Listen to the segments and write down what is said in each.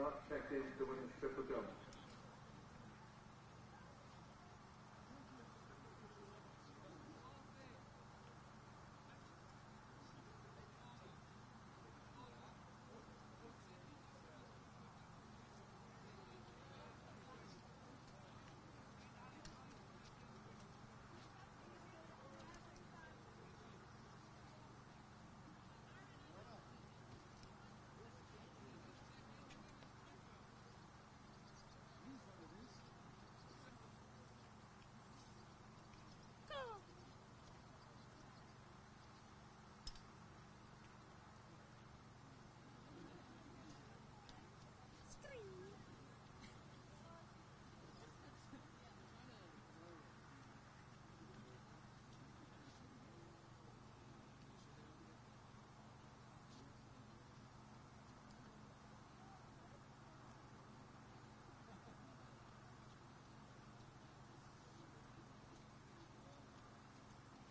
not checked in to win the triple jump.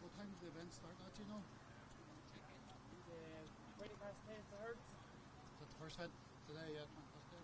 What time did the event start at, you know? 20 past 10 to Hertz. Is that the first event today? Yeah, 20 past 10.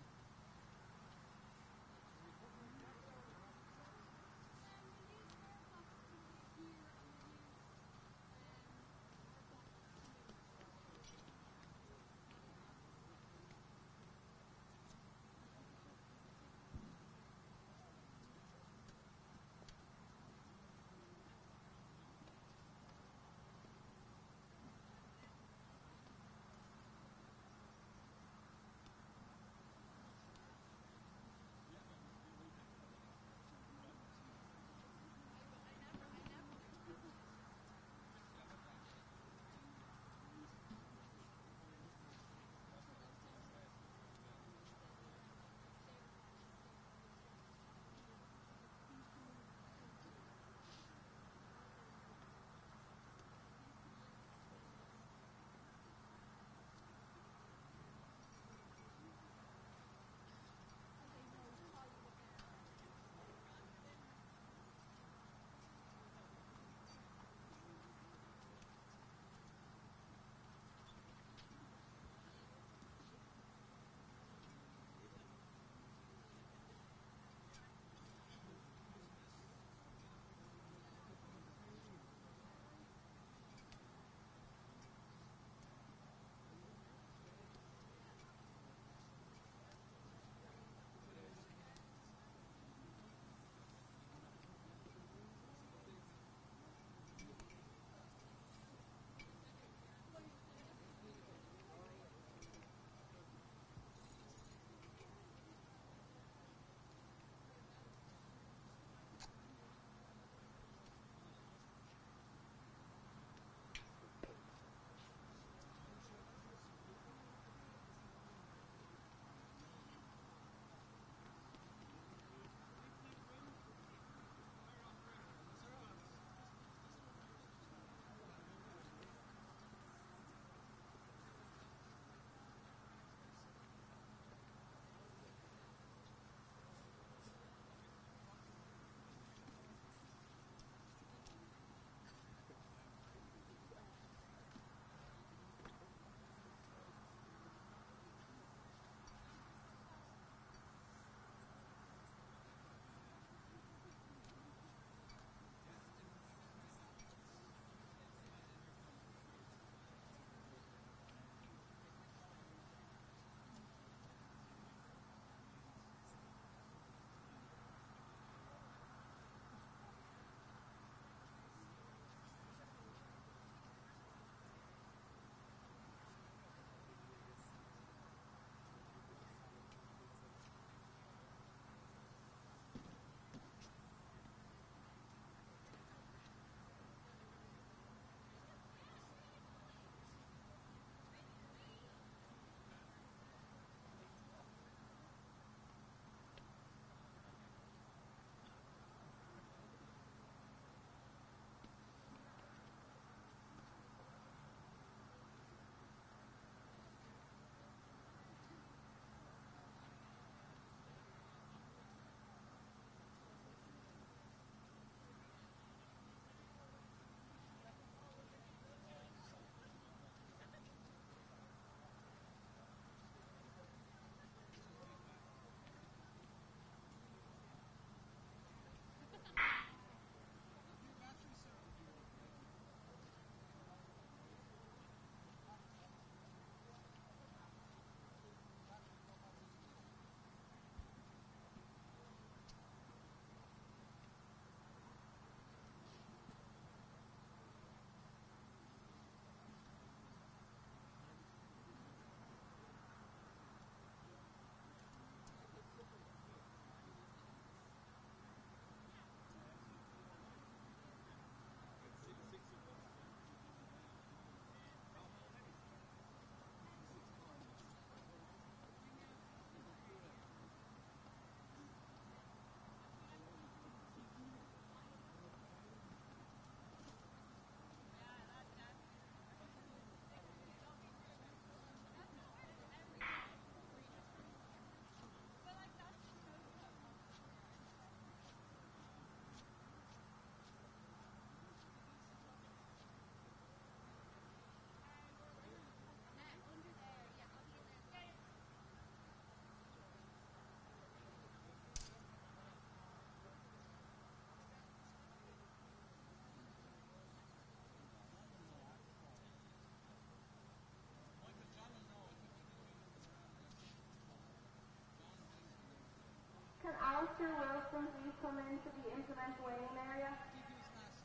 Alistair Wilson, please come into the implement weighing area.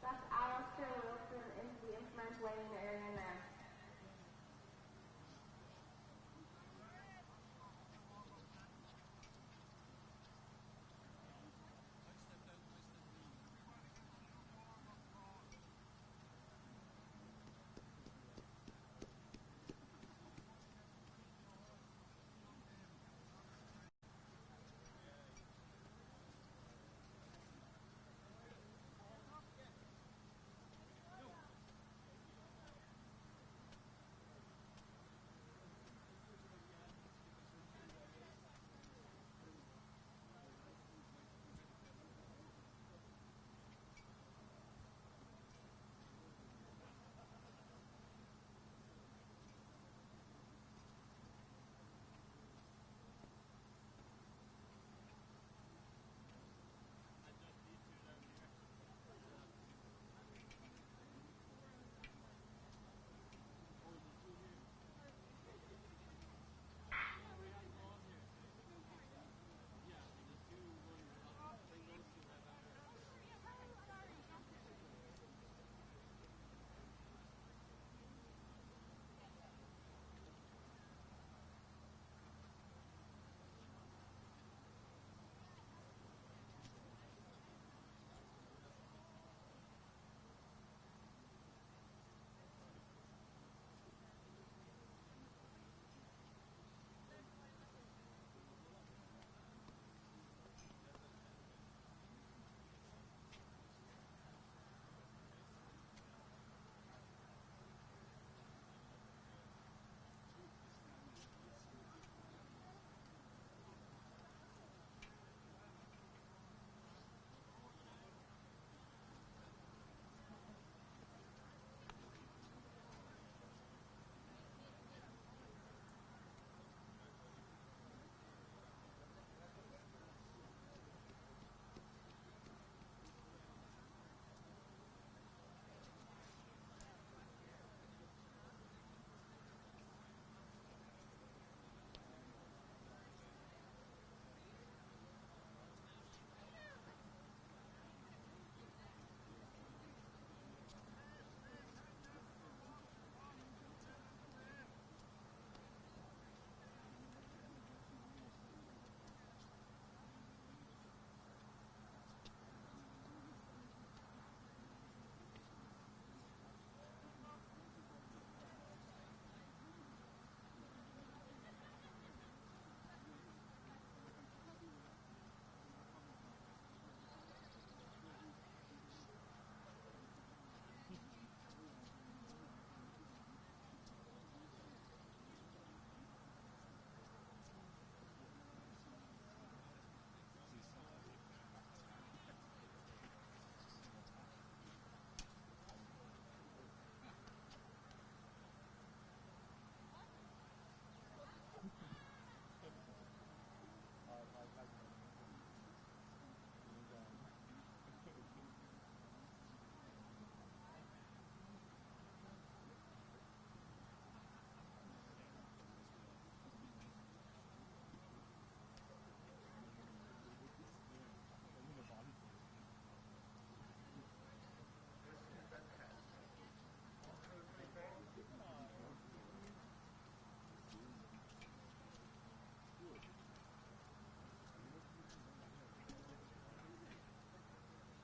That's Alistair Wilson into the implement weighing area now.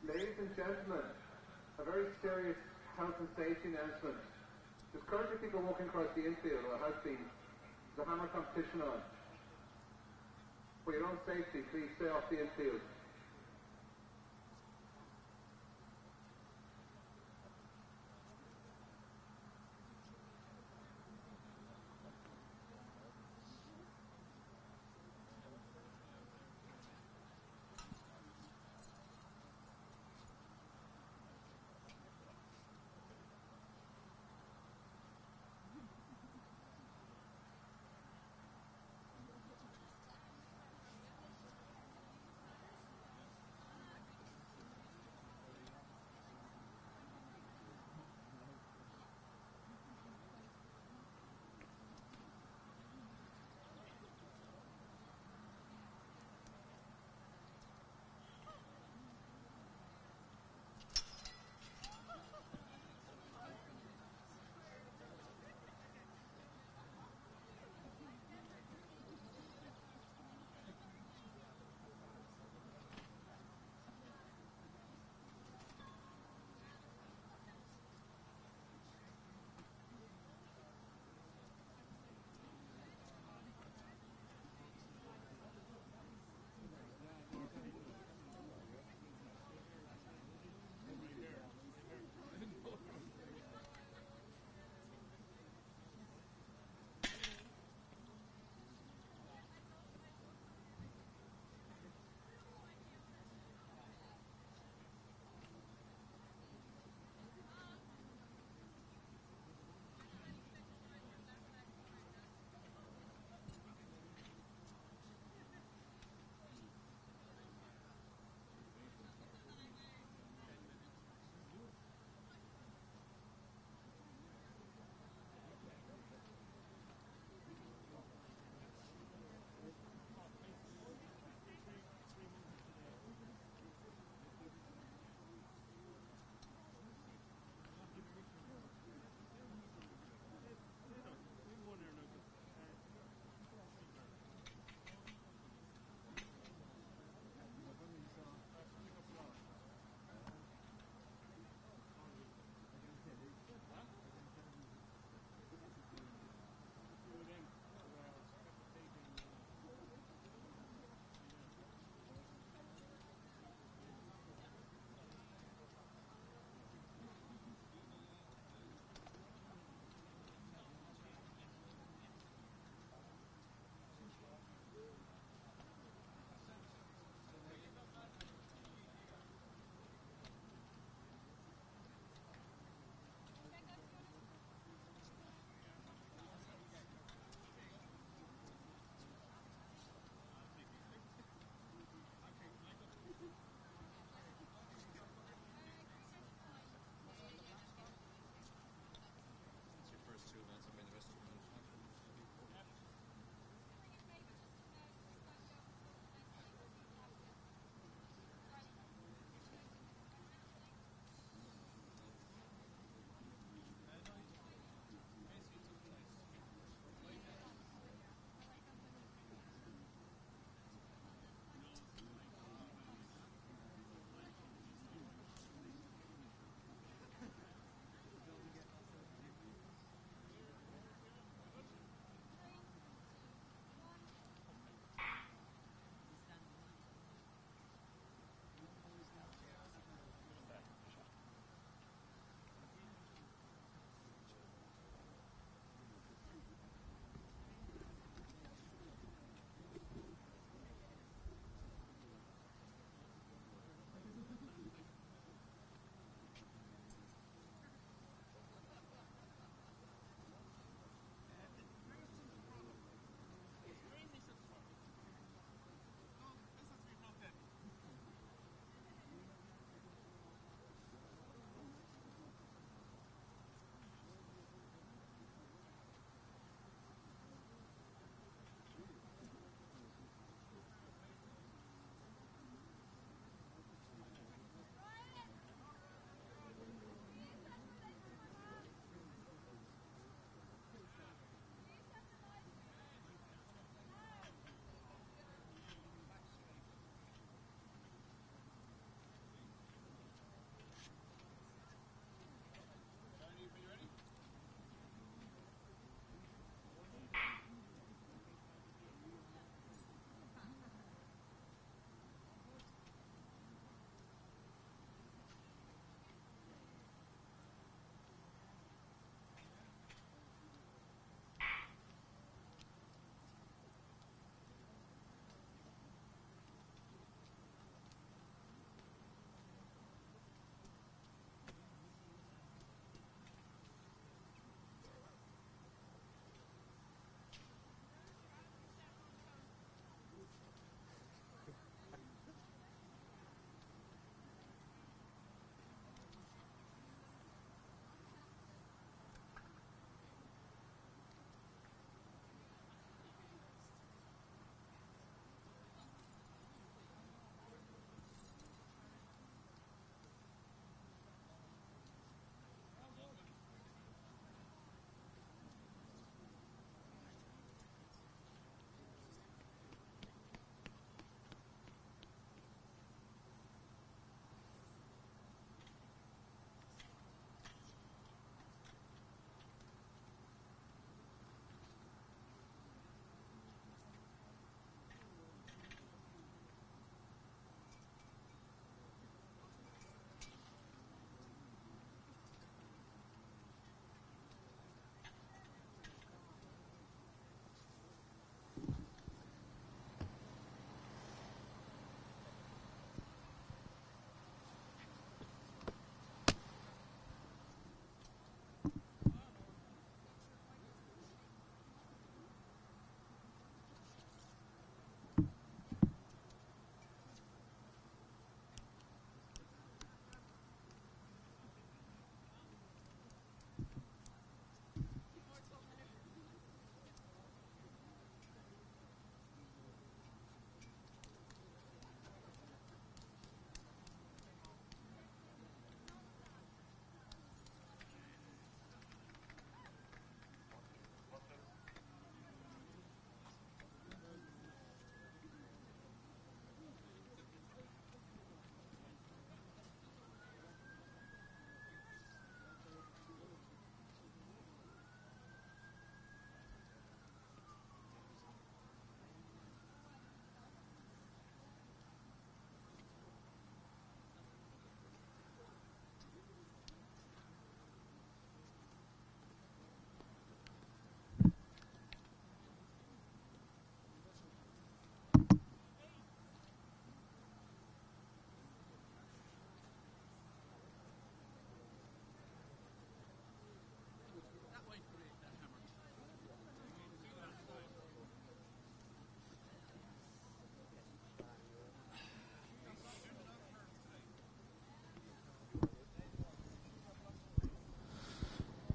Ladies and gentlemen, a very serious health and safety announcement. There's currently people walking across the infield, or has been. There's a hammer competition on. For your own safety, please stay off the infield.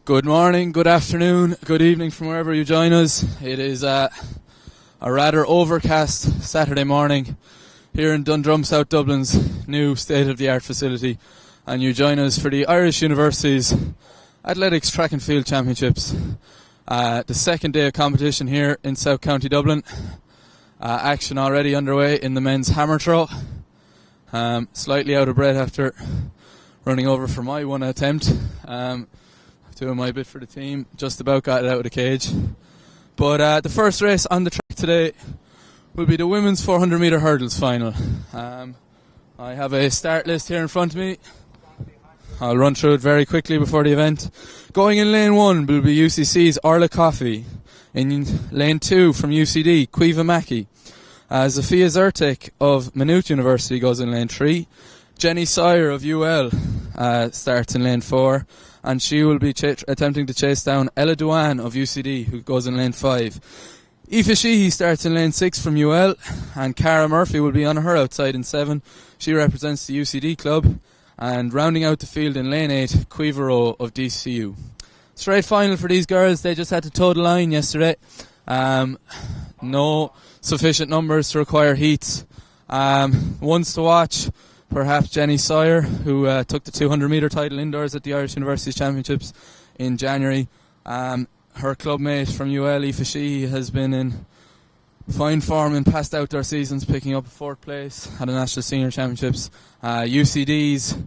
Good morning, good afternoon, good evening from wherever you join us. It is a rather overcast Saturday morning here in Dundrum, South Dublin's new state-of-the-art facility, and you join us for the Irish University's Athletics Track and Field Championships. The second day of competition here in South County Dublin. Action already underway in the men's hammer throw. Slightly out of breath after running over for my one attempt. Doing my bit for the team, just about got it out of the cage. But the first race on the track today will be the women's 400 metre hurdles final. I have a start list here in front of me. I'll run through it very quickly before the event. Going in lane 1 will be UCC's Orla Coffey. In lane 2 from UCD, Caoimhe Mackey. Zofia Zertek of Maynooth University goes in lane 3. Jenny Sawyer of UL starts in lane 4. And she will be attempting to chase down Ella Duane of UCD, who goes in lane 5. Aoife Sheehy starts in lane 6 from UL, and Cara Murphy will be on her outside in 7. She represents the UCD club. And rounding out the field in lane 8, Caoimhe Rowe of DCU. Straight final for these girls. They just had to toe the line yesterday. No sufficient numbers to require heats. Ones to watch. Perhaps Jenny Sawyer, who took the 200 metre title indoors at the Irish University Championships in January. Her club mate from UL, Aoife Sheehy, has been in fine form in past outdoor seasons, picking up 4th place at the National Senior Championships. UCD's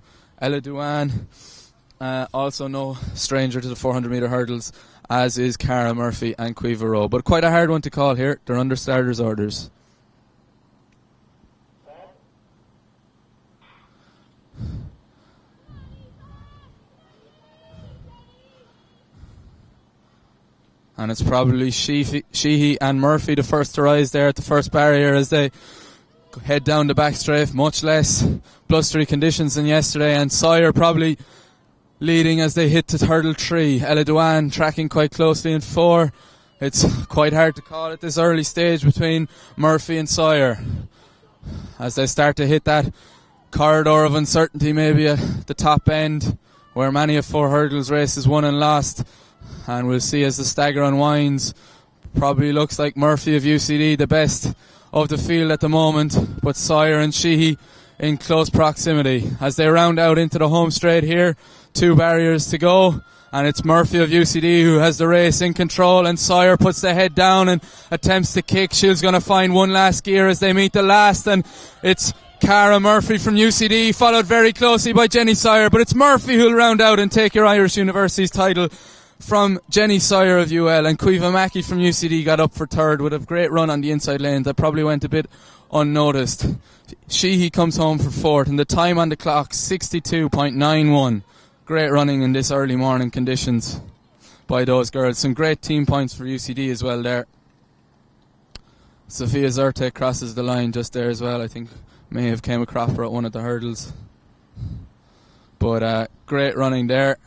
Ella Duane, also no stranger to the 400 metre hurdles, as is Cara Murphy and Caoimhe Rowe. But quite a hard one to call here. They're under starters' orders. And it's probably Sheehy and Murphy the first to rise there at the first barrier as they head down the back straight. Much less blustery conditions than yesterday. And Sawyer probably leading as they hit to hurdle 3. Ella Duane tracking quite closely in 4. It's quite hard to call at this early stage between Murphy and Sawyer as they start to hit that corridor of uncertainty, maybe at the top end, where many a 4 hurdles race is won and lost. And we'll see as the stagger unwinds. Probably looks like Murphy of UCD the best of the field at the moment, but Sawyer and Sheehy in close proximity as they round out into the home straight here. 2 barriers to go, and it's Murphy of UCD who has the race in control, and Sawyer puts the head down and attempts to kick. She's going to find one last gear as they meet the last, and it's Cara Murphy from UCD, followed very closely by Jenny Sawyer, but it's Murphy who'll round out and take your Irish University's title from Jenny Sawyer of UL. And Caoimhe Mackey from UCD got up for 3rd with a great run on the inside lane that probably went a bit unnoticed. Sheehy comes home for 4th, and the time on the clock 62.91. Great running in this early morning conditions by those girls. Some great team points for UCD as well there. Zofia Zertek crosses the line just there as well. I think may have came across her at one of the hurdles. But great running there.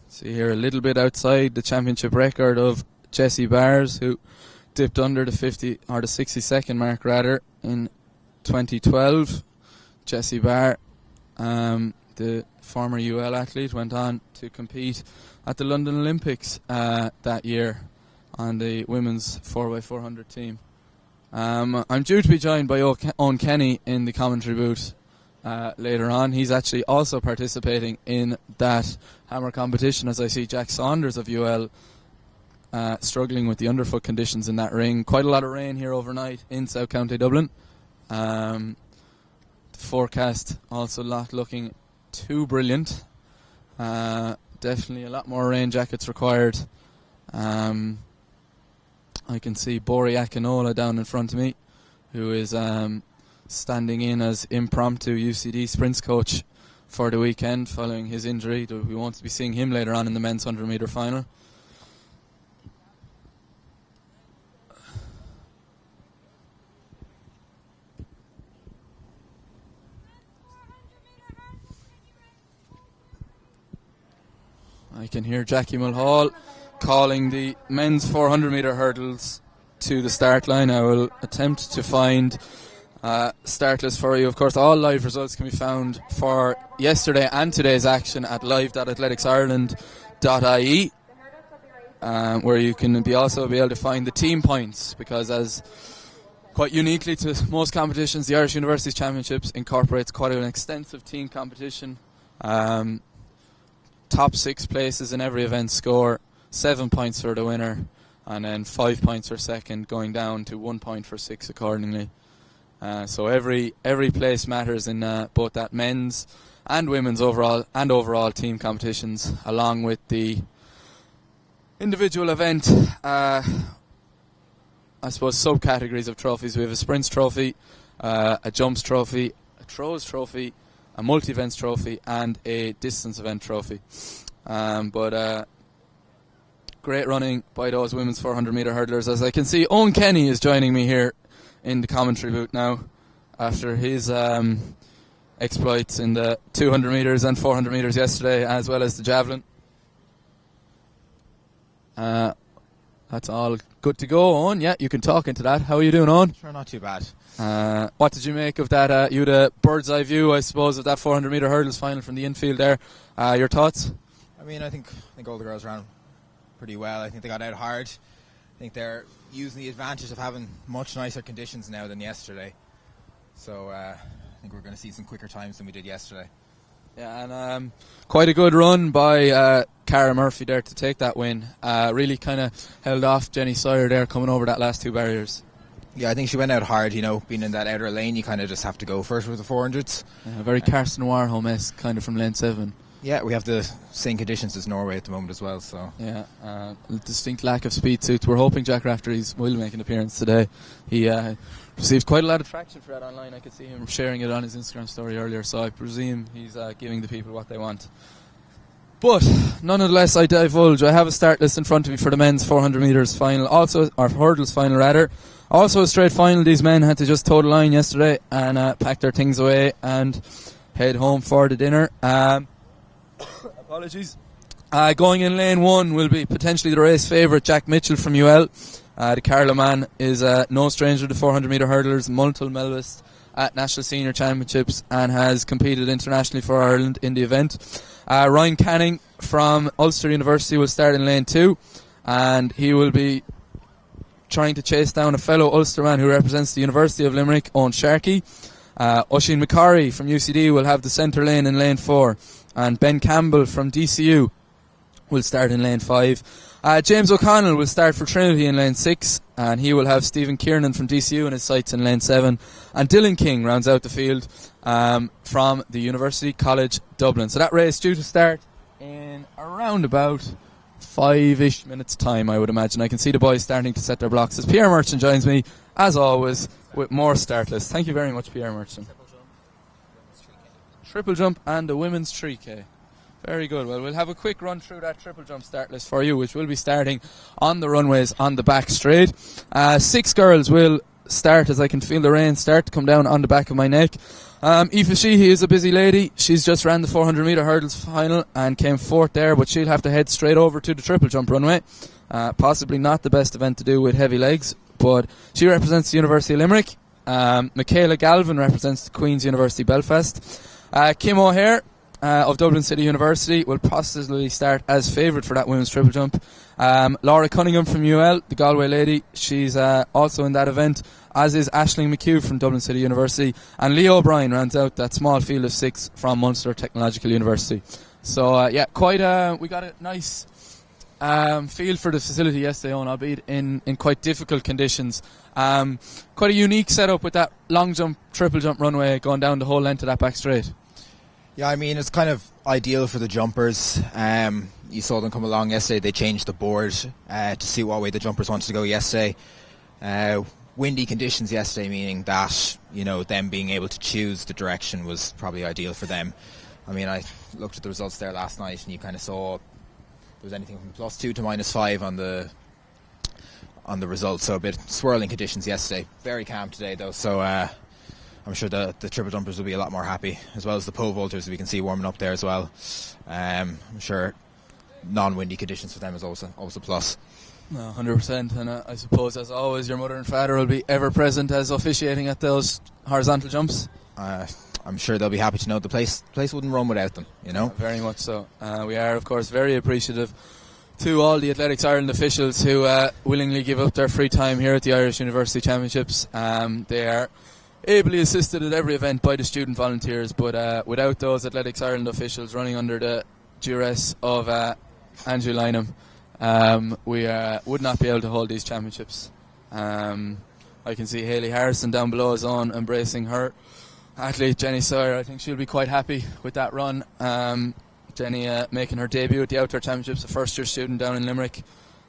See here a little bit outside the championship record of Jessie Bars, who dipped under the 50 or the 60-second mark rather in 2012. Jessie Barr, the former UL athlete, went on to compete at the London Olympics that year on the women's 4x400 team. I'm due to be joined by Owen Kenny in the commentary booth later on. He's actually also participating in that hammer competition, as I see Jack Saunders of UL struggling with the underfoot conditions in that ring. Quite a lot of rain here overnight in South County Dublin. The forecast also not looking too brilliant. Definitely a lot more rain jackets required. I can see Bori Akinola down in front of me, who is standing in as impromptu UCD sprints coach for the weekend following his injury. We won't be seeing him later on in the men's 100 metre final. I can hear Jackie Mulhall calling the men's 400 metre hurdles to the start line. I will attempt to find start list for you. Of course, all live results can be found for yesterday and today's action at live.athleticsIreland.ie, where you can also be able to find the team points, because as quite uniquely to most competitions, the Irish Universities Championships incorporates quite an extensive team competition. Top 6 places in every event score 7 points for the winner, and then 5 points for second, going down to 1 point for 6 accordingly. So every place matters in both that men's and women's overall team competitions, along with the individual event, I suppose, subcategories of trophies. We have a sprints trophy, a jumps trophy, a throws trophy, a multi-events trophy, and a distance event trophy. But great running by those women's 400 metre hurdlers. As I can see, Owen Kenny is joining me here in the commentary booth now, after his exploits in the 200 metres and 400 metres yesterday, as well as the javelin. That's all good to go, Owen. Yeah, you can talk into that. How are you doing, Owen? Sure, not too bad. What did you make of that? You had a bird's eye view, I suppose, of that 400 metre hurdles final from the infield there. Your thoughts? I mean, I think all the girls ran pretty well. I think they got out hard. I think they're using the advantage of having much nicer conditions now than yesterday. So I think we're going to see some quicker times than we did yesterday. Yeah, and quite a good run by Cara Murphy there to take that win. Really kind of held off Jenny Sawyer there coming over that last 2 barriers. Yeah, I think she went out hard, being in that outer lane, you kind of just have to go first with the 400s. Yeah, very Carson Warholm-esque kind of from lane 7. Yeah, we have the same conditions as Norway at the moment as well. So yeah, distinct lack of speed suits. We're hoping Jack Raftery's will make an appearance today. He received quite a lot of traction for that online. I could see him sharing it on his Instagram story earlier, so I presume he's giving the people what they want. But nonetheless, I divulge, I have a start list in front of me for the men's 400 metres final, or hurdles final rather. Also a straight final. These men had to just toe the line yesterday and pack their things away and head home for the dinner. Apologies. Going in lane 1 will be potentially the race favourite, Jack Mitchell from UL. The Carlow man is no stranger to 400 metre hurdlers, multiple medalist at National Senior Championships, and has competed internationally for Ireland in the event. Ryan Canning from Ulster University will start in lane 2, and he will be trying to chase down a fellow Ulster man who represents the University of Limerick, Owen Sharkey. Oisin McCarry from UCD will have the centre lane in lane 4, and Ben Campbell from DCU will start in lane 5. James O'Connell will start for Trinity in lane 6, and he will have Stephen Kiernan from DCU in his sights in lane 7. And Dylan King rounds out the field from the University College Dublin. So that race due to start in around about 5-ish minutes time, I would imagine. I can see the boys starting to set their blocks as Pierre Merchant joins me, as always, with more start lists. Thank you very much, Pierre Merchant. Triple jump and the women's 3K. Very good. Well, we'll have a quick run through that triple jump start list for you, which will be starting on the runways on the back straight. 6 girls will start, as I can feel the rain start to come down on the back of my neck. Aoife Sheehy is a busy lady. She's just ran the 400 metre hurdles final and came 4th there, but she'll have to head straight over to the triple jump runway. Possibly not the best event to do with heavy legs, but she represents the University of Limerick. Michaela Galvin represents the Queen's University Belfast. Kim O'Hare of Dublin City University will possibly start as favourite for that women's triple jump. Laura Cunningham from UL, the Galway lady, she's also in that event, as is Aisling McHugh from Dublin City University. And Leo O'Brien rounds out that small field of 6 from Munster Technological University. So we got a nice feel for the facility yesterday on, albeit in quite difficult conditions. Quite a unique setup with that long jump, triple jump runway going down the whole length of that back straight. Yeah, I mean, it's kind of ideal for the jumpers. You saw them come along yesterday. They changed the board to see what way the jumpers wanted to go yesterday. Windy conditions yesterday, meaning that, them being able to choose the direction was probably ideal for them. I mean, I looked at the results there last night, and you kind of saw there was anything from +2 to -5 on the results. So a bit swirling conditions yesterday. Very calm today, though. So I'm sure the triple jumpers will be a lot more happy, as well as the pole vaulters we can see warming up there as well. I'm sure non-windy conditions for them is always a plus. No, 100%. And I suppose, as always, your mother and father will be ever present as officiating at those horizontal jumps. I'm sure they'll be happy to know the place wouldn't run without them, you know. Very much so. We are, of course, very appreciative to all the Athletics Ireland officials who willingly give up their free time here at the Irish University Championships. They are ably assisted at every event by the student volunteers, but without those Athletics Ireland officials running under the duress of Andrew Lynham, we would not be able to hold these championships. I can see Hayley Harrison down below is on embracing her athlete Jenny Sawyer. I think she'll be quite happy with that run. Jenny making her debut at the Outdoor Championships, a first-year student down in Limerick.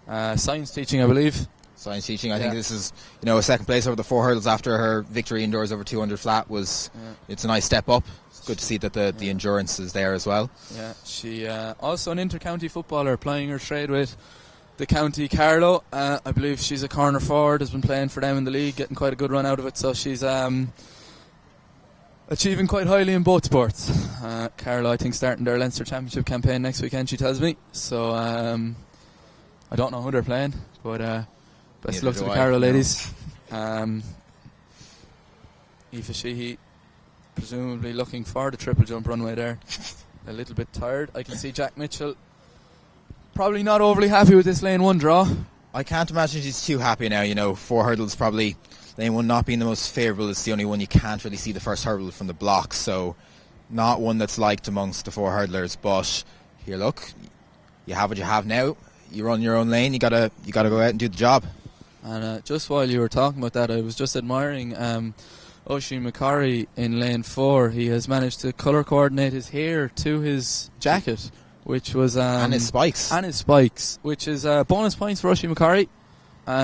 Science teaching, I believe. Science teaching. I think this is, a second place over the 4 hurdles after her victory indoors over 200 flat was. Yeah. It's a nice step up. It's good to see that the endurance is there as well. Yeah, she also an inter-county footballer, plying her trade with the county Carlow. I believe she's a corner forward, has been playing for them in the league, getting quite a good run out of it. So she's achieving quite highly in both sports. Carlow, I think, starting their Leinster Championship campaign next weekend, she tells me. So I don't know who they're playing, but best of luck to the Carlow ladies. Aoife Sheehy presumably looking for the triple jump runway there. A little bit tired. I can see Jack Mitchell probably not overly happy with this lane 1 draw. I can't imagine she's too happy now. 4 hurdles probably. Lane 1 not being the most favourable. It's the only one you can't really see the first hurdle from the block, so not one that's liked amongst the 4 hurdlers. But here, look, you have what you have now. You run your own lane. You gotta go out and do the job. And just while you were talking about that, I was just admiring Oisin McCarry in lane 4. He has managed to colour coordinate his hair to his jacket, which was and his spikes, which is bonus points for Oisin McCarry.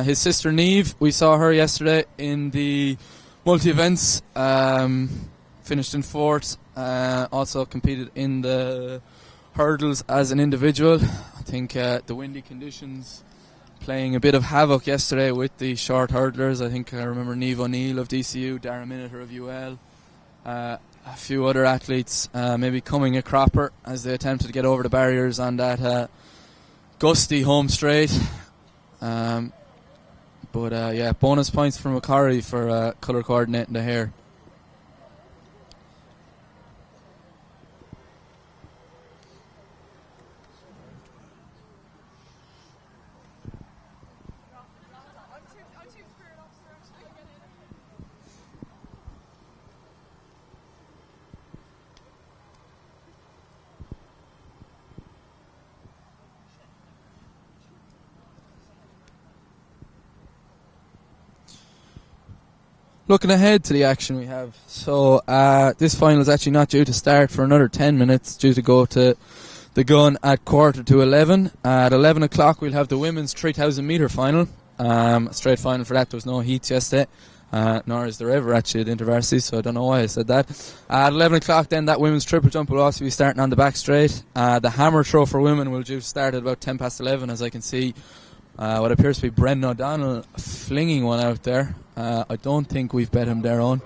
His sister Niamh, we saw her yesterday in the multi-events, finished in 4th, also competed in the hurdles as an individual. I think the windy conditions playing a bit of havoc yesterday with the short hurdlers. I think I remember Niamh O'Neill of DCU, Darren Miniter of UL, a few other athletes maybe coming a cropper as they attempted to get over the barriers on that gusty home straight. But bonus points for McCarry for colour coordinating the hair. Looking ahead to the action we have, so this final is actually not due to start for another 10 minutes, due to go to the gun at 11:15. At 11 o'clock we'll have the women's 3,000 metre final, a straight final for that. There was no heats yesterday, nor is there ever actually at InterVarsity, so I don't know why I said that. At 11 o'clock then that women's triple jump will also be starting on the back straight. The hammer throw for women will due start at about 11:10, as I can see what appears to be Brendan O'Donnell flinging one out there. I don't think we've bet him there on.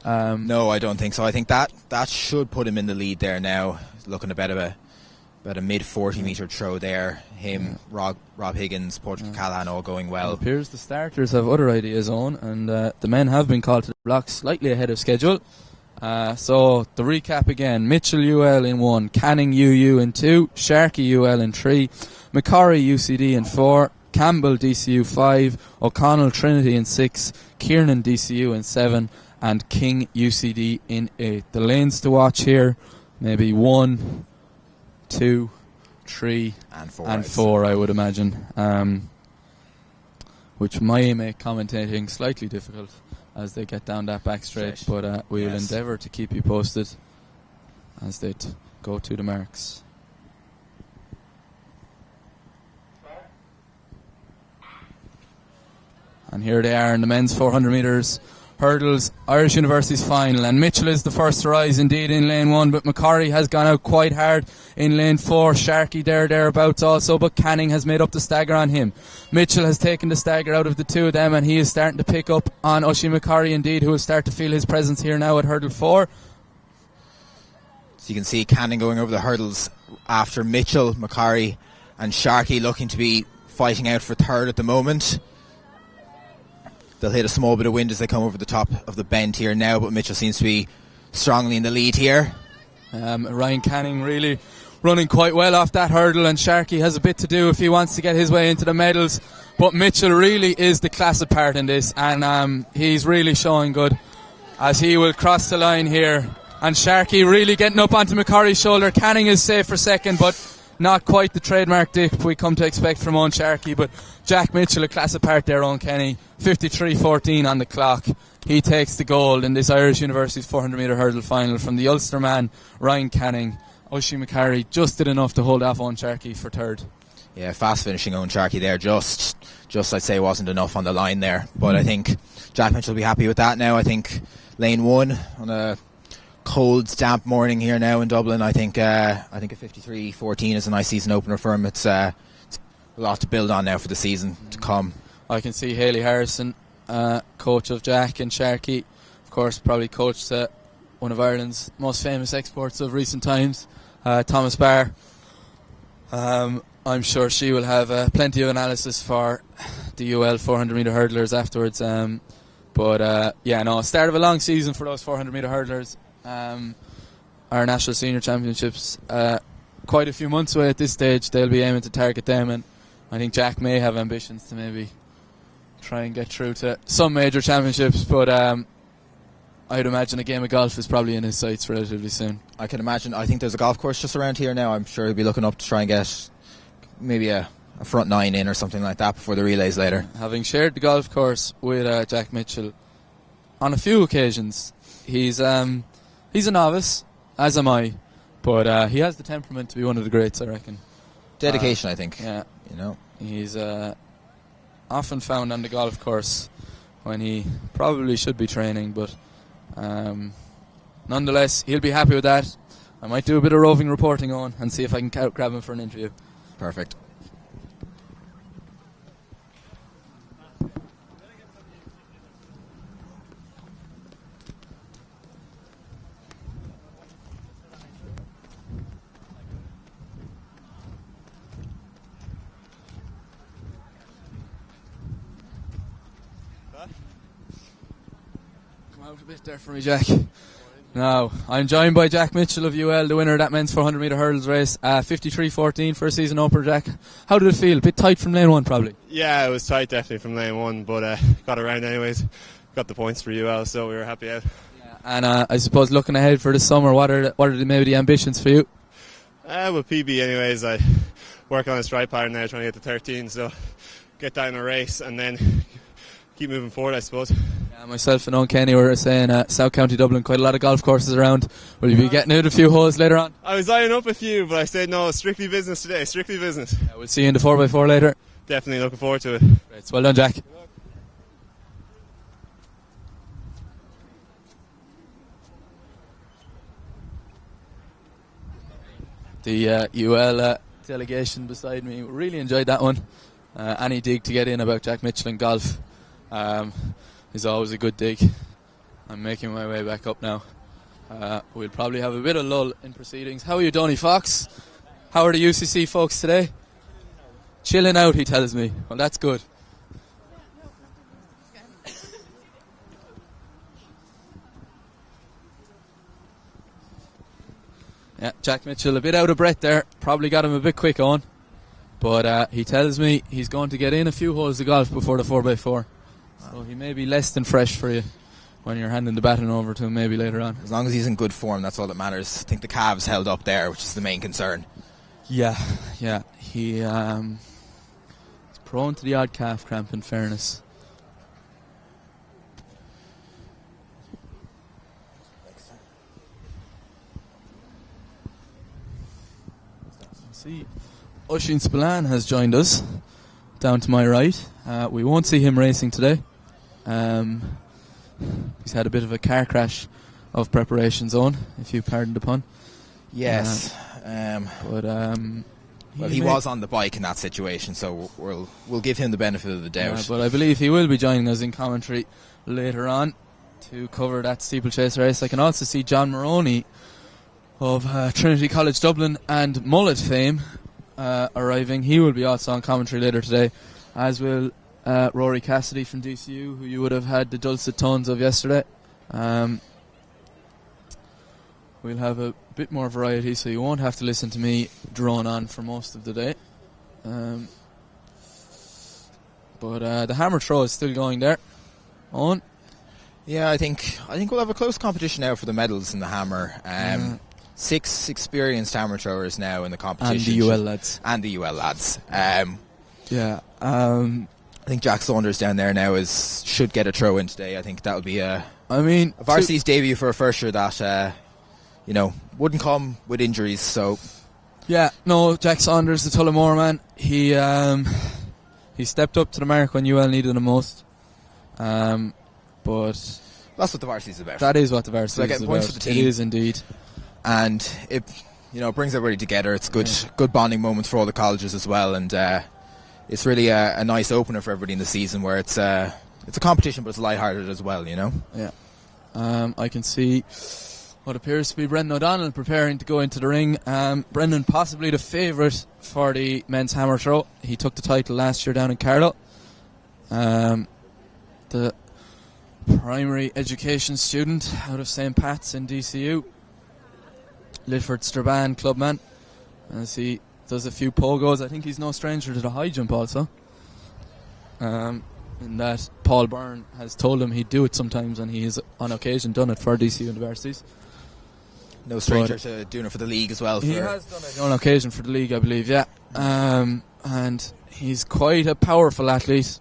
No, I don't think so. I think that should put him in the lead there now. Looking about a mid 40 metre throw there. Him, Rob Higgins, Portugal Callahan all going well. It appears the starters have other ideas on, and the men have been called to the block slightly ahead of schedule. So the recap again: Mitchell UL in 1, Canning UU in 2, Sharkey UL in 3, McCarry UCD in 4, Campbell DCU 5, O'Connell Trinity in 6, Kiernan DCU in 7, and King UCD in 8. The lanes to watch here, maybe 1, 2, 3 and 4, I would imagine, which may make commentating slightly difficult as they get down that back straight, but we will endeavour to keep you posted as they go to the marks. And here they are in the men's 400 metres hurdles, Irish University's final. And Mitchell is the first to rise indeed in lane 1, but McCarry has gone out quite hard in lane 4. Sharkey thereabouts also, but Canning has made up the stagger on him. Mitchell has taken the stagger out of the two of them, and he is starting to pick up on Oisin McCarry indeed, who will start to feel his presence here now at hurdle 4. So you can see Canning going over the hurdles after Mitchell. McCarry and Sharkey looking to be fighting out for third at the moment. They'll hit a small bit of wind as they come over the top of the bend here now, but Mitchell seems to be strongly in the lead here. Ryan Canning really running quite well off that hurdle, and Sharkey has a bit to do if he wants to get his way into the medals. But Mitchell really is the class apart in this, and he's really showing good as he will cross the line here. And Sharkey really getting up onto McCurry's shoulder. Canning is safe for second, but not quite the trademark dip we come to expect from Owen Sharkey. But Jack Mitchell, a class apart there, Owen Kenny, 53.14 on the clock. He takes the gold in this Irish University's 400 metre hurdle final from the Ulster man, Ryan Canning. Oisin McCarry just did enough to hold off Owen Sharkey for third. Yeah, fast finishing Owen Sharkey there. Just I'd say wasn't enough on the line there. But I think Jack Mitchell will be happy with that now. I think lane 1 on a cold, damp morning here now in Dublin. I think a 53.14 is a nice season opener for him. It's a lot to build on now for the season to come. I can see Haley Harrison, coach of Jack and Sharkey, of course, probably coached one of Ireland's most famous exports of recent times, Thomas Barr. I'm sure she will have plenty of analysis for the UL 400 metre hurdlers afterwards. Start of a long season for those 400 metre hurdlers. Our national senior championships quite a few months away at this stage. They'll be aiming to target them, and I think Jack may have ambitions to maybe try and get through to some major championships, but I'd imagine a game of golf is probably in his sights relatively soon. I can imagine. I think there's a golf course just around here now. I'm sure he'll be looking up to try and get maybe a front 9 in or something like that before the relays later. Having shared the golf course with Jack Mitchell on a few occasions, he's a novice, as am I, but he has the temperament to be one of the greats, I reckon. Dedication, I think. Yeah. You know, he's often found on the golf course when he probably should be training, but nonetheless, he'll be happy with that. I might do a bit of roving reporting on and see if I can grab him for an interview. Perfect. Come out a bit there for me, Jack. Now, I'm joined by Jack Mitchell of UL, the winner of that men's 400 metre hurdles race. 53.14 for a season opener, Jack. How did it feel? A bit tight from lane 1, probably. Yeah, it was tight definitely from lane 1, but got around anyways. Got the points for UL, so we were happy out. Yeah. And I suppose looking ahead for the summer, what are maybe the ambitions for you? Well, PB anyways. I work on a stride pattern now, trying to get to 13, so get that in a race and then keep moving forward, I suppose. Yeah, myself and Owen Kenny were saying South County Dublin, quite a lot of golf courses around. Will you be getting out a few holes later on? I was eyeing up a few, but I said no, strictly business today, strictly business. Yeah, we'll see you in the 4x4 later. Definitely looking forward to it. Great. Well done, Jack. The UL delegation beside me really enjoyed that one. Any dig to get in about Jack Mitchell and golf is always a good dig. I'm making my way back up now. We'll probably have a bit of lull in proceedings. How are you, Donny Fox? How are the UCC folks today? Chilling out, he tells me. Well, that's good. Yeah, Jack Mitchell a bit out of breath there. Probably got him a bit quick on. But he tells me he's going to get in a few holes of golf before the 4x4. So he may be less than fresh for you when you're handing the baton over to him maybe later on. As long as he's in good form, that's all that matters. I think the calves held up there, which is the main concern. Yeah. He's prone to the odd calf cramp, in fairness. See, Oisin Spillane has joined us down to my right. We won't see him racing today. He's had a bit of a car crash of preparations on, if you pardon the pun. Yes. He was on the bike in that situation, so we'll give him the benefit of the doubt. But I believe he will be joining us in commentary later on to cover that steeplechase race. I can also see John Maroney of Trinity College Dublin and Mullet fame arriving. He will be also on commentary later today, as will Rory Cassidy from DCU, who you would have had the dulcet tones of yesterday. We'll have a bit more variety, so you won't have to listen to me drone on for most of the day. But the hammer throw is still going there. On. Yeah, I think we'll have a close competition now for the medals in the hammer. 6 experienced hammer throwers now in the competition. And the UL lads. Yeah. I think Jack Saunders down there now should get a throw in today. I think that'll be a varsity's debut for a first year that wouldn't come with injuries. So yeah, no, Jack Saunders, the Tullamore man, he stepped up to the mark when UL needed him most. But that's what the varsity's about. That is what the varsity is getting about. Points for the team. It is indeed. And it brings everybody together. It's good bonding moments for all the colleges as well, and it's really a nice opener for everybody in the season where it's a competition but it's lighthearted as well, Yeah. I can see what appears to be Brendan O'Donnell preparing to go into the ring. Brendan, possibly the favourite for the men's hammer throw. He took the title last year down in Carlow. The primary education student out of St. Pat's in DCU. Lifford Strabane clubman. As he does a few pogos. I think he's no stranger to the high jump also. In that Paul Byrne has told him he'd do it sometimes, and he has on occasion done it for DCU universities. No stranger to doing it for the league as well. He has done it on occasion for the league, I believe, yeah. And he's quite a powerful athlete,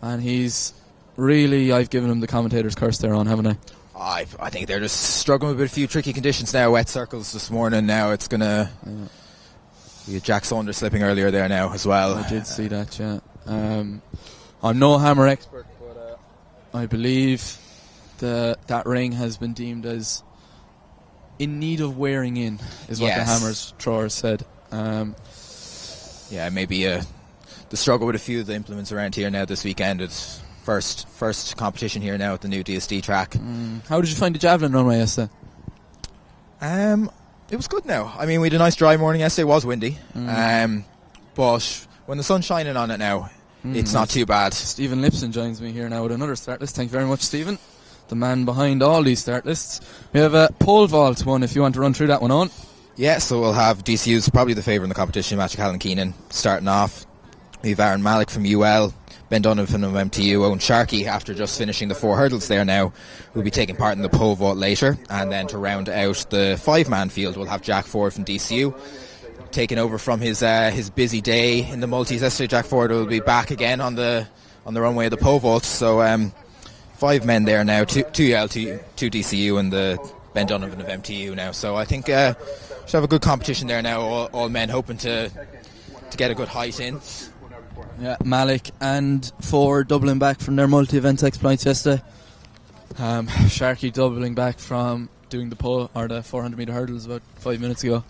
and he's really, I've given him the commentator's curse there on, haven't I? I think they're just struggling with a few tricky conditions now. Wet circles this morning now. It's going to be Jack Saunders slipping earlier there now as well. I did see that, yeah. I'm no hammer expert, but I believe that ring has been deemed as in need of wearing in, is what the hammers throwers said. Maybe the struggle with a few of the implements around here now this weekend. It's first competition here now at the new DSD track. How did you find the javelin runway yesterday? It was good now. I mean, we had a nice dry morning yesterday. It was windy. But when the sun's shining on it now, it's not too bad. Stephen Lipson joins me here now with another start list. Thank you very much, Stephen. The man behind all these start lists. We have a pole vault one if you want to run through that one on. Yeah, so we'll have DCU's probably the favourite in the competition, Patrick Allen Keenan, starting off. We have Aaron Malik from UL, Ben Donovan of MTU, Owen Sharkey, after just finishing the 4 hurdles there now, will be taking part in the pole vault later. And then to round out the 5-man field, we'll have Jack Ford from DCU, taking over from his busy day in the multis yesterday. Jack Ford will be back again on the runway of the pole vault. So 5 men there now, 2 UL, 2 DCU, and the Ben Donovan of MTU now. So I think should have a good competition there now. All men hoping to get a good height in. Yeah, Malik and Ford doubling back from their multi-event exploits yesterday. Sharkey doubling back from doing the pole or the 400 metre hurdles about 5 minutes ago.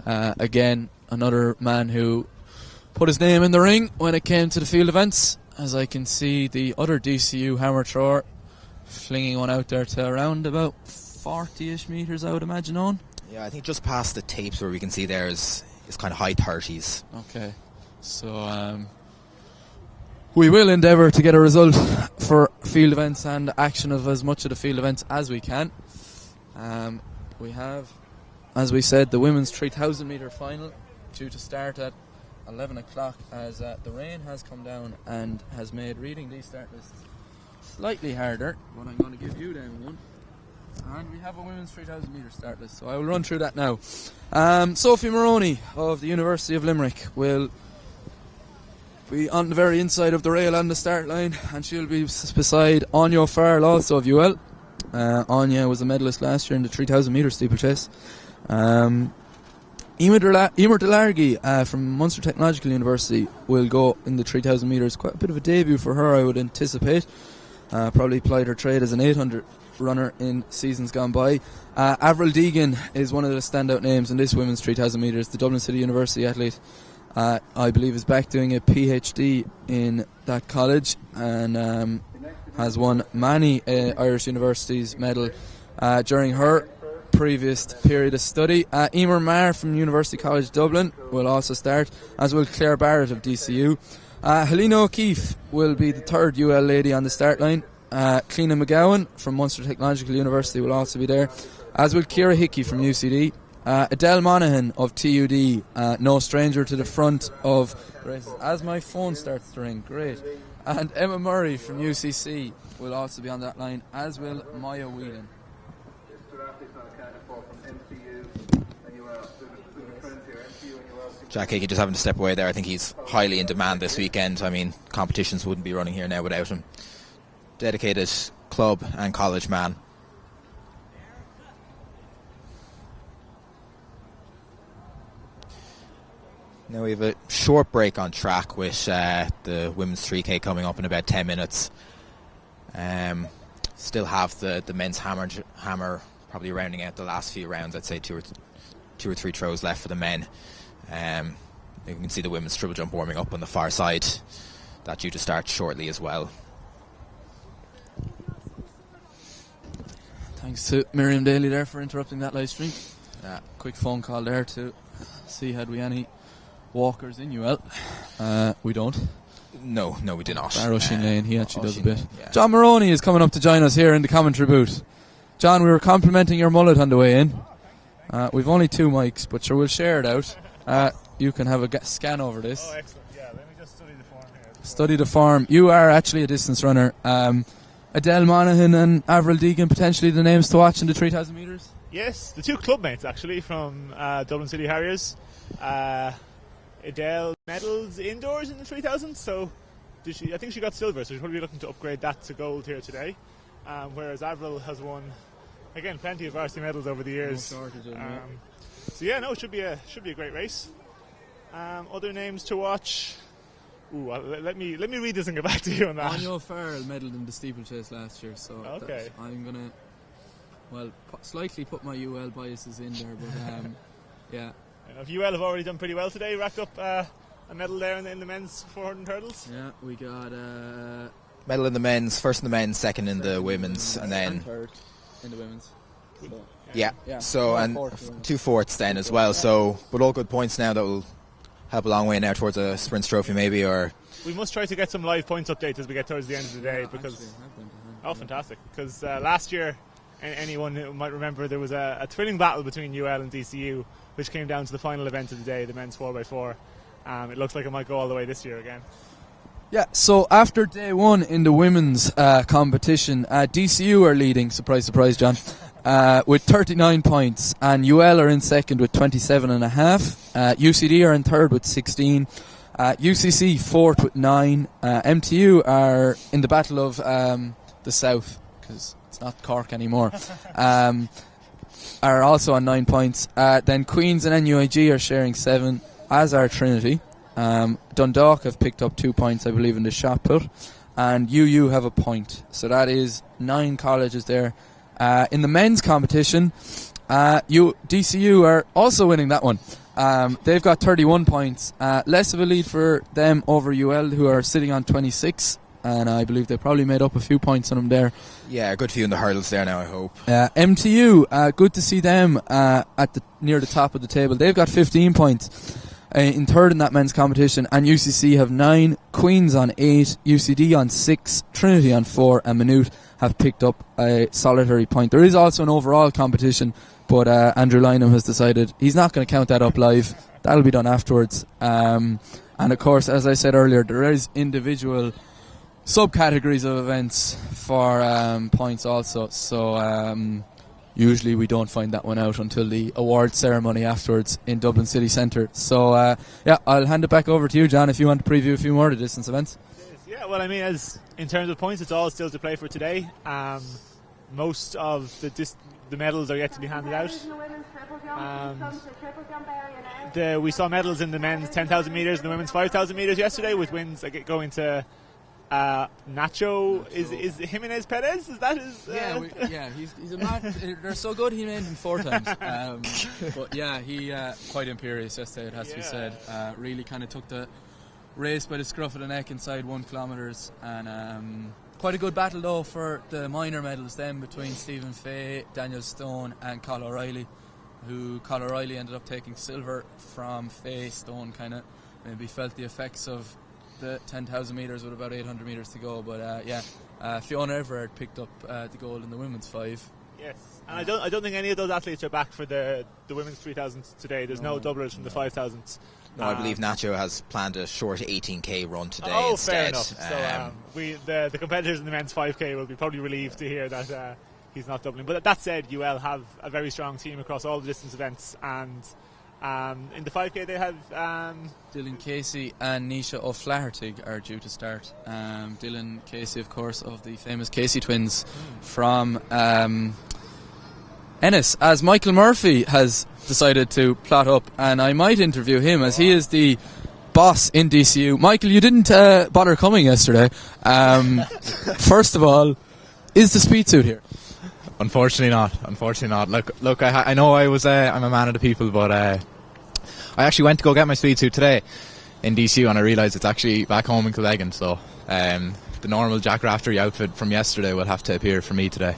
Again, another man who put his name in the ring when it came to the field events. As I can see the other DCU hammer thrower flinging one out there to around about 40-ish metres, I would imagine, on. Yeah, I think just past the tapes where we can see there is kind of high 30s. Okay, so we will endeavour to get a result for field events and action of as much of the field events as we can. We have, as we said, the women's 3,000 metre final due to start at 11 o'clock as the rain has come down and has made reading these start lists slightly harder, but I'm going to give you down one. And we have a women's 3,000 metre start list, so I will run through that now. Sophie Moroney of the University of Limerick will be on the very inside of the rail on the start line, and she'll be beside Anya Farrell also of UL. Anya was a medalist last year in the 3,000 metre steeplechase. Emer Delargy from Munster Technological University will go in the 3,000 metres. Quite a bit of a debut for her, I would anticipate. Probably plied her trade as an 800 runner in seasons gone by. Avril Deegan is one of the standout names in this women's 3,000 metres. The Dublin City University athlete, I believe, is back doing a PhD in that college and has won many Irish universities medal during her previous period of study. Emer Marr from University College Dublin will also start, as will Claire Barrett of DCU. Helena O'Keefe will be the third UL lady on the start line. Cliona McGowan from Munster Technological University will also be there, as will Ciara Hickey from UCD. Adele Monaghan of TUD, no stranger to the front of races, as my phone starts to ring, great. And Emma Murray from UCC will also be on that line, as will Maya Whelan. Jack Hickey just having to step away there. I think he's highly in demand this weekend. I mean, competitions wouldn't be running here now without him. Dedicated club and college man. Now we have a short break on track with the women's 3K coming up in about 10 minutes. Still have the men's hammer probably rounding out the last few rounds. I'd say two or three throws left for the men. You can see the women's triple jump warming up on the far side. That's due to start shortly as well. Thanks to Miriam Daly there for interrupting that live stream. Quick phone call there to see had we any walkers in UL. We don't. No, we do not. Oisin Lane, he actually does a bit. Yeah. John Maroney is coming up to join us here in the commentary booth. John, we were complimenting your mullet on the way in. We've only 2 mics, but sure, we'll share it out. You can have a scan over this. Oh, excellent. Yeah, let me just study the form here. Study the form. You are actually a distance runner. Adele Monaghan and Avril Deegan, potentially the names to watch in the 3,000 metres? Yes, the 2 clubmates actually from Dublin City Harriers. Adele medals indoors in the 3,000, so I think she got silver, so she's probably looking to upgrade that to gold here today. Whereas Avril has won, again, plenty of varsity medals over the years. No shortage of them, So yeah, no, it should be a great race. Other names to watch. Let me read this and get back to you on that. Anya Farrell medalled in the steeplechase last year, so okay. I'm gonna slightly put my UL biases in there, but yeah. UL have already done pretty well today, racked up a medal there in the men's 400 hurdles. Yeah, we got medal in the men's, first in the men's, second in the women's, and then third in the women's. So, yeah. So and 2 fourths then as well. Yeah. So, but all good points now that will help a long way now towards a Sprints Trophy maybe, or we must try to get some live points updates as we get towards the end of the day because fantastic, because last year, anyone who might remember, there was a thrilling battle between UL and DCU, which came down to the final event of the day, the men's 4x4. It looks like it might go all the way this year again. Yeah, so after day 1 in the women's competition, DCU are leading, surprise, surprise, John, with 39 points, and UL are in second with 27.5. UCD are in third with 16. UCC fourth with 9. MTU are in the battle of the south, because it's not Cork anymore. Are also on 9 points. Then Queens and NUIG are sharing 7, as are Trinity. Dundalk have picked up 2 points, I believe, in the shot put, and UU have a point. So that is 9 colleges there. In the men's competition, DCU are also winning that one. They've got 31 points. Less of a lead for them over UL, who are sitting on 26. And I believe they probably made up a few points on them there. yeah, a good few in the hurdles there now, I hope. MTU, good to see them near the top of the table. They've got 15 points in third in that men's competition, and UCC have 9, Queens on 8, UCD on 6, Trinity on 4, and Maynooth have picked up a solitary point. There is also an overall competition, but Andrew Lynham has decided he's not going to count that up live. That'll be done afterwards. And of course, as I said earlier, there is individual subcategories of events for points also, so usually we don't find that one out until the award ceremony afterwards in Dublin City Centre. So yeah, I'll hand it back over to you, John, if you want to preview a few more of the distance events. Yeah, well, I mean, as in terms of points, it's all still to play for today. Most of the medals are yet to be handed out. We saw medals in the men's 10,000 metres and the women's 5,000 metres yesterday, with wins going to Nacho. Is Jimenez Perez? Is that his? He's a man. They're so good. He named him 4 times. But yeah, he quite imperious yesterday. It has to be said. Really kind of took the race by the scruff of the neck inside 1 kilometres, and Quite a good battle though for the minor medals then between Stephen Fay, Daniel Stone and Colin O'Reilly, who Colin O'Reilly ended up taking silver from Fay. Stone kind of maybe felt the effects of the 10,000 metres with about 800 metres to go, but Fiona Everard picked up the gold in the women's 5. Yes, and I don't think any of those athletes are back for the women's 3,000 today. There's no doublers from the 5,000. No, I believe Nacho has planned a short 18k run today Oh, instead. fair enough. So the competitors in the men's 5k will be probably relieved to hear that he's not doubling. But that said, UL have a very strong team across all the distance events, and in the 5k they have Dylan Casey and Nisha O'Flaherty are due to start. Dylan Casey, of course, of the famous Casey twins from Ennis, as Michael Murphy has decided to plot up, and I might interview him as he is the boss in DCU. Michael, you didn't bother coming yesterday. First of all, is the speed suit here? Unfortunately not. Look, I know I'm a man of the people, but I actually went to go get my speed suit today in DCU, and I realised it's actually back home in Kilbegan, so the normal Jack Raftery outfit from yesterday will have to appear for me today.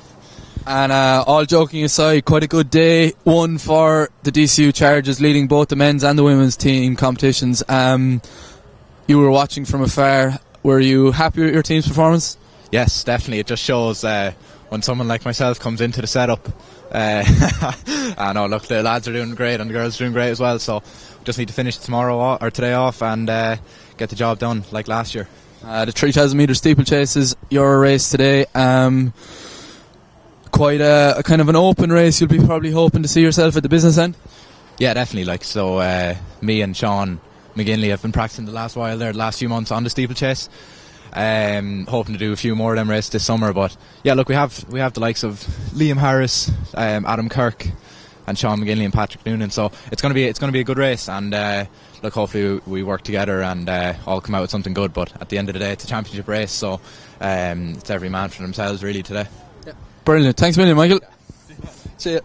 And all joking aside, quite a good day, one for the DCU Chargers, leading both the men's and the women's team competitions. You were watching from afar. Were you happy with your team's performance? Yes, definitely. It just shows when someone like myself comes into the setup. I know, look, the lads are doing great and the girls are doing great as well, so we just need to finish today off and get the job done like last year. The 3,000 metre steeplechase is your race today. Quite a kind of an open race. You'll be probably hoping to see yourself at the business end. Yeah, definitely. Me and Sean McGinley have been practicing the last few months on the steeplechase. Hoping to do a few more of them races this summer. But yeah, look, we have the likes of Liam Harris, Adam Kirk, and Sean McGinley and Patrick Noonan. So it's gonna be a good race. And look, hopefully we work together and all come out with something good. But at the end of the day, it's a championship race, so it's every man for themselves really today. Brilliant. Thanks a million, Michael. See ya.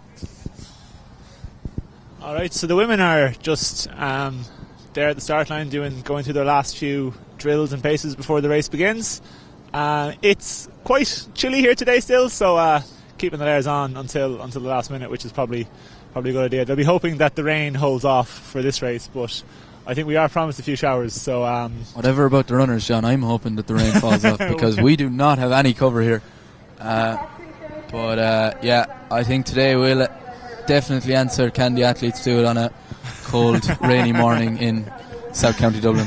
Alright, so the women are just there at the start line going through their last few drills and paces before the race begins. It's quite chilly here today still, so keeping the layers on until the last minute, which is probably a good idea. They'll be hoping that the rain holds off for this race, but I think we are promised a few showers. So whatever about the runners, John, I'm hoping that the rain falls off because we do not have any cover here. But I think today we'll definitely answer, can the athletes do it on a cold, rainy morning in South County Dublin?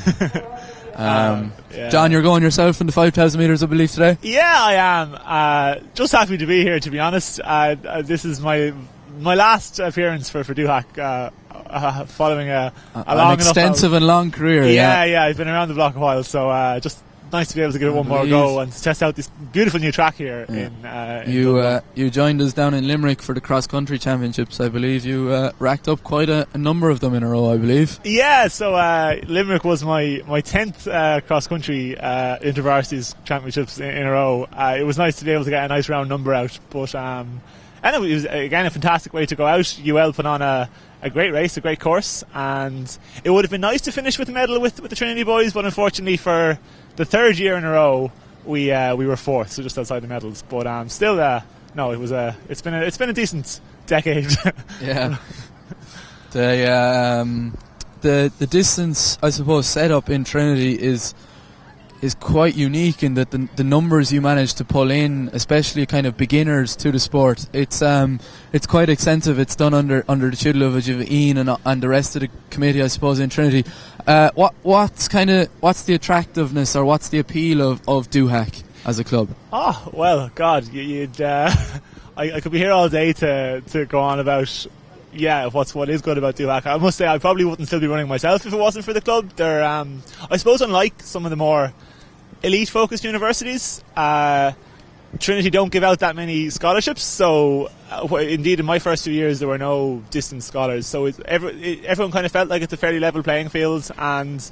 John, you're going yourself in the 5,000 metres, I believe, today? Yeah, I am. Just happy to be here, to be honest. This is my last appearance for Doohack, following a long extensive and long career. Yeah, I've been around the block a while, so just nice to be able to give it one more go and test out this beautiful new track here. You joined us down in Limerick for the cross country championships. I believe you racked up quite a number of them in a row, I believe. Yeah, so Limerick was my 10th cross country InterVarsities championships in a row. It was nice to be able to get a nice round number out, but and it was again a fantastic way to go out. UL put on a great race, a great course, and it would have been nice to finish with a medal with the Trinity boys, but unfortunately for the third year in a row, we were fourth, so just outside the medals. But still, no, it's been a decent decade. Yeah. The distance, I suppose, set up in Trinity is quite unique in that the numbers you manage to pull in, especially kind of beginners to the sport, it's quite extensive. It's done under the tutelage of Ian and the rest of the committee, I suppose, in Trinity. What's the attractiveness or what's the appeal of Doohack as a club? Oh well, God, you'd I could be here all day to go on about what is good about Doohack. I must say I probably wouldn't still be running myself if it wasn't for the club. They're I suppose, unlike some of the more elite focused universities, Trinity don't give out that many scholarships, so indeed in my first 2 years there were no distance scholars, so everyone kind of felt like it's a fairly level playing field and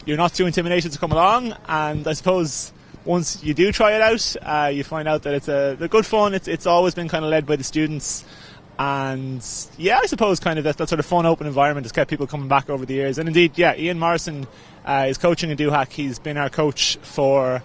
you're not too intimidated to come along. And I suppose once you do try it out, you find out that they're good fun. It's always been kind of led by the students, and I suppose kind of that sort of fun open environment has kept people coming back over the years. And indeed, Ian Morrison is coaching in Doohack. He's been our coach for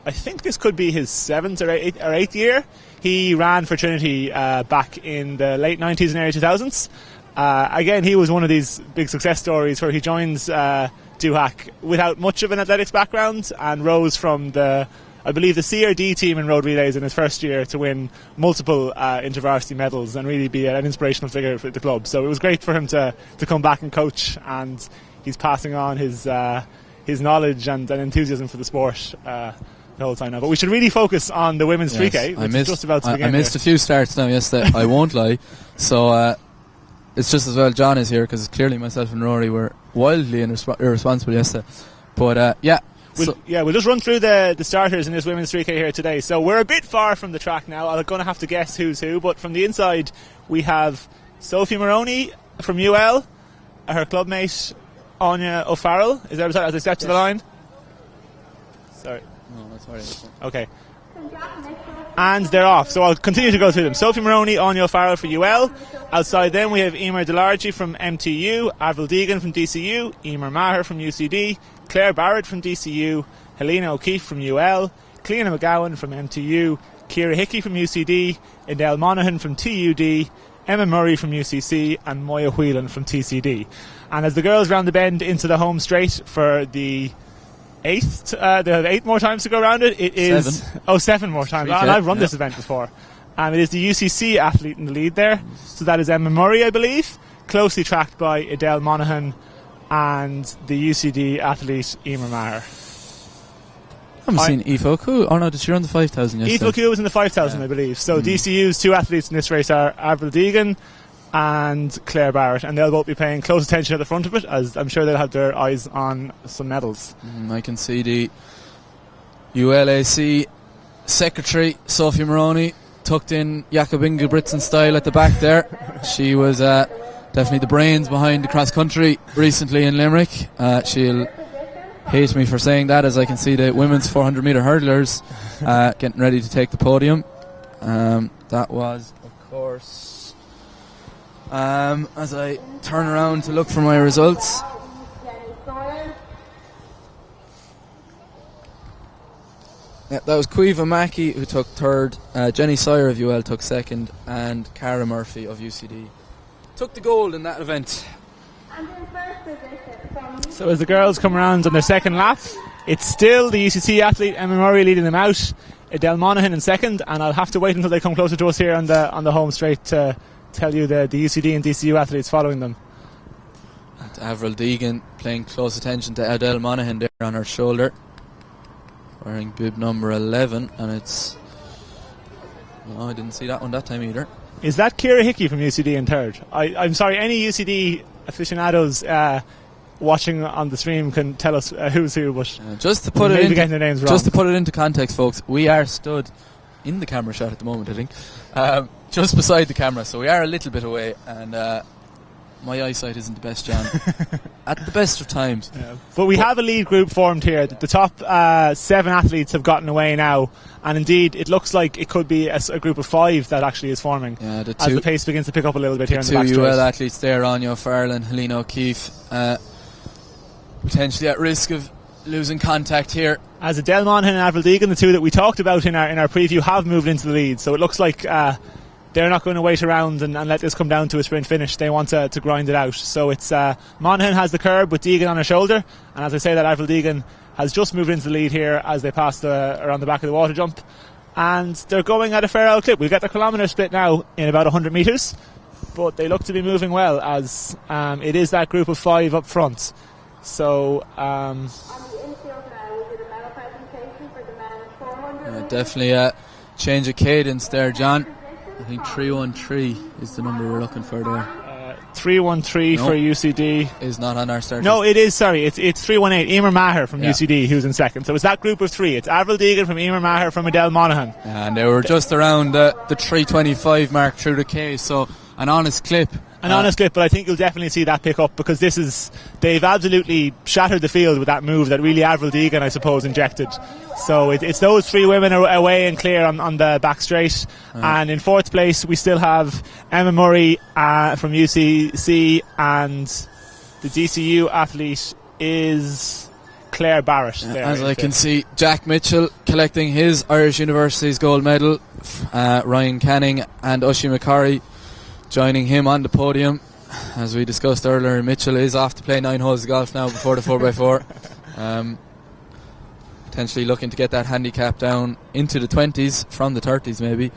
I think this could be his 7th or 8th year. He ran for Trinity back in the late 90s and early 2000s. Again, he was one of these big success stories where he joins Duhac without much of an athletics background and rose from I believe the C or D team in road relays in his first year to win multiple intervarsity medals and really be an inspirational figure for the club. So it was great for him to come back and coach, and he's passing on his knowledge and enthusiasm for the sport the whole time now. But we should really focus on the women's 3K, which is just about to begin. I missed a few starts now yesterday, I won't lie. So it's just as well John is here, because clearly myself and Rory were wildly irresponsible yesterday. But we'll just run through the starters in this women's 3K here today. So we're a bit far from the track now. I'm going to have to guess who's who, but from the inside we have Sophie Moroney from UL, her clubmate Anya O'Farrell. Is that as I step to the line? Sorry. No, that's all right. Okay. And they're off, so I'll continue to go through them. Sophie Moroney, Anya O'Farrell for UL. Outside them we have Emer Delargy from MTU, Avril Deegan from DCU, Emer Maher from UCD, Claire Barrett from DCU, Helena O'Keefe from UL, Cleona McGowan from MTU, Ciara Hickey from UCD, Adele Monaghan from TUD, Emma Murray from UCC, and Moya Whelan from TCD. And as the girls round the bend into the home straight for the 8th, they have 8 more times to go around it. It is 7 more times. And I've run this event before. It is the UCC athlete in the lead there. So that is Emma Murray, I believe, closely tracked by Adele Monaghan and the UCD athlete Emer Maher. I haven't seen Aoife O'Coo. Oh no, did she run the 5,000 yesterday? Aoife O'Coo was in the 5,000, I believe. So DCU's 2 athletes in this race are Avril Deegan and Claire Barrett, and they'll both be paying close attention at the front of it, as I'm sure they'll have their eyes on some medals. I can see the ULAC secretary, Sophie Moroney, tucked in Jakob Ingebrigtsen style at the back there. She was definitely the brains behind the cross country recently in Limerick. She'll hate me for saying that, as I can see the women's 400 metre hurdlers getting ready to take the podium. That was, of course, as I turn around to look for my results. Yeah, that was Cueva Mackey who took 3rd, Jenny Sawyer of UL took 2nd, and Cara Murphy of UCD took the gold in that event. So as the girls come around on their second lap, it's still the UCC athlete Emma Murray leading them out, Adele Monaghan in 2nd, and I'll have to wait until they come closer to us here on the home straight to tell you the UCD and DCU athletes following them. And Avril Deegan paying close attention to Adele Monaghan there on her shoulder, wearing bib number 11, and it's... No, I didn't see that one that time either. Is that Ciara Hickey from UCD in 3rd? I'm sorry, any UCD aficionados watching on the stream can tell us who's who, but just to put it into, getting their names wrong. Just to put it into context, folks, we are stood in the camera shot at the moment, I think, just beside the camera, so we are a little bit away, and my eyesight isn't the best, John, at the best of times. Yeah. But we have a lead group formed here. The top 7 athletes have gotten away now, and indeed it looks like it could be a group of 5 that actually is forming as the pace begins to pick up a little bit here in the back straight. 2 UL athletes there, Anya O'Farrell and Helena O'Keefe, potentially at risk of losing contact here. As Adele Monaghan and Avril Deegan, the 2 that we talked about in our preview, have moved into the lead, so it looks like they're not going to wait around and let this come down to a sprint finish. They want to grind it out. So it's Monaghan has the curb with Deegan on her shoulder, and as I say that, Avril Deegan has just moved into the lead here as they pass around the back of the water jump, and they're going at a fair old clip. We'll get their kilometre split now in about 100 metres, but they look to be moving well, as it is that group of 5 up front. So definitely a change of cadence there, John. I think 313 is the number we're looking for there. 313 for UCD is not on our start. No, it is. Sorry, it's 318. Emer Maher from UCD who's in 2nd. So it's that group of 3. It's Avril Deegan from Emer Maher from Adele Monaghan. And they were just around the 325 mark through the K. So an honest clip. But I think you'll definitely see that pick up, because they've absolutely shattered the field with that move that really Avril Deegan, I suppose, injected. So it's those 3 women away and clear on the back straight. And in 4th place we still have Emma Murray from UCC, and the DCU athlete is Claire Barrett. There as I can see, Jack Mitchell collecting his Irish University's gold medal. Ryan Canning and Oisin McCarry joining him on the podium. As we discussed earlier, Mitchell is off to play 9 holes of golf now before the 4x4. Potentially looking to get that handicap down into the 20s from the 30s maybe.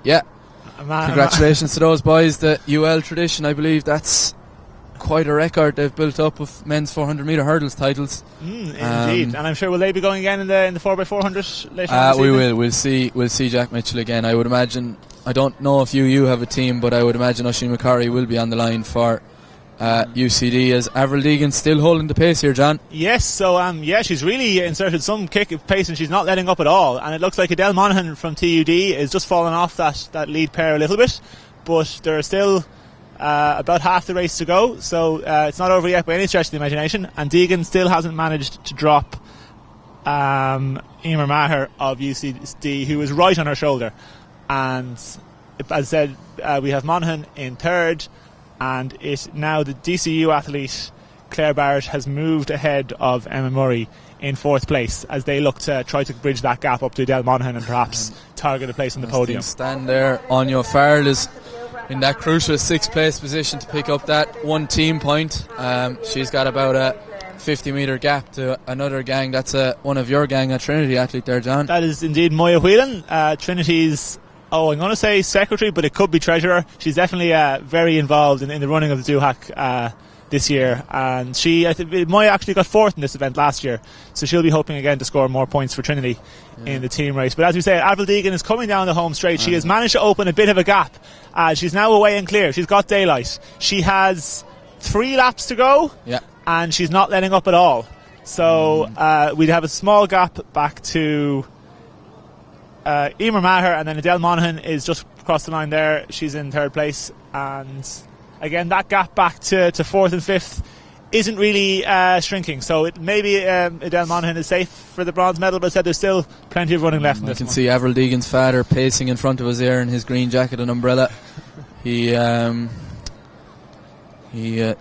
Yeah, congratulations to those boys. The UL tradition, I believe that's quite a record they've built up of men's 400 metre hurdles titles. Indeed, and I'm sure will they be going again in the 4x400 later on this we evening? will. We'll see Jack Mitchell again. I would imagine. I don't know if you have a team, but I would imagine Oisin McCarry will be on the line for UCD, as Avril Deegan's still holding the pace here, John. Yes, so she's really inserted some kick of pace and she's not letting up at all, and it looks like Adele Monaghan from TUD is just falling off that lead pair a little bit, but there are still about half the race to go, so it's not over yet by any stretch of the imagination, and Deegan still hasn't managed to drop Emer Maher of UCD, who is right on her shoulder. And as I said, we have Monaghan in third, and it's now the DCU athlete Claire Barrett has moved ahead of Emma Murray in fourth place as they look to try to bridge that gap up to Adele Monaghan and perhaps target a place on the podium. Stand there. Anya Farrell is in that crucial 6th place position to pick up that one team point. She's got about a 50 metre gap to another gang. That's one of your gang, a Trinity athlete there, John. That is indeed Moya Whelan, Trinity's, I'm going to say secretary, but it could be treasurer. She's definitely very involved in the running of the Doohack this year, and Moya actually got fourth in this event last year, so she'll be hoping again to score more points for Trinity in the team race. But as we say, Avril Deegan is coming down the home straight. She has managed to open a bit of a gap. She's now away and clear. She's got daylight. She has 3 laps to go, and she's not letting up at all. So we'd have a small gap back to Emer Maher, and then Adele Monaghan is just across the line there. She's in third place, and again that gap back to fourth and fifth isn't really shrinking, so maybe Adele Monaghan is safe for the bronze medal, but I said there's still plenty of running left in this one. You can see Avril Deegan's father pacing in front of us there in his green jacket and umbrella. He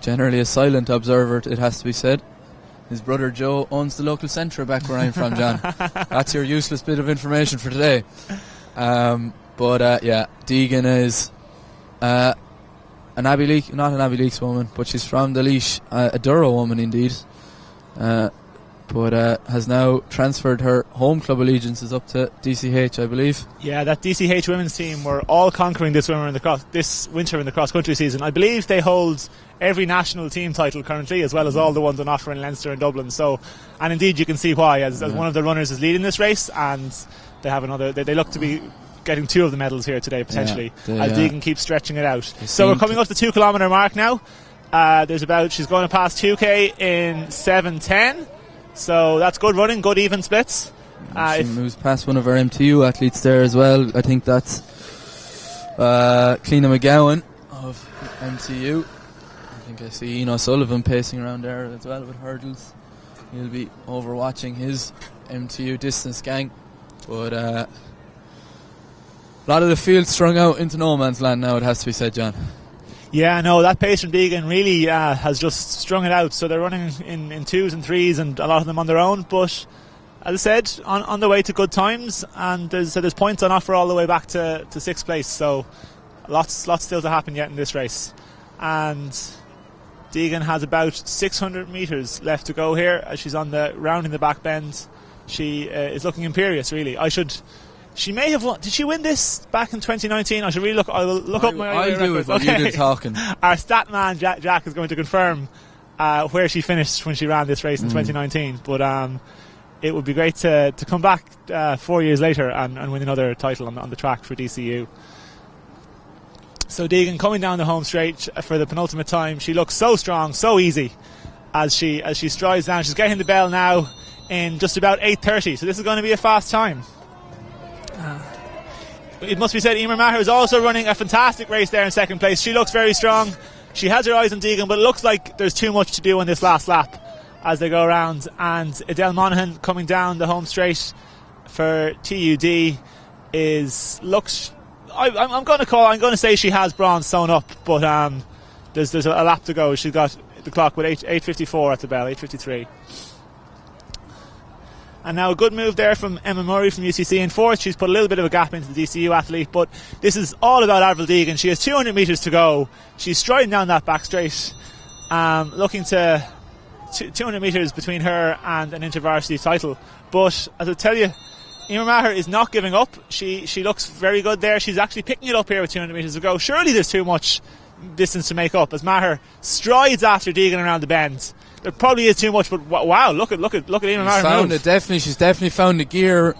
generally a silent observer, it has to be said. His brother Joe owns the local centre back where I'm from, John. That's your useless bit of information for today. Deegan is not an Abbey Leaks woman, but she's from the Laois, a Durrow woman indeed. But has now transferred her home club allegiances up to DCH, I believe. Yeah, that DCH women's team were all conquering this winter in the cross-country season. I believe they hold every national team title currently, as well as all the ones on offer in Leinster and Dublin. So, and indeed you can see why, as one of the runners is leading this race, and they have another. They look to be getting 2 of the medals here today potentially, as Deegan keeps stretching it out. So we're coming up the 2 kilometre mark now. She's going to pass 2k in 7:10. So that's good running, good even splits. She moves past one of our MTU athletes there as well. I think that's Cleena McGowan of MTU. I think I see Eno Sullivan pacing around there as well with hurdles. He'll be overwatching his MTU distance gang. But a lot of the field strung out into no man's land now, it has to be said, John. Yeah, no, that pace from Deegan really has just strung it out. So they're running in 2s and 3s, and a lot of them on their own. But as I said, on the way to good times, and there's points on offer all the way back to 6th place. So lots still to happen yet in this race. And Deegan has about 600 metres left to go here as she's rounding the back bend. She is looking imperious, really. She may have won. Did she win this back in 2019? I should really look. I will look up my records. You do talking. Our stat man Jack is going to confirm where she finished when she ran this race in 2019. But it would be great to come back 4 years later and win another title on the track for DCU. So Deegan coming down the home straight for the penultimate time. She looks so strong, so easy as she strides down. She's getting the bell now in just about 8:30. So this is going to be a fast time. It must be said, Emer Maher is also running a fantastic race there in 2nd place. She looks very strong. She has her eyes on Deegan, but it looks like there's too much to do on this last lap as they go around. And Adele Monaghan coming down the home straight for TUD looks. I'm going to say she has bronze sewn up, but there's a lap to go. She's got the clock with 8:54 at the bell, 8:53. And now a good move there from Emma Murray from UCC in fourth. She's put a little bit of a gap into the DCU athlete, but this is all about Avril Deegan. She has 200 metres to go. She's striding down that back straight, looking to 200 metres between her and an intervarsity title. But as I tell you, Emer Maher is not giving up. She looks very good there. She's actually picking it up here with 200 metres to go. Surely there's too much distance to make up as Maher strides after Deegan around the bend. There probably is too much, but wow! Look at Emer Maher found move. it definitely. She's definitely found the gear.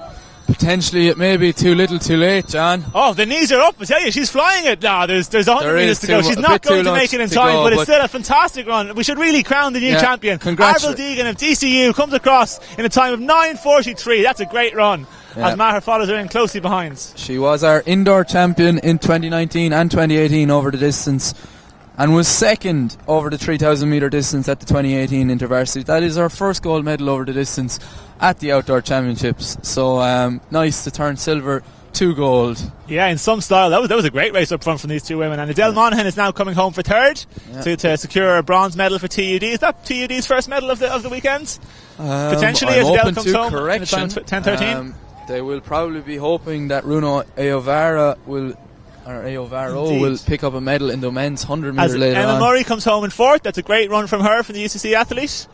Potentially it may be too little, too late, John. Oh, the knees are up. I tell you, she's flying it now. There's 100 metres to go. She's not going to make it in time, but it's still a fantastic run. We should really crown the new champion. Avril Deegan of DCU comes across in a time of 9:43. That's a great run. As Maher follows her in closely behind. She was our indoor champion in 2019 and 2018 over the distance, and was second over the 3,000 metre distance at the 2018 InterVarsity. That is our first gold medal over the distance at the Outdoor Championships. So nice to turn silver to gold. Yeah, in some style. That was a great race up front from these two women. And Adele Monaghan is now coming home for third to secure a bronze medal for TUD. Is that TUD's first medal of the weekend? Potentially, as Adele comes home in a time 10:13. They will probably be hoping that Runo Ayovaro will pick up a medal in the men's 100 metre later Emma on. Murray comes home in fourth. That's a great run from her, from the UCC athlete.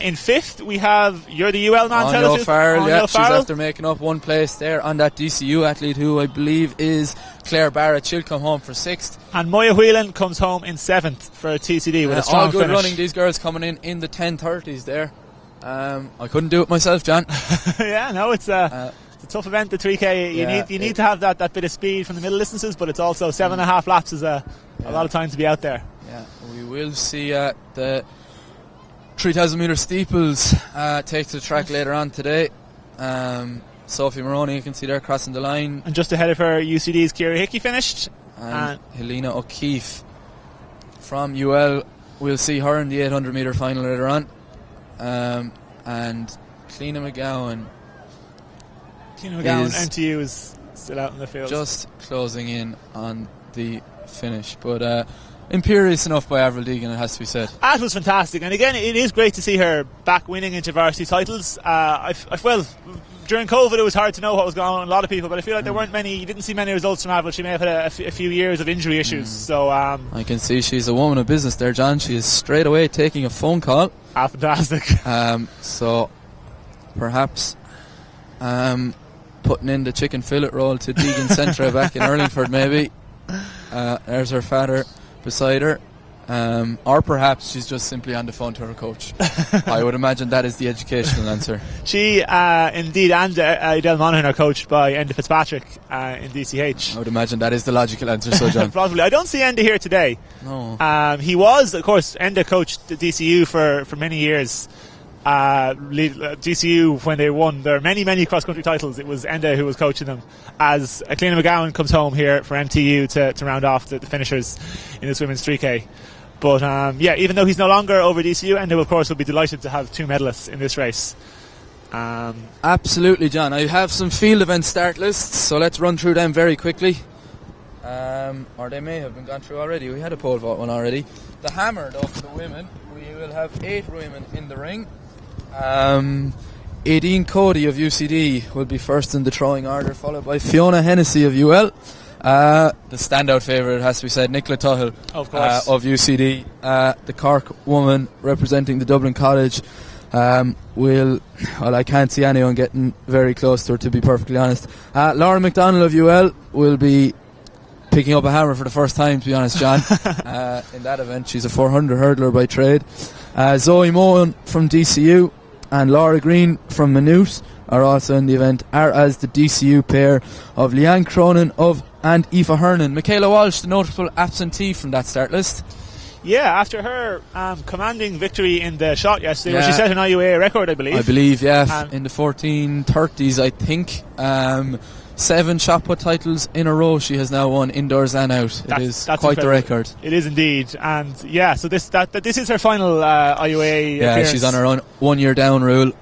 In fifth, we have, you're the UL man, Anya O'Farrell, she's after making up one place there on that DCU athlete, who I believe is Claire Barrett. She'll come home for sixth. And Moya Whelan comes home in seventh for TCD with a strong all good finish. running, these girls coming in the 10:30s there. I couldn't do it myself, John. Yeah, no, it's a tough event, the 3K. You need to have that bit of speed from the middle distances, but it's also 7.5 laps is a lot of time to be out there. Yeah, we will see the 3,000 metre steeples take to the track later on today. Sophie Maroney, you can see there crossing the line. And just ahead of her, UCD's Ciara Hickey finished. And Helena O'Keefe from UL, we'll see her in the 800 metre final later on. And Cleena McGowan NTU is still out in the field. Just closing in on the finish. But imperious enough by Avril Deegan, it has to be said. That was fantastic, and again, it is great to see her back winning InterVarsity titles. During COVID, it was hard to know what was going on with a lot of people, but I feel like there weren't many. You didn't see many results from Avril. She may have had a few years of injury issues. So I can see she's a woman of business there, John. She is straight away taking a phone call. Fantastic. So perhaps putting in the chicken fillet roll to Deegan Centra back in Urlingford, maybe. There's her father beside her. Or perhaps she's just simply on the phone to her coach. I would imagine that is the educational answer. She indeed, and Adele Monaghan are coached by Enda Fitzpatrick in DCH. I would imagine that is the logical answer, so John. Probably. I don't see Enda here today. No. He was, of course, Enda coached DCU for many years. DCU, when they won their many cross-country titles, it was Enda who was coaching them, as Cleena McGowan comes home here for MTU to round off the finishers in this women's 3K. But even though he's no longer over DCU, Enda of course will be delighted to have two medalists in this race. Absolutely, John. I have some field event start lists, so let's run through them very quickly. Or they may have been gone through already. We had a pole vault one already. The hammer, though, for the women, we will have 8 women in the ring. Aideen Cody of UCD will be first in the throwing order, followed by Fiona Hennessy of UL. The standout favourite, has to be said, Nicola Tuhill of UCD. The Cork woman representing the Dublin College I can't see anyone getting very close to her, to be perfectly honest. Laura McDonald of UL will be picking up a hammer for the first time, to be honest, John. In that event, she's a 400 hurdler by trade. Zoe Mohan from DCU and Laura Green from Maynooth are also in the event, as the DCU pair of Leanne Cronin and Aoife Hernan. Michaela Walsh, the notable absentee from that start list. Yeah, after her commanding victory in the shot yesterday, where she set an IUA record, I believe. In the 1430s, I think. 7 shot put titles in a row she has now won, indoors and out. It is quite incredible. The record. It is indeed. And so this is her final IUA appearance. She's on her own 1 year down rule.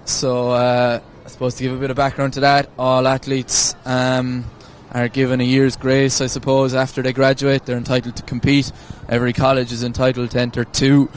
So I suppose to give a bit of background to that, all athletes are given a year's grace, I suppose, after they graduate. They're entitled to compete. Every college is entitled to enter 2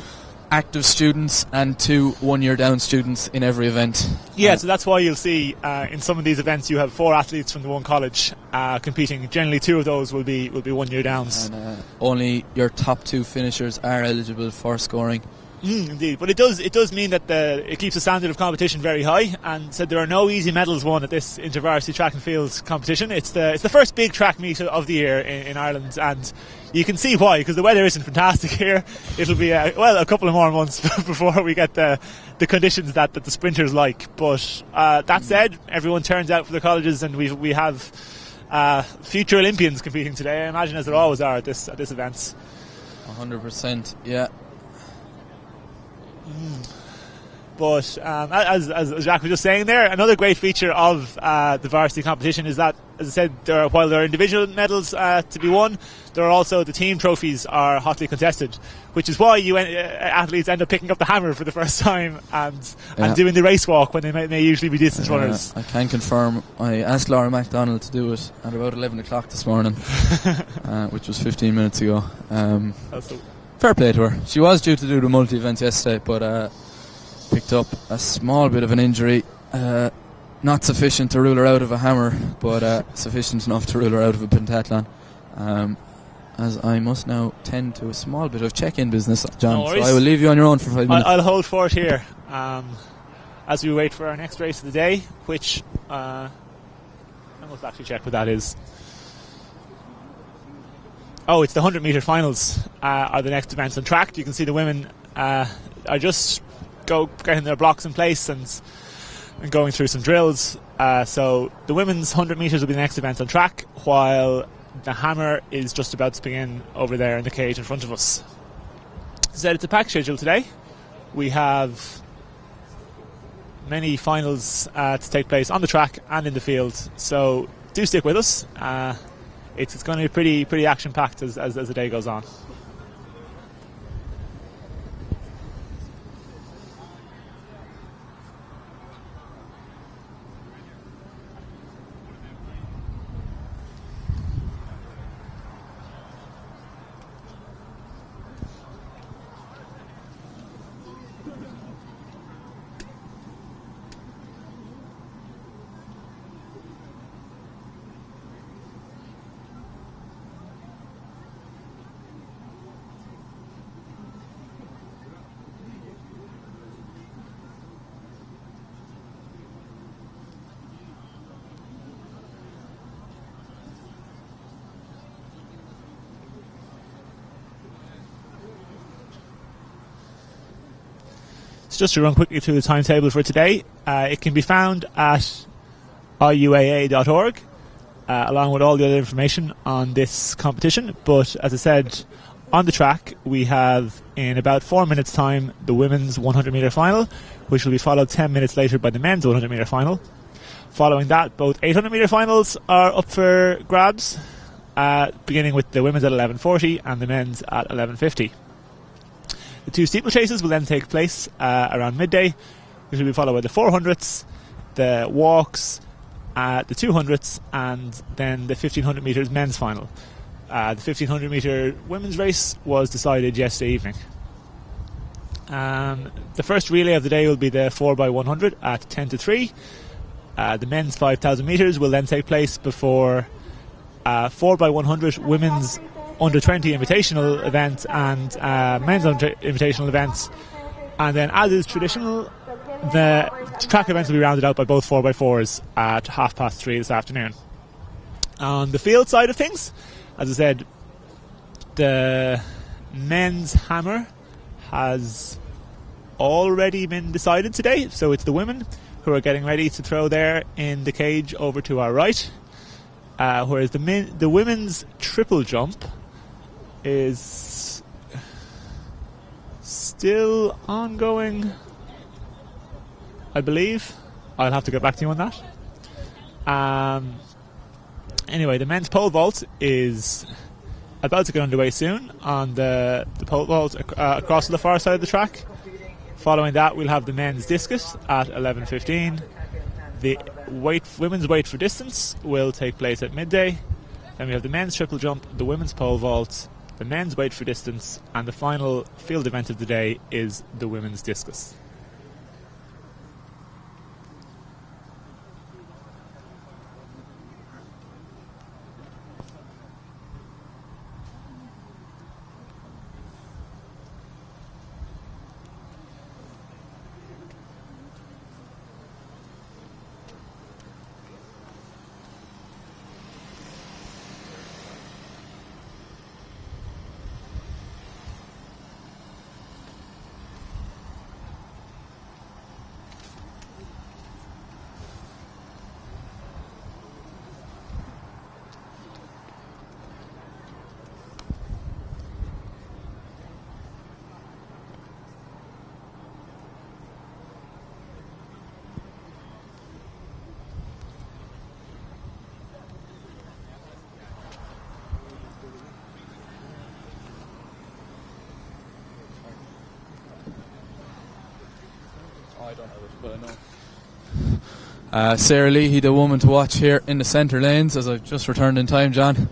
active students and 2 one-year down students in every event. Yeah, so that's why you'll see in some of these events you have 4 athletes from the one college competing. Generally 2 of those will be 1 year downs. And only your top 2 finishers are eligible for scoring. Indeed, but it does mean that it keeps the standard of competition very high, and so there are no easy medals won at this intervarsity track and field competition. It's the first big track meet of the year in Ireland, and you can see why, because the weather isn't fantastic here. It'll be a couple of more months before we get the conditions that the sprinters like. But that said, everyone turns out for the colleges, and we have future Olympians competing today, I imagine, as there always are at this event. 100%, yeah. But as Jacques was just saying there, another great feature of the varsity competition is that, as I said, while there are individual medals to be won, there are also the team trophies are hotly contested, which is why athletes end up picking up the hammer for the first time and doing the race walk when they may usually be distance runners. I can confirm, I asked Laura MacDonald to do it at about 11 o'clock this morning, which was 15 minutes ago. Fair play to her. She was due to do the multi-events yesterday, but picked up a small bit of an injury. Not sufficient to rule her out of a hammer, but sufficient enough to rule her out of a pentathlon. As I must now tend to a small bit of check-in business, John. No so worries. I will leave you on your own for 5 minutes. I'll hold fort here as we wait for our next race of the day, which I must actually check what that is. Oh, it's the 100-metre finals are the next events on track. You can see the women are just getting their blocks in place and going through some drills. So the women's 100 metres will be the next event on track, while the hammer is just about to begin over there in the cage in front of us. So it's a packed schedule today. We have many finals to take place on the track and in the field, so do stick with us. It's going to be pretty action-packed as the day goes on. Just to run quickly through the timetable for today, it can be found at iuaa.org along with all the other information on this competition. But as I said, on the track we have in about 4 minutes time the women's 100 metre final, which will be followed 10 minutes later by the men's 100 metre final. Following that, both 800 metre finals are up for grabs, beginning with the women's at 11:40 and the men's at 11:50. The 2 steeplechases will then take place around midday, which will be followed by the 400s, the walks, the 200s, and then the 1500 metres men's final. The 1500 metre women's race was decided yesterday evening. The first relay of the day will be the 4x100 at 10 to 3. The men's 5,000 metres will then take place before 4x100 women's under 20 invitational event and men's under invitational events, and then, as is traditional, the track events will be rounded out by both 4x4s at 3:30 this afternoon. On the field side of things, as I said, the men's hammer has already been decided today, so it's the women who are getting ready to throw there in the cage over to our right, whereas the women's triple jump is still ongoing, I believe. I'll have to get back to you on that. Anyway, the men's pole vault is about to get underway soon on the pole vault across to the far side of the track. Following that, we'll have the men's discus at 11:15, the women's weight for distance will take place at midday. Then we have the men's triple jump, the women's pole vault, the men's weight for distance, and the final field event of the day is the women's discus. Sarah Leahy, the woman to watch here in the centre lanes, as I've just returned in time, John.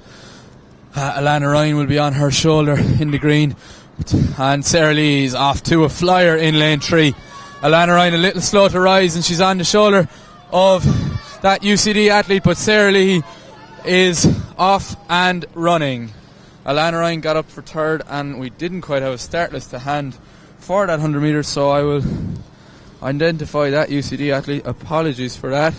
Alana Ryan will be on her shoulder in the green, and Sarah Leahy is off to a flyer in lane 3. Alana Ryan a little slow to rise, and she's on the shoulder of that UCD athlete, but Sarah Leahy is off and running. Alana Ryan got up for third, and we didn't quite have a start list to hand for that 100 metres, so I will identify that UCD athlete. Apologies for that.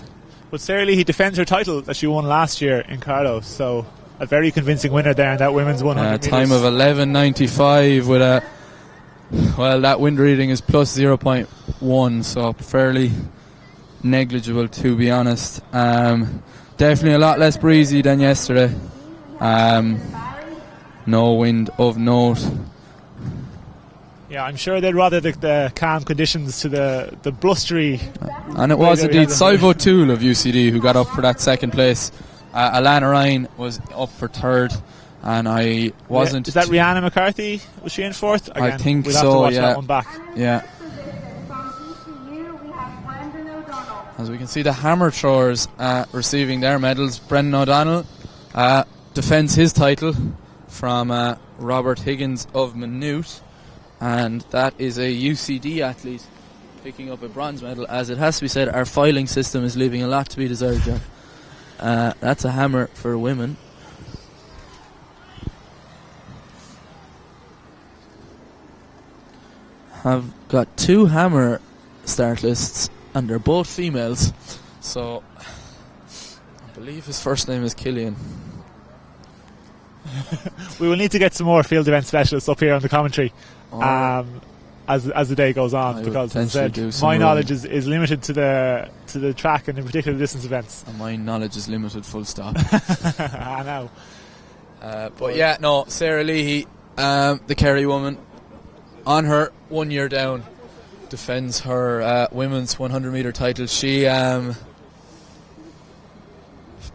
But Sarah Leahy defends her title that she won last year in Carlo, so a very convincing winner there in that women's 100 metres. Time of 11.95 with a, well, that wind reading is plus 0.1, so fairly negligible, to be honest. Definitely a lot less breezy than yesterday. No wind of note. Yeah, I'm sure they'd rather the calm conditions to the blustery. And it was indeed Sive O'Toole of UCD who got up for that second place. Alana Ryan was up for third, and I wasn't. Is that Rihanna McCarthy? Was she in fourth? Again, I think we'll so. Have to watch yeah. that one back. Yeah. As we can see, the hammer throwers receiving their medals. Brendan O'Donnell defends his title from Robert Higgins of Maynooth. And that is a UCD athlete picking up a bronze medal. As it has to be said, our filing system is leaving a lot to be desired, John. That's a hammer for women. Have got 2 hammer start lists, and they're both females. So, I believe his first name is Killian. We will need to get some more field event specialists up here on the commentary as the day goes on, because as I said, my knowledge is limited to the track and in particular distance events. And my knowledge is limited, full stop. I know. But yeah, no, Sarah Leahy, the Kerry woman, on her 1 year down, defends her women's 100 metre title. She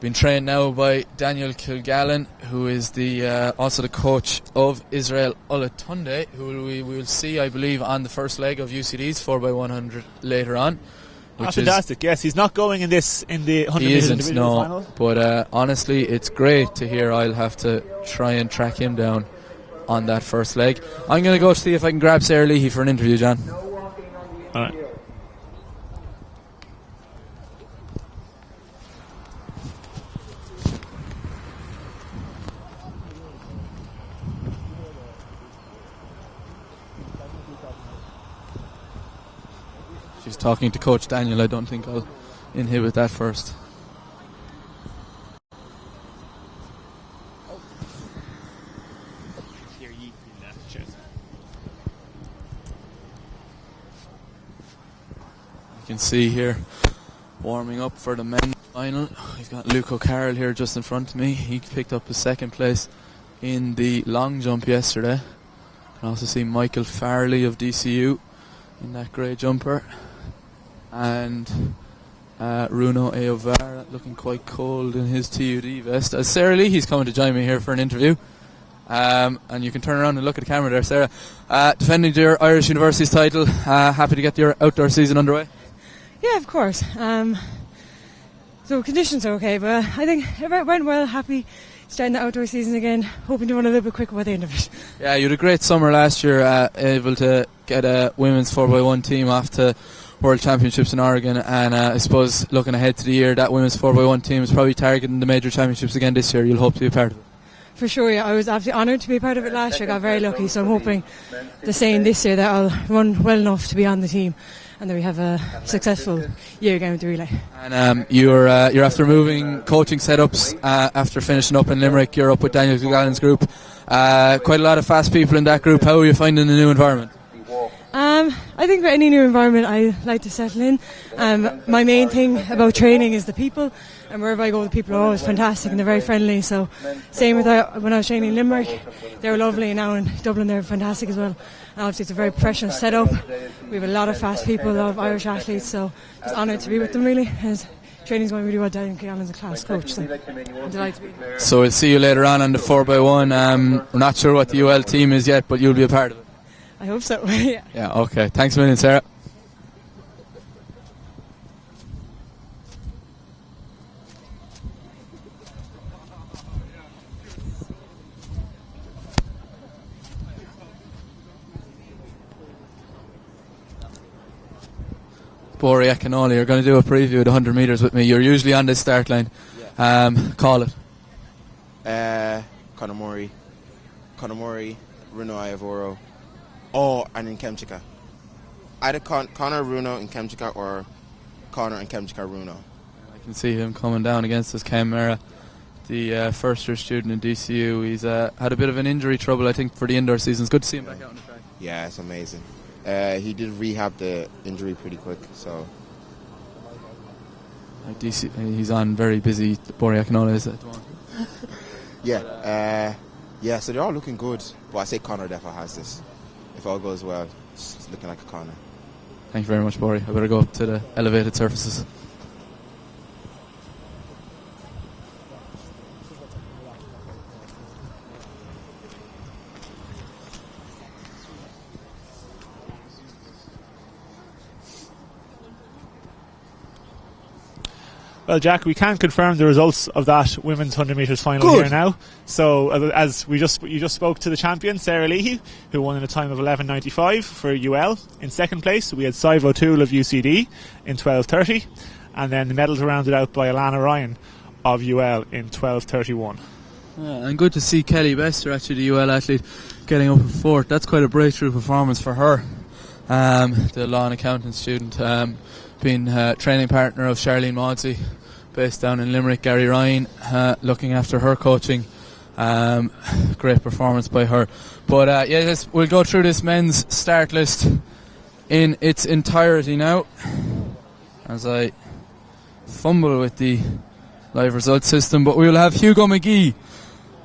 been trained now by Daniel Kilgallen, who is the also the coach of Israel Olatunde, who we will see, I believe, on the first leg of UCD's 4x100 later on. Fantastic! Yes, he's not going in the 100 metres individual final. But honestly, it's great to hear. I'll have to try and track him down on that first leg. I'm going to go see if I can grab Sarah Leahy for an interview, John. All right. She's talking to Coach Daniel. I don't think I'll inhibit that first. You can see here, warming up for the men's final. We've got Luke O'Carroll here just in front of me. He picked up his second place in the long jump yesterday. You can also see Michael Farley of DCU in that grey jumper. And Runo Eovara looking quite cold in his TUD vest. Sarah Leahy's coming to join me here for an interview. And you can turn around and look at the camera there, Sarah. Defending your Irish University's title. Happy to get your outdoor season underway? Yeah, of course. So conditions are okay, but I think it went well. Happy starting the outdoor season again. Hoping to run a little bit quicker by the end of it. Yeah, you had a great summer last year, able to get a women's 4x1 team off to World Championships in Oregon, and I suppose looking ahead to the year, that women's 4x1 team is probably targeting the major championships again this year. You'll hope to be a part of it. For sure, yeah. I was absolutely honoured to be a part of it last year. I got very lucky, so I'm hoping the same this year, that I'll run well enough to be on the team and that we have a successful year again with the relay. And you're after moving coaching setups after finishing up in Limerick. You're up with Daniel Kilgallen's group. Quite a lot of fast people in that group. How are you finding the new environment? I think with any new environment I like to settle in. My main thing about training is the people, and wherever I go the people are always fantastic and they're very friendly. So same with when I was training in Limerick, they were lovely, and now in Dublin they're fantastic as well. And obviously it's a very professional setup. We have a lot of fast people, a lot of Irish athletes, so just honoured to be with them really. And training's going really well. Daniel Kilgallen's a class coach, so I'm delighted to be here. So we'll see you later on the 4x1. We're not sure what the UL team is yet, but you'll be a part of it. I hope so. Yeah. Yeah, okay. Thanks a million, Sarah. Bori Akinoli, you're going to do a preview of the 100 metres with me. You're usually on this start line. Call it. Conor Murray, Runo Iavoro. Oh, and in Kemchika. Either Conor, Runo, and Kemchika, or Conor and Kemchika, Runo. I can see him coming down against us, Cam Mera, the first-year student in DCU. He's had a bit of an injury trouble, I think, for the indoor season. It's good to see him back out on the track. Yeah, it's amazing. He did rehab the injury pretty quick, so... He's on very busy. Bori Akinoli, is it? Yeah, so they're all looking good. But I say Conor definitely has this. If all goes well, it's looking like a Conor. Thank you very much, Bori. I better go up to the elevated surfaces. Well, Jack, we can confirm the results of that women's 100 metres final here now. So, as you just spoke to the champion, Sarah Leahy, who won in a time of 11.95 for UL. In second place, we had Sive O'Toole of UCD in 12.30, and then the medals were rounded out by Alana Ryan of UL in 12.31. And good to see Kelly Bester, actually the UL athlete, getting up in fourth. That's quite a breakthrough performance for her. The law and accounting student, being training partner of Charlene Maudsley, based down in Limerick. Gary Ryan looking after her coaching. Great performance by her. But we'll go through this men's start list in its entirety now, as I fumble with the live results system. But we will have Hugo McGee,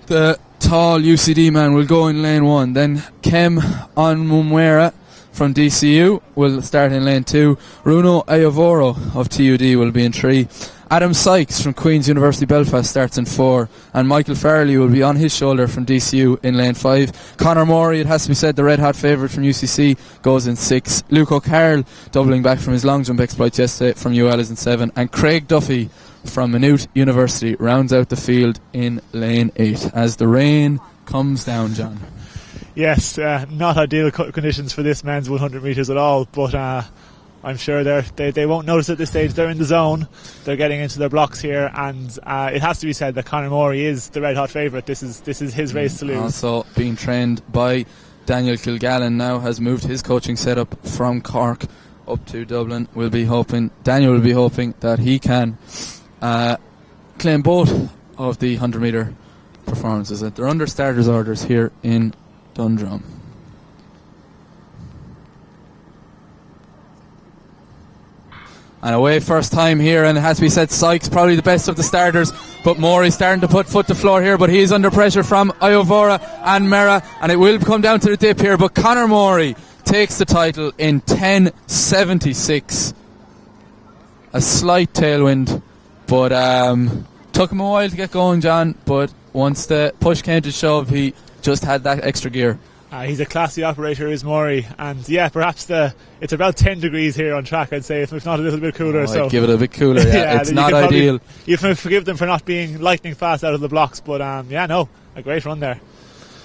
the tall UCD man, will go in lane 1. Then Kem Onmumwera from DCU will start in lane 2. Runo Iavoro of TUD will be in 3. Adam Sykes from Queen's University Belfast starts in 4, and Michael Farley will be on his shoulder from DCU in lane 5. Conor Murray, it has to be said, the red hot favourite from UCC, goes in 6. Luke O'Carroll, doubling back from his long jump exploits yesterday, from UL, is in 7, and Craig Duffy from Maynooth University rounds out the field in lane 8 as the rain comes down, John. Yes, not ideal conditions for this men's 100 metres at all, but I'm sure they won't notice at this stage. They're in the zone, they're getting into their blocks here, and it has to be said that Conor Murray is the red hot favourite. This is his race to lose. Also being trained by Daniel Kilgallen, now has moved his coaching setup from Cork up to Dublin. Daniel will be hoping that he can claim both of the 100 metre performances. They're under starters orders here in Dundrum. And away first time here, and it has to be said, Sykes probably the best of the starters, but Morey starting to put foot to floor here, but he is under pressure from Iovora and Mera, and it will come down to the dip here, but Conor Morey takes the title in 10.76. A slight tailwind, but took him a while to get going, John, but once the push came to shove, he just had that extra gear. He's a classy operator, is Maury, and yeah, perhaps it's about 10 degrees here on track, I'd say, if not a little bit cooler. So I'd give it a bit cooler. Yeah, it's not ideal. You can forgive them for not being lightning fast out of the blocks, but a great run there.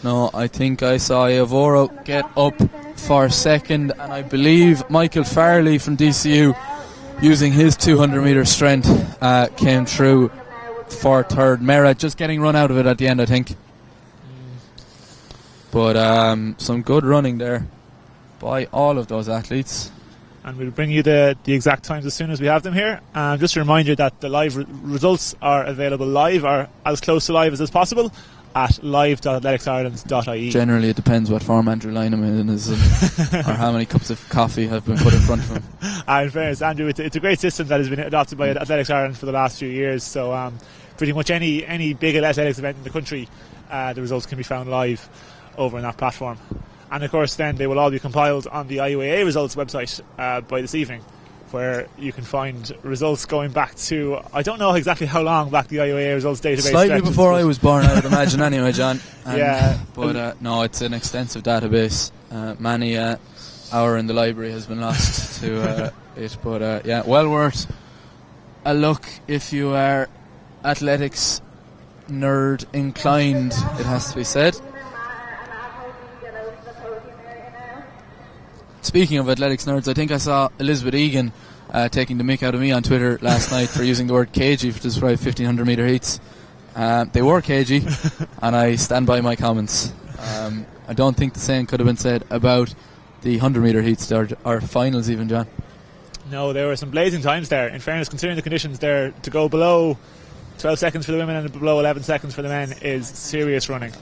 No, I think I saw Iovoro get up for second, and I believe Michael Farley from DCU, using his 200 metre strength, came through for third. Mera just getting run out of it at the end, I think. But some good running there by all of those athletes. And we'll bring you the exact times as soon as we have them here. Just to remind you that the live results are available live, or as close to live as possible, at live.athleticsIreland.ie. Generally, it depends what form Andrew Lineman is or how many cups of coffee have been put in front of him. In fairness, Andrew, it's a great system that has been adopted by Athletics Ireland for the last few years. So pretty much any big athletics event in the country, the results can be found live over on that platform. And of course then they will all be compiled on the IUAA results website by this evening, where you can find results going back to, I don't know exactly how long back the IUAA results database slightly stretches, before I was born, I would imagine anyway, John. But no, it's an extensive database. Many hour in the library has been lost to it, but well worth a look if you are athletics nerd inclined, it has to be said. Speaking of athletics nerds, I think I saw Elizabeth Egan taking the mick out of me on Twitter last night for using the word cagey to describe 1500 metre heats. They were cagey, and I stand by my comments. I don't think the same could have been said about the 100 metre heats or finals even, John. No, there were some blazing times there. In fairness, considering the conditions there, to go below 12 seconds for the women and below 11 seconds for the men is serious running.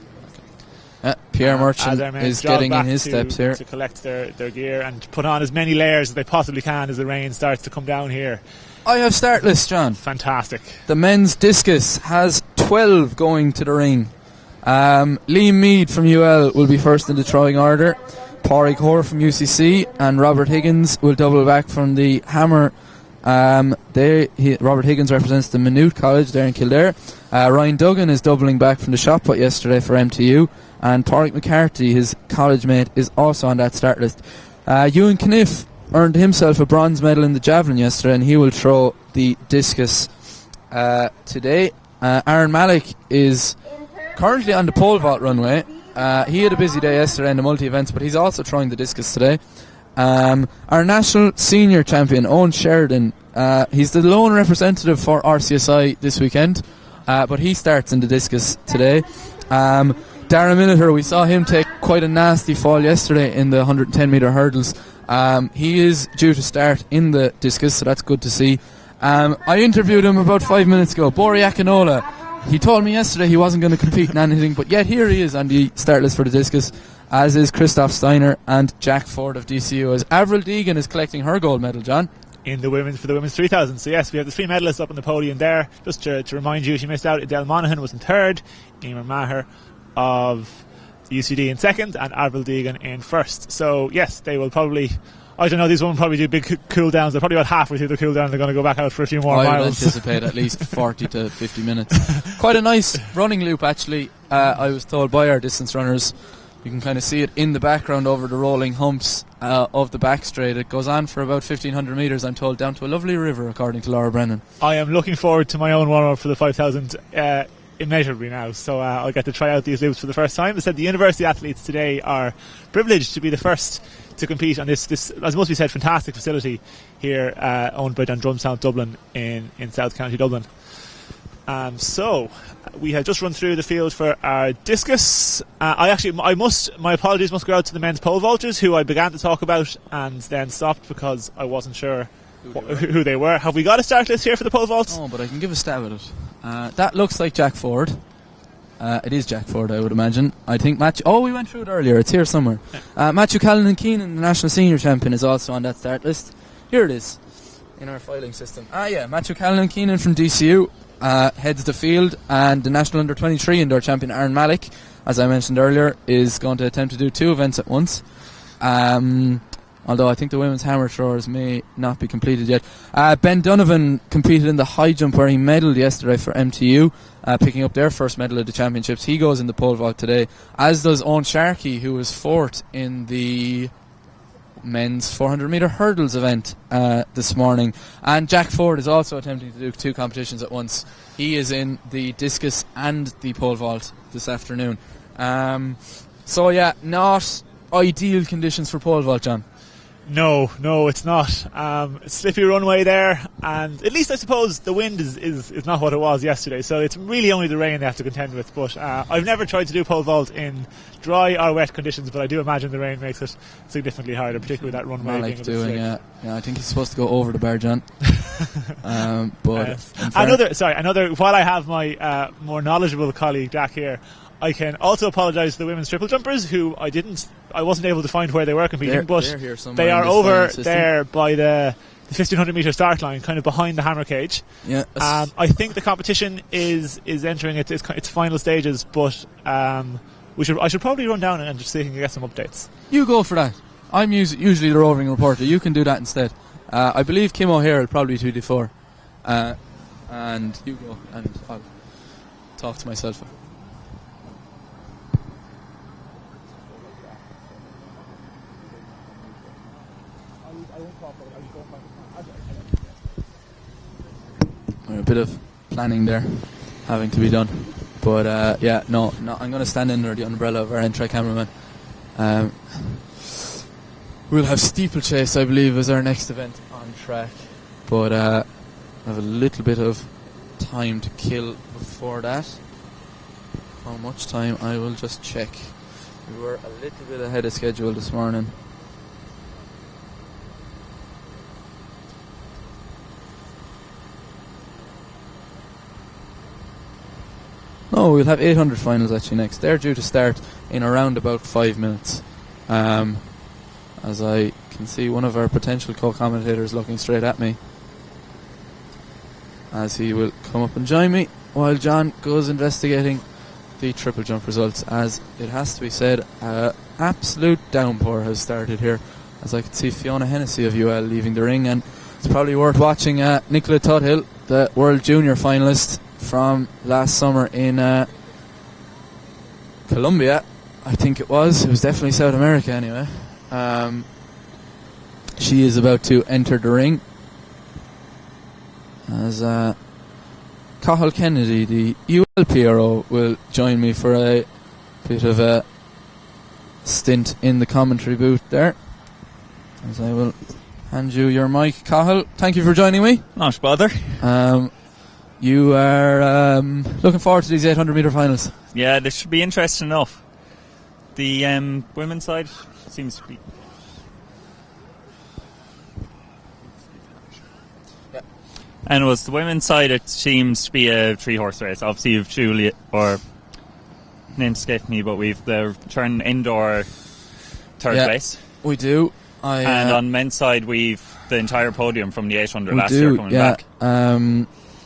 Pierre Merchant is getting in his steps here to collect their gear and put on as many layers as they possibly can as the rain starts to come down here. I have start list, John. Fantastic. The men's discus has 12 going to the ring. Liam Mead from UL will be first in the throwing order. Pádraig Hoare from UCC and Robert Higgins will double back from the hammer. Robert Higgins represents the Maynooth College there in Kildare. Ryan Duggan is doubling back from the shot put yesterday for MTU, and Pádraig McCarthy, his college mate, is also on that start list. Ewan Kniff earned himself a bronze medal in the javelin yesterday, and he will throw the discus today. Aaron Malik is currently on the pole vault runway. He had a busy day yesterday in the multi-events, but he's also throwing the discus today. Our national senior champion, Owen Sheridan, he's the lone representative for RCSI this weekend, but he starts in the discus today. Darren Minotaur, we saw him take quite a nasty fall yesterday in the 110 metre hurdles. He is due to start in the discus, so that's good to see. I interviewed him about 5 minutes ago. Bori Akinola, he told me yesterday he wasn't going to compete in anything, but yet here he is on the start list for the discus, as is Christoph Steiner and Jack Ford of DCU, as Avril Deegan is collecting her gold medal, John. For the women's 3000. So yes, we have the three medalists up on the podium there. Just to remind you, she missed out. Adele Monaghan was in third, Emer Maher of UCD in second, and Avril Deegan in first. So yes, they will probably, I don't know, these women probably do big cool downs. They're probably about halfway through the cool down. They're going to go back out for a few more miles. I would anticipate at least 40 to 50 minutes. Quite a nice running loop, actually. I was told by our distance runners. You can kind of see it in the background over the rolling humps of the back straight. It goes on for about 1,500 metres, I'm told, down to a lovely river, according to Laura Brennan. I am looking forward to my own warm-up for the 5,000 immeasurably now, so I'll get to try out these loops for the first time. They said the university athletes today are privileged to be the first to compete on this as must be said, fantastic facility here, owned by Dundrumstown Dublin in South County Dublin. So we have just run through the field for our discus. My apologies must go out to the men's pole vaulters, who I began to talk about and then stopped because I wasn't sure who they were. Have we got a start list here for the pole vaults? Oh, but I can give a stab at it. That looks like Jack Ford. It is Jack Ford, I would imagine. I think we went through it earlier. It's here somewhere. Matthew Callinan-Keenan, the national senior champion, is also on that start list. Here it is in our filing system. Matthew Callinan-Keenan from DCU heads the field, and the national under-23 indoor champion Aaron Malik, as I mentioned earlier, is going to attempt to do two events at once. although I think the women's hammer throwers may not be completed yet. Ben Donovan competed in the high jump where he medalled yesterday for MTU, picking up their first medal at the championships. He goes in the pole vault today, as does Owen Sharkey, who was fourth in the men's 400 metre hurdles event this morning. And Jack Ford is also attempting to do 2 competitions at once. He is in the discus and the pole vault this afternoon. So yeah, not ideal conditions for pole vault, John. No, it's not. Slippy runway there, and at least I suppose the wind is not what it was yesterday, so it's really only the rain they have to contend with. But I've never tried to do pole vault in dry or wet conditions, but I do imagine the rain makes it significantly harder, particularly that runway being a bit slick. Yeah, I think he's supposed to go over the bar, John. But another. While I have my more knowledgeable colleague Jack here, I can also apologise to the women's triple jumpers who I wasn't able to find where they were competing, but they are over there by the 1500 metre start line, kind of behind the hammer cage. Yeah. I think the competition is entering its final stages, but I should probably run down and just see if I can get some updates. You go for that. I'm usually the roving reporter. You can do that instead. I believe Kim O'Hare will probably be 2D4, and you go, and I'll talk to myself. A bit of planning there having to be done, but no, I'm going to stand under the umbrella of our entry cameraman. We'll have steeplechase, I believe, as our next event on track, but I have a little bit of time to kill before that. How much time? I will just check. We were a little bit ahead of schedule this morning. No, we'll have 800 finals actually next. They're due to start in around about 5 minutes. As I can see one of our potential co-commentators looking straight at me, as he will come up and join me while John goes investigating the triple jump results. As it has to be said, absolute downpour has started here, as I can see Fiona Hennessy of UL leaving the ring, and it's probably worth watching Nicola Tuthill, the World Junior finalist from last summer in Colombia, I think it was definitely South America anyway. She is about to enter the ring, as Cathal Kennedy, the UL PRO, will join me for a bit of a stint in the commentary booth there, as I will hand you your mic. Cathal, thank you for joining me. Not bother. You are looking forward to these 800 metre finals. Yeah, this should be interesting enough. The women's side seems to be... Yeah. And it was the women's side, it seems to be a 3-horse race. Obviously you've Julia, or name escaped me, but we've the turn indoor third place. We do. And on men's side we've the entire podium from the 800 last year coming back.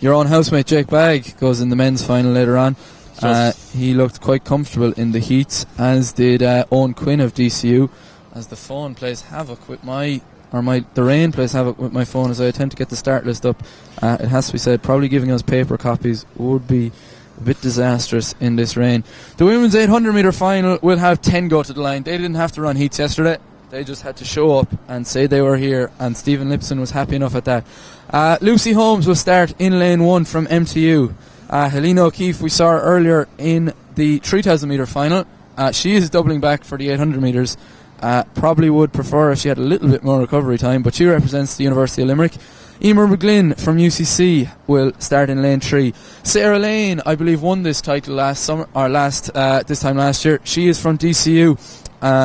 Your own housemate Jake Bagg goes in the men's final later on. He looked quite comfortable in the heats, as did Owen Quinn of DCU. As the phone plays havoc with the rain plays havoc with my phone as I attempt to get the start list up. It has to be said, probably giving us paper copies would be a bit disastrous in this rain. The women's 800 metre final will have 10 go to the line. They didn't have to run heats yesterday. They just had to show up and say they were here, and Stephen Lipson was happy enough at that. Lucy Holmes will start in lane 1 from MTU. Helena O'Keefe, we saw her earlier in the 3000 metre final. She is doubling back for the 800 metres. Probably would prefer if she had a little bit more recovery time, but she represents the University of Limerick. Emer McGlynn from UCC will start in lane 3. Sarah Lane, I believe, won this title this time last year. She is from DCU.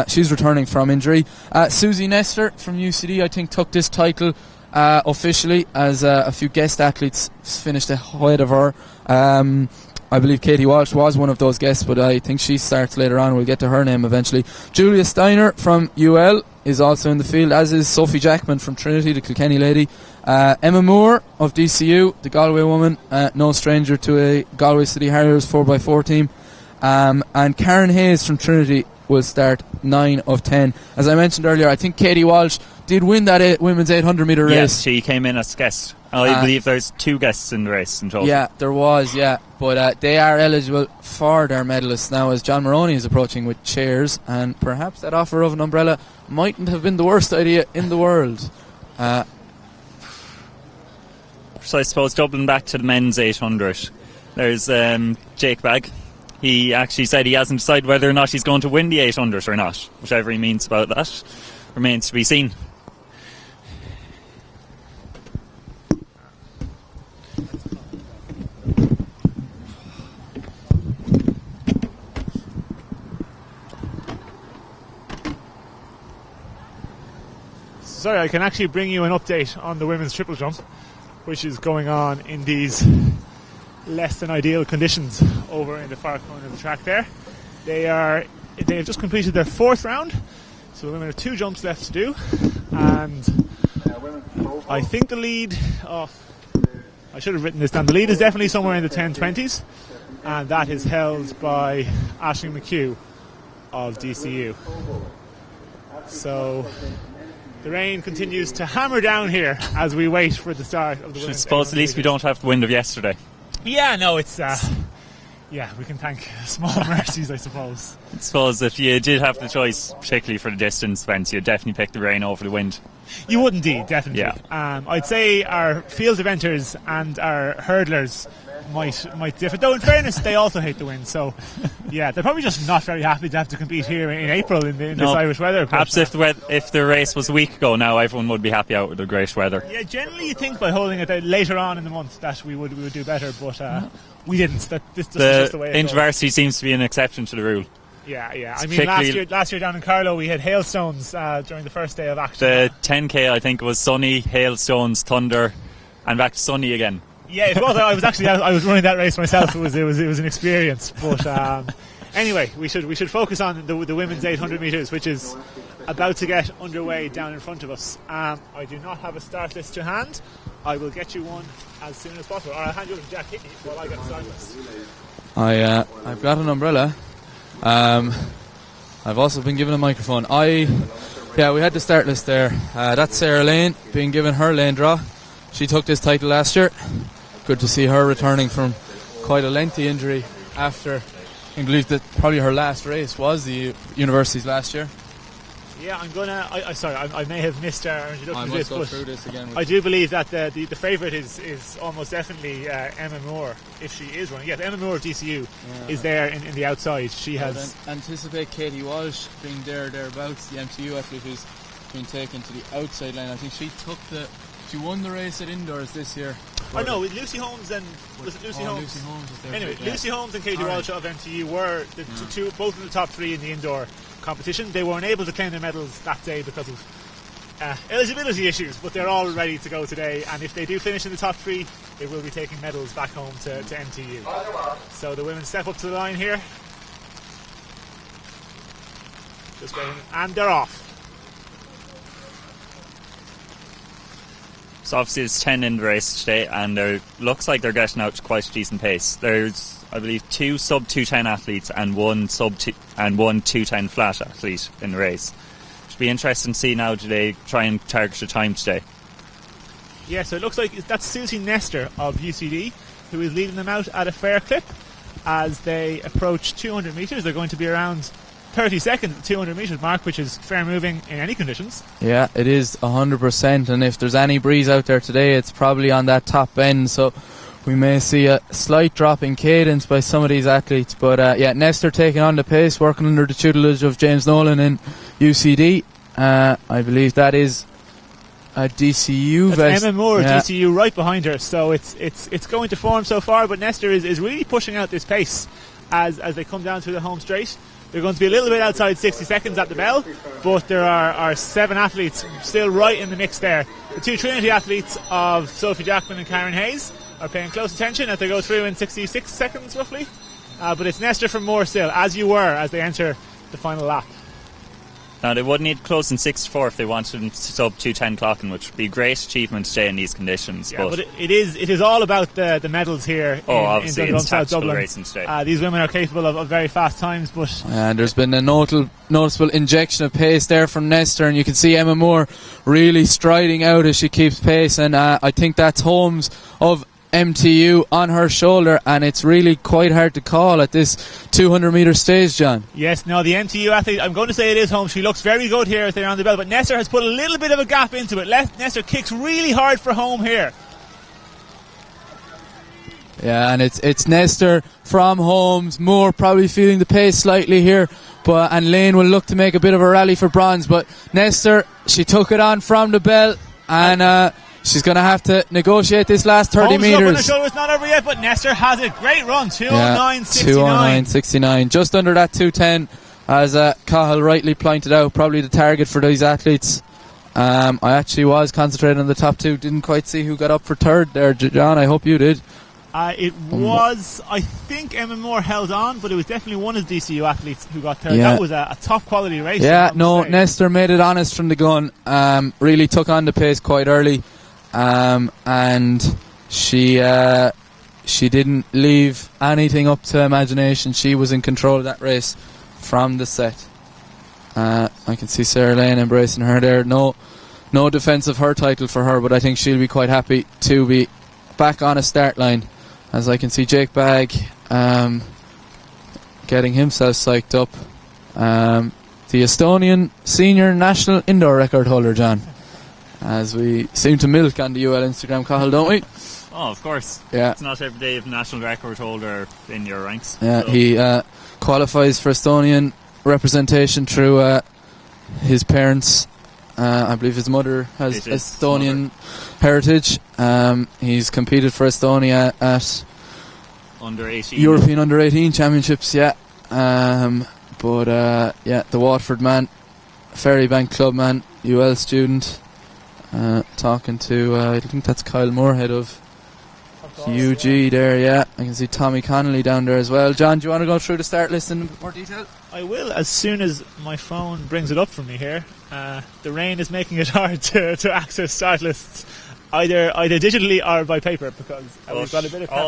She's returning from injury. Susie Nestor from UCD, I think, took this title officially, as a few guest athletes finished ahead of her. I believe Katie Walsh was one of those guests, but I think she starts later on. We'll get to her name eventually. Julia Steiner from UL is also in the field, as is Sophie Jackman from Trinity, the Kilkenny lady. Emma Moore of DCU, the Galway woman, no stranger to a Galway City Harriers 4x4 team. And Karen Hayes from Trinity will start 9 of 10. As I mentioned earlier, I think Katie Walsh did win that women's 800 metre race. Yes, she came in as guest. I believe there's 2 guests in the race in total. Yeah, there was, yeah. But they are eligible for their medalists now, as John Maroney is approaching with chairs, and perhaps that offer of an umbrella mightn't have been the worst idea in the world. So I suppose doubling back to the men's 800, there's Jake Bagg. He actually said he hasn't decided whether or not he's going to win the 800 or not. Whatever he means about that remains to be seen. Sorry, I can actually bring you an update on the women's triple jump, which is going on in these less than ideal conditions over in the far corner of the track there. They have just completed their 4th round, so the women have 2 jumps left to do, and I think the lead, I should have written this down, the lead is definitely somewhere in the 10:20s, and that is held by Aisling McHugh of DCU. So the rain continues to hammer down here as we wait for the start of the women's. I suppose at least we don't have the wind of yesterday. Yeah, no, it's yeah, we can thank small mercies, I suppose. I suppose if you did have the choice, particularly for the distance events, you'd definitely pick the rain over the wind. You would indeed, definitely. Yeah. I'd say our field eventers and our hurdlers might differ. Though in fairness, they also hate the wind. So yeah, they're probably just not very happy to have to compete here in April in this Irish weather. Perhaps if the race was a week ago now, everyone would be happy out with the great weather. Yeah, generally you think by holding it later on in the month that we would do better, but we didn't. This is just the way it goes. Intervarsity seems to be an exception to the rule. Yeah. I mean, last year down in Carlow we had hailstones during the first day of action. The 10k, I think, was sunny, hailstones, thunder, and back to sunny again. Yeah, it was. I was running that race myself. It was an experience. But anyway, we should focus on the women's 800 metres, which is about to get underway down in front of us. I do not have a start list to hand. I will get you one as soon as possible, or I'll hand you over to Jack Hickey while I get a start list. I've got an umbrella. I've also been given a microphone. We had the start list there. That's Sarah Lane being given her lane draw. She took this title last year. Good to see her returning from quite a lengthy injury after, I believe that probably her last race was the universities last year. Yeah, I may have missed our introduction I to must this, go but through this again. I do believe that the favourite is almost definitely Emma Moore, if she is running. Yes, Emma Moore of DCU is there in the outside. She has... Anticipate Katie Walsh being thereabouts, the MTU athlete who's been taken to the outside lane. I think she won the race at indoors this year. I know, with Lucy Holmes and... Was it Lucy Holmes? Lucy Holmes was there. Anyway, Lucy Holmes and Katie Walsh of MTU were the two, both in the top 3 in the indoor competition. They weren't able to claim their medals that day because of eligibility issues, but they're all ready to go today, and if they do finish in the top 3, they will be taking medals back home to MTU. So the women step up to the line here. Just waiting, and they're off. So obviously there's 10 in the race today, and it looks like they're getting out at quite a decent pace. There's, I believe, 2 sub 210 athletes and 1 210 flat athlete in the race. It'll be interesting to see now, do they try and target a time today? Yeah, so it looks like that's Susie Nestor of UCD who is leading them out at a fair clip as they approach 200 metres. They're going to be around 30 seconds at the 200 metres mark, which is fair moving in any conditions. Yeah, it is 100%, and if there's any breeze out there today, it's probably on that top end, so we may see a slight drop in cadence by some of these athletes. But Nestor taking on the pace, working under the tutelage of James Nolan in UCD. I believe that is a DCU That's vest. Emma Moore, DCU, right behind her. So it's going to form so far, but Nestor is really pushing out this pace as they come down through the home straight. They're going to be a little bit outside 60 seconds at the bell, but there are 7 athletes still right in the mix there. The 2 Trinity athletes of Sophie Jackman and Karen Hayes are paying close attention as they go through in 66 seconds roughly. But it's Nestor from Moore still, as they enter the final lap. Now, they would need close in 6-4 if they wanted to sub 2:10 clocking, which would be a great achievement today in these conditions. Yeah, but it is all about the medals here obviously, in Dundrum it's South tactical Dublin. racing today. These women are capable of very fast times, but... And there's been a noticeable injection of pace there from Nestor, and you can see Emma Moore really striding out as she keeps pace, and I think that's Holmes of MTU on her shoulder, and it's really quite hard to call at this 200 metre stage, John. Yes, no, the MTU athlete, I'm going to say it is Holmes. She looks very good here as they're on the bell, but Nestor has put a little bit of a gap into it. Nestor kicks really hard for home here. Yeah, and it's Nestor from Holmes. Moore probably feeling the pace slightly here, and Lane will look to make a bit of a rally for bronze, but Nestor, she took it on from the bell, and she's going to have to negotiate this last 30 metres. Holmes up on her shoulder, it's not over yet, but Nestor has a great run, 2:09.69. 2:09.69, just under that 2:10, as Cahill rightly pointed out, probably the target for these athletes. I actually was concentrating on the top two, didn't quite see who got up for third there, John. I hope you did. It was, I think Emma Moore held on, but it was definitely one of the DCU athletes who got third. Yeah. That was a top quality race. Yeah, no, Nestor made it honest from the gun, really took on the pace quite early, and she didn't leave anything up to imagination. She was in control of that race from the set. I can see Sarah Lane embracing her there. No defence of her title for her, but I think she'll be quite happy to be back on a start line. As I can see Jake Bagg getting himself psyched up. The Estonian senior national indoor record holder, John. As we seem to milk on the UL Instagram, Cahill, don't we? Oh, of course. Yeah. It's not every day of national record holder in your ranks. Yeah, so. he qualifies for Estonian representation through his parents. I believe his mother has Estonian heritage. He's competed for Estonia at under 18 European under 18 championships. Yeah, but the Watford man, Ferrybank club man, UL student. Talking to I think that's Kyle Moorhead of UG there. Yeah, I can see Tommy Connolly down there as well. John, do you want to go through the start list in more detail? I will, as soon as my phone brings it up for me here. The rain is making it hard to access start lists, either digitally or by paper, because we've got a bit of paper.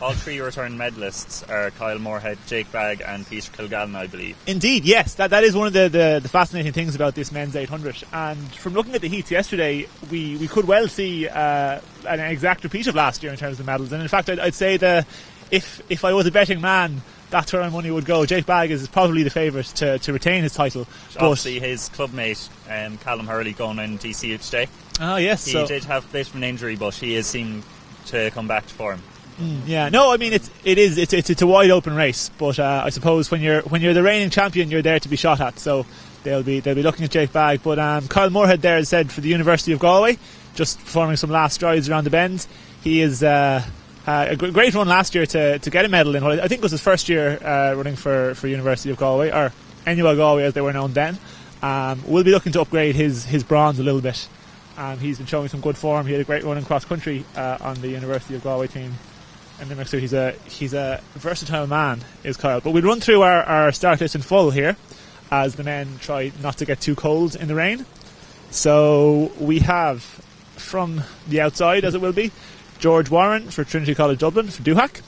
All three return medalists are Kyle Moorhead, Jake Bagg and Peter Kilgallen, I believe. Indeed, yes, that is one of the fascinating things about this men's 800. And from looking at the heats yesterday, we could well see an exact repeat of last year in terms of medals. And in fact, I'd say that if I was a betting man, that's where my money would go. Jake Bagg is probably the favourite to retain his title. Obviously, his clubmate, Callum Hurley, going in DCU today. Oh, yes. He did have a bit of an injury, but he is seen to come back to form. Yeah, no, I mean it's a wide open race, but I suppose when you're the reigning champion, you're there to be shot at. So they'll be looking at Jake Bagg. But Kyle Moorhead there has said for the University of Galway, just performing some last strides around the bends. He is a great run last year to get a medal in what I think was his first year running for University of Galway, or NUL Galway as they were known then. We'll be looking to upgrade his bronze a little bit. He's been showing some good form. He had a great run in cross country on the University of Galway team. And then so he's a versatile man, is Kyle. But we'll run through our start list in full here, as the men try not to get too cold in the rain. So we have, from the outside as it will be, George Warren for Trinity College Dublin for Doohack,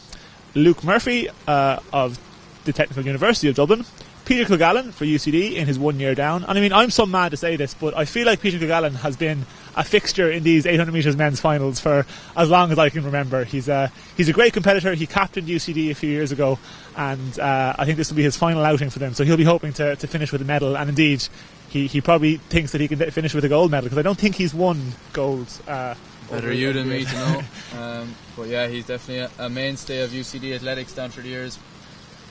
Luke Murphy of the Technical University of Dublin, Peter Kilgallen for UCD in his 1 year down. And I mean, I'm some man to say this, but I feel like Peter Kilgallen has been a fixture in these 800 metres men's finals for as long as I can remember. He's a great competitor. He captained UCD a few years ago, and I think this will be his final outing for them. So he'll be hoping to finish with a medal, and indeed he probably thinks that he can finish with a gold medal, because I don't think he's won gold. Better you than me to know. But yeah, he's definitely a mainstay of UCD athletics down through the years.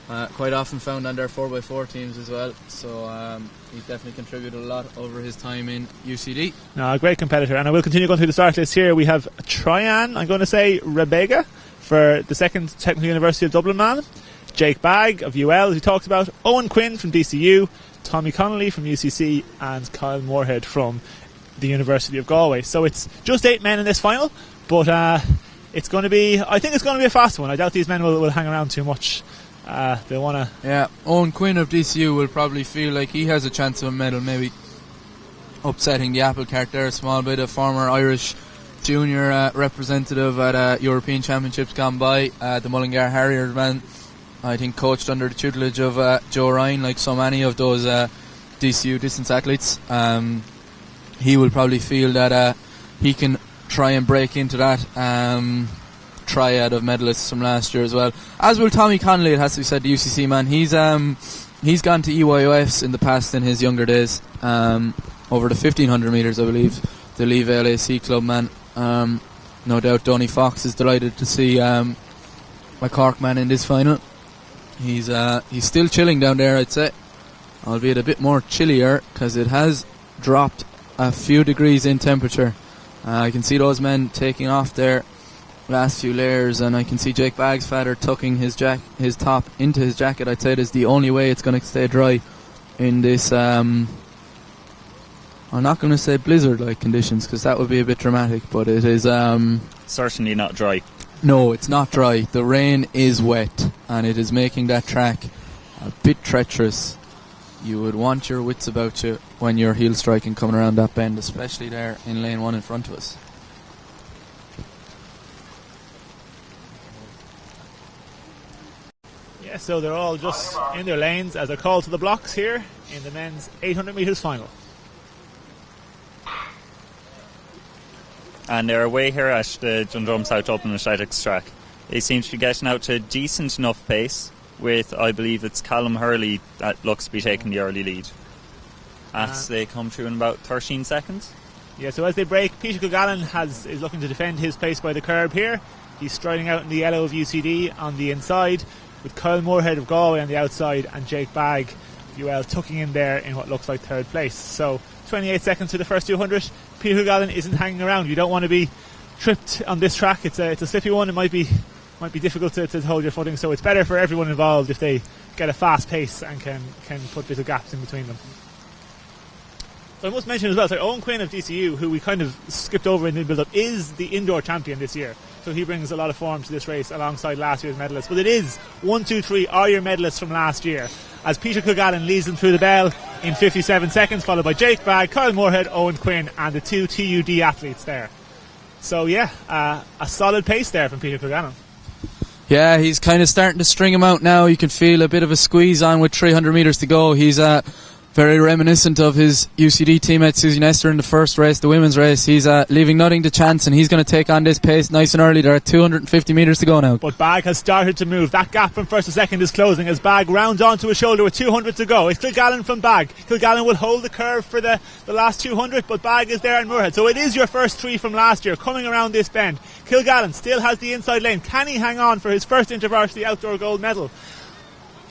Quite often found on their 4x4 teams as well. So he's definitely contributed a lot over his time in UCD. No, a great competitor. And I will continue going through the start list here. We have Traian, I'm going to say, Rebega for the second Technical University of Dublin man. Jake Bagg of UL, as we talked about. Owen Quinn from DCU. Tommy Connolly from UCC. And Kyle Moorhead from the University of Galway. So it's just 8 men in this final, but I think it's going to be a fast one. I doubt these men will hang around too much. they want to. Yeah, Owen Quinn of DCU will probably feel like he has a chance of a medal, maybe upsetting the apple cart there a small bit. A former Irish junior representative at European Championships gone by, the Mullingar Harriers man, I think coached under the tutelage of Joe Ryan, like so many of those DCU distance athletes. He will probably feel that he can try and break into that triad of medalists from last year as well. As will Tommy Connolly, it has to be said, the UCC man. He's gone to EYOFs in the past in his younger days, over the 1500 metres, I believe, the Leave LAC club man. No doubt Donny Fox is delighted to see a Cork man in this final. He's still chilling down there, I'd say, albeit a bit more chillier because it has dropped a few degrees in temperature. I can see those men taking off their last few layers, and I can see Jake Bagsfather tucking his top into his jacket. I'd say it is the only way it's going to stay dry in this I'm not going to say blizzard-like conditions because that would be a bit dramatic, but it is certainly not dry. No, it's not dry. The rain is wet, and it is making that track a bit treacherous. You would want your wits about you when you're heel striking coming around that bend, especially there in lane 1 in front of us. Yeah, so they're all just in their lanes as they're called to the blocks here in the men's 800 metres final. And they're away here at the Dundrum South Dublin Athletics track. They seem to be getting out to a decent enough pace with, I believe it's Callum Hurley that looks to be taking the early lead as they come through in about 13 seconds. Yeah, so as they break, Peter Kilgallen is looking to defend his place by the curb here. He's striding out in the yellow of UCD on the inside, with Kyle Moorhead of Galway on the outside and Jake Bagg UL tucking in there in what looks like third place. So 28 seconds to the first 200. Peter Kilgallen isn't hanging around. You don't want to be tripped on this track. It's a slippy one. It might be difficult to hold your footing, so it's better for everyone involved if they get a fast pace and can put little gaps in between them. So I must mention as well, so Owen Quinn of DCU, who we kind of skipped over in the build-up, is the indoor champion this year. So he brings a lot of form to this race alongside last year's medalists. But it is 1, 2, 3 are your medalists from last year, as Peter Kilgallen leads them through the bell in 57 seconds, followed by Jake Bagg, Kyle Moorhead, Owen Quinn, and the 2 TUD athletes there. So yeah, a solid pace there from Peter Kilgallen. Yeah, he's kind of starting to string him out now. You can feel a bit of a squeeze on with 300 metres to go. He's very reminiscent of his UCD teammate Susie Nestor in the first race, the women's race. He's leaving nothing to chance, and he's going to take on this pace nice and early. There are 250 metres to go now. But Bagg has started to move. That gap from first to second is closing as Bagg rounds onto his shoulder with 200 to go. It's Kilgallen from Bagg. Kilgallen will hold the curve for the last 200, but Bagg is there in Moorhead. So it is your first 3 from last year coming around this bend. Kilgallen still has the inside lane. Can he hang on for his first InterVarsity outdoor gold medal?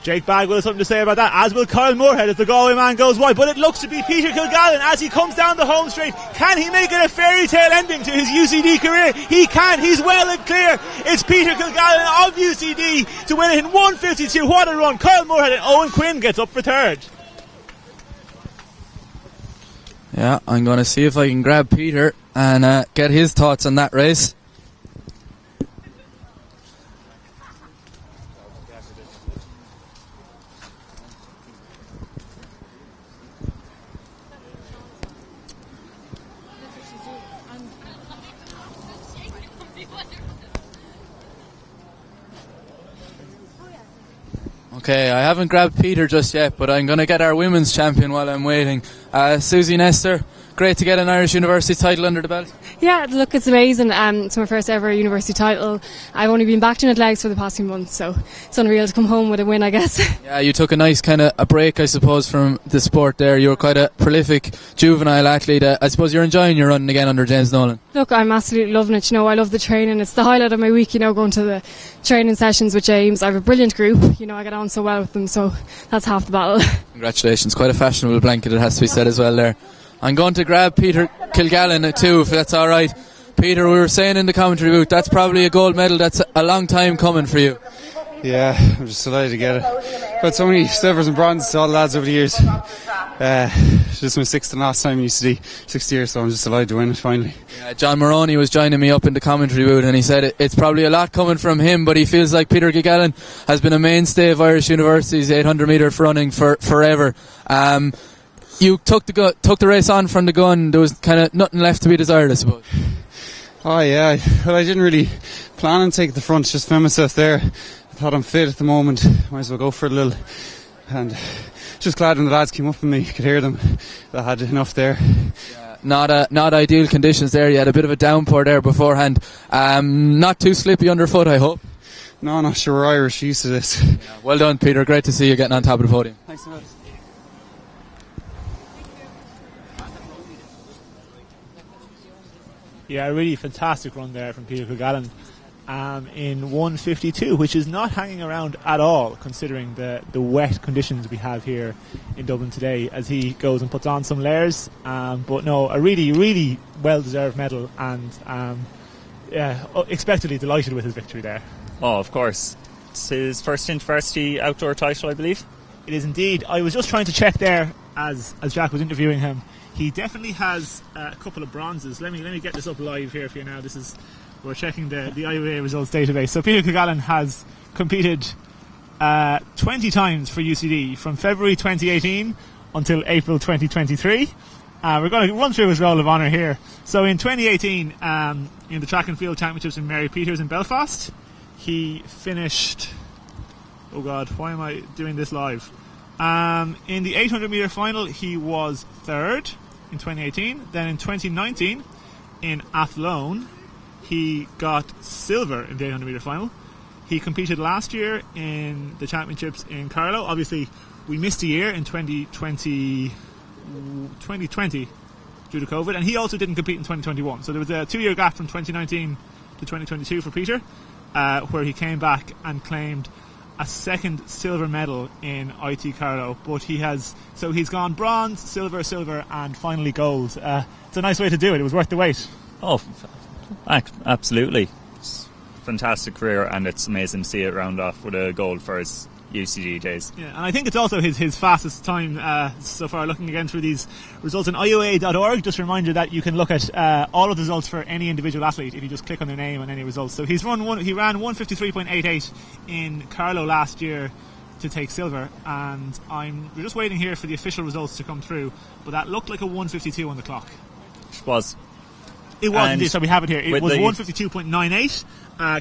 Jake Bagg will have something to say about that, as will Kyle Moorhead as the Galway man goes wide. But it looks to be Peter Kilgallen as he comes down the home straight. Can he make it a fairy tale ending to his UCD career? He can. He's well and clear. It's Peter Kilgallen of UCD to win it in 1:52. What a run. Kyle Moorhead and Owen Quinn gets up for third. Yeah, I'm going to see if I can grab Peter and get his thoughts on that race. Okay, I haven't grabbed Peter just yet, but I'm going to get our women's champion while I'm waiting. Susie Nestor, great to get an Irish University title under the belt. Yeah, look, it's amazing. It's my first ever university title. I've only been back to it legs for the past few months, so it's unreal to come home with a win, I guess. Yeah, you took a nice kind of a break, I suppose, from the sport there. You were quite a prolific juvenile athlete. I suppose you're enjoying your running again under James Nolan. Look, I'm absolutely loving it. You know, I love the training. It's the highlight of my week, you know, going to the training sessions with James. I have a brilliant group. You know, I get on so well with them, so that's half the battle. Congratulations. Quite a fashionable blanket, it has to be said as well there. I'm going to grab Peter Kilgallen too, if that's all right. Peter, we were saying in the commentary booth, that's probably a gold medal that's a long time coming for you. Yeah, I'm just delighted to get it. got so many silvers and bronzes to all the lads over the years. Just my sixth and last time in UCD, 6 years, so I'm just delighted to win it finally. John Moroney was joining me up in the commentary booth, and he said it's probably a lot coming from him, but he feels like Peter Gagallon has been a mainstay of Irish University's 800 metre fronting forever. You took the race on from the gun. There was kind of nothing left to be desired, I suppose. Oh yeah, well I didn't really plan on taking the front, just found myself there. I thought I'm fit at the moment, might as well go for it a little. And just glad when the lads came up with me, could hear them, I had enough there. Yeah, not ideal conditions there. You had a bit of a downpour there beforehand. Not too slippy underfoot, I hope. No, not sure, we're Irish, used to this. Yeah, well done, Peter, great to see you getting on top of the podium. Thanks so much. Yeah, a really fantastic run there from Peter Gagallon in 1:52, which is not hanging around at all considering the wet conditions we have here in Dublin today, as he goes and puts on some layers. But no, a really, really well-deserved medal, and expectedly delighted with his victory there. Oh, of course. It's his first InterVarsity outdoor title, I believe. It is indeed. I was just trying to check there as Jack was interviewing him. He definitely has a couple of bronzes. Let me get this up live here for you now. We're checking the IOA results database. So Peter Gagallon has competed 20 times for UCD from February 2018 until April 2023. We're going to run through his roll of honour here. So in 2018, in the track and field championships in Mary Peters in Belfast, he finished... Oh God, why am I doing this live? In the 800 metre final, he was third in 2018. Then in 2019, in Athlone, he got silver in the 800 metre final. He competed last year in the championships in Carlow. Obviously, we missed a year in 2020 due to COVID, and he also didn't compete in 2021. So there was a 2-year gap from 2019 to 2022 for Peter, where he came back and claimed a second silver medal in IT Carlow, but he's gone bronze, silver, and finally gold. It's a nice way to do it. It was worth the wait. Oh, absolutely. It's a fantastic career, and it's amazing to see it round off with a gold for his UCD days. Yeah, and I think it's also his fastest time so far. Looking again through these results on IOA.org, just a reminder that you can look at all of the results for any individual athlete if you just click on their name and any results. So he ran 1:53.88 in Carlow last year to take silver, and we're just waiting here for the official results to come through, but that looked like a 1:52 on the clock. It was. It was indeed, so we have it here. It was 1:52.98.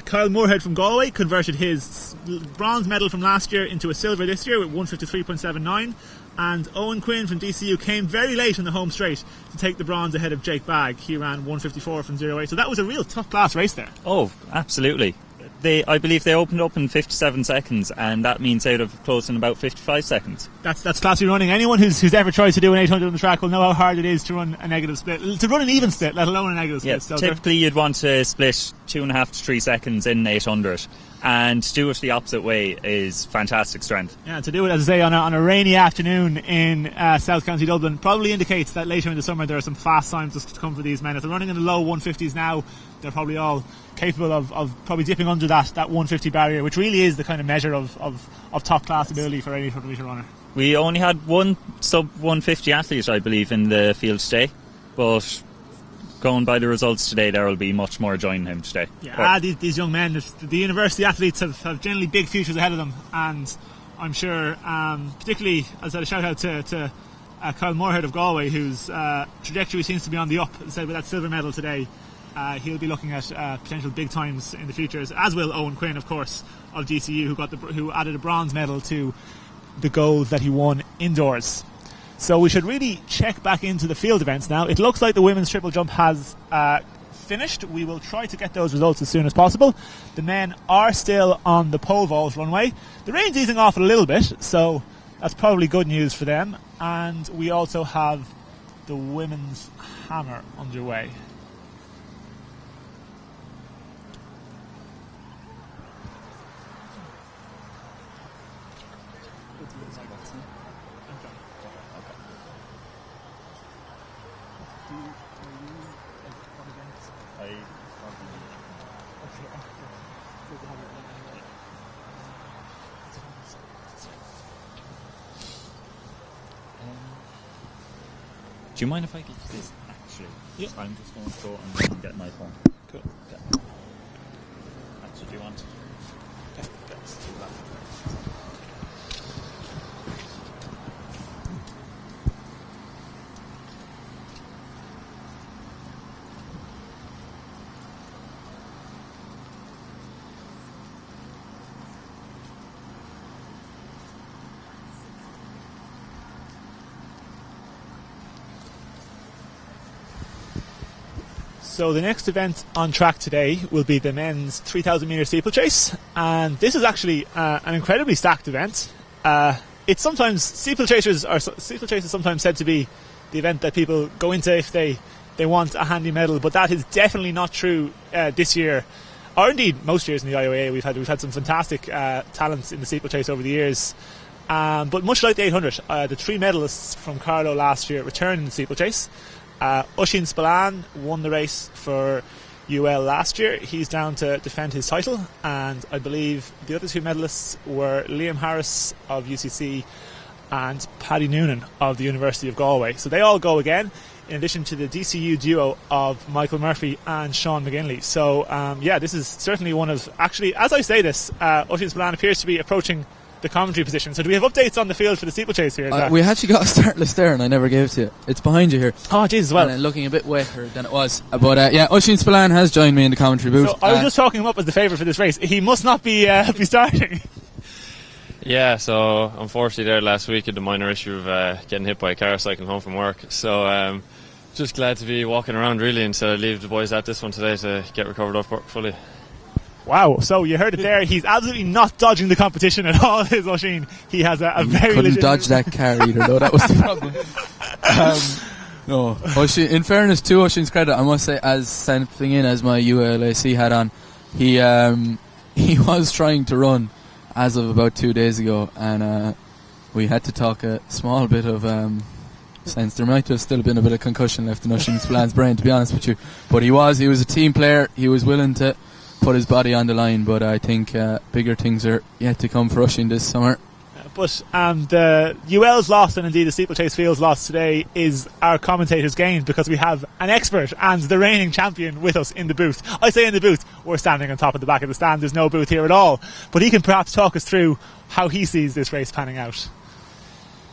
Kyle Moorhead from Galway converted his bronze medal from last year into a silver this year with 1:53.79, and Owen Quinn from DCU came very late in the home straight to take the bronze ahead of Jake Bagg. He ran 1:54 from 08, so that was a real top class race there. Oh, absolutely. I believe they opened up in 57 seconds, and that means they'd have closed in about 55 seconds. That's classy running. Anyone who's ever tried to do an 800 on the track will know how hard it is to run a negative split, to run an even split, let alone a negative split. So typically you'd want to split 2.5 to 3 seconds in 800, and to do it the opposite way is fantastic strength. Yeah, to do it, as I say, on a rainy afternoon in South County Dublin probably indicates that later in the summer there are some fast times to come for these men. If they're running in the low 150s now, they're probably all capable of probably dipping under that 150 barrier, which really is the kind of measure of top class ability for any 800 metre runner. We only had one sub 150 athlete, I believe, in the field today, but going by the results today, there will be much more joining him today. Yeah, these young men, the university athletes have generally big futures ahead of them, and I'm sure, particularly, as I said, a shout out to Kyle Moorhead of Galway, whose trajectory seems to be on the up. As I said, with that silver medal today, he'll be looking at potential big times in the future, as will Owen Quinn, of course, of DCU, who added a bronze medal to the gold that he won indoors. So we should really check back into the field events now. It looks like the women's triple jump has finished. We will try to get those results as soon as possible. The men are still on the pole vault runway. The rain's easing off a little bit, so that's probably good news for them. And we also have the women's hammer underway. Do you mind if I get this, actually? Yeah. I'm just going to go and get my phone. Cool. Okay. Actually, do you want? Okay, let's do that. So the next event on track today will be the men's 3,000 metre steeplechase, and this is actually an incredibly stacked event. It's sometimes steeplechase is sometimes said to be the event that people go into if they want a handy medal, but that is definitely not true this year, or indeed most years in the IOA. We've had some fantastic talents in the steeplechase over the years. But much like the 800, the three medalists from Carlow last year returned in the steeplechase. Oisín Spillane won the race for UL last year. He's down to defend his title, and I believe the other two medalists were Liam Harris of UCC and Paddy Noonan of the University of Galway. So they all go again, in addition to the DCU duo of Michael Murphy and Sean McGinley. So this is certainly one of, actually, as I say this, Oisín Spillane appears to be approaching the commentary position. So do we have updates on the field for the steeplechase here? We actually got a start list there and I never gave it to you. It's behind you here. Oh jeez, well. And looking a bit wetter than it was. But Oisín Spillane has joined me in the commentary booth. So I was just talking him up as the favourite for this race. He must not be starting. Yeah, so unfortunately there last week had the minor issue of getting hit by a car cycling home from work. So just glad to be walking around really instead of leave the boys at this one today to get recovered up fully. Wow, so you heard it there. He's absolutely not dodging the competition at all, is Oisín. He has a very couldn't dodge that car either, though. That was the problem. No, Oisín, in fairness to Oisín's credit, I must say, as something in as my ULAC hat on, he was trying to run as of about 2 days ago, and we had to talk a small bit of sense. There might have still been a bit of concussion left in Oisín Spillane's brain, to be honest with you. But he was a team player. He was willing to put his body on the line, but I think bigger things are yet to come for Oisín this summer. But the UL's loss, and indeed the steeplechase field's loss today, is our commentator's gain, because we have an expert and the reigning champion with us in the booth. I say in the booth, we're standing on top of the back of the stand, there's no booth here at all, but he can perhaps talk us through how he sees this race panning out.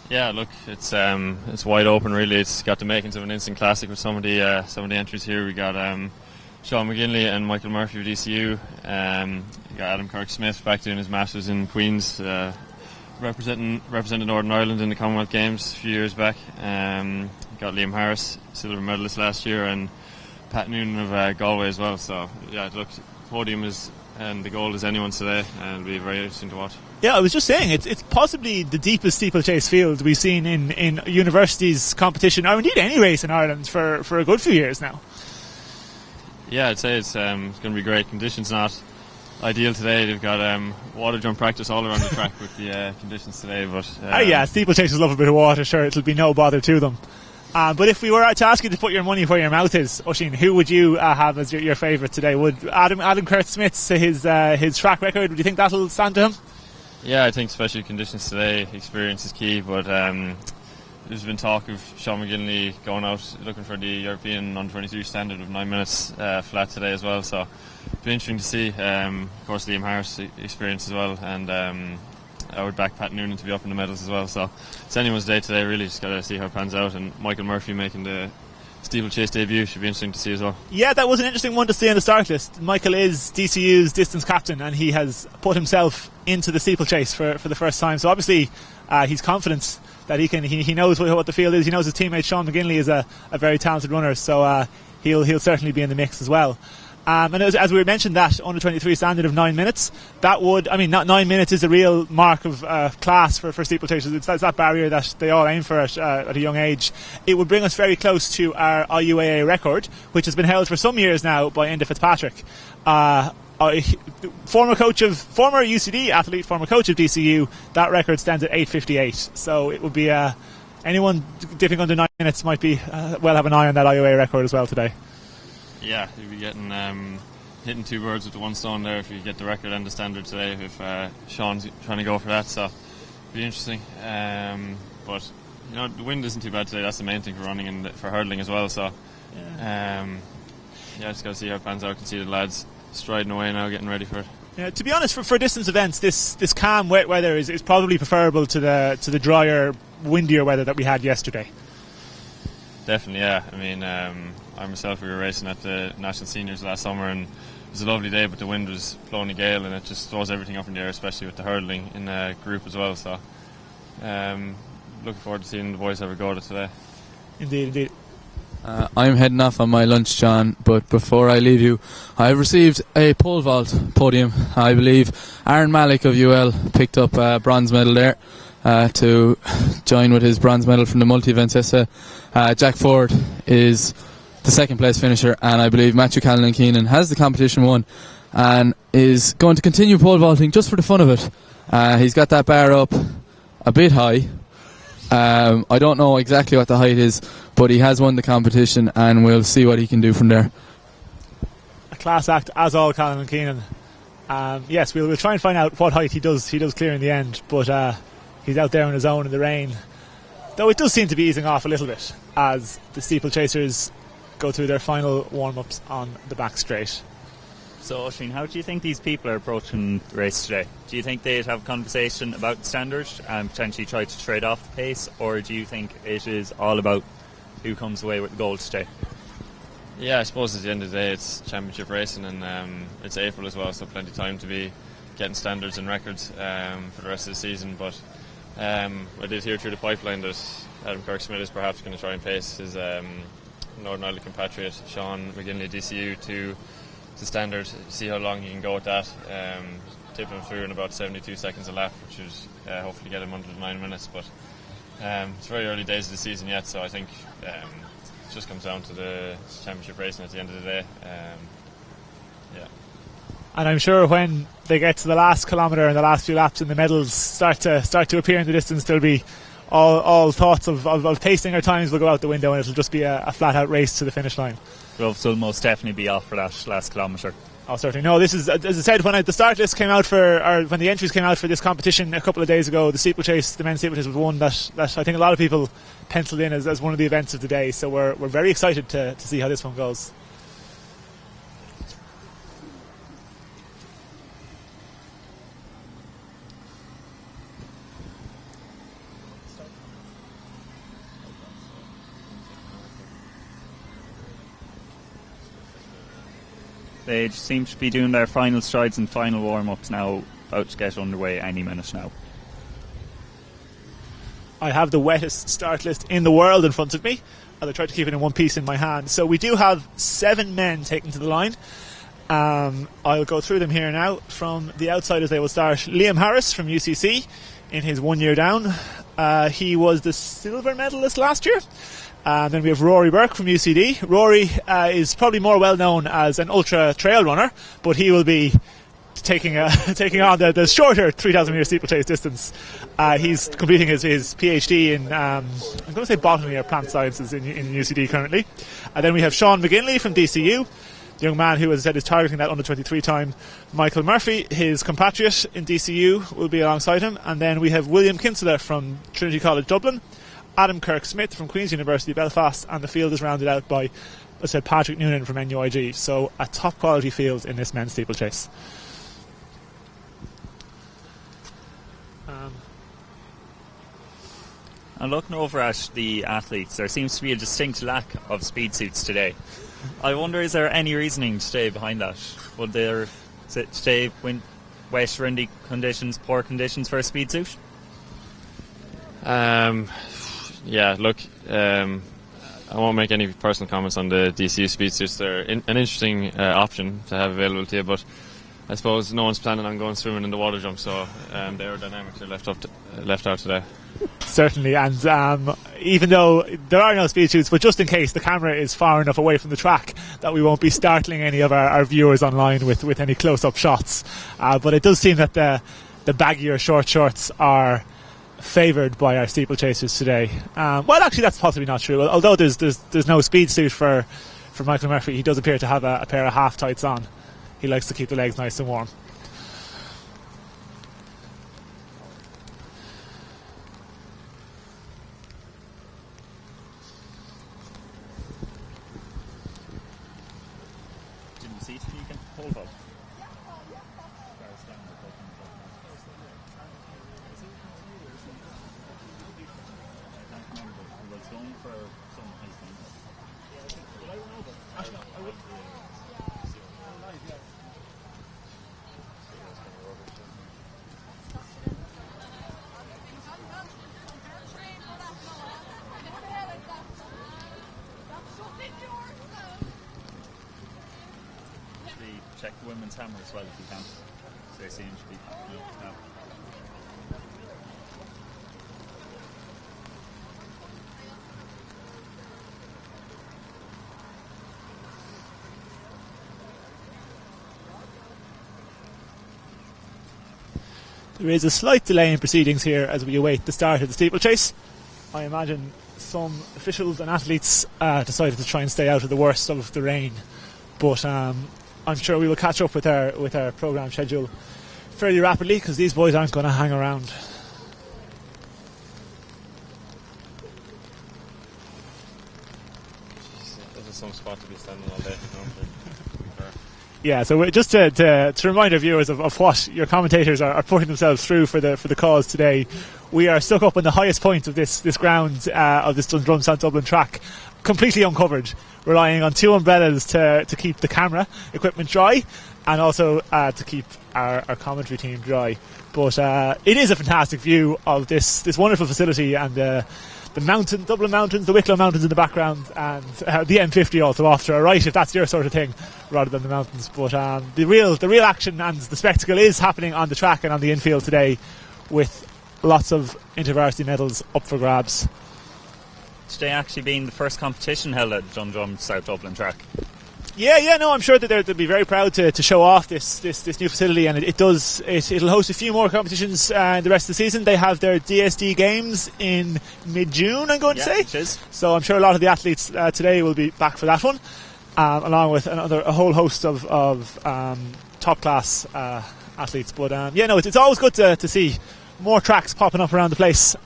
Yeah, look, it's wide open really. It's got the makings of an instant classic with some of the entries here. We got Sean McGinley and Michael Murphy of DCU. You got Adam Kirk-Smith back doing his masters in Queen's, representing Northern Ireland in the Commonwealth Games a few years back. Got Liam Harris, silver medalist last year, and Pat Noonan of Galway as well. So yeah, look, the podium is and the gold is anyone's today, and it'll be very interesting to watch. Yeah, I was just saying, it's possibly the deepest steeplechase field we've seen in universities competition, or indeed any race in Ireland for a good few years now. Yeah, I'd say it's going to be great. Conditions not ideal today. They've got water jump practice all around the track with the conditions today. But steeplechasers love a bit of water. Sure, it'll be no bother to them. But if we were to ask you to put your money where your mouth is, Oisín, who would you have as your favourite today? Would Adam Kurtz-Smith's his track record, would you think that'll stand to him? Yeah, I think especially conditions today, experience is key. But there's been talk of Sean McGinley going out looking for the European under-23 standard of 9 minutes flat today as well. So it'll be interesting to see. Of course, Liam Harris experience as well, and I would back Pat Noonan to be up in the medals as well. So it's anyone's day today, really. Just got to see how it pans out. And Michael Murphy making the steeplechase debut should be interesting to see as well. Yeah, that was an interesting one to see on the start list. Michael is DCU's distance captain, and he has put himself into the steeplechase for the first time. So obviously he's confident that he knows what the field is. He knows his teammate Sean McGinley is a very talented runner, so he'll certainly be in the mix as well. And as we mentioned, that under 23 standard of 9 minutes, that would, not 9 minutes is a real mark of class for steeplechasers. It's that barrier that they all aim for at a young age. It would bring us very close to our IUAA record, which has been held for some years now by Enda Fitzpatrick. Former UCD athlete, former coach of DCU, that record stands at 8:58. So it would be anyone dipping under 9 minutes might be well have an eye on that IUAA record as well today. Yeah, you'll be getting hitting two birds with the one stone there if you get the record and the standard today. If Sean's trying to go for that, so it'll be interesting. But the wind isn't too bad today. That's the main thing for running and for hurdling as well. So, just got to see how it pans out. I can see the lads striding away now, getting ready for it. Yeah, to be honest, for distance events, this calm, wet weather is probably preferable to the drier, windier weather that we had yesterday. Definitely, yeah. I mean, I myself, we were racing at the National Seniors last summer, and it was a lovely day, but the wind was blowing a gale, and it just throws everything up in the air, especially with the hurdling in a group as well. So, looking forward to seeing the boys have a go at it today. Indeed. I'm heading off on my lunch, John, but before I leave you, I've received a pole vault podium. I believe Aaron Malik of UL picked up a bronze medal there to join with his bronze medal from the multi-events essay. Jack Ford is the second place finisher, and I believe Matthew Callan Keenan has the competition won and is going to continue pole vaulting just for the fun of it. He's got that bar up a bit high. I don't know exactly what the height is, but he has won the competition, and we'll see what he can do from there. A class act, as all Callan Keenan. Yes, we'll try and find out what height he does clear in the end, but he's out there on his own in the rain. Though it does seem to be easing off a little bit as the steeplechasers go through their final warm-ups on the back straight. So, Oisin, how do you think these people are approaching the race today? Do you think they'd have a conversation about the standard and potentially try to trade off the pace, or do you think it is all about who comes away with the gold today? Yeah, I suppose at the end of the day it's championship racing, and it's April as well, so plenty of time to be getting standards and records for the rest of the season. But I did hear through the pipeline that Adam Kirk-Smith is perhaps going to try and pace his Northern Ireland compatriot Sean McGinley DCU to standard, see how long he can go with that. Tipping him through in about 72 seconds a lap, which would hopefully get him under the 9 minutes. But it's very early days of the season yet, so I think it just comes down to the championship racing at the end of the day. And I'm sure when they get to the last kilometre and the last few laps and the medals start to appear in the distance, there'll be all thoughts of pacing our times will go out the window, and it'll just be a flat out race to the finish line. Gloves will most definitely be off for that last kilometre. Oh, certainly. No, this is, as I said, when the start list came out when the entries came out for this competition a couple of days ago, the men's steeplechase was one that I think a lot of people penciled in as one of the events of the day. So we're very excited to see how this one goes. They seem to be doing their final strides and final warm-ups now, about to get underway any minute now. I have the wettest start list in the world in front of me, and I tried to keep it in one piece in my hand. So we do have 7 men taken to the line. I'll go through them here now. From the outsiders, they will start Liam Harris from UCC in his 1 year down. He was the silver medalist last year. Then we have Rory Burke from UCD. Rory is probably more well known as an ultra trail runner, but he will be taking on the shorter 3,000 metre steeplechase distance. He's completing his PhD in I'm going to say botany or plant sciences in UCD currently. And then we have Sean McGinley from DCU, the young man who, as I said, is targeting that under 23 time. Michael Murphy, his compatriot in DCU, will be alongside him. And then we have William Kinsella from Trinity College Dublin, Adam Kirk-Smith from Queen's University Belfast, and the field is rounded out by, as I said, Patrick Noonan from NUIG. So a top quality field in this men's steeplechase. And looking over at the athletes, there seems to be a distinct lack of speed suits today. I wonder, is there any reasoning today behind that? Would there today wet, windy conditions, poor conditions for a speed suit? Yeah, look, I won't make any personal comments on the DCU speed suits. They're an interesting option to have available to you, but I suppose no one's planning on going swimming in the water jump, so the aerodynamics are left out today. Certainly, and even though there are no speed shoots, but just in case the camera is far enough away from the track that we won't be startling any of our viewers online with any close-up shots. But it does seem that the baggier short shorts are favoured by our steeplechasers today. Well, actually, that's possibly not true. Although there's no speed suit for Michael Murphy, he does appear to have a pair of half tights on. He likes to keep the legs nice and warm. check the women's hammer as well if you can. So they seem to be now. There is a slight delay in proceedings here as we await the start of the steeplechase. I imagine some officials and athletes decided to try and stay out of the worst of the rain, but I'm sure we will catch up with our programme schedule fairly rapidly because these boys aren't going to hang around. This is some spot to be standing all day. Yeah, so just to remind our viewers of what your commentators are putting themselves through for the cause today, we are stuck up on the highest point of this ground of this Dundrum South Dublin track, completely uncovered, relying on 2 umbrellas to keep the camera equipment dry and also to keep our commentary team dry. But it is a fantastic view of this wonderful facility and the Dublin Mountains, the Wicklow Mountains in the background, and the M50 also off to our right, if that's your sort of thing, rather than the mountains. But the real action and the spectacle is happening on the track and on the infield today, with lots of intervarsity medals up for grabs. Today actually being the first competition held at Dundrum South Dublin track. Yeah, no, I'm sure that they'll be very proud to show off this new facility, and it'll host a few more competitions in the rest of the season. They have their DSD games in mid-June, I'm going to say. It is. So I'm sure a lot of the athletes today will be back for that one, along with a whole host of top class athletes. But it's always good to see more tracks popping up around the place.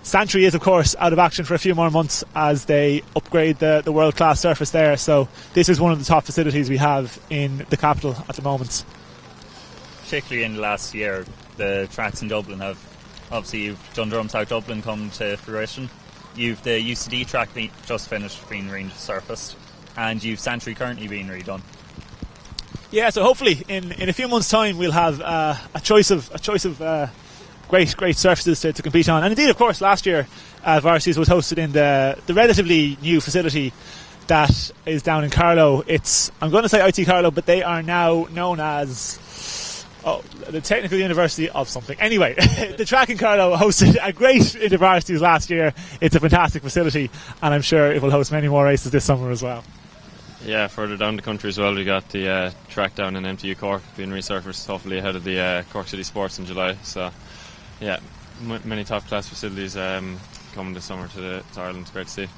Santry is, of course, out of action for a few more months as they upgrade the world-class surface there. So this is one of the top facilities we have in the capital at the moment. Particularly in the last year, the tracks in Dublin have, obviously, you've Dundrum South Dublin come to fruition. You've the UCD track just finished being resurfaced, and you've Santry currently being redone. Yeah, so hopefully in a few months' time we'll have a choice of great surfaces to compete on. And indeed, of course, last year Varsies was hosted in the relatively new facility that is down in Carlow. I'm going to say IT Carlow, but they are now known as the Technical University of something. Anyway, the track in Carlow hosted a great InterVarsities last year. It's a fantastic facility, and I'm sure it will host many more races this summer as well. Yeah, further down the country as well, we got the track down in MTU Cork being resurfaced, hopefully ahead of the Cork City Sports in July. So yeah, many top class facilities coming this summer to Ireland. It's great to see.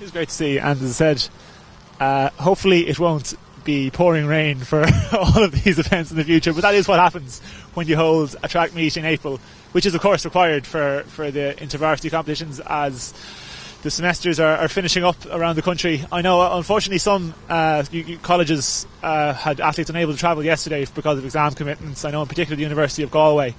It's great to see, and as I said, hopefully it won't be pouring rain for all of these events in the future, but that is what happens when you hold a track meet in April, which is of course required for the intervarsity competitions as the semesters are finishing up around the country. I know unfortunately some colleges had athletes unable to travel yesterday because of exam commitments. I know in particular the University of Galway,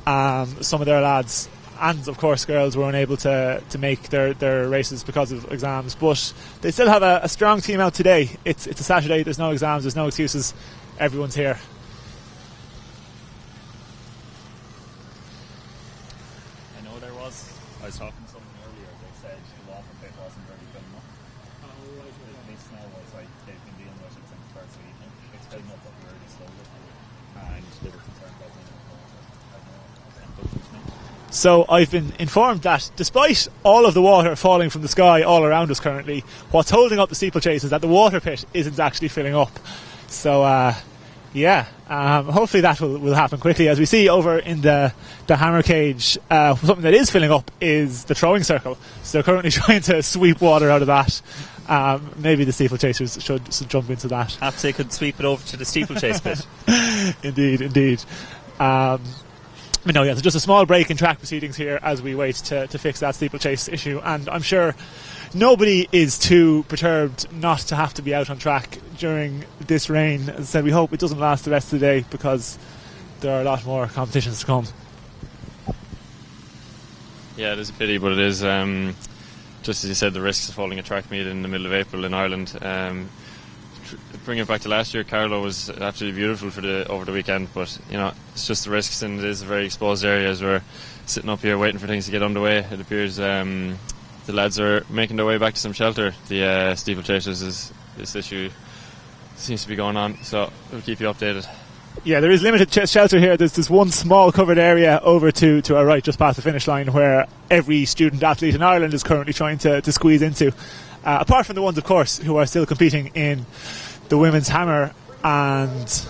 some of their lads and of course girls were unable to make their races because of exams, but they still have a strong team out today. It's a Saturday, there's no exams, there's no excuses, everyone's here. I was talking to someone earlier, they said the water pit wasn't really filling up. At least now was like they've been dealing with it since the first evening. It's filling up but really slowly, and they were concerned about it. So I've been informed that despite all of the water falling from the sky all around us currently, what's holding up the steeplechase is that the water pit isn't actually filling up. So hopefully that will happen quickly. As we see over in the hammer cage, something that is filling up is the throwing circle. So they're currently trying to sweep water out of that. Maybe the steeplechasers should jump into that. Perhaps they could sweep it over to the steeplechase pit. Indeed. So just a small break in track proceedings here as we wait to fix that steeplechase issue, and I'm sure nobody is too perturbed not to have to be out on track during this rain. As I said, we hope it doesn't last the rest of the day because there are a lot more competitions to come. Yeah, it is a pity, but it is just as you said, the risks of holding a track meet in the middle of April in Ireland. Bring it back to last year, Carlow was absolutely beautiful over the weekend, but it's just the risks, and it is a very exposed area as we're sitting up here waiting for things to get underway. It appears the lads are making their way back to some shelter. The steeplechasers, this issue seems to be going on. So we'll keep you updated. Yeah, there is limited shelter here. There's one small covered area over to our right, just past the finish line, where every student athlete in Ireland is currently trying to squeeze into. Apart from the ones, of course, who are still competing in the women's hammer and...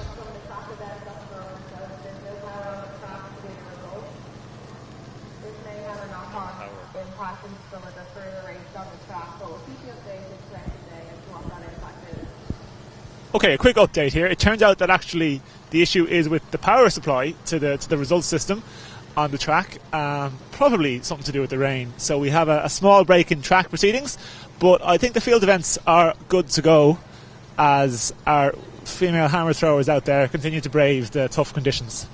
Okay, a quick update here. It turns out that actually the issue is with the power supply to the results system on the track. Probably something to do with the rain. So we have a small break in track proceedings, but I think the field events are good to go as our female hammer throwers out there continue to brave the tough conditions.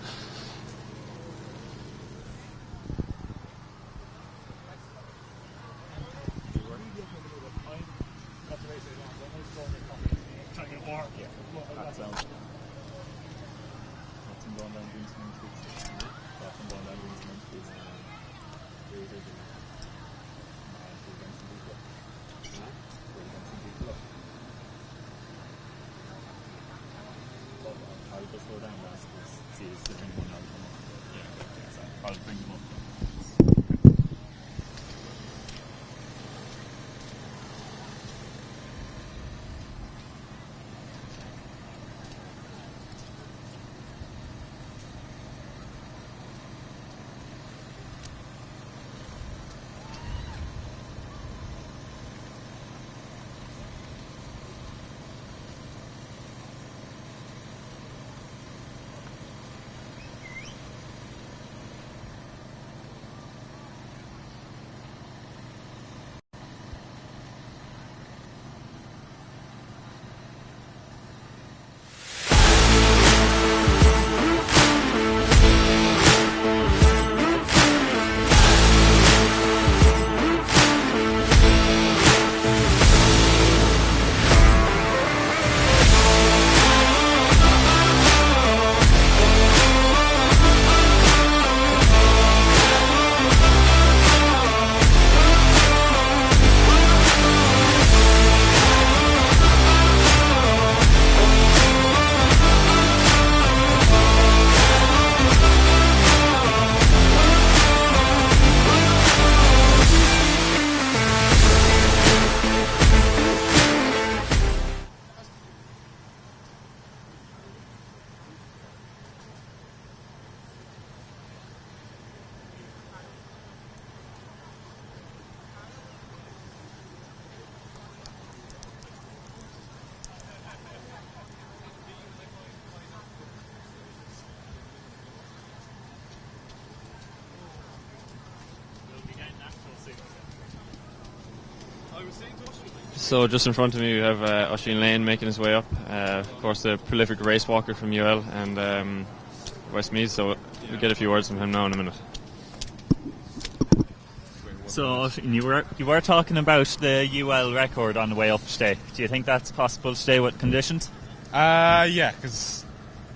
So just in front of me we have Oisin Lane making his way up, of course the prolific race walker from UL and Westmeath, so we'll get a few words from him now in a minute. So you were talking about the UL record on the way up today. Do you think that's possible today with conditions? Yeah, because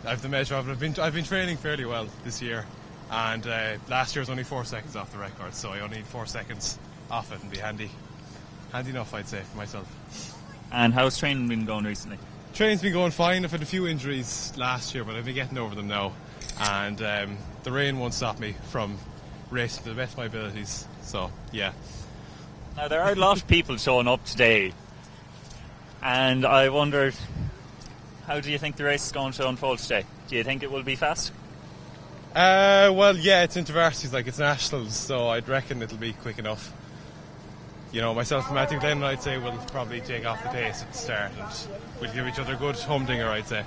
I've the measure of it. I've been training fairly well this year, and last year was only 4 seconds off the record, so I only need 4 seconds off it and be handy enough, I'd say, for myself. And how's training been going recently? Training's been going fine. I've had a few injuries last year, but I've been getting over them now, and the rain won't stop me from racing to the best of my abilities, so yeah. Now there are a lot of people showing up today, and I wondered, how do you think the race is going to unfold today? Do you think it will be fast? Well, yeah, it's intervarsities, like it's nationals, so I'd reckon it'll be quick enough. You know, myself and Matthew Glennon, I'd say, will probably take off the pace at the start, and we'll give each other a good humdinger, I'd say.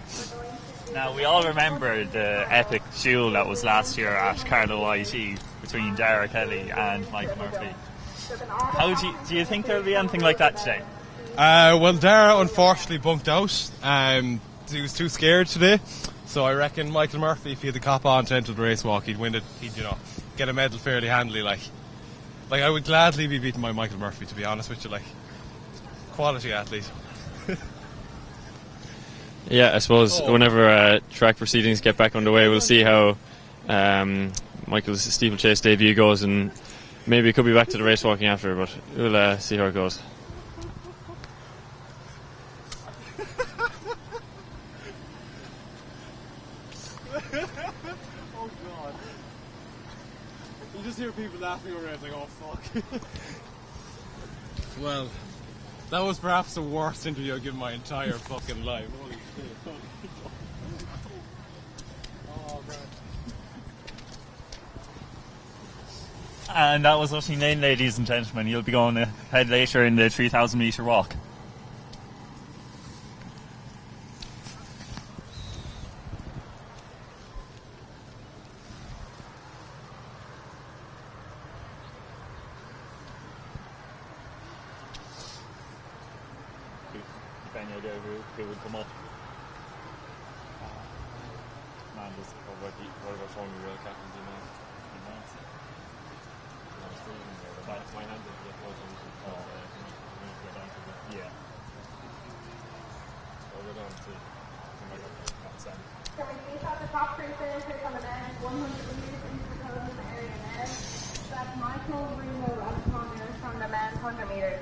Now, we all remember the epic duel that was last year at Carlow IT between Dara Kelly and Michael Murphy. How do you think there'll be anything like that today? Well, Dara unfortunately bunked out. He was too scared today, so I reckon Michael Murphy, if he had the cop on to enter the race walk, he'd win it. He'd, get a medal fairly handily. Like I would gladly be beaten by Michael Murphy, to be honest with you. Like, quality athlete. Yeah, I suppose whenever track proceedings get back underway, we'll see how Michael's steeplechase debut goes, and maybe it could be back to the race walking after, but we'll see how it goes. Oh god. You just hear people laughing over there, it's like, oh fuck. Well, that was perhaps the worst interview I've given my entire fucking life. Holy shit. Oh man. And that was Usheen Lane, ladies and gentlemen. You'll be going ahead later in the 3,000 metre walk. Any idea who would come up? Man, this what about showing me real captains in there? My hand didn't get close to yeah. I'll go down and see. Can we please have the top three finishers on the men's 100 metres into the podium area now? That's Michael, Reno, and Connor from the men's 100 metres.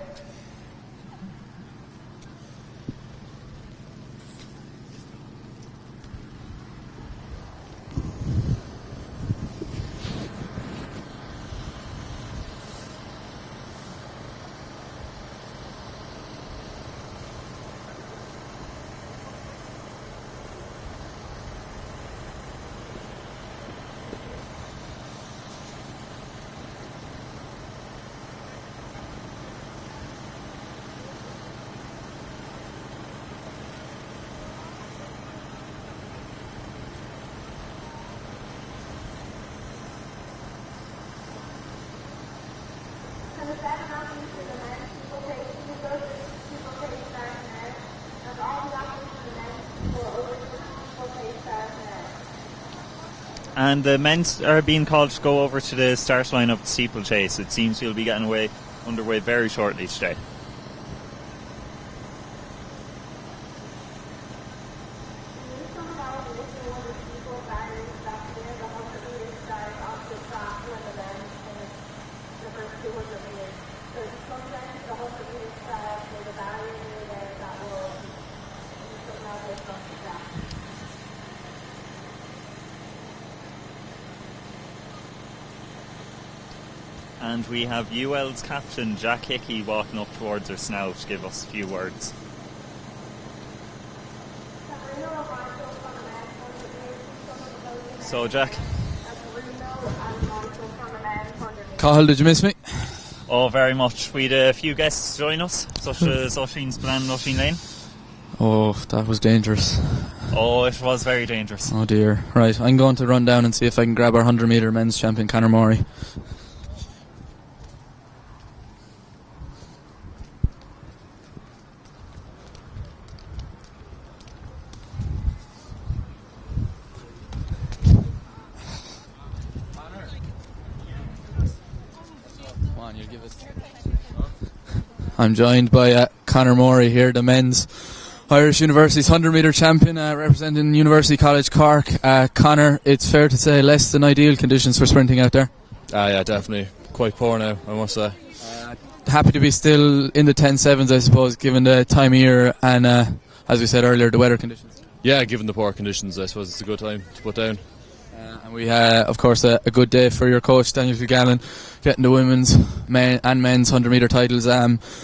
And the men are being called to go over to the start line of the steeplechase. It seems we'll be getting underway very shortly today. And we have UL's captain Jack Hickey walking up towards us now to give us a few words. So Jack. Cathal, did you miss me? Oh, very much. We had a few guests join us, such as Usheen's plan and Usheen Lane. Oh, that was dangerous. Oh, it was very dangerous. Oh dear. Right, I'm going to run down and see if I can grab our 100 metre men's champion Conor Murray. I'm joined by Conor Murray here, the men's Irish University's 100 metre champion, representing University College Cork. Conor, it's fair to say less than ideal conditions for sprinting out there. Yeah, definitely. Quite poor now, I must say. Happy to be still in the 10.7s, I suppose, given the time of year and, as we said earlier, the weather conditions. Yeah, given the poor conditions, I suppose it's a good time to put down. And we had, of course, a good day for your coach, Daniel Figallan, getting the women's and men's 100 metre titles.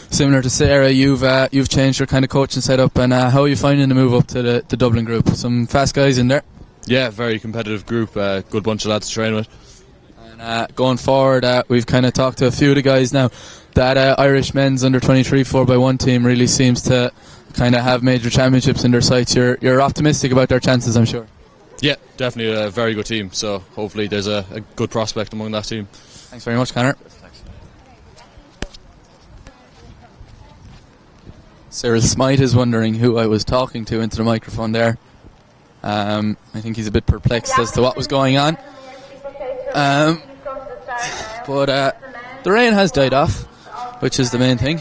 Similar to Sarah, you've changed your kind of coaching setup, and how are you finding the move up to the Dublin group? Some fast guys in there? Yeah, very competitive group, good bunch of lads to train with. And going forward, we've kind of talked to a few of the guys now. That Irish men's under 23 4x1 team really seems to kind of have major championships in their sights. You're optimistic about their chances, I'm sure. Yeah, definitely a very good team, so hopefully there's a good prospect among that team. Thanks very much, Conor. Thanks. Cyril Smythe is wondering who I was talking to into the microphone there. I think he's a bit perplexed as to what was going on. But the rain has died off, which is the main thing.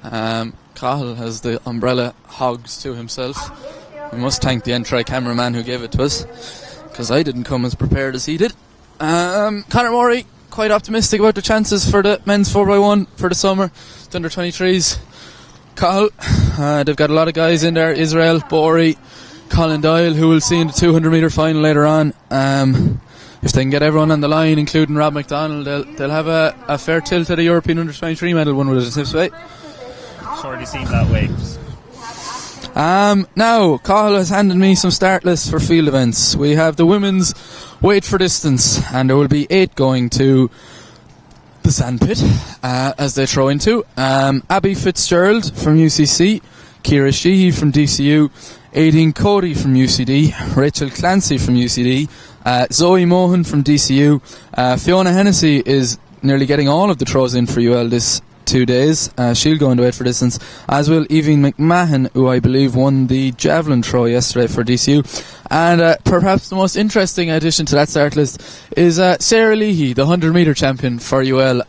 Cathal has the umbrella hogs to himself. We must thank the Entry cameraman who gave it to us, because I didn't come as prepared as he did. Conor Murray, quite optimistic about the chances for the men's 4x1 for the summer, the under 23s. Cathal, they've got a lot of guys in there. Israel, Bori, Colin Doyle, who we'll see in the 200 metre final later on. If they can get everyone on the line, including Rob McDonald, they'll have a fair tilt at a European Under-23 medal, one would anticipate. Surely seemed that way. Now, Cathal has handed me some start lists for field events. We have the women's weight for distance, and there will be 8 going to the sandpit as they throw into. Abby Fitzgerald from UCC, Ciara Sheehy from DCU, Aideen Cody from UCD, Rachel Clancy from UCD, Zoe Mohan from DCU. Fiona Hennessy is nearly getting all of the throws in for UL this 2 days. She'll go into weight for distance, as will Evie McMahon, who I believe won the javelin throw yesterday for DCU. And perhaps the most interesting addition to that start list is Sarah Leahy, the 100 metre champion for UL,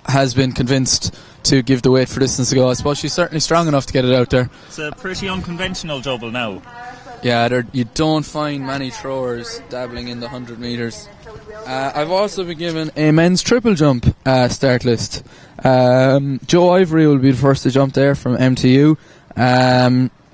has been convinced to give the weight for distance a go. I suppose she's certainly strong enough to get it out there. It's a pretty unconventional double now. Yeah, you don't find many throwers dabbling in the 100 metres. I've also been given a men's triple jump start list. Joe Ivory will be the first to jump there from MTU.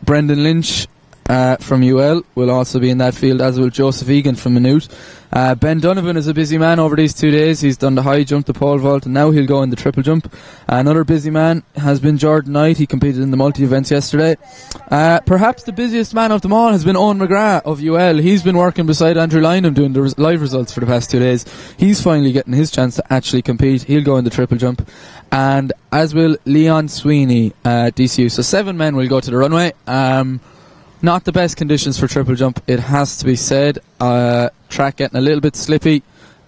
Brendan Lynch from UL will also be in that field, as will Joseph Egan from Maynooth. Ben Donovan is a busy man over these 2 days. He's done the high jump, the pole vault, and now he'll go in the triple jump. Another busy man has been Jordan Knight. He competed in the multi-events yesterday. Perhaps the busiest man of them all has been Owen McGrath of UL. He's been working beside Andrew Lynham doing the live results for the past 2 days. He's finally getting his chance to actually compete. He'll go in the triple jump. And as will Leon Sweeney, DCU. So 7 men will go to the runway. Not the best conditions for triple jump, it has to be said. Track getting a little bit slippy.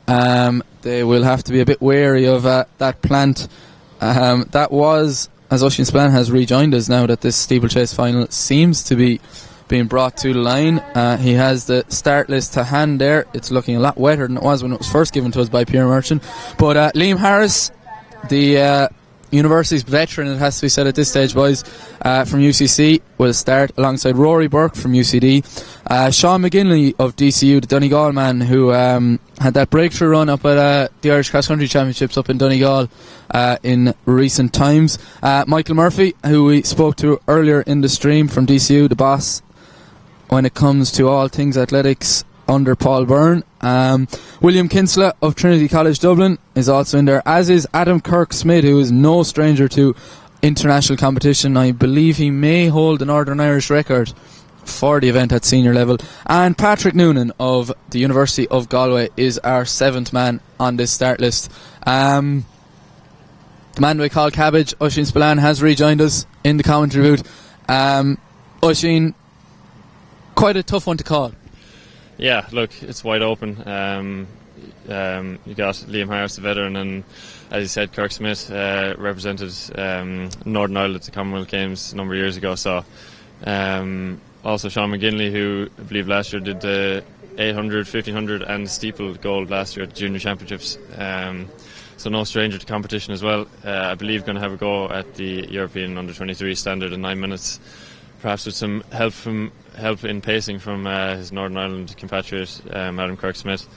They will have to be a bit wary of that plant. That was, as Oisin Spillane has rejoined us now that this steeplechase final seems to be being brought to the line. He has the start list to hand there. It's looking a lot wetter than it was when it was first given to us by Pierre Merchant. But Liam Harris, the University's veteran, it has to be said at this stage, boys, from UCC, will start alongside Rory Burke from UCD. Sean McGinley of DCU, the Donegal man, who had that breakthrough run up at the Irish Cross Country Championships up in Donegal in recent times. Michael Murphy, who we spoke to earlier in the stream from DCU, the boss when it comes to all things athletics under Paul Byrne. William Kinsella of Trinity College Dublin is also in there, as is Adam Kirk-Smith, who is no stranger to international competition. I believe he may hold the Northern Irish record for the event at senior level. And Patrick Noonan of the University of Galway is our 7th man on this start list. The man we call Cabbage, Oisin Spillane, has rejoined us in the commentary booth. Oisin, quite a tough one to call. Yeah, look, it's wide open. You got Liam Harris, the veteran, and as you said, Kirk Smith represented Northern Ireland at the Commonwealth Games a number of years ago. So also Sean McGinley, who I believe last year did the 800, 1500 and steeple gold last year at the Junior Championships. So no stranger to competition as well. I believe going to have a go at the European Under-23 standard in 9 minutes, perhaps with some help in pacing from his Northern Ireland compatriot Adam Kirk-Smith,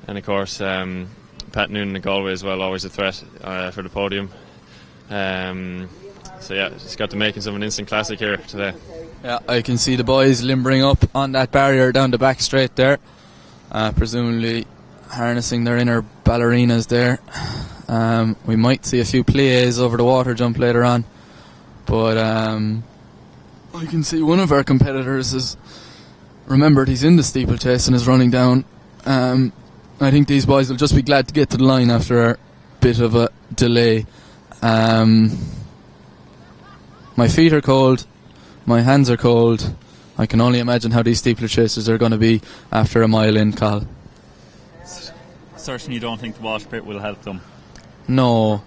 and of course Pat Noonan of Galway as well, always a threat for the podium. So yeah, it's got the makings of an instant classic here today. Yeah, I can see the boys limbering up on that barrier down the back straight there, presumably harnessing their inner ballerinas there. We might see a few pliés over the water jump later on, but I can see one of our competitors has remembered he's in the steeplechase and is running down. I think these boys will just be glad to get to the line after a bit of a delay. My feet are cold, my hands are cold. I can only imagine how these steeplechasers are going to be after a mile in, Cal. Certainly you don't think the water pit will help them? No.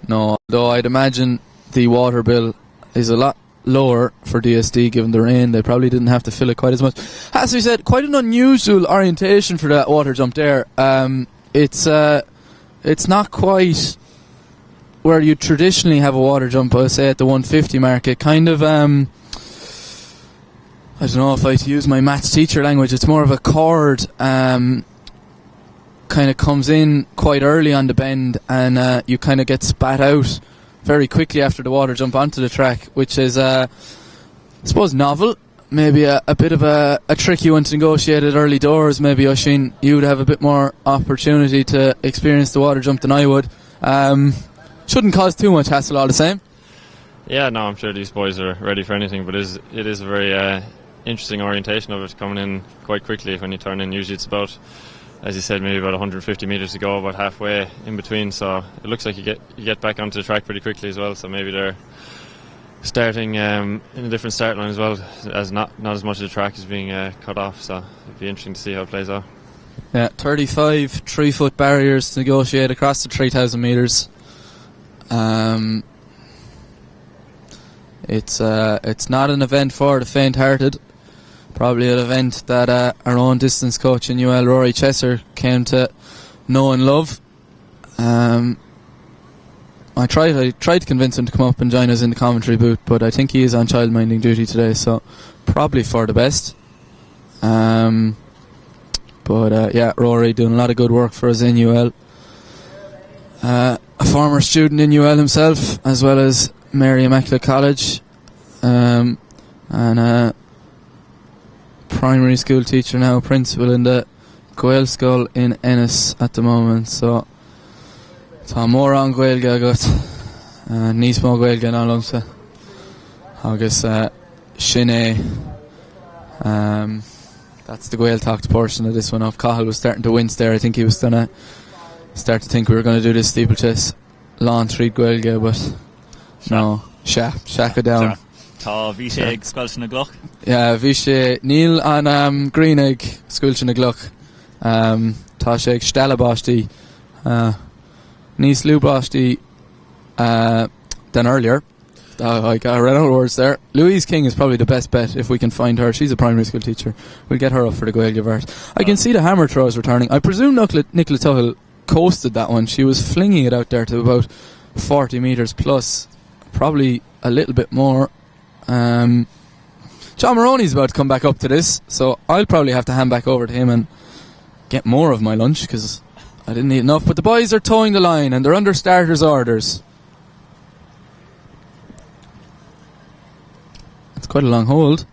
Though I'd imagine the water bill is a lot lower for DSD given the rain. They probably didn't have to fill it quite as much. As we said, quite an unusual orientation for that water jump there. It's not quite where you traditionally have a water jump, I would say, at the 150 mark. It kind of I don't know if I to use my maths teacher language, it's more of a chord kind of comes in quite early on the bend, and you kind of get spat out very quickly after the water jump onto the track, which is I suppose novel maybe a bit of a tricky one to negotiate at early doors. Maybe, Oisín, you would have a bit more opportunity to experience the water jump than I would. Shouldn't cause too much hassle all the same. Yeah, no, I'm sure these boys are ready for anything, but it is a very interesting orientation of it, coming in quite quickly when you turn in. Usually it's about, as you said, maybe about 150 metres to go, about halfway in between, so it looks like you get back onto the track pretty quickly as well, so maybe they're starting in a different start line as well, as not as much of the track is being cut off, so it'd be interesting to see how it plays out. Yeah, 35 3-foot barriers to negotiate across the 3,000 metres. It's not an event for the faint-hearted. Probably an event that our own distance coach in UL, Rory Chesser, came to know and love. I tried to convince him to come up and join us in the commentary booth, but I think he is on childminding duty today, so probably for the best. But Rory doing a lot of good work for us in UL. A former student in UL himself, as well as Mary Immaculate College, and a primary school teacher now, principal in the Gael School in Ennis at the moment. So tá mór an Gaeilge agat, níos mó Gaeilge ná lomsa agus sin é. That's the Gael talked portion of this one off. Cahill was starting to wince there. I think he was going to start to think we were going to do this steeplechase lawn treat Gaeilge, but no, Shaka down. Tá bhí sé ag scoilte na gluch. Yeah, bhí sé Neil an Green ag scoilte na gluch. Tá sé ag stella báistí níos lú báistí than earlier. I ran out of words there. Louise King is probably the best bet if we can find her. She's a primary school teacher. We'll get her up for the Gaeilge Vert. I can see the hammer throws returning. I presume Nicola Tuchel coasted that one. She was flinging it out there to about 40 metres plus, probably a little bit more. John Maroney's about to come back up to this, so I'll probably have to hand back over to him and get more of my lunch because I didn't eat enough. But the boys are towing the line and they're under starters' orders. It's quite a long hold.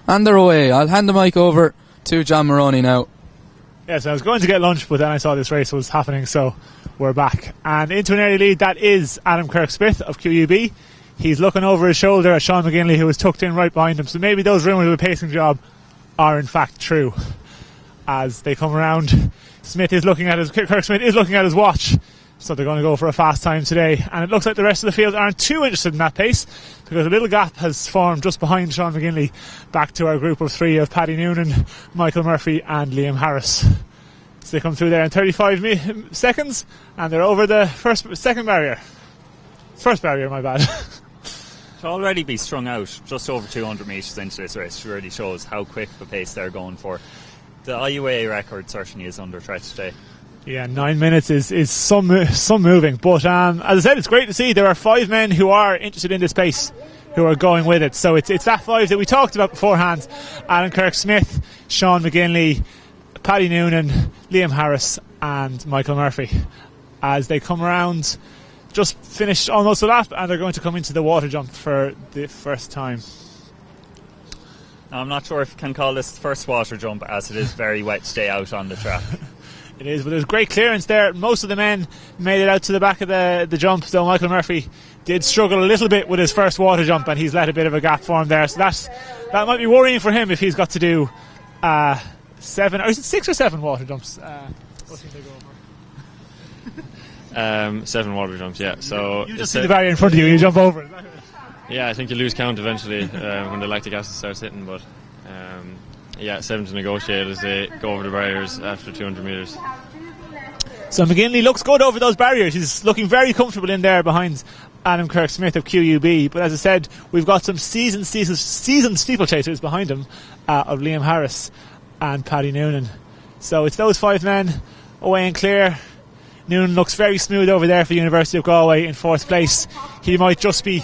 And they're away. I'll hand the mic over to John Maroney now. Yes, I was going to get lunch, but then I saw this race was happening, so we're back. And into an early lead, that is Adam Kirk-Smith of QUB. He's looking over his shoulder at Sean McGinley, who is tucked in right behind him. So maybe those rumours of a pacing job are in fact true. As they come around, Kirk-Smith is looking at his watch. So they're going to go for a fast time today. And it looks like the rest of the field aren't too interested in that pace, because a little gap has formed just behind Sean McGinley, back to our group of three of Paddy Noonan, Michael Murphy and Liam Harris. So they come through there in 35 seconds, and they're over the first barrier, my bad. To already be strung out just over 200 metres into this race really shows how quick of a pace they're going for. The IUA record certainly is under threat today. Yeah, 9 minutes is some moving, but as I said, it's great to see there are 5 men who are interested in this pace, who are going with it. So it's that 5 that we talked about beforehand: Alan Kirk-Smith, Sean McGinley, Paddy Noonan, Liam Harris and Michael Murphy, as they come around. Just finished almost a lap, and they're going to come into the water jump for the first time. Now, I'm not sure if you can call this the first water jump, as it is very wet today out on the track. It is, but there's great clearance there. Most of the men made it out to the back of the jump, though Michael Murphy did struggle a little bit with his first water jump, and he's let a bit of a gap form there. So that might be worrying for him if he's got to do 7, or is it 6 or 7 water jumps? What think they go over? 7 water jumps, yeah. So you just see the barrier in front of you, you jump over it. Yeah, I think you lose count eventually when the lactic acid starts hitting, but 7 to negotiate as they go over the barriers after 200 metres. So McGinley looks good over those barriers. He's looking very comfortable in there behind Adam Kirk-Smith of QUB. But as I said, we've got some seasoned steeplechasers behind him of Liam Harris and Paddy Noonan. So it's those 5 men away and clear. Noonan looks very smooth over there for the University of Galway in 4th place. He might just be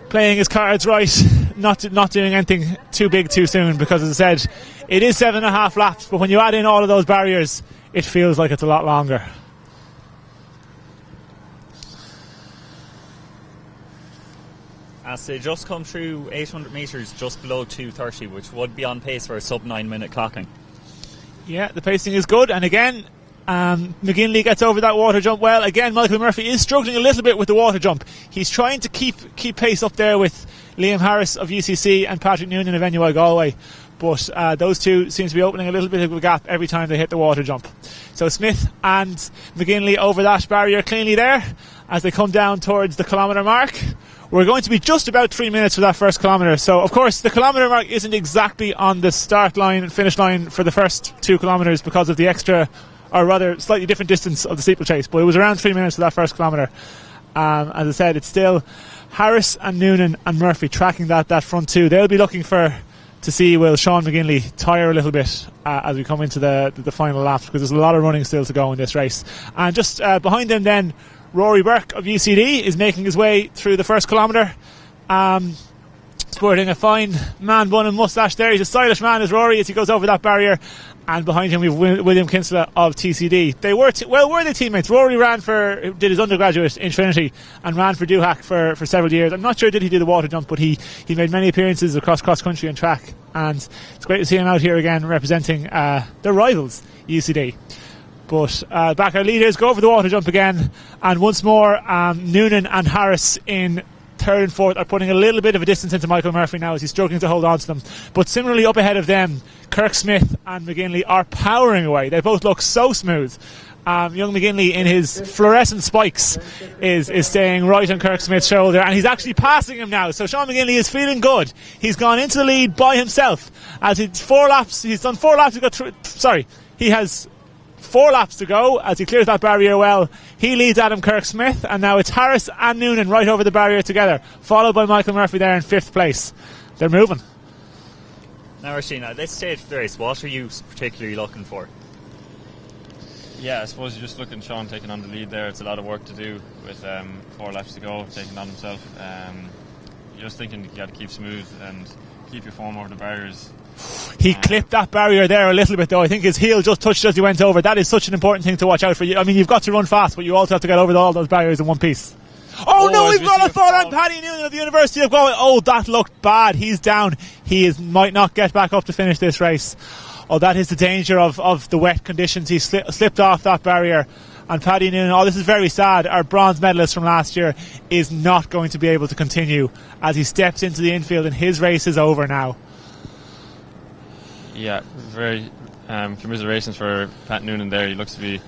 playing his cards right, not doing anything too big too soon, because as I said, it is 7.5 laps, but when you add in all of those barriers, it feels like it's a lot longer. As they just come through 800 metres just below 2:30, which would be on pace for a sub 9 minute clocking. Yeah, the pacing is good, and again, McGinley gets over that water jump well. Again, Michael Murphy is struggling a little bit with the water jump. He's trying to keep pace up there with Liam Harris of UCC and Patrick Noonan of NUI Galway, but those two seem to be opening a little bit of a gap every time they hit the water jump. So Smith and McGinley over that barrier cleanly there as they come down towards the kilometre mark. We're going to be just about 3 minutes for that first kilometre. So, of course, the kilometre mark isn't exactly on the start line and finish line for the first 2 kilometres because of the extra, or rather slightly different distance of the steeplechase. But it was around 3 minutes for that first kilometre. As I said, it's still Harris and Noonan and Murphy tracking that front two. They'll be looking to see will Sean McGinley tire a little bit as we come into the final lap, because there's a lot of running still to go in this race. And just behind them then, Rory Burke of UCD is making his way through the first kilometre, sporting a fine man bun and moustache there. He's a stylish man as Rory as he goes over that barrier, and behind him we've William Kinsella of TCD. They were they teammates? Rory did his undergraduate in Trinity and ran for Doohack for several years. I'm not sure did he do the water jump, but he made many appearances across cross country and track, and it's great to see him out here again representing their rivals UCD. But back our leaders go over the water jump again, and once more Noonan and Harris in third and fourth are putting a little bit of a distance into Michael Murphy now as he's struggling to hold on to them. But similarly up ahead of them, Kirk Smith and McGinley are powering away. They both look so smooth. Young McGinley in his fluorescent spikes is staying right on Kirk Smith's shoulder, and he's actually passing him now. So Sean McGinley is feeling good. He's gone into the lead by himself as he's done 4 laps. He has 4 laps to go as he clears that barrier well. He leads Adam Kirk-Smith, and now it's Harris and Noonan right over the barrier together, followed by Michael Murphy there in 5th place. They're moving. Now, Rasheen, at this stage of the race, what are you particularly looking for? Yeah, I suppose you're just looking at Sean taking on the lead there. It's a lot of work to do with 4 laps to go, taking on himself. You're just thinking you got to keep smooth and keep your form over the barriers. He clipped that barrier there a little bit though. I think his heel just touched as he went over. That is such an important thing to watch out for. I mean, you've got to run fast, but you also have to get over all those barriers in one piece. Oh no, we've got a fall on Paddy Noonan of the University of Galway. Oh, that looked bad. He's down. Might not get back up to finish this race. Oh, that is the danger of the wet conditions. He slipped off that barrier. And Paddy Noonan, this is very sad, our bronze medalist from last year, is not going to be able to continue as he steps into the infield and his race is over now. Yeah, very commiserations for Pat Noonan there. He looks to be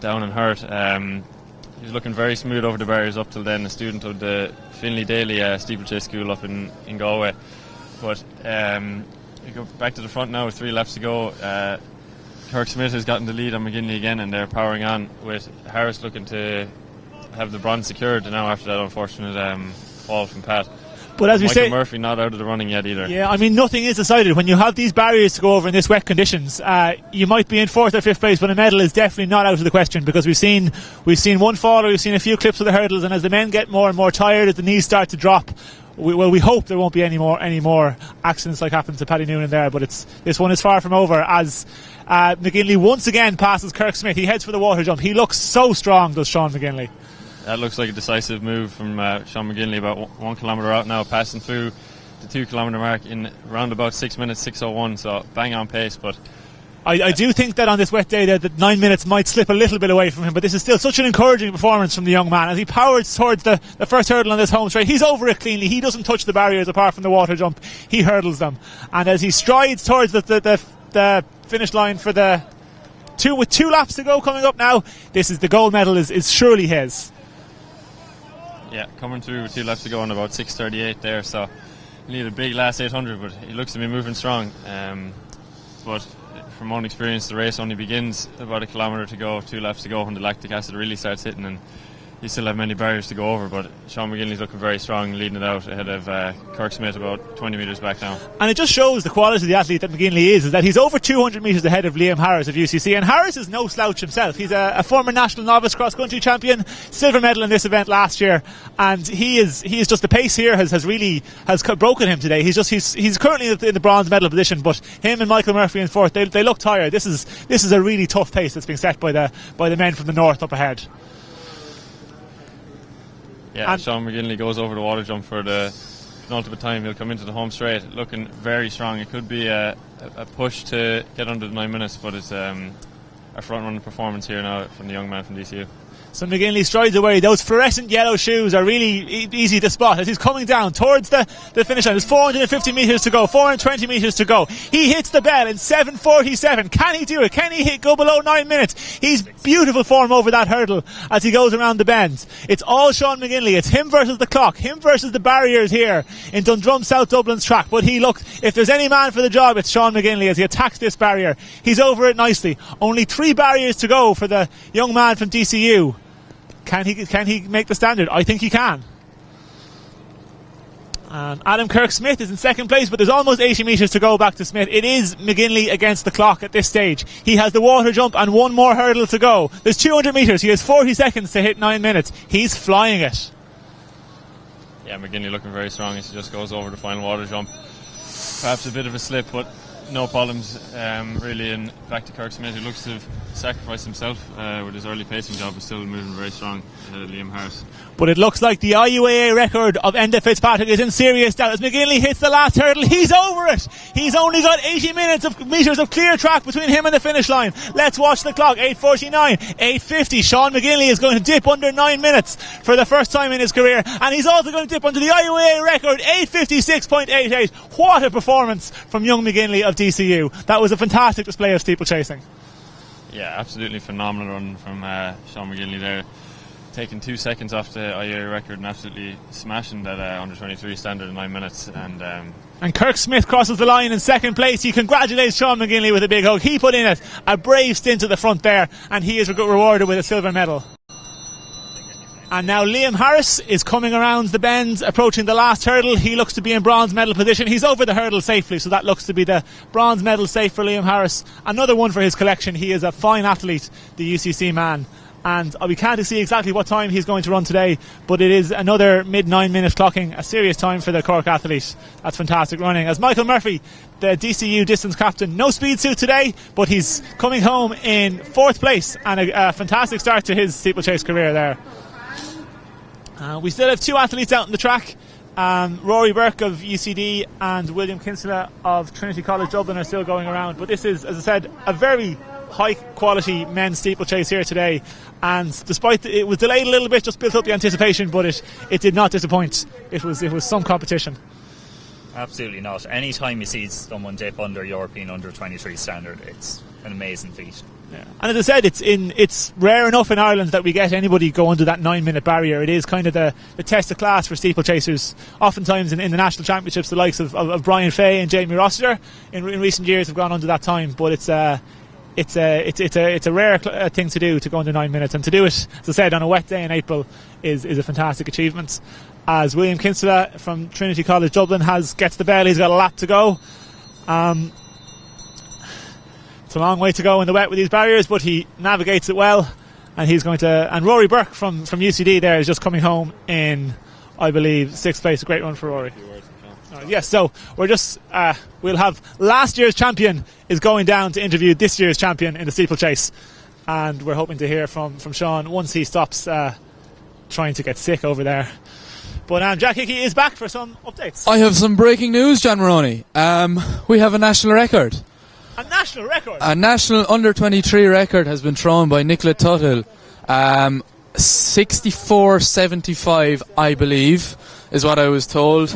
down and hurt. He was looking very smooth over the barriers up till then, a student of the Finlay Daly steeplechase school up in Galway. But we go back to the front now with 3 laps to go. Kirk Smith has gotten the lead on McGinley again, and they're powering on with Harris looking to have the bronze secured now after that unfortunate fall from Pat. But as we Michael say, Murphy not out of the running yet either. Yeah, I mean, nothing is decided. When you have these barriers to go over in this wet conditions, you might be in 4th or 5th place, but a medal is definitely not out of the question, because we've seen one faller, we've seen a few clips of the hurdles, and as the men get more and more tired, as the knees start to drop, we hope there won't be any more accidents like happened to Paddy Noonan there. But this one is far from over as McGinley once again passes Kirk Smith. He heads for the water jump. He looks so strong, does Sean McGinley. That looks like a decisive move from Sean McGinley, about 1 kilometre out now, passing through the 2 kilometre mark in around about 6 minutes 6:01, so bang on pace. But I do think that on this wet day that 9 minutes might slip a little bit away from him, but this is still such an encouraging performance from the young man as he powers towards the first hurdle on this home straight. He's over it cleanly. He doesn't touch the barriers apart from the water jump. He hurdles them, and as he strides towards the finish line for with 2 laps to go coming up now, the gold medal is surely his. Yeah, coming through with 2 laps to go on about 6:38 there, so he need a big last 800, but he looks to be moving strong. But from own experience, the race only begins about 1 kilometre to go, 2 laps to go when the lactic acid really starts hitting, and you still have many barriers to go over. But Sean McGinley's looking very strong, leading it out ahead of Kirk Smith about 20 metres back now. And it just shows the quality of the athlete that McGinley is that he's over 200 metres ahead of Liam Harris of UCC, and Harris is no slouch himself. He's a former national novice cross-country champion, silver medal in this event last year, and he is just, the pace here has broken him today. He's currently in the bronze medal position, but him and Michael Murphy in 4th, they look tired. This is a really tough pace that's being set by the men from the north up ahead. Yeah, and Sean McGinley goes over the water jump for the penultimate time, he'll come into the home straight looking very strong. It could be a push to get under the 9 minutes, but it's a front-running performance here now from the young man from DCU. So McGinley strides away. Those fluorescent yellow shoes are really easy to spot as he's coming down towards the finish line. There's 450 metres to go, 420 metres to go. He hits the bell in 7:47. Can he do it? Can he go below 9 minutes? He's beautiful form over that hurdle as he goes around the bends. It's all Sean McGinley. It's him versus the clock, him versus the barriers here in Dundrum South Dublin's track. But if there's any man for the job, it's Sean McGinley as he attacks this barrier. He's over it nicely. Only 3 barriers to go for the young man from DCU. Can he make the standard? I think he can. Adam Kirk-Smith is in second place, but there's almost 80 metres to go back to Smith. It is McGinley against the clock at this stage. He has the water jump and 1 more hurdle to go. There's 200 metres. He has 40 seconds to hit 9 minutes. He's flying it. Yeah, McGinley looking very strong as he just goes over the final water jump. Perhaps a bit of a slip, but no problems really. And back to Kirk-Smith, who looks to have sacrificed himself with his early pacing job, but still moving very strong ahead of Liam Harris. But it looks like the IUAA record of Enda Fitzpatrick is in serious doubt as McGinley hits the last hurdle. He's over it. He's only got 80 metres of clear track between him and the finish line. Let's watch the clock. 8:49, 8:50. Sean McGinley is going to dip under 9 minutes for the first time in his career, and he's also going to dip under the IUAA record, 8:56.88. What a performance from young McGinley of DCU. That was a fantastic display of steeplechasing. Yeah, absolutely phenomenal run from Sean McGinley there. Taking 2 seconds off the IUAA record and absolutely smashing that under 23 standard in 9 minutes. And Kirk-Smith crosses the line in second place. He congratulates Sean McGinley with a big hug. He put in a brave stint at the front there, and he is rewarded with a silver medal. And now Liam Harris is coming around the bends, approaching the last hurdle. He looks to be in bronze medal position. He's over the hurdle safely, so that looks to be the bronze medal safe for Liam Harris. Another one for his collection. He is a fine athlete, the UCC man. And we can't see exactly what time he's going to run today, but it is another mid-9 minute clocking, a serious time for the Cork athlete. That's fantastic running. As Michael Murphy, the DCU distance captain, no speed suit today, but he's coming home in 4th place, and a fantastic start to his steeplechase career there. We still have 2 athletes out on the track. Rory Burke of UCD and William Kinsella of Trinity College Dublin are still going around, but this is, as I said, a very high quality men's steeplechase here today, and despite it was delayed a little bit, just built up the anticipation, but it did not disappoint. It was some competition. Absolutely not. Any time you see someone dip under European under 23 standard, it's an amazing feat. Yeah. And as I said, it's rare enough in Ireland that we get anybody go under that 9 minute barrier. It is kind of the test of class for steeplechasers. Oftentimes in the national championships, the likes of Brian Fay and Jamie Rossiter in recent years have gone under that time, but it's a rare thing to do, to go under 9 minutes, and to do it, as I said, on a wet day in April is a fantastic achievement. As William Kinsella from Trinity College Dublin gets the bell, he's got a lap to go. It's a long way to go in the wet with these barriers, but he navigates it well, and he's going to. And Rory Burke from UCD there is just coming home in, I believe, 6th place. A great run for Rory. Yes, so we're just we'll have last year's champion is going down to interview this year's champion in the steeplechase, and we're hoping to hear from Sean once he stops trying to get sick over there. But Jack Hickey is back for some updates. I have some breaking news, John Maroney. We have a national record. A national record? A national under-23 record has been thrown by Nicola Tuthill. 64.75, I believe, is what I was told,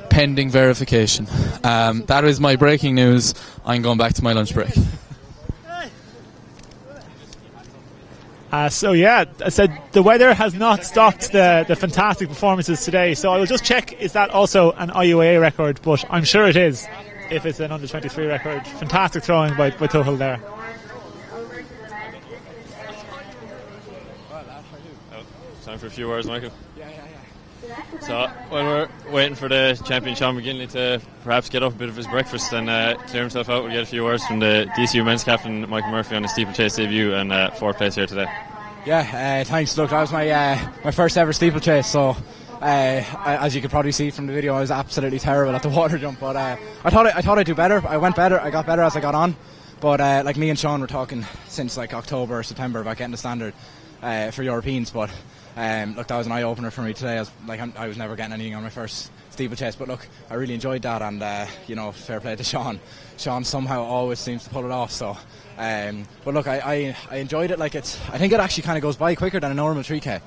pending verification. That is my breaking news. I'm going back to my lunch break. So yeah, I said the weather has not stopped the fantastic performances today, so I will just check, is that also an IUAA record, but I'm sure it is if it's an under-23 record. Fantastic throwing by Tuthill there. Time for a few words, Michael. So while we're waiting for the champion Sean McGinley to perhaps get up a bit of his breakfast and clear himself out, we'll get a few words from the DCU men's captain Michael Murphy on his steeplechase debut and 4th place here today. Yeah, thanks. Look, that was my first ever steeplechase, so as you could probably see from the video, I was absolutely terrible at the water jump, but I thought I'd do better. I got better as I got on, but like me and Sean were talking since like October or September about getting the standard for Europeans, but look, that was an eye-opener for me today. I was never getting anything on my first steeplechase. But look, I really enjoyed that, and fair play to Sean. Sean somehow always seems to pull it off. So, but look, I enjoyed it. Like I think it actually kind of goes by quicker than a normal 3K.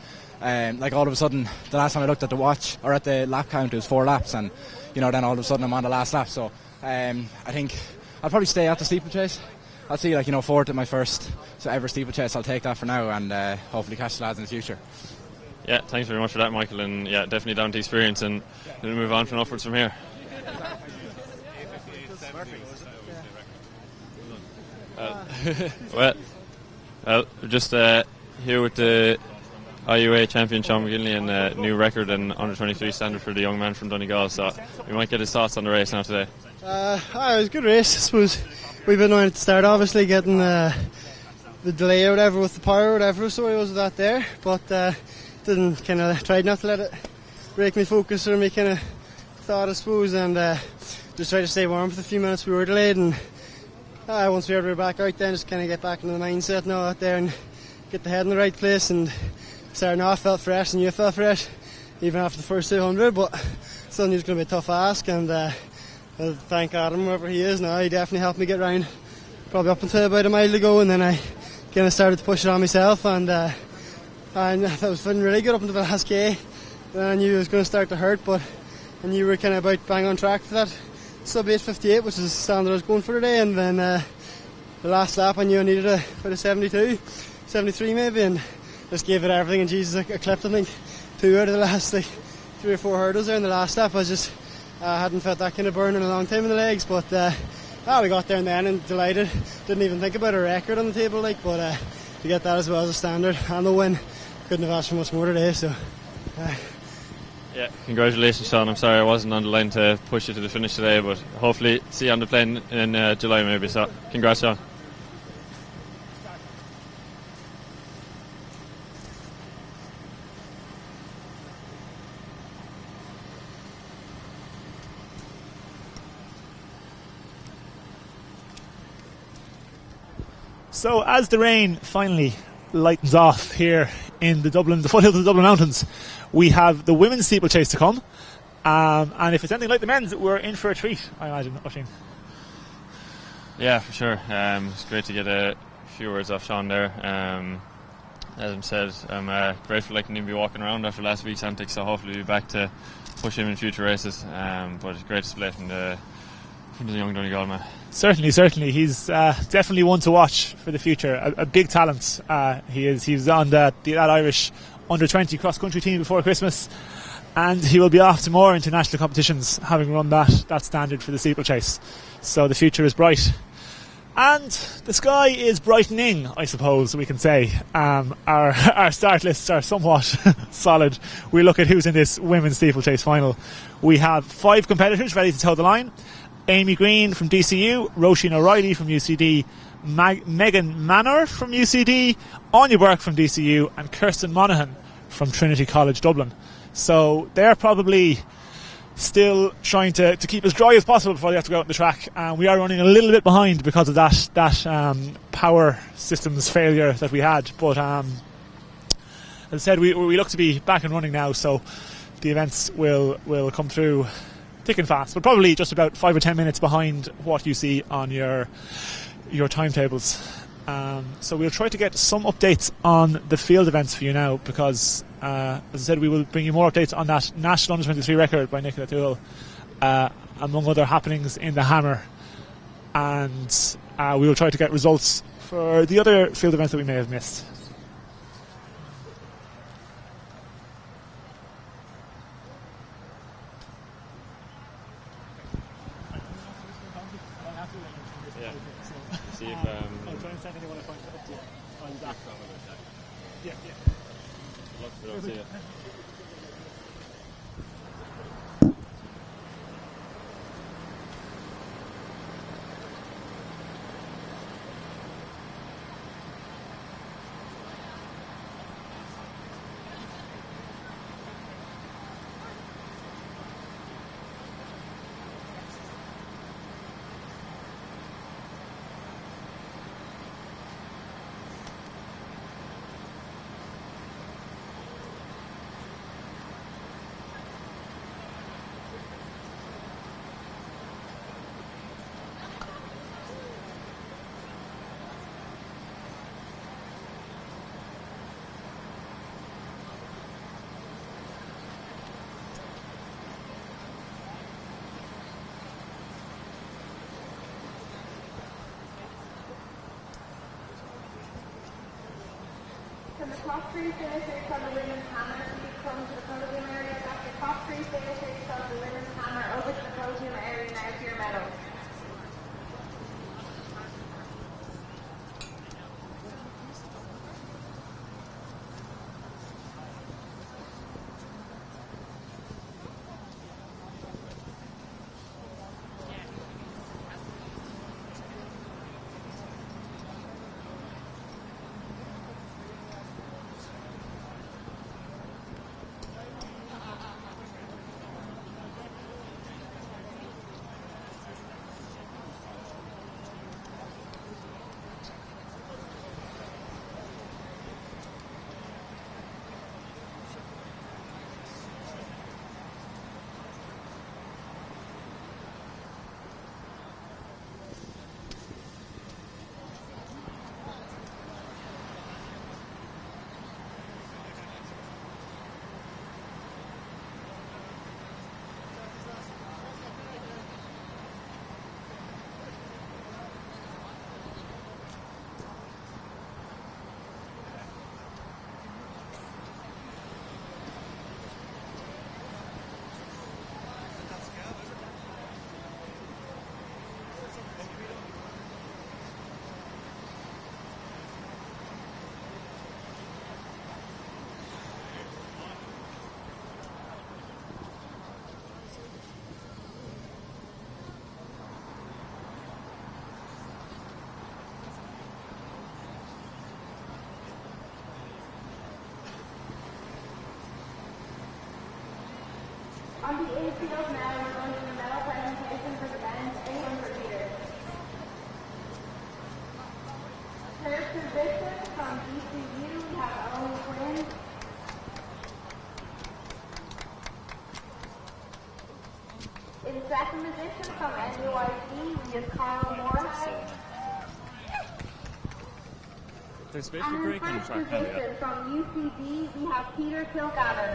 Like all of a sudden, the last time I looked at the watch or at the lap count, it was 4 laps, and then all of a sudden I'm on the last lap. So I think I'll probably stay at the steeplechase. I'll see, fourth at my first ever steeplechase. I'll take that for now, and hopefully catch the lads in the future. Yeah, thanks very much for that, Michael, and yeah, definitely down to experience, and we'll move on from upwards from here. Well, just here with the IUA champion Sean McGinley, and a new record and under 23 standard for the young man from Donegal, so we might get his thoughts on the race now today. It was a good race. I suppose we've been annoyed at the start, obviously getting the delay or whatever with the power or whatever, so I was with that there, but didn't tried not to let it break me focus or me thought, I suppose, and just tried to stay warm for the few minutes we were delayed, and once we were back out then just get back into the mindset now out there and get the head in the right place, and starting off felt fresh and you felt fresh even after the first 200, but still knew it was going to be a tough ask, and I'll thank Adam wherever he is now. He definitely helped me get round probably up until about a mile to go, and then I started to push it on myself, and I was feeling really good up until the last K. Then I knew it was going to start to hurt, but I knew we were about bang on track for that sub 8:58, which is the standard I was going for today, and then the last lap I knew I needed about a 72, 73 maybe, and just gave it everything, and Jesus, I clipped I think 2 out of the last 3 or 4 hurdles there in the last lap. I hadn't felt that kind of burn in a long time in the legs, but we got there in the end and delighted. Didn't even think about a record on the table, but to get that as well as a standard and the win, couldn't have asked for much more today. So yeah, congratulations, Sean. I'm sorry I wasn't on the line to push you to the finish today, but hopefully see you on the plane in July maybe, so congrats, Sean. So as the rain finally lightens off here in the foothills of the Dublin Mountains, we have the women's steeplechase to come, and if it's anything like the men's, we're in for a treat, I imagine, Oisin. Yeah, for sure. It's great to get a few words off Sean there. As I said, I'm grateful I can even be walking around after last week's antics, so hopefully we'll be back to push him in future races. But it's a great display from the young Donegal man. Certainly. He's definitely one to watch for the future. A big talent. He is. He was on that Irish under-20 cross-country team before Christmas, and he will be off to more international competitions, having run that standard for the steeplechase. So the future is bright, and the sky is brightening, I suppose we can say. Our start lists are somewhat solid. We look at who's in this women's steeplechase final. We have 5 competitors ready to toe the line. Amy Green from DCU, Roisin O'Reilly from UCD, Megan Manor from UCD, Anya Burke from DCU, and Kirsten Monaghan from Trinity College Dublin. So they're probably still trying to keep as dry as possible before they have to go out on the track, and we are running a little bit behind because of that power systems failure that we had, but as I said, we look to be back and running now, so the events will come through thick and fast, but probably just about 5 or 10 minutes behind what you see on your timetables. So we'll try to get some updates on the field events for you now, because as I said, we will bring you more updates on that national under-23 record by Nicola Toole, among other happenings in the Hammer, and we will try to get results for the other field events that we may have missed. See if I'll try and send anyone I find up to you. I'll be back. Yeah. Good luck. See you. The top three finishers on the women's hammer, please come to the podium area. That's the top three finishers on the women's hammer over to the podium area now for your medals. On the infield now, we're going to do a medal presentation for the men's 800 meters. Third position from DCU, we have Owen Quinn. In second position from NUIC, we have Carl Moorhead. There's basically And in break in the first track. position from UCD, we have Peter Kilgannon.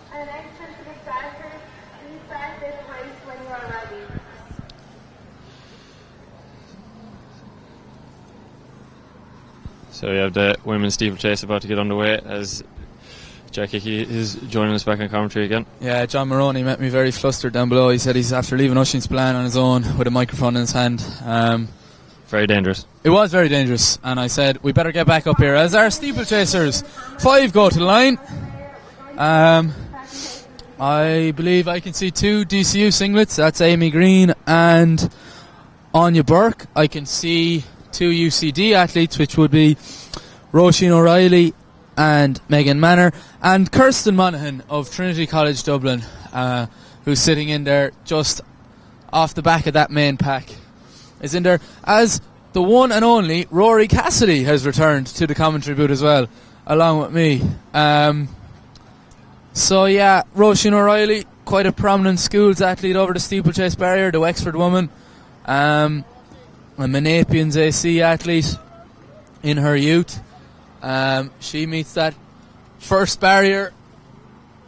And action to the starters, please start this race when you are ready. So we have the women's steeplechase about to get underway as Jack Hickey is joining us back on commentary again. Yeah, John Maroney met me very flustered down below. He said he's after leaving Oisín's Plan on his own with a microphone in his hand. Very dangerous. It was very dangerous, and I said we better get back up here as our steeplechasers 5 go to the line. I believe I can see 2 DCU singlets. That's Amy Green and Anya Burke. I can see 2 UCD athletes, which would be Roisin O'Reilly and Megan Manor, and Kirsten Monaghan of Trinity College Dublin, who's sitting in there just off the back of that main pack, is in there, as the one and only Rory Cassidy has returned to the commentary booth as well, along with me. So yeah, Roisin O'Reilly, quite a prominent schools athlete over the steeplechase barrier, the Wexford woman, a Manapians AC athlete in her youth. She meets that first barrier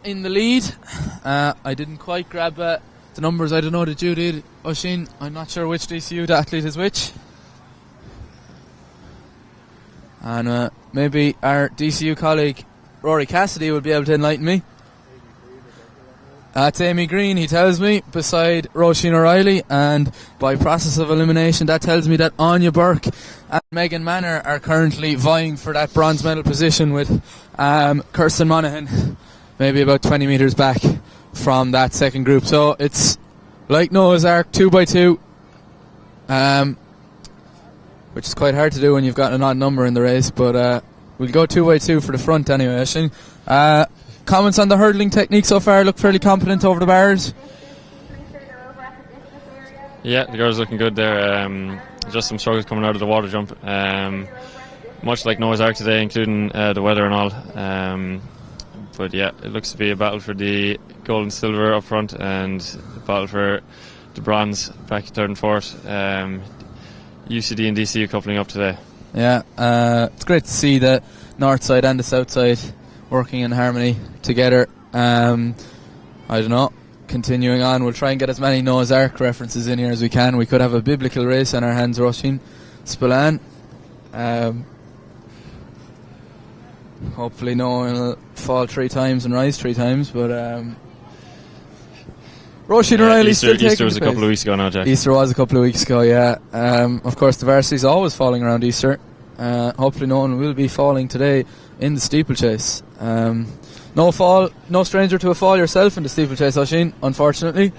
in the lead. I didn't quite grab the numbers. I don't know that you did, Oisín. I'm not sure which DCU athlete is which. And maybe our DCU colleague Rory Cassidy will be able to enlighten me. That's Amy Green, he tells me, beside Roisin O'Reilly, and by process of elimination that tells me that Anya Burke and Megan Manor are currently vying for that bronze medal position, with Kirsten Monaghan maybe about 20 metres back from that second group. So it's like Noah's Ark, 2 by 2, which is quite hard to do when you've got an odd number in the race, but we'll go 2 by 2 for the front anyway, Oisín. comments on the hurdling technique so far? Look fairly competent over the bars. Yeah, the girls looking good there. Just some struggles coming out of the water jump. Much like Noah's Ark today, including the weather and all. But yeah, it looks to be a battle for the gold and silver up front, and a battle for the bronze back third and fourth. UCD and DCU coupling up today. Yeah, it's great to see the north side and the south side working in harmony together. I don't know. Continuing on, we'll try and get as many Noah's Ark references in here as we can. We could have a biblical race on our hands, Roisin Spillane. Hopefully no one will fall 3 times and rise 3 times, but Roisin O'Reilly still taking Easter was the a couple pace. of weeks ago now, Jack. Easter was a couple of weeks ago, yeah. Of course, the varsity's always falling around Easter. Hopefully no one will be falling today in the steeplechase. No stranger to a fall yourself in the steeplechase, Oisín, unfortunately.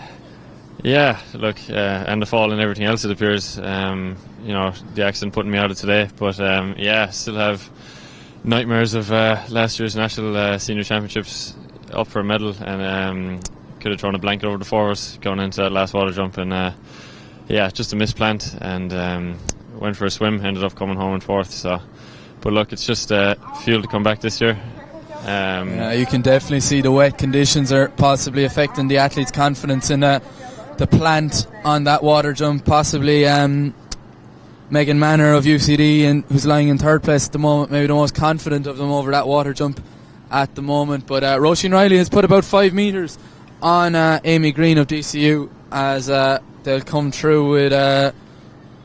Yeah, look, and the fall and everything else, it appears. The accident putting me out of today, but still have nightmares of last year's national senior championships up for a medal, and could have thrown a blanket over the forwards going into that last water jump, and just a misplant, and went for a swim, ended up coming home in fourth. So, but look, it's just fuel to come back this year. You can definitely see the wet conditions are possibly affecting the athlete's confidence in the plant on that water jump. Possibly Megan Manor of UCD, and who's lying in third place at the moment, maybe the most confident of them over that water jump at the moment. But Roisin Riley has put about 5 metres on Amy Green of DCU as they'll come through with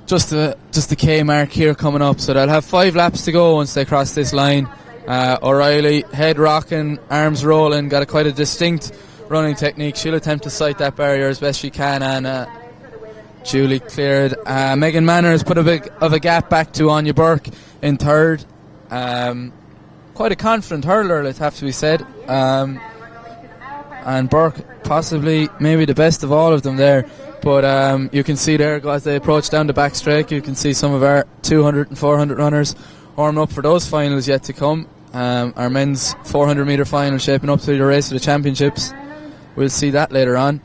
just the K mark here coming up. So they'll have 5 laps to go once they cross this line. O'Reilly, head rocking, arms rolling, got quite a distinct running technique. She'll attempt to sight that barrier as best she can, and Julie cleared. Megan Manor has put a bit of a gap back to Anya Burke in third. Quite a confident hurler, it'd have to be said. And Burke possibly maybe the best of all of them there. But you can see there as they approach down the back straight, you can see some of our 200 and 400 runners warming up for those finals yet to come. Our men's 400 metre final shaping up to the race for the championships. We'll see that later on.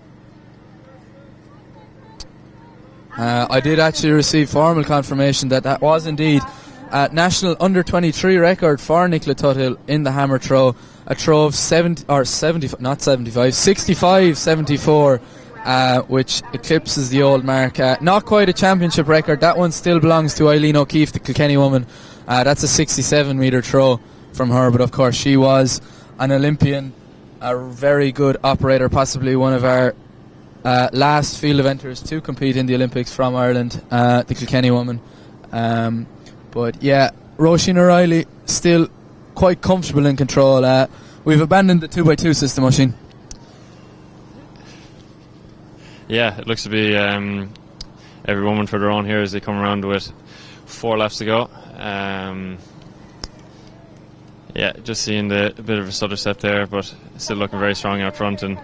I did actually receive formal confirmation that was indeed a national under-23 record for Nicola Tuthill in the hammer throw. A throw of 65-74, which eclipses the old mark. Not quite a championship record. That one still belongs to Eileen O'Keefe, the Kilkenny woman. That's a 67 metre throw from her, but of course she was an Olympian, a very good operator, possibly one of our last field eventers to compete in the Olympics from Ireland, the Kilkenny woman. But yeah, Roisin O'Reilly still quite comfortable in control. We've abandoned the 2x2 system, Oisín. Yeah, it looks to be every woman for their own here as they come around with 4 laps to go. Just seeing a bit of a stutter step there, but still looking very strong out front. And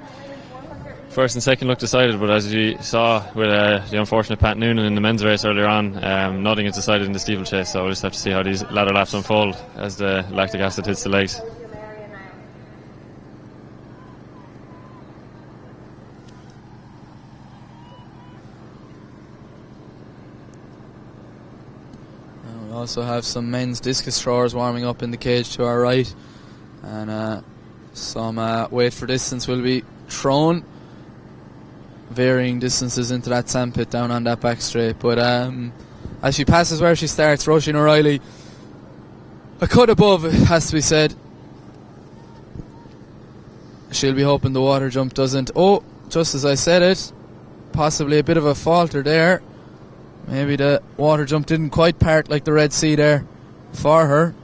first and second look decided, but as you saw with the unfortunate Pat Noonan in the men's race earlier on, nothing is decided in the steeplechase, so we'll just have to see how these ladder laps unfold as the lactic acid hits the legs. We also have some men's discus throwers warming up in the cage to our right, and some weight for distance will be thrown, varying distances into that sandpit down on that back straight. But as she passes where she starts, Roisin O'Reilly a cut above, it has to be said. She'll be hoping the water jump doesn't. Oh, just as I said it, possibly a bit of a falter there. Maybe the water jump didn't quite part like the Red Sea there for her.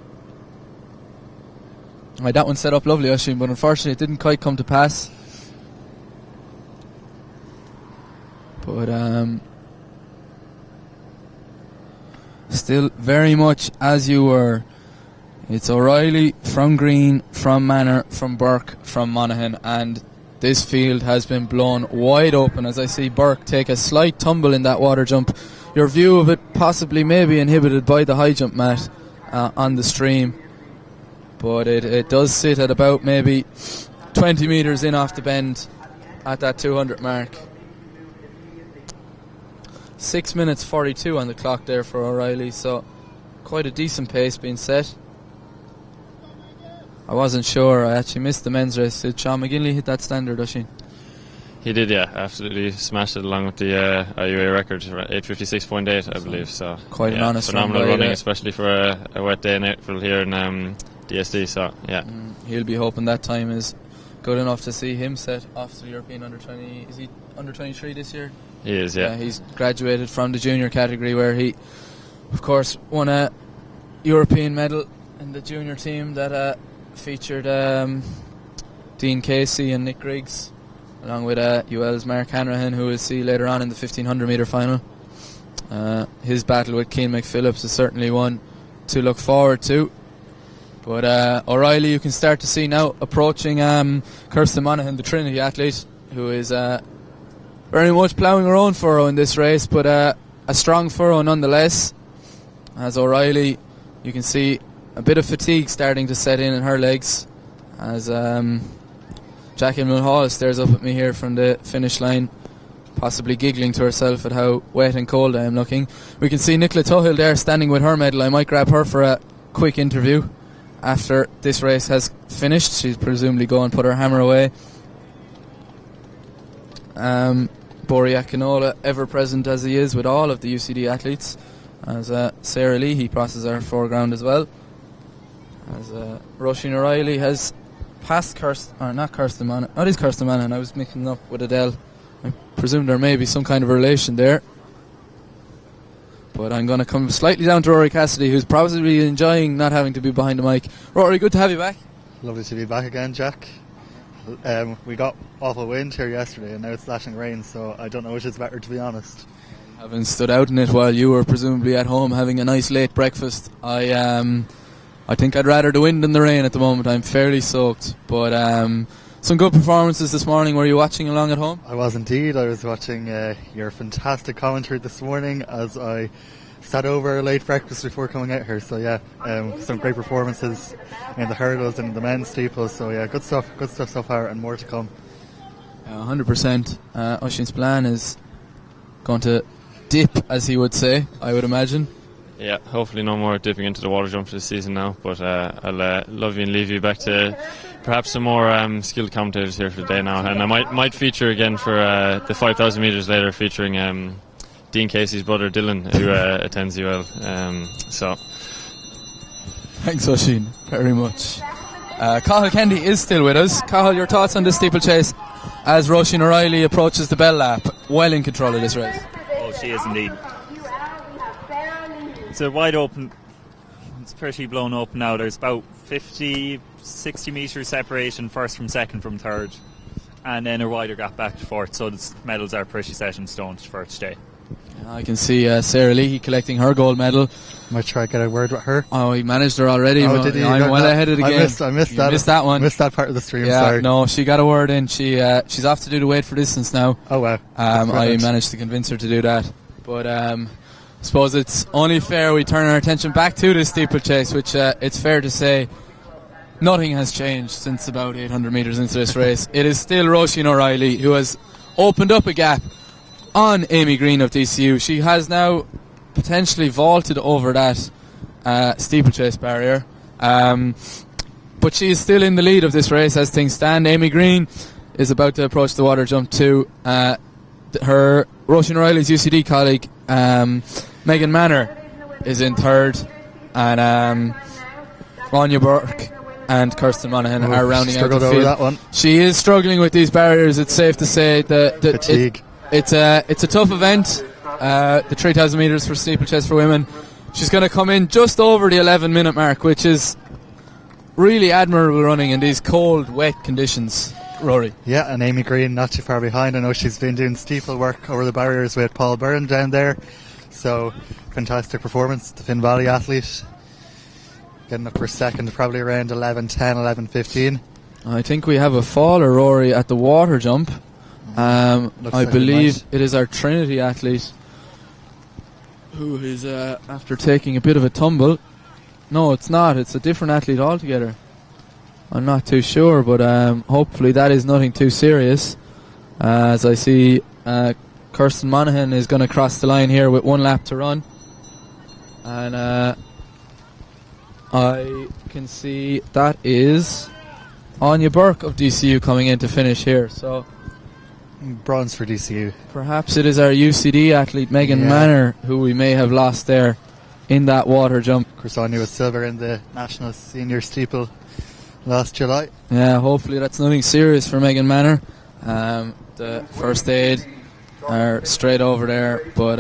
Right, that one set up lovely, Oisín, but unfortunately it didn't quite come to pass. But still very much as you were. It's O'Reilly from Green, from Manor, from Burke, from Monaghan, and this field has been blown wide open as I see Burke take a slight tumble in that water jump. Your view of it possibly maybe inhibited by the high jump mat on the stream. but it does sit at about maybe 20 metres in off the bend at that 200 mark. 6 minutes 42 on the clock there for O'Reilly, so quite a decent pace being set. I wasn't sure, I actually missed the men's race. Did Sean McGinley hit that standard, Oisin? He did, yeah, absolutely smashed it along with the IUA record, 8:56.8, I believe. So quite an honest phenomenal running, especially for a wet day in April here in DSD. So yeah, he'll be hoping that time is good enough to see him set off to the European under-20. Is he under-23 this year? He is, yeah. He's graduated from the junior category, where he, of course, won a European medal in the junior team that featured Dean Casey and Nick Griggs, along with UL's Mark Hanrahan, who we'll see later on in the 1500 metre final. His battle with Keane McPhillips is certainly one to look forward to. But O'Reilly, you can start to see now approaching Kirsten Monaghan, the Trinity athlete, who is very much ploughing her own furrow in this race, but a strong furrow nonetheless. As O'Reilly, you can see a bit of fatigue starting to set in her legs, as Jackie Mulhall stares up at me here from the finish line, possibly giggling to herself at how wet and cold I am looking. We can see Nicola Tuhill there standing with her medal. I might grab her for a quick interview after this race has finished. She's presumably going to put her hammer away. Bori Akinola, ever present as he is with all of the UCD athletes, as Sarah Leahy crosses our foreground as well, as Roisin O'Reilly has passed Kirsten Monaghan. It is Kirsten Monaghan, I was mixing up with Adele. I presume there may be some kind of a relation there, but I'm going to come slightly down to Rory Cassidy, who's probably enjoying not having to be behind the mic. Rory, good to have you back. Lovely to be back again, Jack. We got awful wind here yesterday, and now it's slashing rain, so I don't know which is better, to be honest. Having stood out in it while you were presumably at home having a nice late breakfast, I think I'd rather the wind than the rain at the moment. I'm fairly soaked, but some good performances this morning. Were you watching along at home? I was indeed. I was watching your fantastic commentary this morning as I sat over a late breakfast before coming out here. So yeah, some great performances in the hurdles and the men's steeples. So yeah, good stuff so far, and more to come. 100%. Oisin Spillane is going to dip, as he would say, I would imagine. Yeah, hopefully no more dipping into the water jump this season now, but I'll love you and leave you back to perhaps some more skilled commentators here for the day now, and I might feature again for the 5,000 metres later, featuring Dean Casey's brother Dylan, who attends UL. So thanks, Oisin, very much. Cathal Kennedy is still with us. Cathal, your thoughts on this steeplechase as Roisin O'Reilly approaches the bell lap, well in control of this race? Oh, she is indeed. It's a wide open, it's pretty blown open now. There's about 50, 60 metre separation first from second from third, and then a wider gap back to fourth, so the medals are pretty set in stone for today. I can see Sarah Leahy collecting her gold medal. Might try to get a word with her. Oh, he managed her already. Oh, did he? I'm well ahead of the game. I missed that one. Missed that part of the stream. Yeah, sorry. No, she got a word in. She's off to do the weight for distance now. Oh wow. I managed to convince her to do that, but I suppose it's only fair we turn our attention back to this steeplechase, which it's fair to say nothing has changed since about 800 metres into this race. It is still Roisin O'Reilly who has opened up a gap on Amy Green of DCU. She has now potentially vaulted over that steeplechase barrier, but she is still in the lead of this race as things stand. Amy Green is about to approach the water jump too. Her Roisin O'Reilly's UCD colleague Megan Manor is in third, and Anya Burke and Kirsten Monaghan are rounding out the field. That one. She is struggling with these barriers. It's safe to say that fatigue. It's a tough event, the 3,000 metres for steeplechase for women. She's going to come in just over the 11-minute mark, which is really admirable running in these cold, wet conditions. Rory. Yeah, and Amy Green not too far behind. I know she's been doing steeple work over the barriers with Paul Byrne down there. So, fantastic performance. The Finn Valley athlete getting up for second, probably around 11.10, 11.15. I think we have a faller, Rory, at the water jump. I believe it is our Trinity athlete who is after taking a bit of a tumble. No, it's not. It's a different athlete altogether. I'm not too sure, but hopefully that is nothing too serious. As I see, Kirsten Monaghan is going to cross the line here with 1 lap to run. And I can see that is Anya Burke of DCU coming in to finish here. So bronze for DCU. Perhaps it is our UCD athlete Megan Manor who we may have lost there in that water jump. Of course, Anya was silver in the National Senior Steeple last July. Yeah, hopefully that's nothing serious for Megan Manor. The first aid are straight over there, but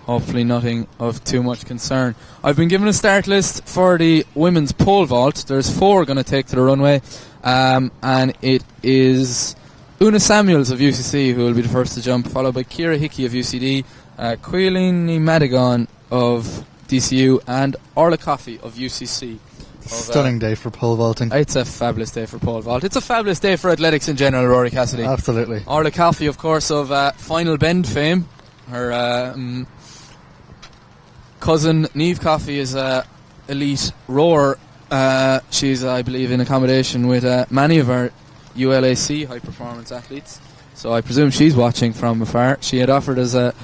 hopefully nothing of too much concern. I've been given a start list for the women's pole vault. There's 4 going to take to the runway, and it is Una Samuels of UCC who will be the first to jump, followed by Ciara Hickey of UCD, Quilini Madigan of DCU, and Orla Coffey of UCC. Stunning day for pole vaulting. It's a fabulous day for pole vault. It's a fabulous day for athletics in general, Rory Cassidy. Absolutely. Orla Coffey, of course, of Final Bend fame. Her cousin Niamh Coffey is elite rower. She's, I believe, in accommodation with many of our ULAC high performance athletes. So I presume she's watching from afar. She had offered us a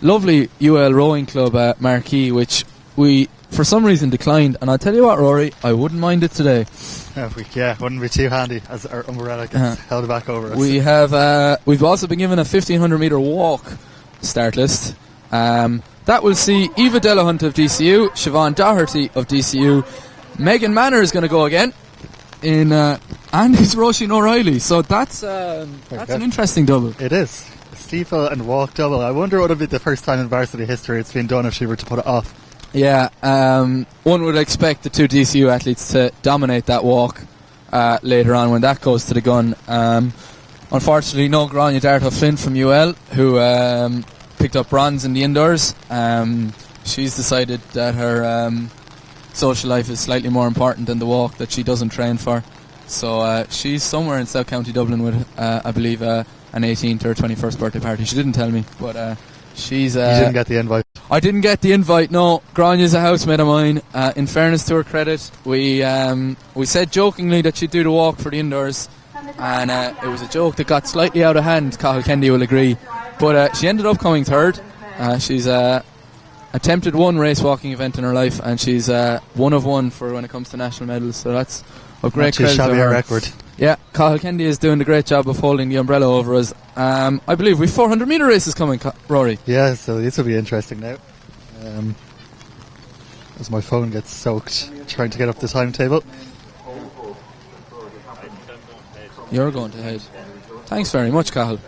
lovely UL rowing club marquee, which we for some reason declined, and I'll tell you what, Rory, I wouldn't mind it today. Wouldn't be too handy as our umbrella gets held back over us. We have we've also been given a 1500 metre walk start list. That will see Eva Delahunt of DCU, Siobhan Doherty of DCU, Megan Manor is going to go again, and it's Roisin O'Reilly. So that's an interesting double. It is. Steeple and walk double. I wonder what would be the first time in varsity history it's been done if she were to put it off. Yeah, one would expect the 2 DCU athletes to dominate that walk later on when that goes to the gun. Unfortunately, no Grania Dartha Flynn from UL, who picked up bronze in the indoors. She's decided that her social life is slightly more important than the walk that she doesn't train for. So she's somewhere in South County Dublin with, I believe, an 18th or 21st birthday party. She didn't tell me, but she's... you didn't get the invite? I didn't get the invite, no. Grania's a housemate of mine. In fairness to her credit, we said jokingly that she'd do the walk for the indoors, and it was a joke that got slightly out of hand, Cathal Kennedy will agree. But she ended up coming third. She's attempted 1 race walking event in her life, and she's 1 of 1 for when it comes to national medals, so that's a great credit to her. Record. Yeah, Cathal Kennedy is doing a great job of holding the umbrella over us. I believe we've 400 metre races coming, Rory. Yeah, so this will be interesting now. As my phone gets soaked trying to get up the timetable. You're going to head. Thanks very much, Cathal.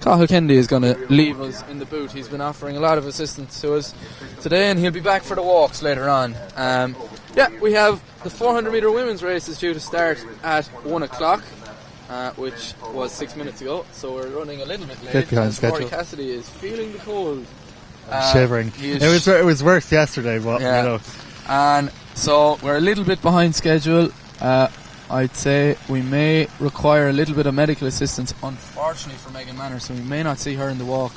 Cathal Kennedy is going to leave us in the boot. He's been offering a lot of assistance to us today, and he'll be back for the walks later on. We have the 400 metre women's race is due to start at 1 o'clock, which was 6 minutes ago, so we're running a little bit late. Bit behind schedule. Rory Cassidy is feeling the cold. Shivering. It was worse yesterday, but you know. And so we're a little bit behind schedule. I'd say we may require a little bit of medical assistance, unfortunately, for Megan Manor, so we may not see her in the walk.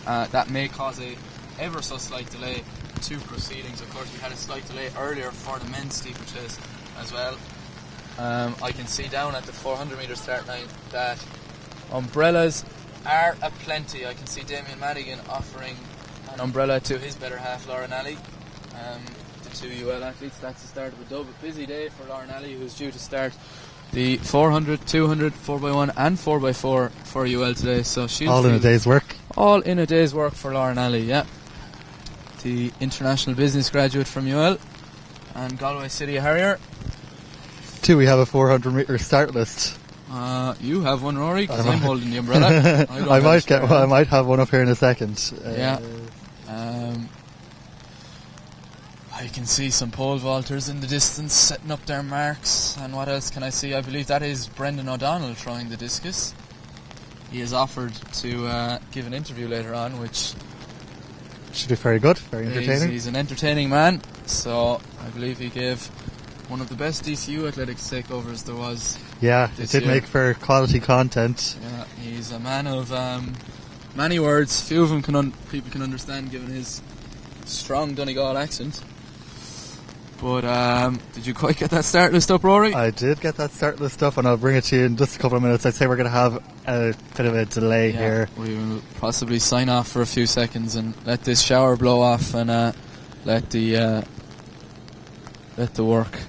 That may cause a ever so slight delay to proceedings. Of course, we had a slight delay earlier for the men's steeplechase as well. I can see down at the 400 metre start line that umbrellas are aplenty. I can see Damien Madigan offering an umbrella to his better half, Laura Nally. The 2 UL athletes. That's the start of a double busy day for Laura Nally, who's due to start the 400, 200, 4x1 and 4x4 for UL today. So she'll all in a day's work. All in a day's work for Laura Nally, yeah. The international business graduate from UL and Galway City Harrier. Do we have a 400 metre start list? You have one, Rory, because I'm holding the umbrella. I might have one up here in a second. I can see some pole vaulters in the distance setting up their marks. And what else can I see? I believe that is Brendan O'Donnell throwing the discus. He has offered to give an interview later on, which should be very good, very entertaining. He's an entertaining man, so I believe he gave one of the best DCU athletics takeovers there was. Yeah, it did make for quality content. Yeah, he's a man of many words. Few of them people can understand, given his strong Donegal accent. But did you quite get that start list up, Rory? I did get that start list up, and I'll bring it to you in just a couple of minutes. I'd say we're going to have a bit of a delay here. We will possibly sign off for a few seconds and let this shower blow off, and let the work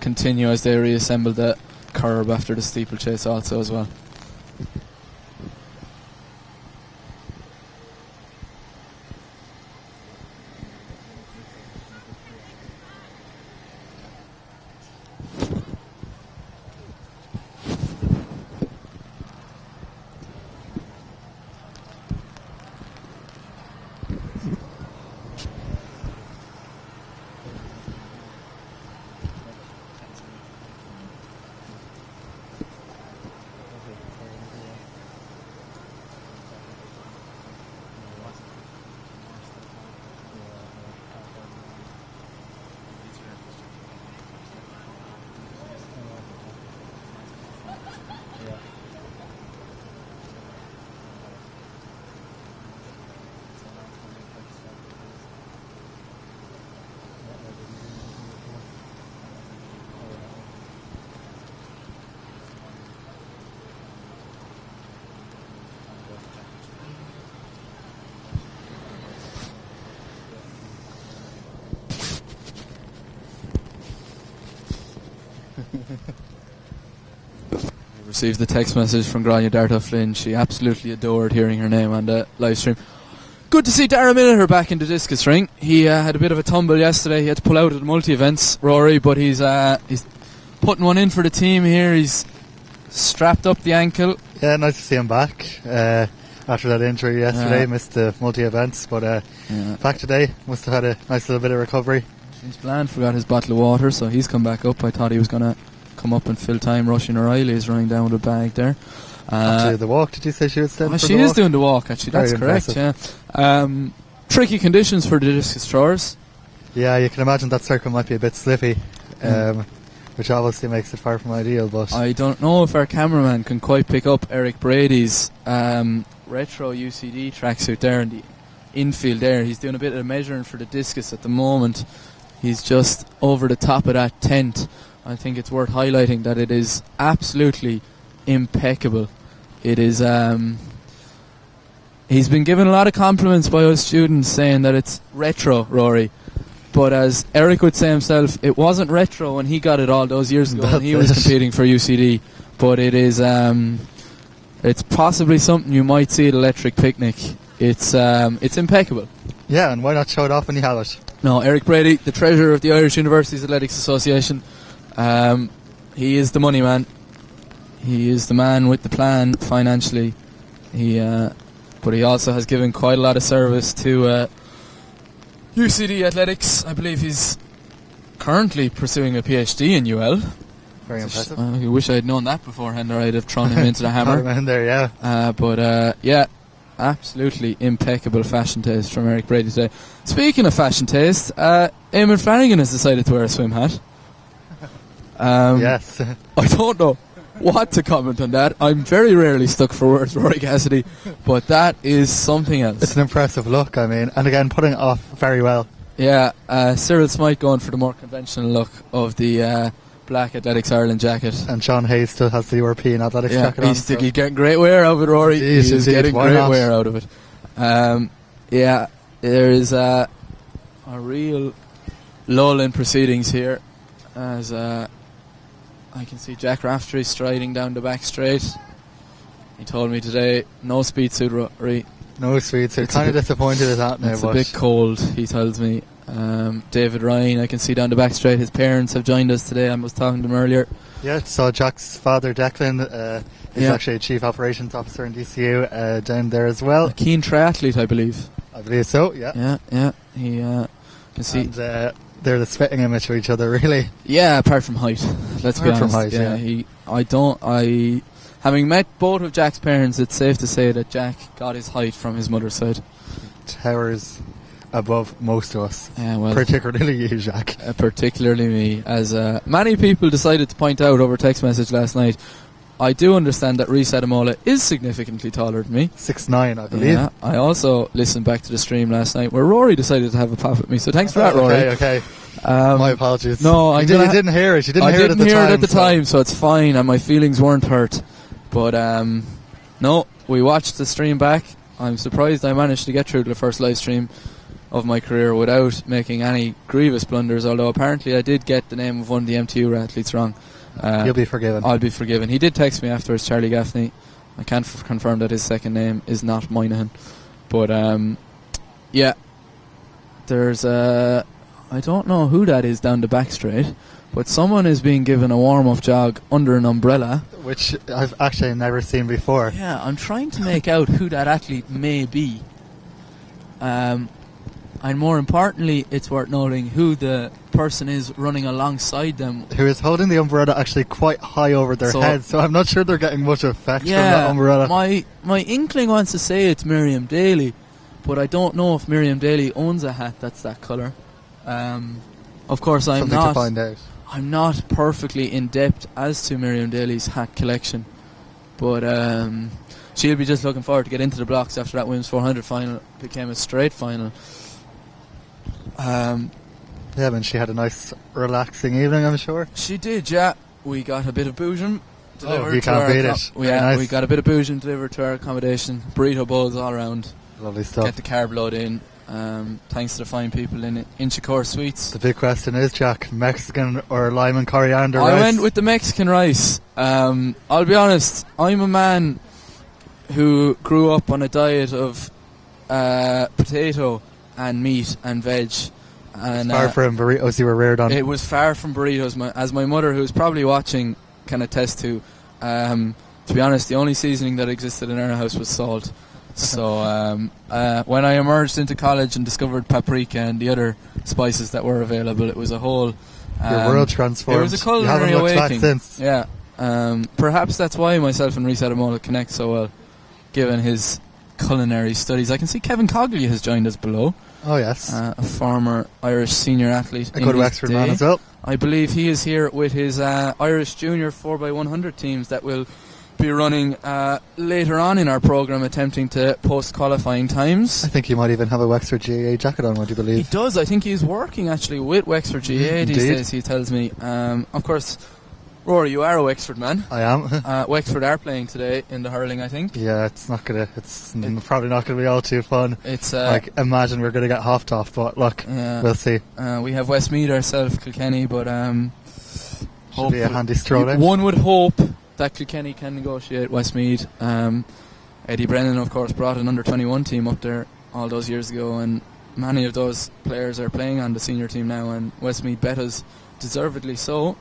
continue as they reassemble the curb after the steeplechase also as well. Received the text message from Grania Dartha Flynn. She absolutely adored hearing her name on the live stream. Good to see Dara Miller back in the discus ring. He had a bit of a tumble yesterday. He had to pull out at the multi-events, Rory, but he's putting one in for the team here. He's strapped up the ankle. Yeah, nice to see him back after that injury yesterday. Missed the multi-events, but back today. Must have had a nice little bit of recovery. James Bland forgot his bottle of water, so he's come back up. I thought he was going to come up and fill time. Rushing O'Reilly is running down with a bag there. Actually, the walk, did you say she was doing she is doing the walk, actually. That's correct, yeah. Tricky conditions for the discus throwers. Yeah, you can imagine that circle might be a bit slippy, which obviously makes it far from ideal. But I don't know if our cameraman can quite pick up Eric Brady's retro UCD tracksuit there in the infield there. He's doing a bit of measuring for the discus at the moment. He's just over the top of that tent. I think it's worth highlighting that it is absolutely impeccable. It is. He's been given a lot of compliments by us students saying that it's retro, Rory. But as Eric would say himself, it wasn't retro when he got it all those years ago when he was competing for UCD. But it is. It's possibly something you might see at Electric Picnic. It's impeccable. Yeah, and why not show it off when you have it? No, Eric Brady, the treasurer of the Irish Universities Athletics Association. He is the money man. He is the man with the plan financially. But he also has given quite a lot of service to UCD Athletics. I believe he's currently pursuing a PhD in UL. Very impressive. I wish I had known that beforehand, or I'd have thrown him into the hammer. In there, yeah. Absolutely impeccable fashion taste from Eric Brady today. Speaking of fashion taste, Eamon Flanagan has decided to wear a swim hat. Yes. I don't know what to comment on that. I'm very rarely stuck for words, Rory Cassidy, but that is something else. It's an impressive look, I mean, and again, putting it off very well. Yeah, Cyril Smythe going for the more conventional look of the black Athletics Ireland jacket. And Sean Hayes still has the European Athletics jacket on. He's getting great wear out of it, Rory. He's getting great wear out of it. There is a real lull in proceedings here as I can see Jack Raftery striding down the back straight. He told me today, no speed suit, Rory. No speed suit. Kind of disappointed at that now. It's a bit cold, he tells me. David Ryan, I can see down the back straight. His parents have joined us today. I was talking to them earlier. Yeah, so Jack's father, Declan, is actually a chief operations officer in DCU down there as well. A keen triathlete, I believe. I believe so, yeah. Yeah. He can see. And, they're the spitting image of each other, really. Yeah, apart from height. Let's be honest. From height, yeah. Having met both of Jack's parents, it's safe to say that Jack got his height from his mother's side. Towers above most of us. Yeah, well, particularly you, Jack. Particularly me. As many people decided to point out over text message last night, I do understand that Rhys Ademola is significantly taller than me. 6'9", I believe. Yeah, I also listened back to the stream last night where Rory decided to have a pop at me, so thanks for that, Rory. Okay. My apologies. No, you didn't hear it. You didn't hear it at the time. I didn't hear it at the time, so it's fine, and my feelings weren't hurt. But no, we watched the stream back. I'm surprised I managed to get through to the first live stream of my career without making any grievous blunders, although apparently I did get the name of one of the MTU athletes wrong. You'll be forgiven. I'll be forgiven. He did text me afterwards, Charlie Gaffney. I can't confirm that his second name is not Moynihan. But yeah, there's I don't know who that is down the back straight, but someone is being given a warm-up jog under an umbrella, which I've actually never seen before. Yeah, I'm trying to make out who that athlete may be. And more importantly, it's worth noting who the person is running alongside them. Who is holding the umbrella actually quite high over their heads, so I'm not sure they're getting much effect from that umbrella. My inkling wants to say it's Miriam Daly, but I don't know if Miriam Daly owns a hat that's that colour. Of course, I'm Something to find out. I'm not perfectly in depth as to Miriam Daly's hat collection, but she'll be just looking forward to get into the blocks after that women's 400 final became a straight final. Yeah, and she had a nice relaxing evening, I'm sure. She did, yeah. We got a bit of boojum delivered you to can't our beat it. Yeah, we got a bit of boojum delivered to our accommodation. Burrito bowls all around. Lovely stuff. Get the carb load in. Thanks to the fine people in Inchicore Sweets. The big question is, Jack, Mexican or lime and coriander rice? I went with the Mexican rice. I'll be honest, I'm a man who grew up on a diet of potato and meat and veg. And far from burritos you were reared on. It was far from burritos, as my mother, who's probably watching, can attest to. To be honest, the only seasoning that existed in our house was salt. So when I emerged into college and discovered paprika and the other spices that were available, it was a whole... your world transformed. It was a culinary you haven't looked awakening. back since. Yeah. Perhaps that's why myself and Rhys Ademola connect so well, given his culinary studies. I can see Kevin Cogley has joined us below. Oh, yes. A former Irish senior athlete. A good Wexford man as well. I believe he is here with his Irish junior 4x100 teams that will be running later on in our programme, attempting to post-qualifying times. I think he might even have a Wexford GAA jacket on, would you believe? He does. I think he's working actually with Wexford GAA these days, he tells me. Of course, Rory, you are a Wexford man. I am. Wexford are playing today in the hurling, I think. Yeah, it's probably not gonna be all too fun. It's imagine we're gonna get hoffed off, but look, we'll see. We have Westmeath ourselves, Kilkenny, but should be a handy stroll in. One would hope that Kilkenny can negotiate Westmeath. Eddie Brennan, of course, brought an under-21 team up there all those years ago, and many of those players are playing on the senior team now, and Westmeath bet us deservedly so.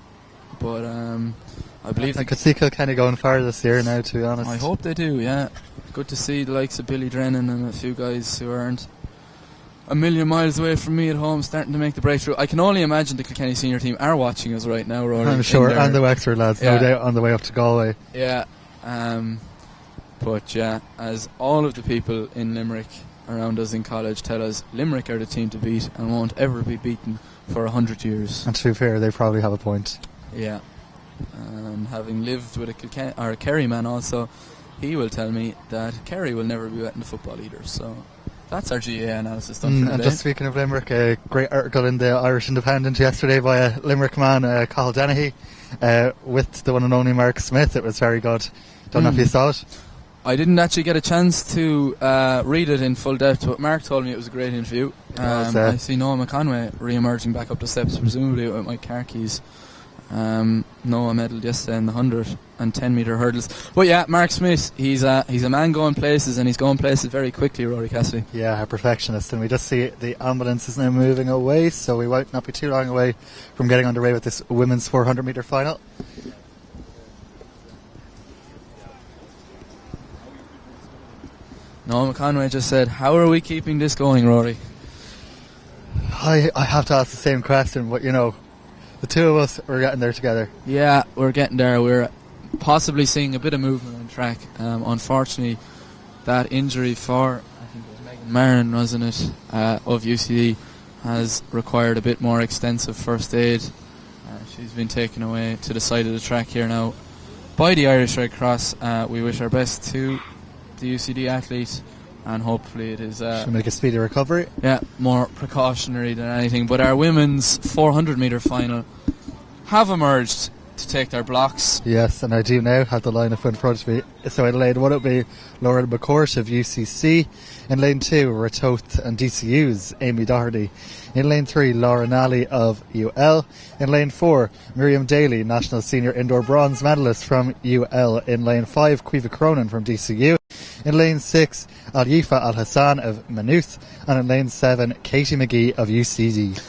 But I believe I could see Kilkenny going far this year now, to be honest. I hope they do, yeah. Good to see the likes of Billy Drennan and a few guys who aren't a million miles away from me at home starting to make the breakthrough. I can only imagine the Kilkenny senior team are watching us right now, Rory. I'm sure, and the Wexford lads, no doubt, on the way up to Galway. Yeah, but yeah, as all of the people in Limerick around us in college tell us, Limerick are the team to beat and won't ever be beaten for 100 years. And to be fair, they probably have a point. Yeah, and having lived with a Kerry man also, he will tell me that Kerry will never be wet in the football either. So that's our GAA analysis done for and today. just speaking of Limerick, a great article in the Irish Independent yesterday by a Limerick man, Cathal Dennehy, with the one and only Mark Smith. It was very good. Don't know if you saw it. I didn't actually get a chance to read it in full depth, but Mark told me it was a great interview. I see Noah McConway re-emerging back up the steps, presumably with Mike Carkey's. Noah medalled yesterday in the 100 and 10 metre hurdles. But yeah, Mark Smith, he's a man going places, and he's going places very quickly, Rory Cassidy. Yeah, a perfectionist, and we just see the ambulance is now moving away, so we won't not be too long away from getting underway with this women's 400 metre final. Noah McConway just said, how are we keeping this going, Rory? I have to ask the same question, but you know, the two of us, we're getting there together. Yeah, we're getting there. We're possibly seeing a bit of movement on track. Unfortunately, that injury for, I think it was Megan Marin, wasn't it, of UCD, has required a bit more extensive first aid. She's been taken away to the side of the track here now by the Irish Red Cross. We wish our best to the UCD athlete, and hopefully it is Should make a speedy recovery. Yeah, more precautionary than anything. But our women's 400 metre final have emerged to take their blocks. Yes, and I do now have the lineup in front of me. So in lane 1 it will be Lauren McCourt of UCC. In lane 2, Ratoath and DCU's Amy Doherty. In lane 3, Laura Nally of UL. In lane 4, Miriam Daly, National Senior Indoor Bronze Medalist from UL. In lane 5, Caoimhe Cronin from DCU. In lane 6, Al-Yifa Al-Hassan of Maynooth. And in lane 7, Katie McGee of UCD.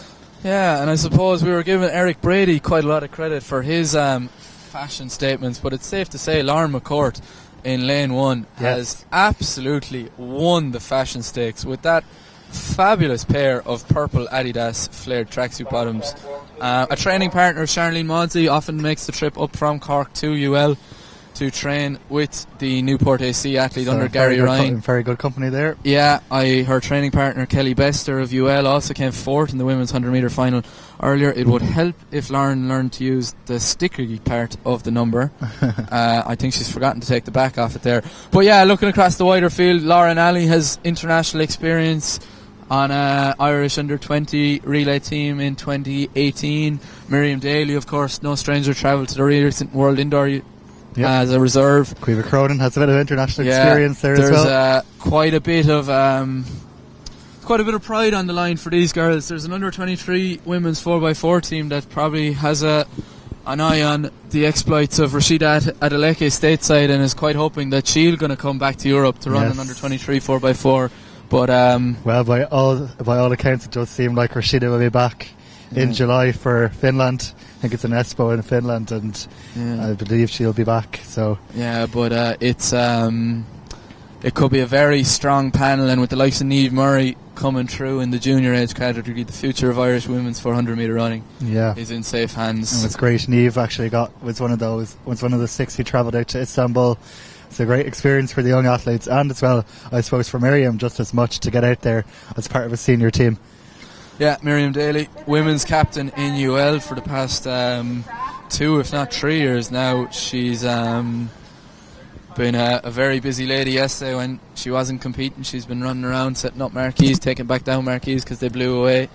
Yeah, and I suppose we were giving Eric Brady quite a lot of credit for his fashion statements, but it's safe to say Lauren McCourt in lane 1 has absolutely won the fashion stakes with that fabulous pair of purple Adidas flared tracksuit bottoms. A training partner, Charlene Maudsley, often makes the trip up from Cork to UL to train with the Newport AC athlete under Gary Ryan. Very good company there. Yeah, her training partner Kelly Bester of UL also came fourth in the women's 100 metre final earlier. It would help if Lauren learned to use the sticky part of the number. I think she's forgotten to take the back off it there. But yeah, looking across the wider field, Lauren Alley has international experience on Irish under-20 relay team in 2018. Miriam Daly, of course, no stranger, travelled to the recent World Indoor as a reserve. Caoimhe Cronin has a bit of international experience there as well. There's quite a bit of pride on the line for these girls. There's an under-23 women's 4x4 team that probably has an eye on the exploits of Rashida Adeleke stateside and is quite hoping that she's going to come back to Europe to run an under-23 4x4. But well, by all accounts, it does seem like Rashida will be back in July for Finland. I think it's an Espoo in Finland, and I believe she'll be back. So yeah, but it could be a very strong panel, and with the likes of Niamh Murray coming through in the junior age category, the future of Irish women's 400 metre running is in safe hands. And it's great. Niamh actually was one of the 6 who travelled out to Istanbul. It's a great experience for the young athletes, and as well, I suppose, for Miriam just as much to get out there as part of a senior team. Yeah, Miriam Daly, women's captain in UL for the past 2, if not 3 years now. She's been a very busy lady. Yesterday when she wasn't competing, she's been running around setting up marquees, taking back down marquees because they blew away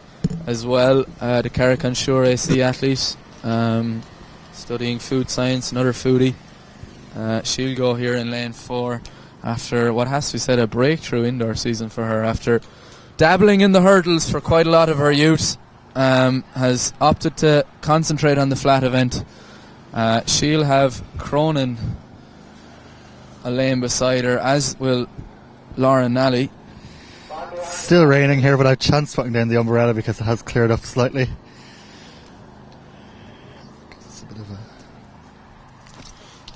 as well. The Carrick Shore AC athlete, studying food science, another foodie. She'll go here in lane 4 after what has to be said a breakthrough indoor season for her, after dabbling in the hurdles for quite a lot of her youth. Has opted to concentrate on the flat event. She'll have Cronin a lane beside her, as will Lauren Nally. Still raining here, but I've chance putting down the umbrella because it has cleared up slightly.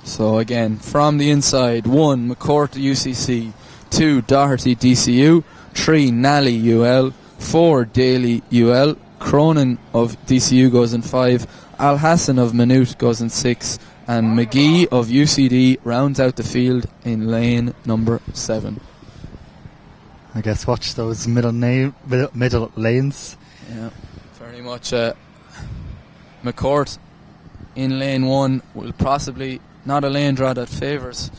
So again, from the inside, 1, McCourt UCC, 2, Doherty DCU, 3, Nally UL, 4, Daly UL, Cronin of DCU goes in 5, Al Hassan of Maynooth goes in 6, and McGee of UCD rounds out the field in lane number 7. I guess watch those middle lanes. Yeah, very much. McCourt in lane 1 will possibly not a lane draw that favours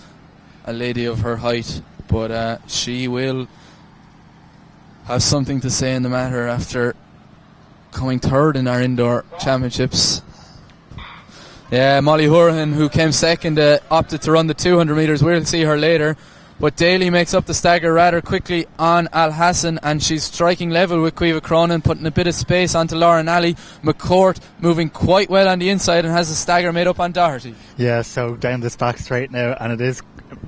a lady of her height, but she will have something to say in the matter after coming third in our indoor championships. Yeah, Molly Hurahan, who came second, opted to run the 200 metres. We'll see her later. But Daly makes up the stagger rather quickly on Al Hassan, and she's striking level with Caoimhe Cronin, putting a bit of space onto Lauren Alley. McCourt moving quite well on the inside and has a stagger made up on Doherty. Yeah, so down this back straight now, and it is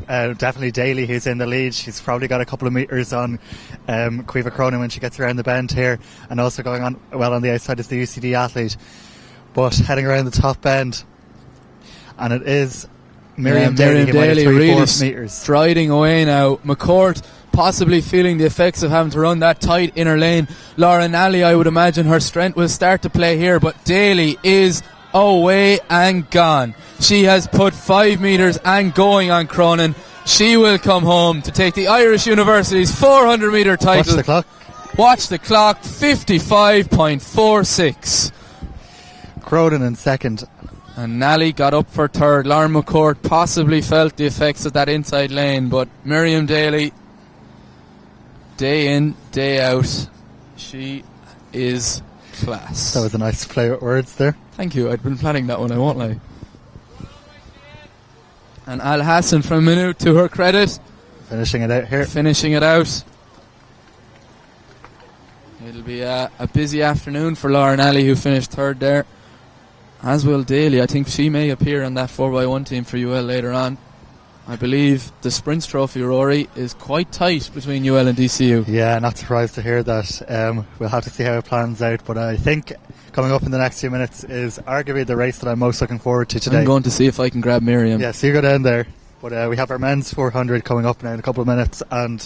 definitely Daly who's in the lead. She's probably got a couple of metres on Caoimhe Cronin when she gets around the bend here, and also going on well on the outside is the UCD athlete. But heading around the top bend, and it is Miriam Daly really striding away now. McCourt possibly feeling the effects of having to run that tight inner lane. Lauren Alley, I would imagine her strength will start to play here, but Daly is away and gone. She has put 5 metres and going on Cronin. She will come home to take the Irish University's 400 metre title. Watch the clock. 55.46. Cronin in second. And Nally got up for third. Lauren McCourt possibly felt the effects of that inside lane, but Miriam Daly, day in, day out, she is class. That was a nice play with words there. Thank you. I'd been planning that one, I won't lie. And Al Hassan from Minute, to her credit, finishing it out here. Finishing it out. It'll be a busy afternoon for Lauren Alley, who finished third there. As will Daly. I think she may appear on that 4x1 team for UL later on. I believe the Sprints Trophy, Rory, is quite tight between UL and DCU. Yeah, not surprised to hear that. We'll have to see how it plans out, but I think coming up in the next few minutes is arguably the race that I'm most looking forward to today. I'm going to see if I can grab Miriam. Yeah, so you go down there. But we have our men's 400 coming up now in a couple of minutes, and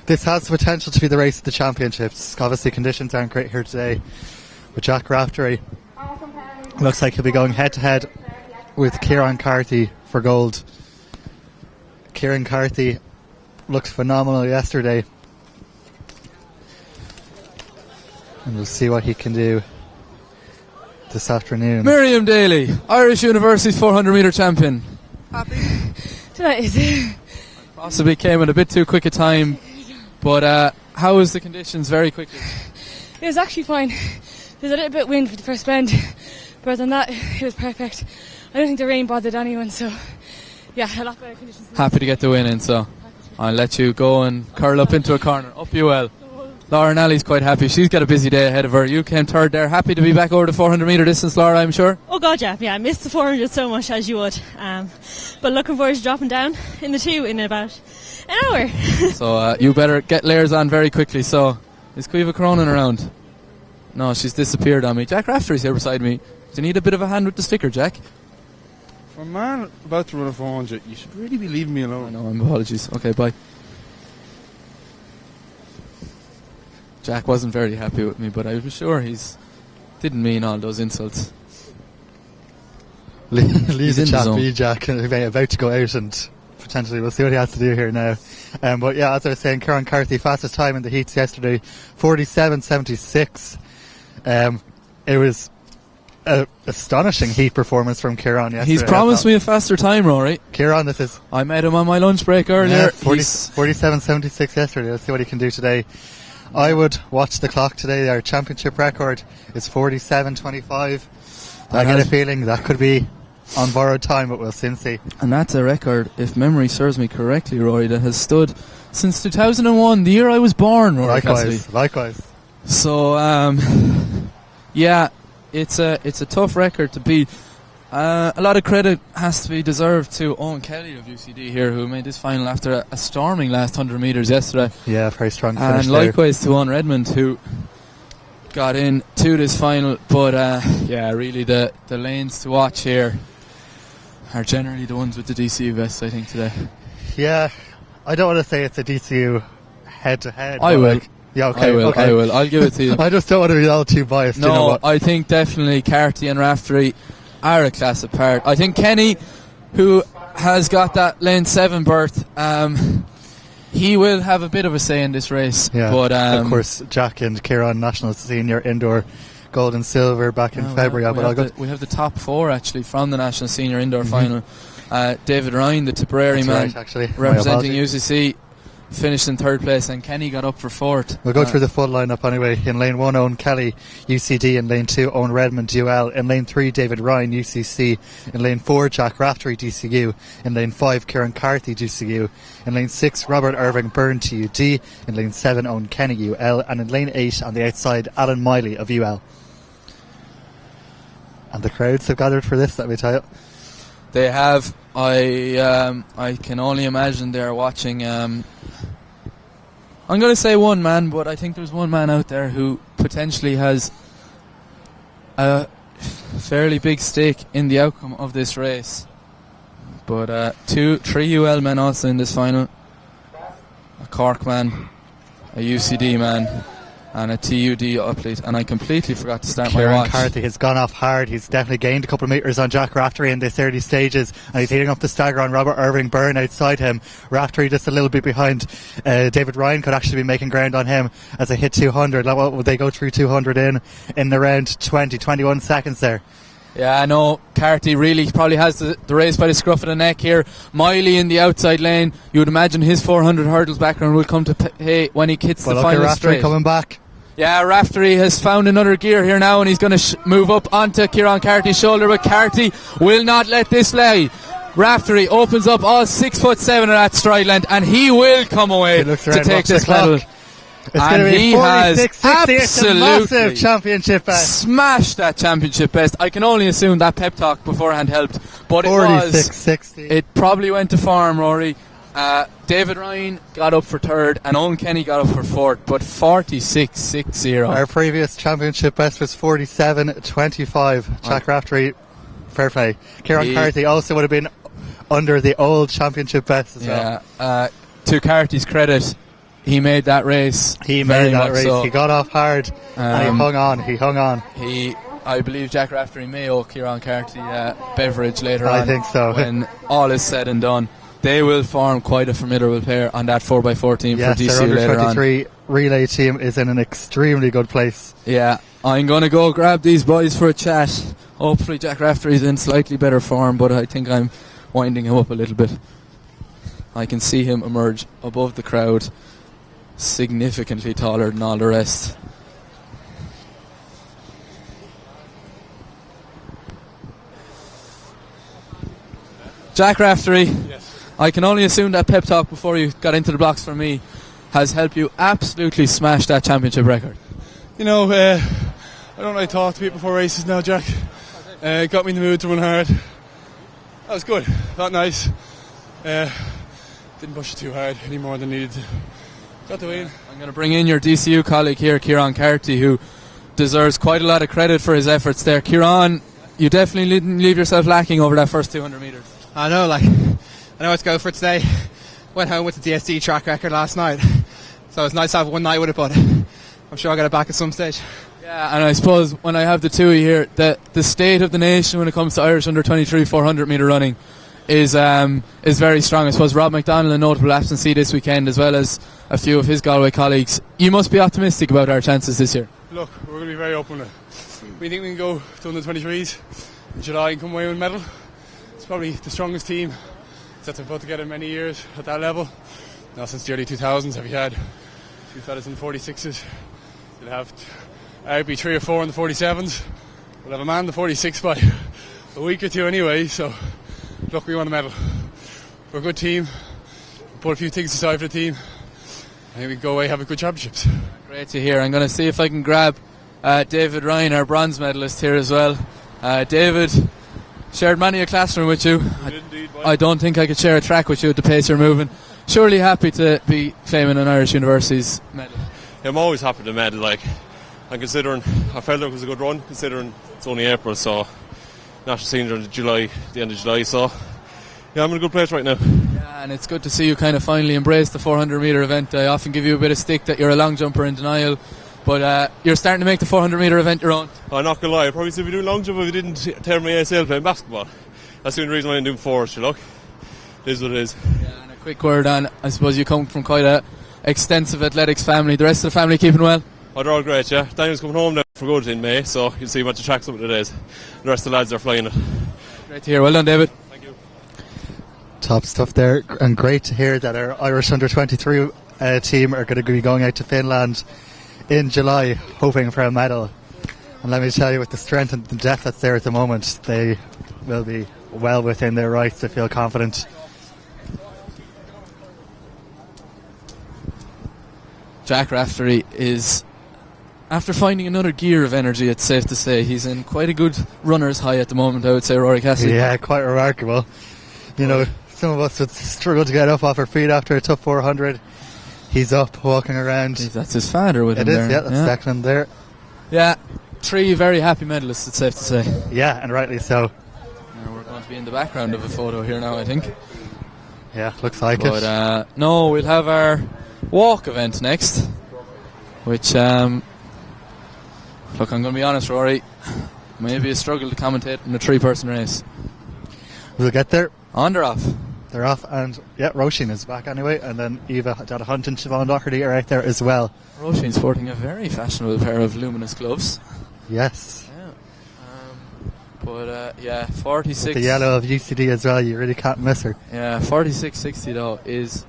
this has the potential to be the race of the championships. Obviously conditions aren't great here today, but Jack Raftery looks like he'll be going head to head with Kieran Carthy for gold. Kieran Carthy looked phenomenal yesterday, and we'll see what he can do this afternoon. Miriam Daly, Irish University's 400 metre champion. Happy? Delighted. Possibly came at a bit too quick a time, but how was the conditions very quickly? It was actually fine. There's a little bit of wind for the first bend, but other than that, it was perfect. I don't think the rain bothered anyone, so yeah, a lot better conditions. Happy to get the win in, so I'll let you go and curl up into a corner. Up you well. Laura Nally's quite happy. She's got a busy day ahead of her. You came third there. Happy to be back over the 400 metre distance, Laura, I'm sure? Oh God, yeah. I missed the 400 so much, as you would. But looking forward to dropping down in the 2 in about an hour. So you better get layers on very quickly. So is Cueva Cronin around? No, she's disappeared on me. Jack Raftery's here beside me. Do you need a bit of a hand with the sticker, Jack? For a man about to run a 400, you should really be leaving me alone. No, apologies. Okay, bye. Jack wasn't very happy with me, but I was sure didn't mean all those insults. Leave the chat be, Jack. About to go out, and potentially we'll see what he has to do here now. But yeah, as I was saying, Kieran Carthy, fastest time in the heats yesterday, 47.76. It was an astonishing heat performance from Kieran yesterday. He's promised me a faster time, Rory. Kieran, this is... I met him on my lunch break earlier. Yeah, 47.76 yesterday. Let's see what he can do today. I would watch the clock today. Our championship record is 47.25. I get a feeling that could be on borrowed time, but we'll soon see. And that's a record, if memory serves me correctly, Rory, that has stood since 2001, the year I was born, Rory. Likewise. So, yeah, it's a tough record to beat. A lot of credit has to be deserved to Owen Kelly of UCD here, who made this final after a storming last 100 metres yesterday. Yeah, very strong finish. And likewise to Owen Redmond, who got in to this final. But yeah, really the lanes to watch here are generally the ones with the DCU vests, I think, today. Yeah, I don't want to say it's a DCU head-to-head. I will. Yeah, okay. I will. I'll give it to you. I just don't want to be all too biased. No, you know what? I think definitely Carty and Raftery are a class apart. I think Kenny, who has got that lane 7 berth, he will have a bit of a say in this race. Yeah, but of course, Jack and Kieran, national senior indoor gold and silver back in February. We have the top 4 actually from the national senior indoor final. David Ryan, the Tipperary man, representing UCC, finished in 3rd place, and Kenny got up for 4th. We'll go through the full lineup anyway. In lane 1, Owen Kelly, UCD. In lane 2, Owen Redmond, UL. In lane 3, David Ryan, UCC. In lane 4, Jack Raftery, DCU. In lane 5, Kieran Carthy, DCU. In lane 6, Robert Irving Byrne, TUD. In lane 7, Owen Kenny, UL. And in lane 8, on the outside, Alan Miley of UL. And the crowds have gathered for this, let me tell you. They have. I can only imagine they're watching. I'm going to say one man, but I think there's one man out there who potentially has a fairly big stake in the outcome of this race. But 3 UL men also in this final. A Cork man, a UCD man, and a TUD athlete, and I completely forgot to start my watch. Kieran Carthy has gone off hard. He's definitely gained a couple of metres on Jack Raftery in this early stages, and he's hitting up the stagger on Robert Irving Byrne outside him. Raftery just a little bit behind. David Ryan could actually be making ground on him as they hit 200. Would they go through 200 in around 21 seconds there? Yeah, no, Carty really probably has the race by the scruff of the neck here. Miley in the outside lane. You would imagine his 400 hurdles background will come to pay when he hits the final straight. Coming back. Yeah, Raftery has found another gear here now, and he's going to move up onto Kieran Carty's shoulder, but Carty will not let this lie. Raftery opens up all 6'7" of that stride length, and he will come away to take this medal. It's going to be 46.60. It's a massive championship best. Smashed that championship best. I can only assume that pep talk beforehand helped, but it was 46.60. It probably went to farm, Rory. David Ryan got up for third, and Owen Kenny got up for fourth, but 46.60. Our previous championship best was 47.25. Jack Raftery, fair play. Kieran Carty also would have been under the old championship best as well. To Carty's credit, he made that race. He made that race. So. He got off hard and he hung on. I believe Jack Raftery may owe Kieran Carty beverage later on. I think so. When all is said and done, they will form quite a formidable pair on that 4x4 team for DCU later on. Their under-23 relay team is in an extremely good place. Yeah, I'm going to go grab these boys for a chat. Hopefully Jack Raftery's in slightly better form, but I think I'm winding him up a little bit. I can see him emerge above the crowd, significantly taller than all the rest. Jack Raftery, yes. I can only assume that pep talk before you got into the blocks for me has helped you absolutely smash that championship record. You know, I don't really talk to people before races now, Jack. Got me in the mood to run hard. That was good, felt nice. Didn't push it too hard any more than needed to. Got the win. I'm going to bring in your DCU colleague here, Kieran Carty, who deserves quite a lot of credit for his efforts there. Kieran, you definitely didn't leave yourself lacking over that first 200 metres. I know what to go for today. Went home with the DSD track record last night, so it's nice to have one night with it, but I'm sure I'll get it back at some stage. Yeah, and I suppose when I have the two of you here, the state of the nation when it comes to Irish under-23 400 metre running is very strong. I suppose Rob McDonnell, a notable absentee this weekend, as well as a few of his Galway colleagues. You must be optimistic about our chances this year. Look, we're going to be very open. We think we can go to under-23s in July and come away with a medal. It's probably the strongest team that's been put together in many years at that level. Now since the early 2000s, have you had two fellas in the 46s? You'll have maybe 3 or 4 in the 47s. We'll have a man in the 46 by a week or two anyway, so look, we want a medal. We're a good team. We'll put a few things aside for the team. I think we can go away, have a good championships. Great to hear. I'm going to see if I can grab David Ryan, our bronze medalist, here as well. David, shared many a classroom with you. I don't think I could share a track with you at the pace you're moving. Surely happy to be claiming an Irish University's medal. Yeah, I'm always happy to medal. I felt it was a good run considering it's only April, so national senior in July, the end of July, so yeah, I'm in a good place right now. Yeah, and it's good to see you kind of finally embrace the 400 metre event. I often give you a bit of stick that you're a long jumper in denial, but you're starting to make the 400 metre event your own. I'm not going to lie, I probably said we do long jump if we didn't tear my ACL playing basketball. That's the only reason why I'm doing fours, so look, it is what it is. Yeah, and a quick word on, I suppose you come from quite a extensive athletics family. The rest of the family keeping well? Oh, they're all great, yeah. Daniel's coming home now for good in May, so you'll see him at the track some of the days. The rest of the lads are flying it. Great to hear. Well done, David. Thank you. Top stuff there, and great to hear that our Irish under-23 team are going to be going out to Finland in July, hoping for a medal. And let me tell you, with the strength and the depth that's there at the moment, they will be well within their rights to feel confident. Jack Raftery is, after finding another gear of energy, it's safe to say he's in quite a good runner's high at the moment, I would say, Rory Cassidy. Yeah, quite remarkable. You know, some of us would struggle to get up off our feet after a tough 400. He's up, walking around. That's his father with him there. It is, yeah, that's Declan there. Yeah, 3 very happy medalists, it's safe to say. Yeah, and rightly so. Now we're going to be in the background of a photo here now, I think. Yeah, looks like it. But no, we'll have our walk event next, which, look, I'm going to be honest, Rory, maybe a struggle to commentate in a 3-person race. We'll get there. On, they're off. They're off, and yeah, Roisin is back anyway, and then Eva Dada Hunt and Siobhan Doherty are out there as well. Roisin sporting a very fashionable pair of luminous gloves. Yes. Yeah. But yeah, 46. With the yellow of UCD as well, you really can't miss her. Yeah, 46.60 though is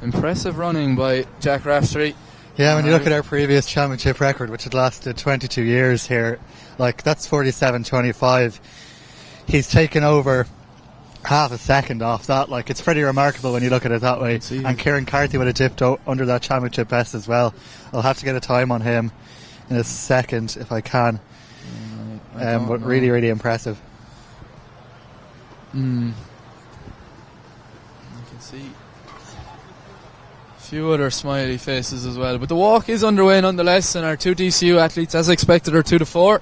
impressive running by Jack Raftery. Yeah, when you look at our previous championship record, which had lasted 22 years here, like that's 47.25. He's taken over half a second off that. Like, it's pretty remarkable when you look at it that way. And Kieran Carthy would have dipped under that championship best as well. I'll have to get a time on him in a second if I can. But really, really impressive. You can see a few other smiley faces as well. But the walk is underway nonetheless, and our two DCU athletes, as expected, are 2 to 4.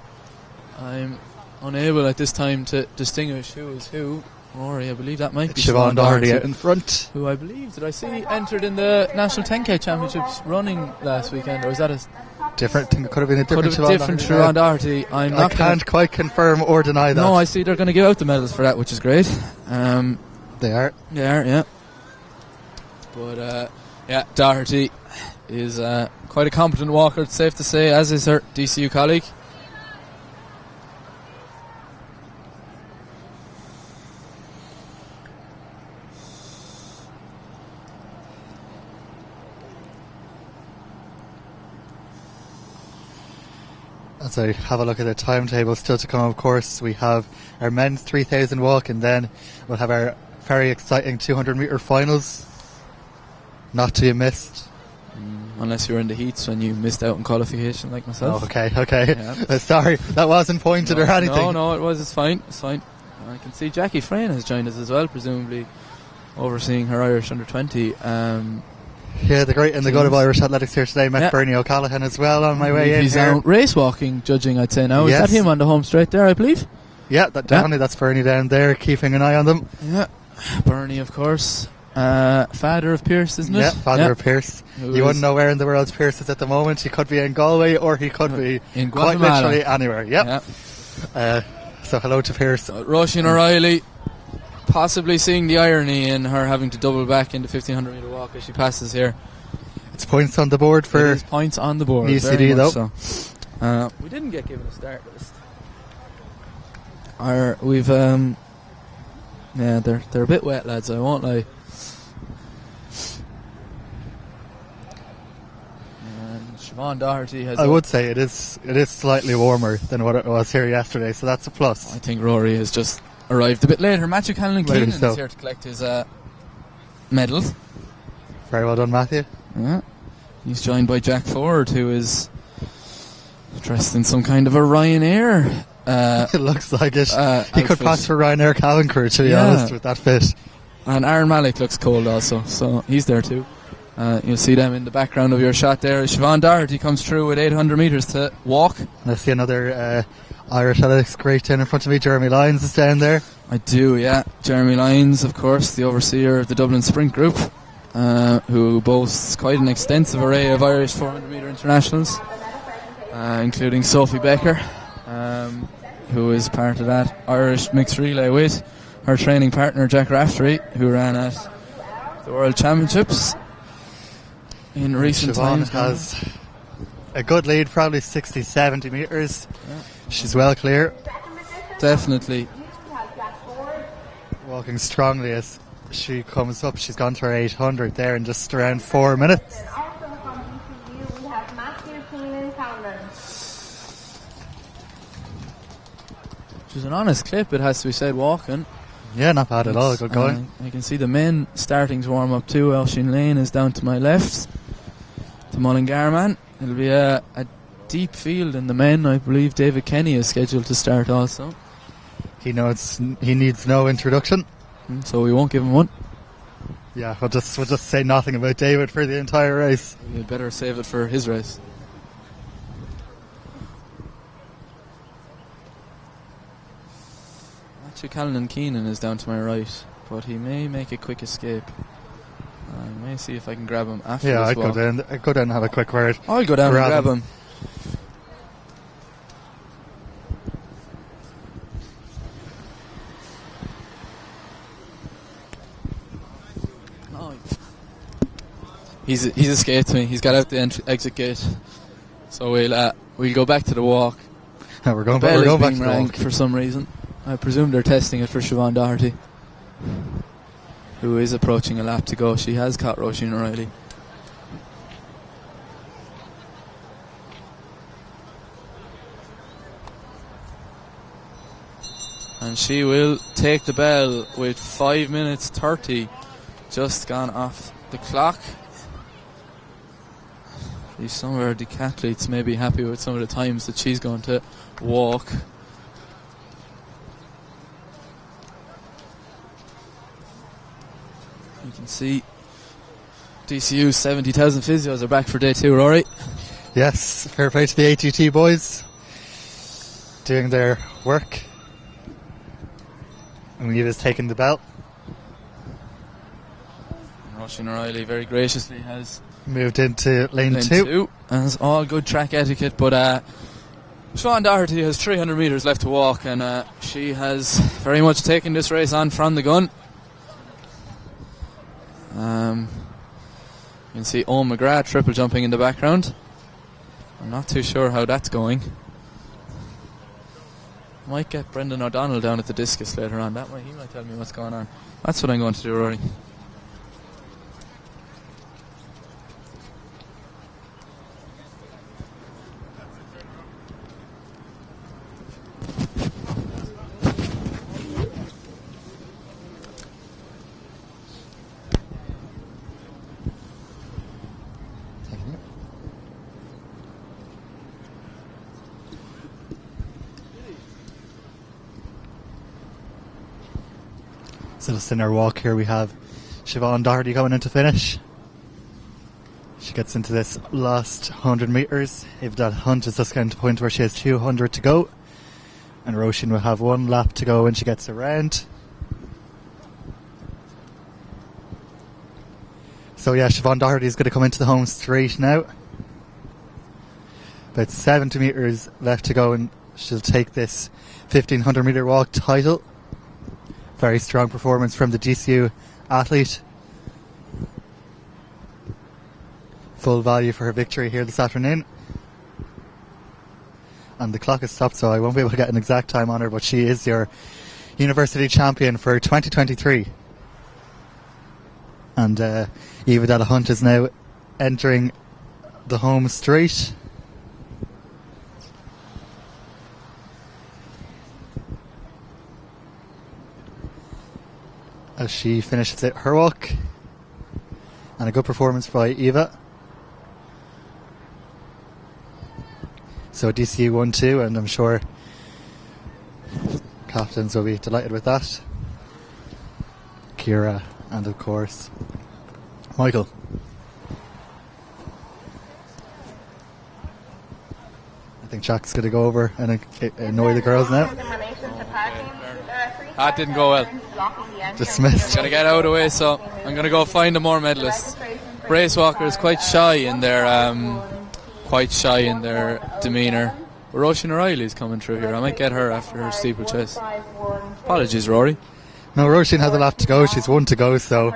I'm unable at this time to distinguish who is who. Rory, I believe that might be Siobhan Doherty out in front. Who I believe, did I see entered in the National 10K Championships running last weekend, or was that a different thing? It could have been a different Siobhan Doherty. I can't quite confirm or deny that. No, I see they're going to give out the medals for that, which is great. They are, yeah. But yeah, Doherty is quite a competent walker, it's safe to say, as is her DCU colleague. As I have a look at the timetable still to come, of course, we have our men's 3,000 walk, and then we'll have our very exciting 200 metre finals. Not to be missed. Unless you were in the heats when you missed out on qualification like myself. Oh, okay. Yeah. Sorry, that wasn't pointed or anything. No, it was. It's fine. I can see Jackie Frayne has joined us as well, presumably overseeing her Irish under-20. Yeah, the great and the good of Irish athletics here today. Met Bernie O'Callaghan as well on my way in He's here. out race walking, judging, I'd say now. Yes. Is that him on the home straight there, I believe? Yeah, definitely. That's Bernie down there, keeping an eye on them. Yeah, Bernie, of course. Father of Pierce, isn't it? Yeah, father of Pierce. You wouldn't know where in the world Pierce is at the moment. He could be in Galway, or he could be in quite Guatemala. literally anywhere. Yep. So hello to Pierce. Roisin O'Reilly, possibly seeing the irony in her having to double back in the 1500 metre walk as she passes here. It's points on the board for points on the board. UCD though. So. We didn't get given a start list. We've yeah, they're a bit wet, lads. I won't lie. Siobhan Doherty has. I would say it is slightly warmer than what it was here yesterday, so that's a plus. I think Rory has just arrived a bit later. Matthew Callan-Keenan so. is here to collect his medals. Very well done, Matthew. Yeah. He's joined by Jack Ford, who is dressed in some kind of a Ryanair. It looks like it. He could pass for Ryanair cabin crew, to be honest, with that fit. And Aaron Malik looks cold also, so he's there too. You'll see them in the background of your shot there. Siobhan Doherty comes through with 800 metres to walk. And I see another Irish athletics great down in front of me. Jeremy Lyons is down there. I do, yeah. Jeremy Lyons, of course, the overseer of the Dublin Sprint Group, who boasts quite an extensive array of Irish 400 metre internationals, including Sophie Becker, who is part of that Irish mixed relay with her training partner Jack Raftery, who ran at the World Championships in recent times. Has a good lead, probably 60-70 metres. Yeah. She's well clear. Definitely. Walking strongly as she comes up. She's gone to her 800 there in just around 4 minutes. And also from DCU we have Matthew Callan-Keenan. Which is an honest clip, it has to be said, walking. Yeah, not bad at all. Good going. I can see the men starting to warm up too. Oisin Lane is down to my left. To Mullingar man. It'll be a deep field in the men. I believe David Kenny is scheduled to start also. He needs no introduction. So we won't give him one. Yeah, we'll just say nothing about David for the entire race. We'd better save it for his race. Matthew Callan-Keenan is down to my right, but he may make a quick escape. I may see if I can grab him after Yeah, this I'd go down and have a quick word. I'll go down and grab him. He's escaped me. He's got out the exit gate. So we'll go back to the walk. We're going back to the walk for some reason. I presume they're testing it for Siobhan Doherty, who is approaching a lap to go. She has caught Roisin O'Reilly. And she will take the bell with 5 minutes 30 just gone off the clock. Some of our decathletes may be happy with some of the times that she's going to walk. You can see DCU's 70,000 physios are back for day 2, Rory. Yes, fair play to the ATT boys doing their work. And Eva's taking the belt. Roisin O'Reilly very graciously has moved into lane 2. And it's all good track etiquette, but Siobhan Doherty has 300 metres left to walk, and she has very much taken this race on from the gun. You can see Owen McGrath triple jumping in the background. I'm not too sure how that's going. Might get Brendan O'Donnell down at the discus later on. He might tell me what's going on. That's what I'm going to do, Rory. So just in our walk here we have Siobhan Doherty going into finish. She gets into this last 100 metres. If that Hunt is just getting to the point where she has 200 to go. And Roisin will have 1 lap to go when she gets around. So yeah, Siobhan Doherty is going to come into the home straight now. About 70 metres left to go and she'll take this 1500 metre walk title. Very strong performance from the DCU athlete. Full value for her victory here this afternoon. And the clock is stopped, so I won't be able to get an exact time on her, but she is your university champion for 2023. And Eva Della Hunt is now entering the home straight. As she finishes her walk. And a good performance by Eva. So DCU 1-2, and I'm sure captains will be delighted with that. Kira and of course Michael. I think Jack's going to go over and annoy the girls now. That didn't go well. Dismissed. Gotta get out of the way, so I'm gonna go find a more medalists. Bracewalker is quite shy in their demeanour. But Roisin O'Reilly is coming through here. I might get her after her steeplechase. Apologies, Rory. No, Roisin has a lap to go. She's 1 to go, so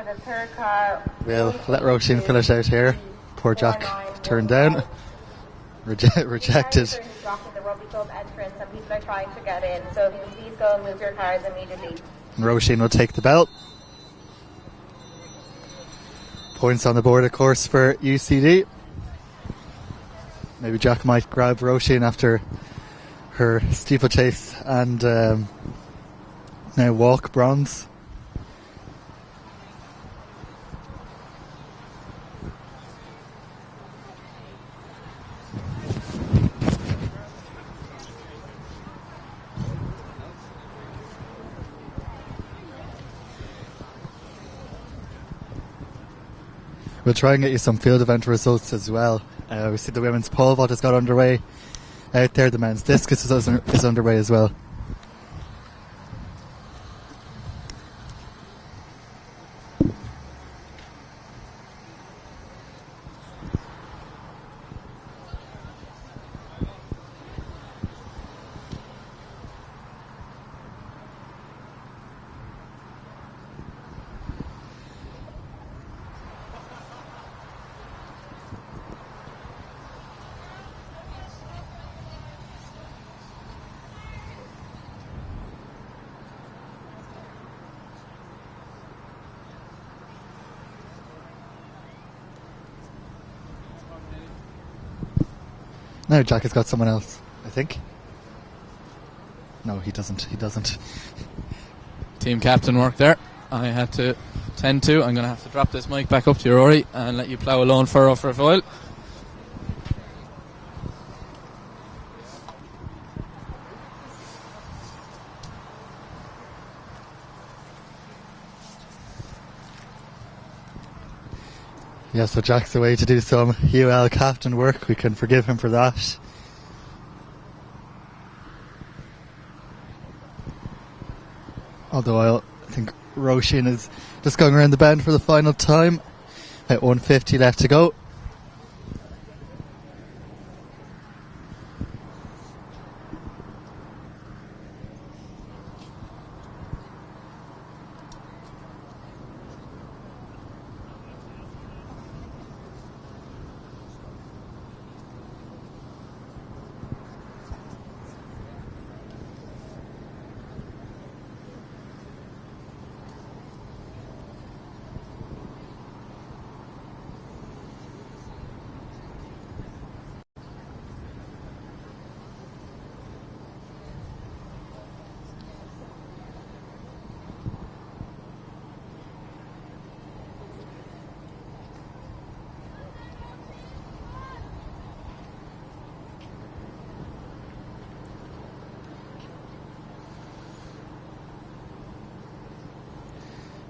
we'll let Roisin finish out here. Poor Jack turned down. Rejected. People are trying to get in, so if you can please go and move your cars immediately. And Roisin will take the belt. Points on the board, of course, for UCD. Maybe Jack might grab Roisin after her steeplechase and now walk bronze. We'll try and get you some field event results as well. We see the women's pole vault has got underway out there. The men's discus is underway as well. No, Jack has got someone else, I think. No, he doesn't. Team captain work there. I had to tend to. I'm going to have to drop this mic back up to you, Rory, and let you plough alone furrow for a while. Yeah, so Jack's away to do some UL captain work. We can forgive him for that. Although I think Roisin is just going around the bend for the final time. At 150 left to go.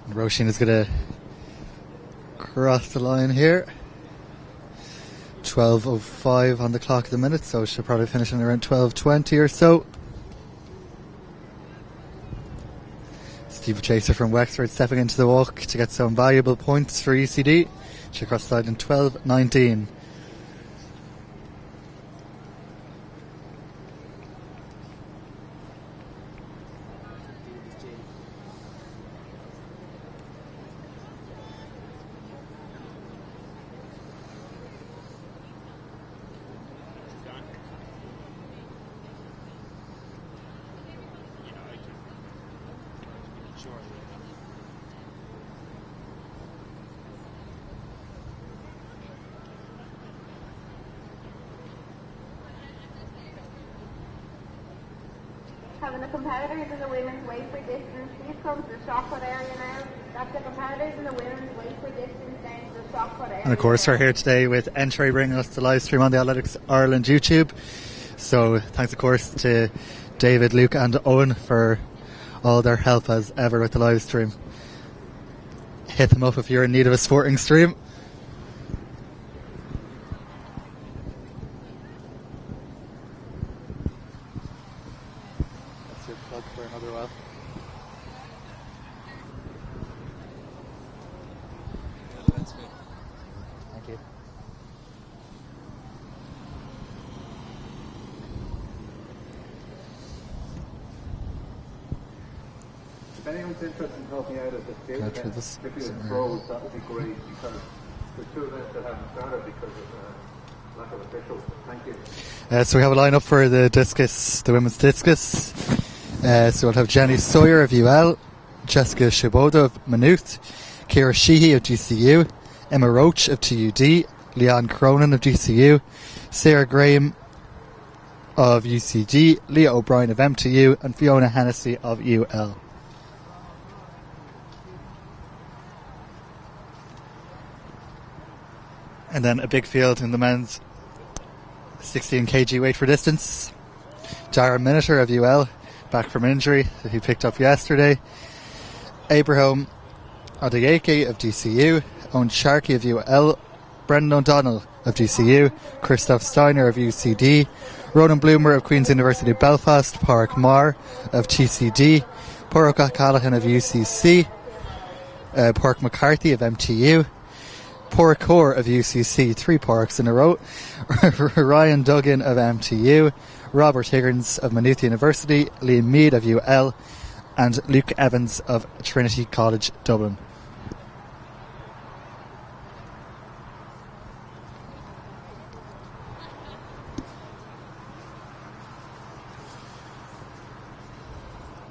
Roisin is going to cross the line here. 12:05 on the clock at the minute, so she'll probably finish in around 12:20 or so. Steeplechaser from Wexford stepping into the walk to get some valuable points for UCD. She'll cross the line in 12:19. Having the competitors in the women's weight for distance, please come to the shot put area now. That's the competitors in the women's weight for distance down to the shot put area. And of course we're here today with Entry bringing us the live stream on the Athletics Ireland YouTube. So thanks of course to David, Luke and Owen for all their help as ever with the live stream. Hit them up if you're in need of a sporting stream. That's your plug for another while. Thank you. If anyone's interested in helping out at the field Can I event, try this? particularly the pros, that would be great because there's two events that haven't started because of lack of officials. Thank you. So we have a line up for the discus, the women's discus. So we'll have Jenny Sawyer of UL, Jessica Shiboda of Maynooth, Ciara Sheehy of GCU, Emma Roach of TUD, Leanne Cronin of GCU, Sarah Graham of UCD, Leah O'Brien of MTU, and Fiona Hennessy of UL. And then a big field in the men's 16 kg weight for distance. Darren Miniter of UL, back from injury that he picked up yesterday. Abraham Adeyeke of DCU, Owen Sharkey of UL, Brendan O'Donnell of DCU, Christoph Steiner of UCD, Ronan Bloomer of Queen's University Belfast, Pádraig Marr of TCD, Pádraig Callaghan of UCC, Pádraig McCarthy of MTU, Pádraig Kaur of UCC, 3 Pádraigs in a row, Ryan Duggan of MTU, Robert Higgins of Maynooth University, Liam Mead of UL, and Luke Evans of Trinity College Dublin.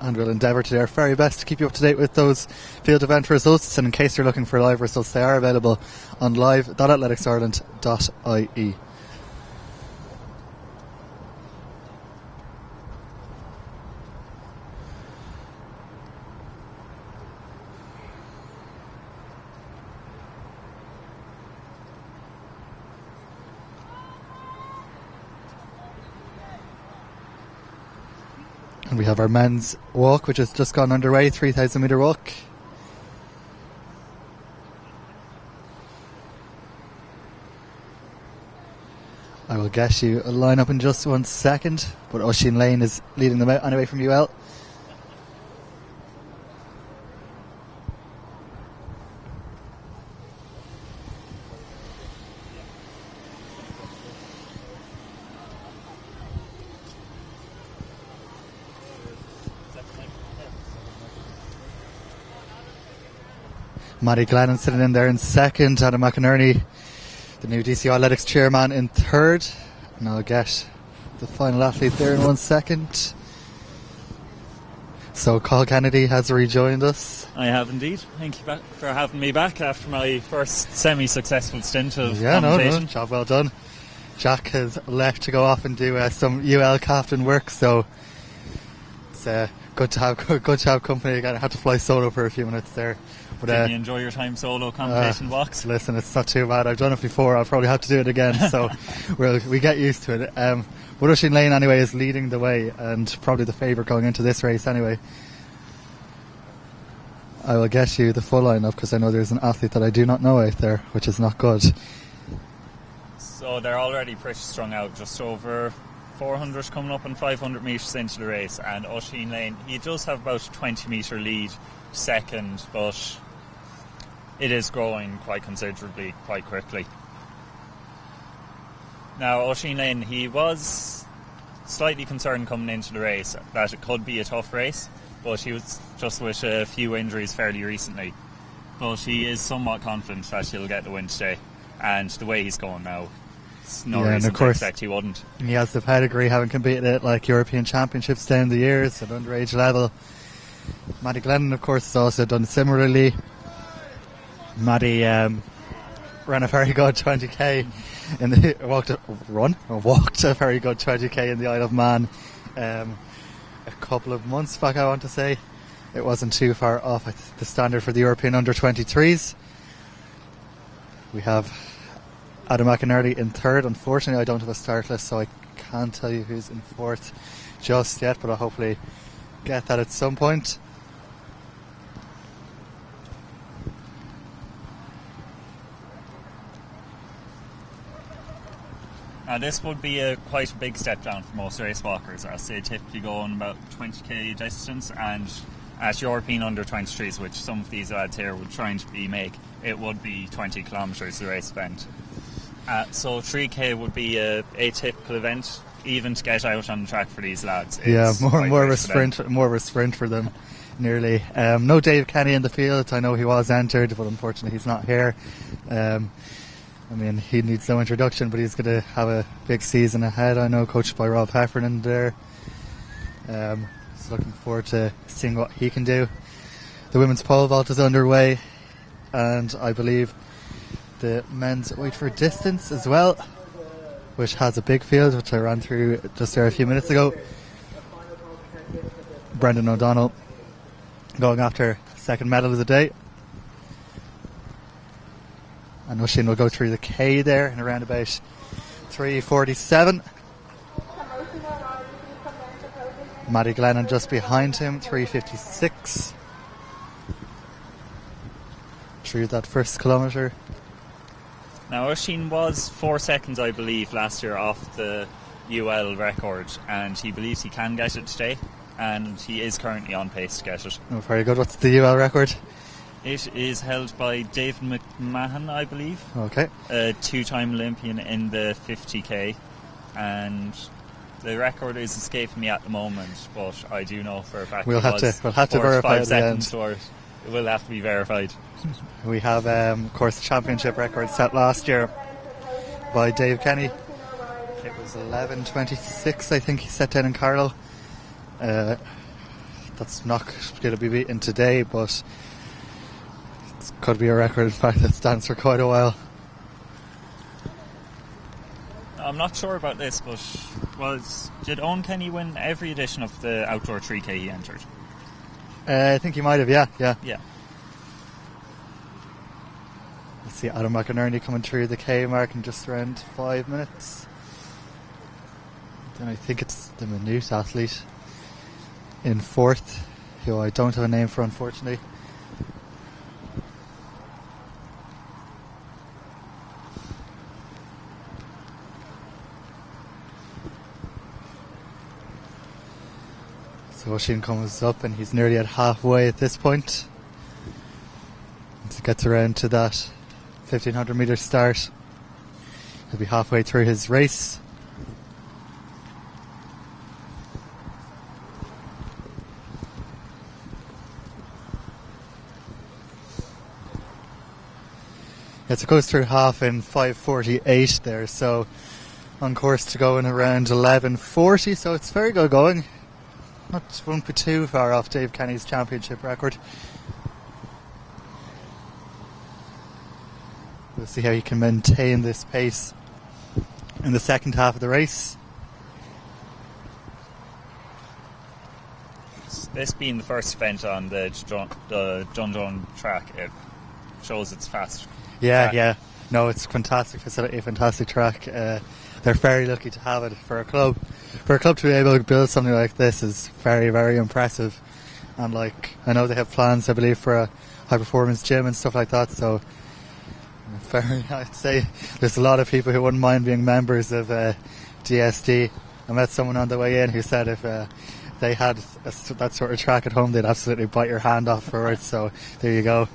And we'll endeavour to do our very best to keep you up to date with those field event results. And in case you're looking for live results, they are available on live.athleticsIreland.ie. And we have our men's walk, which has just gone underway, 3,000 metre walk. I will guess you a line up in just 1 second, but Oisin Lane is leading them out anyway from UL. Maddie Glennon sitting in there in second. Adam McInerney, the new DCI Athletics chairman, in third. And I'll get the final athlete there in 1 second. So Carl Kennedy has rejoined us. I have indeed. Thank you for having me back after my first semi-successful stint of No, commentation. job well done. Jack has left to go off and do some UL captain work, so it's good to have company again. I had to fly solo for a few minutes there. But, did you enjoy your time solo commentation box? Listen, it's not too bad. I've done it before. I'll probably have to do it again, so we get used to it. But Oisin Lane anyway is leading the way and probably the favourite going into this race anyway. I will get you the full lineup because I know there's an athlete that I do not know out there, which is not good. So they're already pretty strung out, just over 400 coming up and 500 metres into the race, and Oisin Lane, he does have about a 20 metre lead second, but it is growing quite considerably, quite quickly. Now Oisin Lane, he was slightly concerned coming into the race that it could be a tough race, but he was just with a few injuries fairly recently. But he is somewhat confident that he'll get the win today, and the way he's going now, it's no reason to expect he wouldn't. He has the pedigree, having competed at like European Championships down the years at underage level. Maddie Glennon, of course, has also done similarly. Maddie ran a very good 20k in the walked a very good 20k in the Isle of Man a couple of months back, I want to say. It wasn't too far off the standard for the European under-23s. We have Adam McInerney in third. Unfortunately, I don't have a start list, so I can't tell you who's in fourth just yet, but I'll hopefully get that at some point. Now this would be quite a big step down for most race walkers, as they typically go on about 20k distance, and at European under-23s, which some of these lads here would try and make, it would be 20 kilometres the race event. So 3k would be a atypical event, even to get out on the track for these lads. More of a sprint for them, nearly. No Dave Kenny in the field. I know he was entered, but unfortunately he's not here. I mean, he needs no introduction, but he's going to have a big season ahead. I know, coached by Rob Heffernan there. So looking forward to seeing what he can do. The women's pole vault is underway, and I believe the men's weight for distance as well, which has a big field, which I ran through just there a few minutes ago. Brendan O'Donnell going after second medal of the day. And Oisin will go through the K there in around about 3:47. Maddie Glennon just behind him, 3:56. Through that first kilometre. Now Oisin was 4 seconds, I believe, last year off the UL record, and he believes he can get it today, and he is currently on pace to get it. Oh, very good. What's the UL record? It is held by David McMahon, I believe. Okay. A two-time Olympian in the 50k, and the record is escaping me at the moment, but I do know for a fact we'll have to verify at the end. So it will have to be verified. We have, of course, the championship record set last year by Dave Kenny. It was 11:26, I think he set down in Carlow. That's not going to be beaten today, but it could be a record, in fact, that stands for quite a while. I'm not sure about this, but did Owen Kenny win every edition of the outdoor 3k he entered? I think he might have, yeah. Yeah. Let's see Adam McInerney coming through the K mark in just around 5 minutes. Then I think it's the Maynooth athlete. in fourth, who I don't have a name for, unfortunately. So Oisin comes up and he's nearly at halfway at this point. To get around to that 1500 metre start, he'll be halfway through his race. It goes through half in 5:48 there, so on course to go in around 11:40, so it's very good going. Won't be too far off Dave Kenny's championship record. We'll see how he can maintain this pace in the second half of the race. This being the first event on the Dundrum track, it shows it's fast. Yeah. No, it's fantastic facility, fantastic track. They're very lucky to have it for a club. For a club to be able to build something like this is very, very impressive. And I know they have plans, I believe, for a high performance gym and stuff like that. So, I'd say there's a lot of people who wouldn't mind being members of DSD. I met someone on the way in who said if they had that sort of track at home, they'd absolutely bite your hand off for it. So there you go.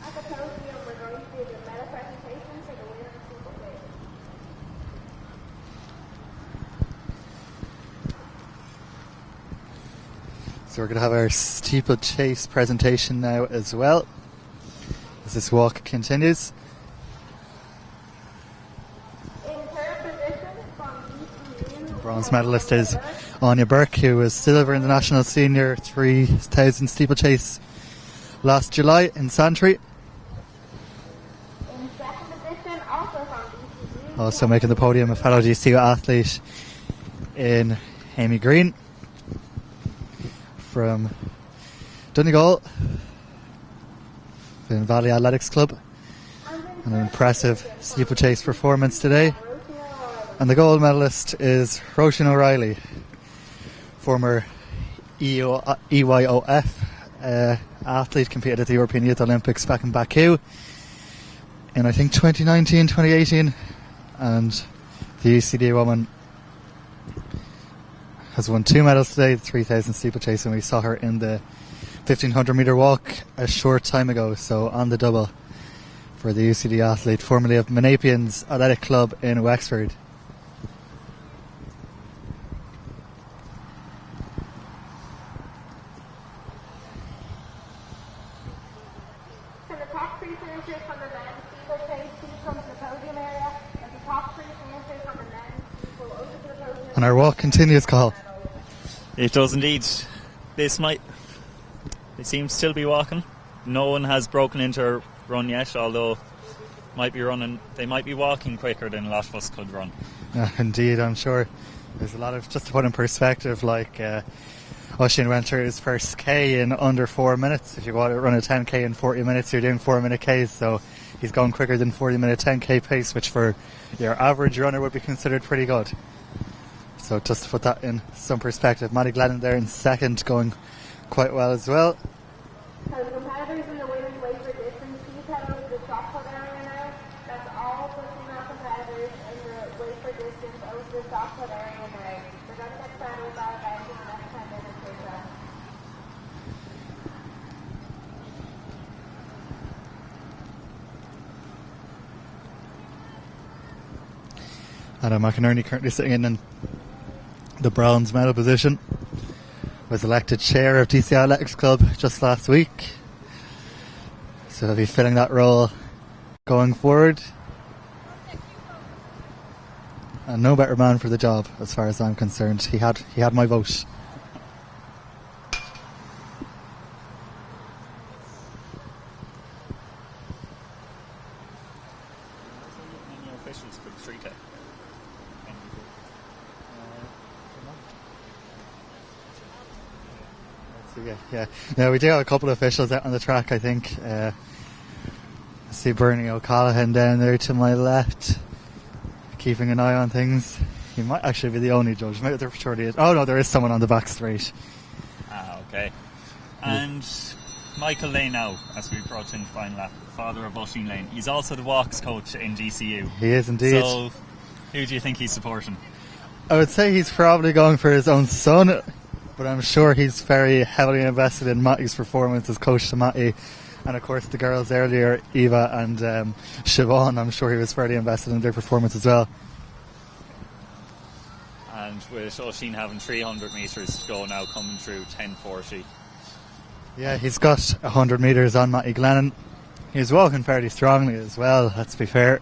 So we're going to have our steeplechase presentation now as well, as this walk continues. Bronze medalist is Anya Burke, who was silver in the National Senior 3000 steeplechase last July in Santry. Also making the podium, a fellow DCU athlete in Amy Green from Donegal, in Valley Athletics Club. An impressive steeplechase performance today. And the gold medalist is Roisin O'Reilly, former EYOF athlete, competed at the European Youth Olympics back in Baku in I think 2019, 2018, and the UCD woman has won 2 medals today, the 3000 steeplechase, and we saw her in the 1500 metre walk a short time ago, so on the double for the UCD athlete, formerly of Menapians Athletic Club in Wexford. And our walk continues, Carl. It does indeed. They seem to still be walking. No one has broken into a run yet, although they might be walking quicker than a lot of us could run. Indeed, I'm sure. There's a lot of, just to put in perspective, Oisin went through his first K in under 4 minutes. If you want to run a 10K in 40 minutes, you're doing 4-minute Ks, so he's going quicker than 40-minute 10K pace, which for your average runner would be considered pretty good. So just to put that in some perspective, Matty Glennon there in second, going quite well as well. So the competitors in the women's weight for distance, please head over to the shot put area now. That's all the female competitors in the weight for distance over to the shot put area now. We're going to get started with that event in the next 10 minutes or so. Adam McInerney currently sitting in the bronze medal position. Was elected chair of DC Athletics Club just last week, so he'll be filling that role going forward. And no better man for the job, as far as I'm concerned. He had my vote. Yeah. Now we do have a couple of officials out on the track, I think. I see Bernie O'Callaghan down there to my left, keeping an eye on things. He might actually be the only judge. Maybe there surely is. Oh no, there is someone on the back straight. Okay. And Michael Lane now, as we approach in the final lap, father of Oisín Lane. He's also the walks coach in GCU. He is indeed. So, who do you think he's supporting? I would say he's probably going for his own son, but I'm sure he's very heavily invested in Matty's performance as coach to Matty. And of course the girls earlier, Eva and Siobhan, I'm sure he was fairly invested in their performance as well. And with Oisín having 300 metres to go now, coming through 10:40. Yeah, he's got 100 metres on Matty Glennon. He's walking fairly strongly as well, let's be fair.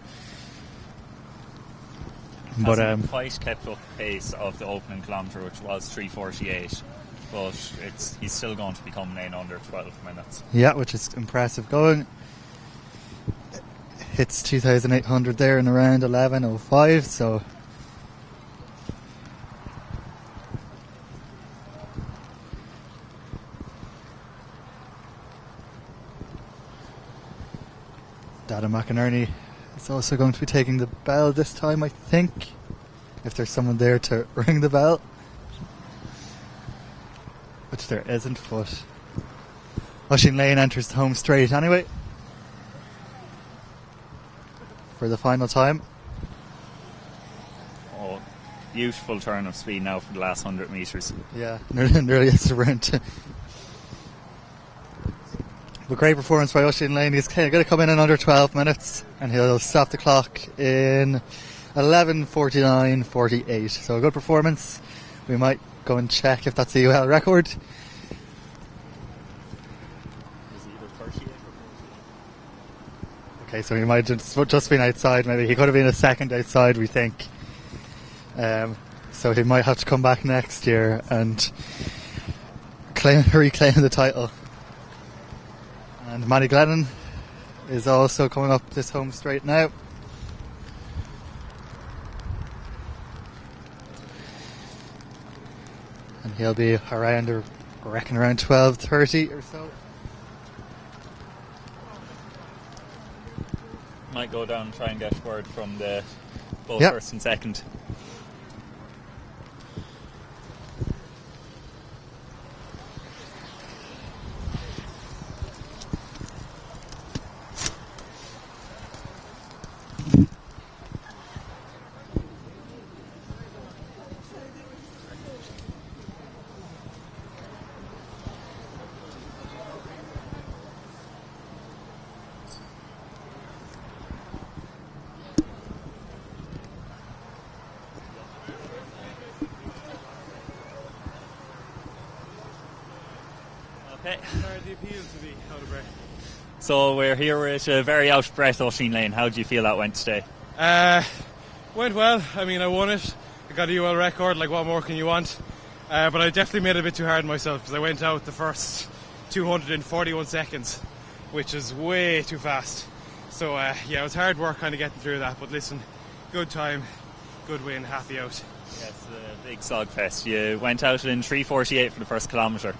But Hasn't quite kept up the pace of the opening kilometre, which was 3:48. But he's still going to be coming in under 12 minutes. Yeah, which is impressive going. Hits 2,800 there in around 11:05, so... Dada McInerney is also going to be taking the bell this time, I think. If there's someone there to ring the bell. Which there isn't, but Oisín Lane enters the home straight anyway for the final time. Oh, beautiful turn of speed now for the last 100 metres. Yeah, nearly a sprint. But great performance by Oisín Lane. He's going to come in under 12 minutes and he'll stop the clock in 11:49.48. So a good performance. We might go and check if that's a UL record. Okay, so he might just been outside. Maybe he could have been a second outside, we think. So he might have to come back next year and reclaim the title. And Matty Glennon is also coming up this home straight now. And he'll be around, I reckon, around 12:30 or so. Might go down and try and get word from the both Yep. first and second. Okay. Sorry, the appeal to be out of breath. So we're here with a very out of breath Oisín Lane. How do you feel that went today? Went well. I mean, I won it. I got a UL record. Like, what more can you want? But I definitely made it a bit too hard on myself because I went out the first 241 seconds, which is way too fast. So yeah, it was hard work kind of getting through that. But listen, good time, good win, happy out. Yes, a big slog fest. You went out in 3:48 for the first kilometre.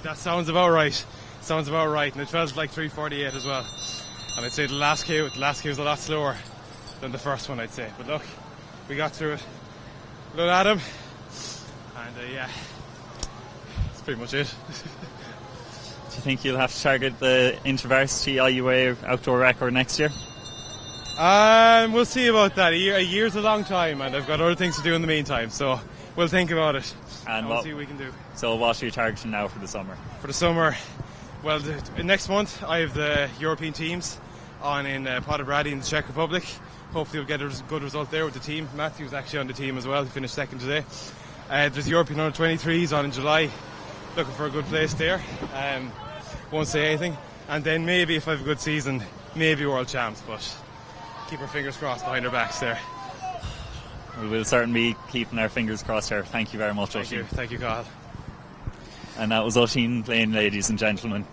That sounds about right. Sounds about right, and it felt like 3:48 as well. And I'd say the last K was a lot slower than the first one, I'd say. But look, we got through it. Little Adam, and yeah, that's pretty much it. Do you think you'll have to target the InterVarsity IUA outdoor record next year? We'll see about that. A year's a long time, and I've got other things to do in the meantime. So we'll think about it, and we'll see what we can do. So what are you targeting now for the summer? For the summer, well, next month I have the European teams on in Podbrady in the Czech Republic. Hopefully we'll get a good result there with the team. Matthew's actually on the team as well. He finished second today. There's European under-23s on in July. Looking for a good place there. Won't say anything. And then maybe if I have a good season, maybe world champs. But keep our fingers crossed behind our backs there. We'll certainly be keeping our fingers crossed here. Thank you very much, Oisín. Thank you, Carl. And that was Oisín Lane, ladies and gentlemen.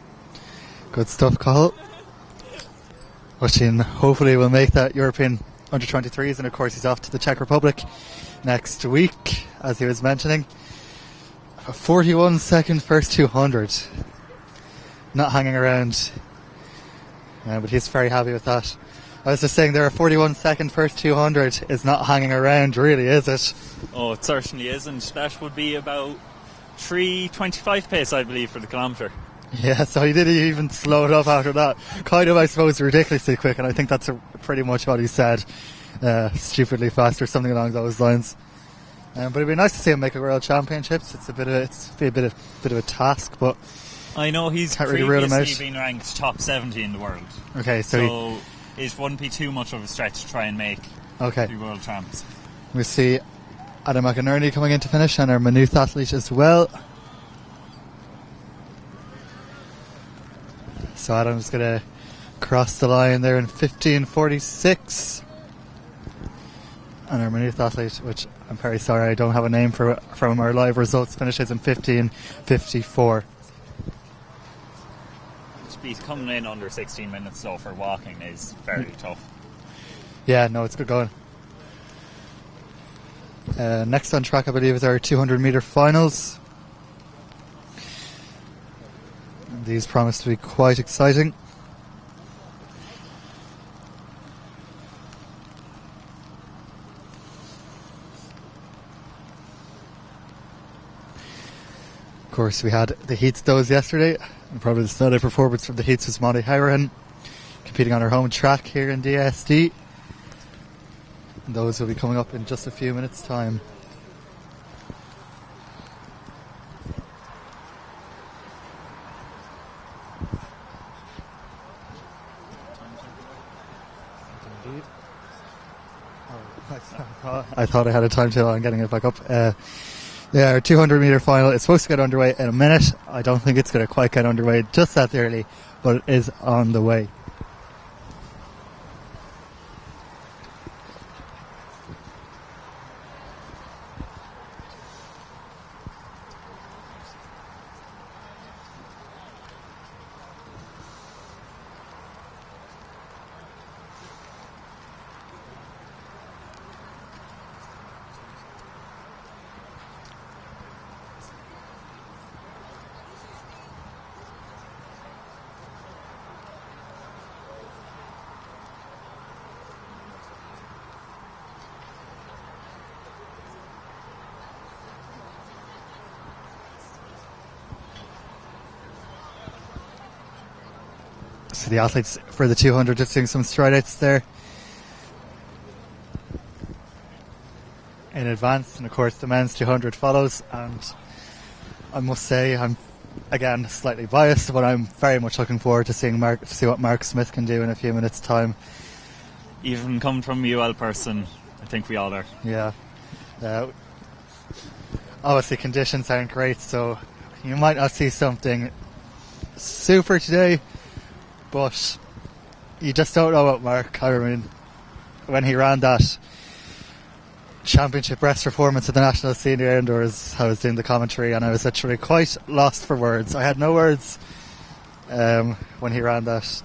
Good stuff, Carl. Oisín hopefully will make that European under-23s, and of course he's off to the Czech Republic next week, as he was mentioning. A 41 second first 200. Not hanging around. But he's very happy with that. I was just saying there, a 41 second first 200 is not hanging around, really, is it? Oh, it certainly isn't. That would be about 3:25 pace, I believe, for the kilometre. Yeah, so he didn't even slow it up after that. Kind of, I suppose, ridiculously quick, and I think that's pretty much what he said. Stupidly fast or something along those lines. But it'd be nice to see him make a World Championships. It's a bit of a task, but I know he's can't really rule him out. previously been ranked top 70 in the world. Okay, so it wouldn't be too much of a stretch to try and make the World Champs. We see Adam McInerney coming in to finish, and our Maynooth athlete as well. So Adam's going to cross the line there in 15:46. And our Maynooth athlete, which I'm very sorry I don't have a name for from our live results, finishes in 15:54. He's coming in under 16 minutes though for walking is very tough. Yeah, no, it's good going. Next on track, I believe, is our 200 metre finals. These promise to be quite exciting. Of course, we had the heats those yesterday, and probably the standout performance from the heats was Molly Howran, competing on her home track here in DSD. And those will be coming up in just a few minutes' time. I thought I had a timetable on getting it back up. Yeah, our 200 metre final is supposed to get underway in a minute. I don't think it's going to quite get underway just that early, but it is on the way. So the athletes for the 200 just doing some stride outs there in advance, and of course the men's 200 follows. And I must say, I'm again slightly biased, but I'm very much looking forward to seeing what Mark Smith can do in a few minutes' time. Even coming from a UL person, I think we all are. Yeah. Obviously conditions aren't great, so you might not see something super today, but you just don't know about Mark. I mean, when he ran that championship rest performance at the National Senior Indoors, I was doing the commentary and I was literally quite lost for words. I had no words when he ran that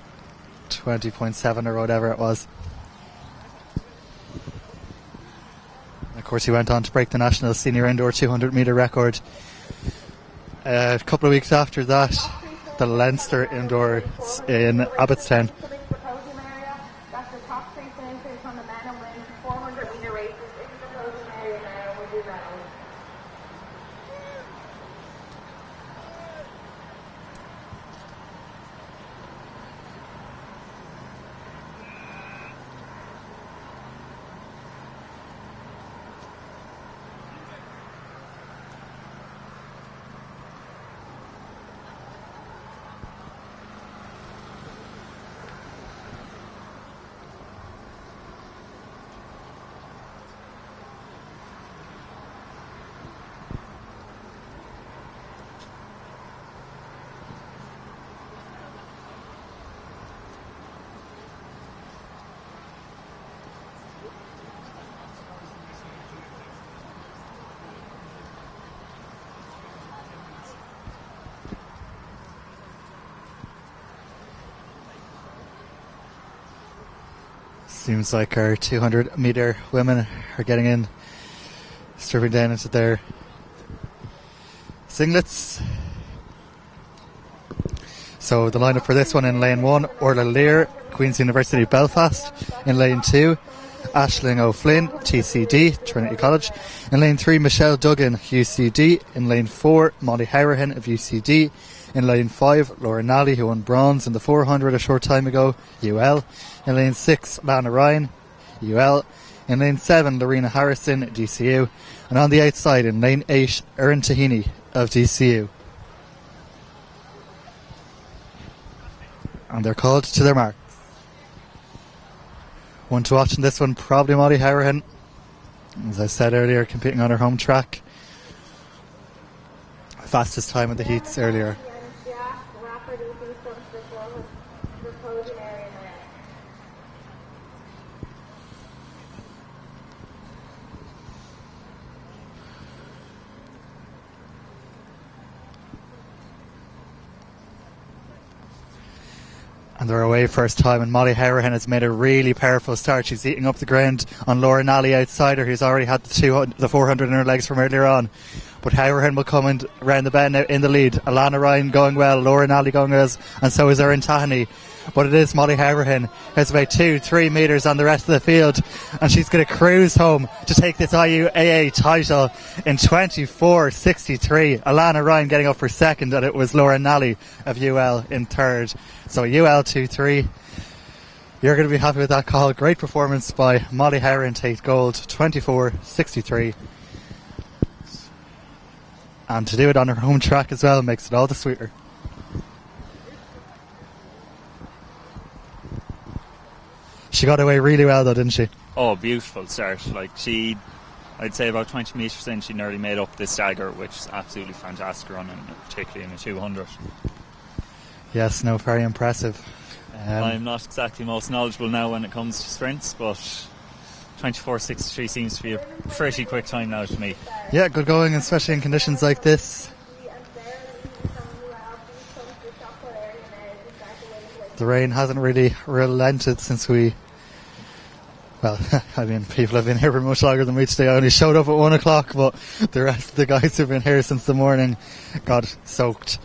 20.7 or whatever it was. Of course, he went on to break the National Senior Indoor 200 metre record. A couple of weeks after that, the Leinster Indoors in Abbottstown. That's the top three finishers on the men and women's 400 metre races in the closing area now with your medals. Seems like our 200 metre women are getting in, stripping down into their singlets. So the lineup for this one: in lane 1, Orla Lear, Queen's University Belfast; in lane 2, Aisling O'Flynn, TCD, Trinity College. In lane 3, Michelle Duggan, UCD. In lane 4, Molly Harahan of UCD. In lane 5, Laura Nally, who won bronze in the 400 a short time ago, UL. In lane 6, Lana Ryan, UL. In lane 7, Lorena Harrison, DCU. And on the outside, in lane 8, Erin Tahini of DCU. And they're called to their marks. One to watch in this one, probably Molly Harahan. As I said earlier, competing on her home track. Fastest time of the heats earlier. And they're away first time, and Molly Harahan has made a really powerful start. She's eating up the ground on Laura Nally outside her, who's already had the 400 in her legs from earlier on. But Harahan will come around the bend now in the lead. Alana Ryan going well, Laura Nally going well, and so is Erin Tahani. But it is Molly Harahan. Has about 2-3 metres on the rest of the field, and she's going to cruise home to take this IUAA title in 24.63. Alana Ryan getting up for second, and it was Laura Nally of UL in third. So UL 2-3. You're going to be happy with that call. Great performance by Molly Harahan, take gold, 24.63. And to do it on her home track as well makes it all the sweeter. She got away really well though, didn't she? Oh, beautiful start. Like I'd say about 20 metres in, she nearly made up this stagger, which is absolutely fantastic running, particularly in a 200. Yes, no, very impressive. I'm not exactly most knowledgeable now when it comes to sprints, but 24.63 seems to be a pretty quick time now to me. Yeah, good going, especially in conditions like this. The rain hasn't really relented since we... Well, I mean, people have been here for much longer than me today. I only showed up at 1 o'clock, but the rest of the guys who've been here since the morning got soaked.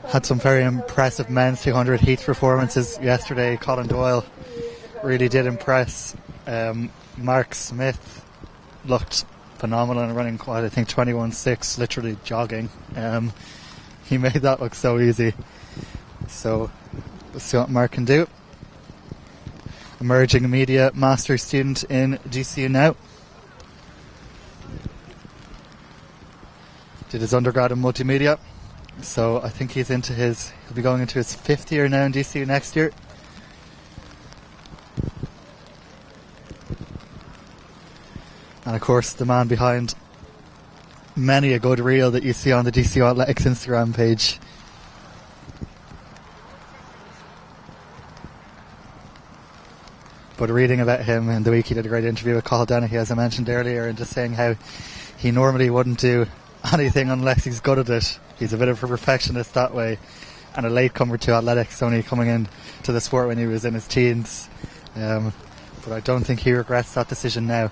Had some very impressive men's 200 heat performances yesterday. Colin Doyle really did impress. Mark Smith looked phenomenal and running quite, I think 21.6, literally jogging. He made that look so easy. So let's see what Mark can do. Emerging media master student in GCU now. Did his undergrad in multimedia. So I think he'll be going into his 5th year now in DCU next year. And of course the man behind many a good reel that you see on the DCU Athletics Instagram page. But reading about him in the week, he did a great interview with Cathal Dennehy, as I mentioned earlier, and just saying how he normally wouldn't do anything unless he's good at it. He's a bit of a perfectionist that way, and a latecomer to athletics, only coming in to the sport when he was in his teens. But I don't think he regrets that decision now.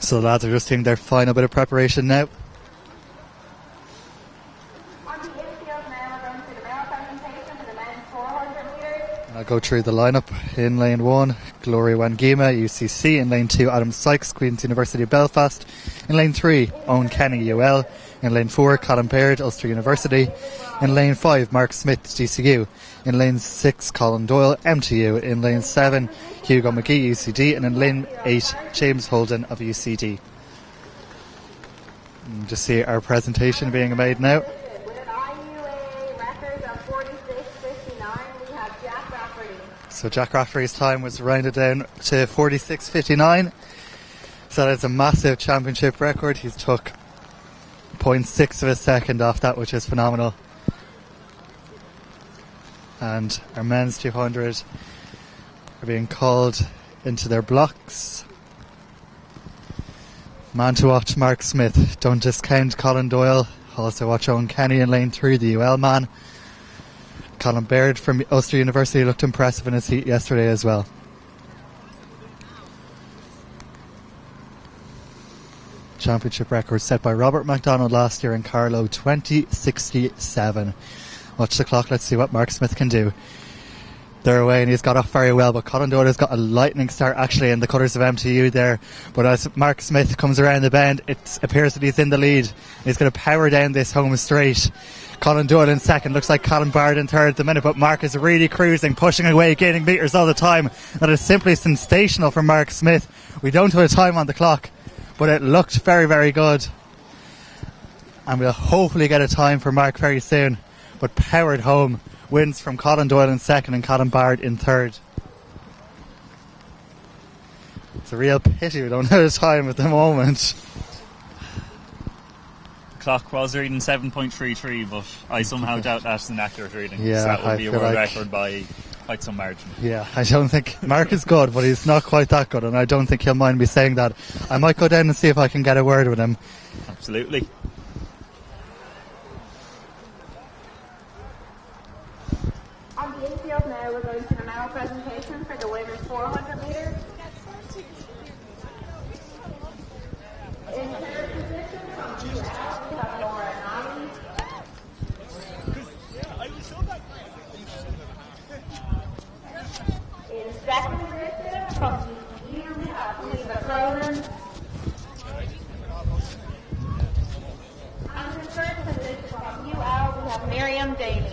So the lads are just doing their final bit of preparation now. I'll go through the lineup. In lane 1, Gloria Wangima, UCC. In lane 2, Adam Sykes, Queen's University of Belfast. In lane 3, Owen Kenny, UL. In lane 4, Colin Baird, Ulster University. In lane 5, Mark Smith, DCU. In lane 6, Colin Doyle, MTU. In lane 7, Hugo McGee, UCD. And in lane 8, James Holden of UCD. And just see our presentation being made now. So Jack Rafferty's time was rounded down to 46.59. So that's a massive championship record. He's took 0.6 of a second off that, which is phenomenal. and our men's 200 are being called into their blocks. Man to watch, Mark Smith. Don't discount Colin Doyle. Also watch Owen Kenny in lane 3, the UL man. Colin Baird from Ulster University looked impressive in his heat yesterday as well. Championship record set by Robert MacDonald last year in Carlow, 20:67. Watch the clock, let's see what Mark Smith can do. They're away and he's got off very well, but Colin Doyle has got a lightning start actually in the colours of MTU there. But as Mark Smith comes around the bend, it appears that he's in the lead. He's going to power down this home straight. Colin Doyle in second, looks like Colin Bard in third at the minute, but Mark is really cruising, pushing away, gaining metres all the time. That is simply sensational from Mark Smith. We don't have a time on the clock, but it looked very, very good. And we'll hopefully get a time for Mark very soon. But powered home, wins from Colin Doyle in second and Colin Bard in third. It's a real pity we don't have a time at the moment. The clock was reading 7.33, but I somehow doubt that's an accurate reading. Yeah, so that would be a feel world like- record by quite some margin. Yeah, I don't think Mark is good, but he's not quite that good, and I don't think he'll mind me saying that. I might go down and see if I can get a word with him. Absolutely. On the infield now, we're going to the medal presentation for the women's 400 metres. In third position from UL, we have Laura Nally. In second position from DCU, we have Leva Cronin. And in third position from UL, we have Miriam Daly.